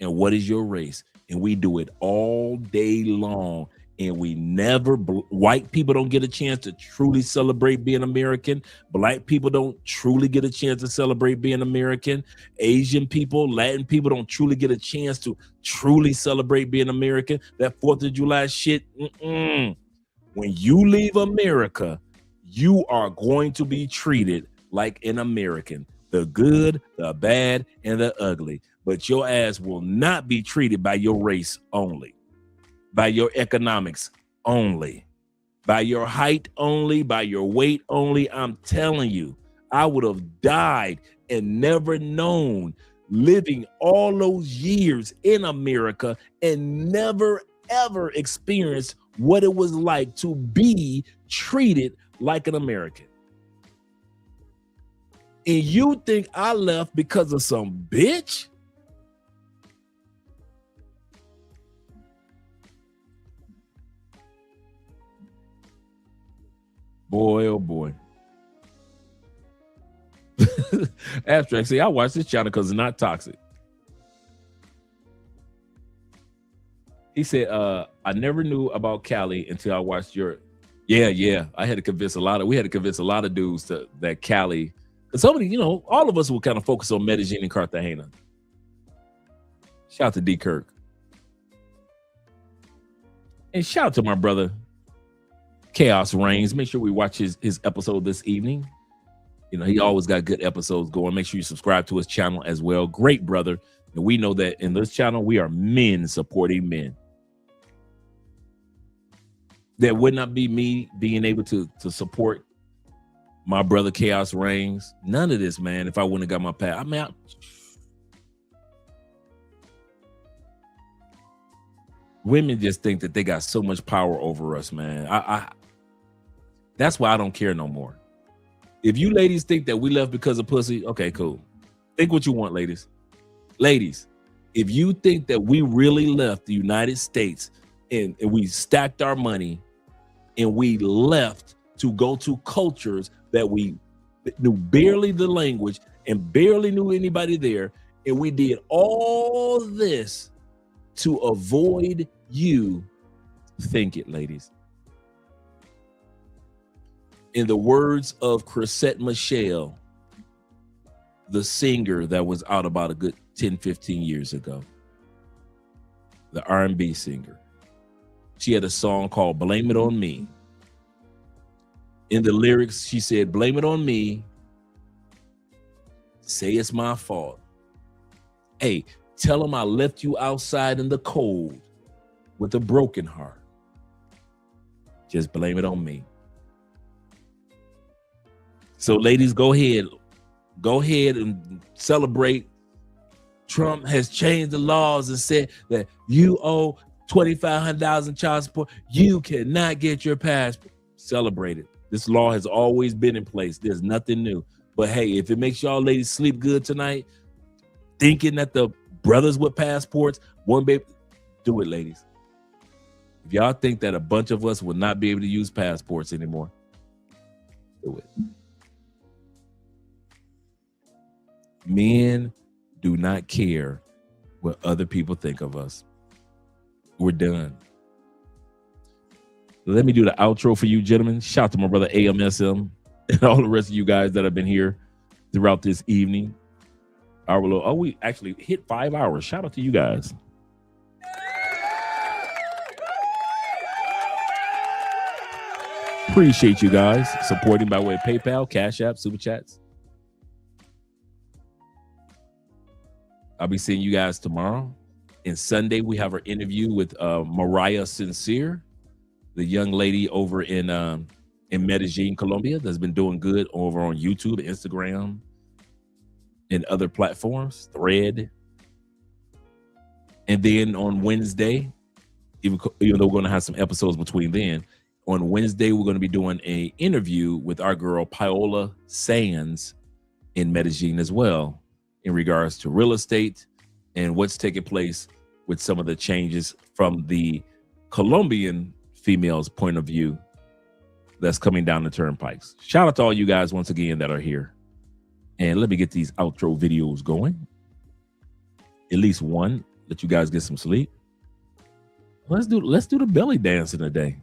and what is your race? And we do it all day long. And we never, white people don't get a chance to truly celebrate being American. Black people don't truly get a chance to celebrate being American. Asian people, Latin people don't truly get a chance to truly celebrate being American. That 4th of July shit, when you leave America, you are going to be treated like an American. The good, the bad, and the ugly. But your ass will not be treated by your race only. By your economics only, by your height only, by your weight only. I'm telling you, I would have died and never known, living all those years in America and never ever experienced what it was like to be treated like an American. And you think I left because of some bitch? Boy, oh boy. Abstract, see, I watch this channel because it's not toxic. He said, I never knew about Cali until I watched your. Yeah. We had to convince a lot of dudes that Cali, because somebody, all of us will kind of focus on Medellin and Cartagena. Shout out to D. Kirk. And shout out to my brother, Chaos Reigns. Make sure we watch his episode this evening. He always got good episodes going. Make sure you subscribe to his channel as well. Great brother. And we know that in this channel, we are men supporting men. That would not be me being able to support my brother Chaos Reigns. None of this, man, if I wouldn't have got my pass. Women just think that they got so much power over us, man. That's why I don't care no more. If you ladies think that we left because of pussy, okay, cool. Think what you want, ladies. Ladies, if you think that we really left the United States and we stacked our money and we left to go to cultures that we knew barely the language and barely knew anybody there, and we did all this to avoid you, think it, ladies. In the words of Chrisette Michele, the singer that was out about a good 10, 15 years ago, the R&B singer, she had a song called Blame It On Me. In the lyrics, she said, blame it on me. Say it's my fault. Hey, tell them I left you outside in the cold with a broken heart. Just blame it on me. So ladies, go ahead and celebrate. Trump has changed the laws and said that you owe $2,500 in child support. You cannot get your passport. Celebrate it. This law has always been in place. There's nothing new. But hey, if it makes y'all ladies sleep good tonight, thinking that the brothers with passports won't be able, do it, ladies. If y'all think that a bunch of us will not be able to use passports anymore, do it. Men do not care what other people think of us. We're done. Let me do the outro for you, gentlemen. Shout out to my brother AMSM and all the rest of you guys that have been here throughout this evening. We actually hit 5 hours. Shout out to you guys. Appreciate you guys supporting by way of PayPal, Cash App, Super Chats. I'll be seeing you guys tomorrow. And Sunday, we have our interview with Mariah Sincere, the young lady over in in Medellin, Colombia, that's been doing good over on YouTube, Instagram, and other platforms, Thread. And then on Wednesday, even though we're going to have some episodes between then, on Wednesday, we're going to be doing an interview with our girl, Paola Sands, in Medellin as well, in regards to real estate and what's taking place with some of the changes from the Colombian female's point of view that's coming down the turnpikes. Shout out to all you guys once again that are here. And let me get these outro videos going. At least one, let you guys get some sleep. Let's do the belly dancing today.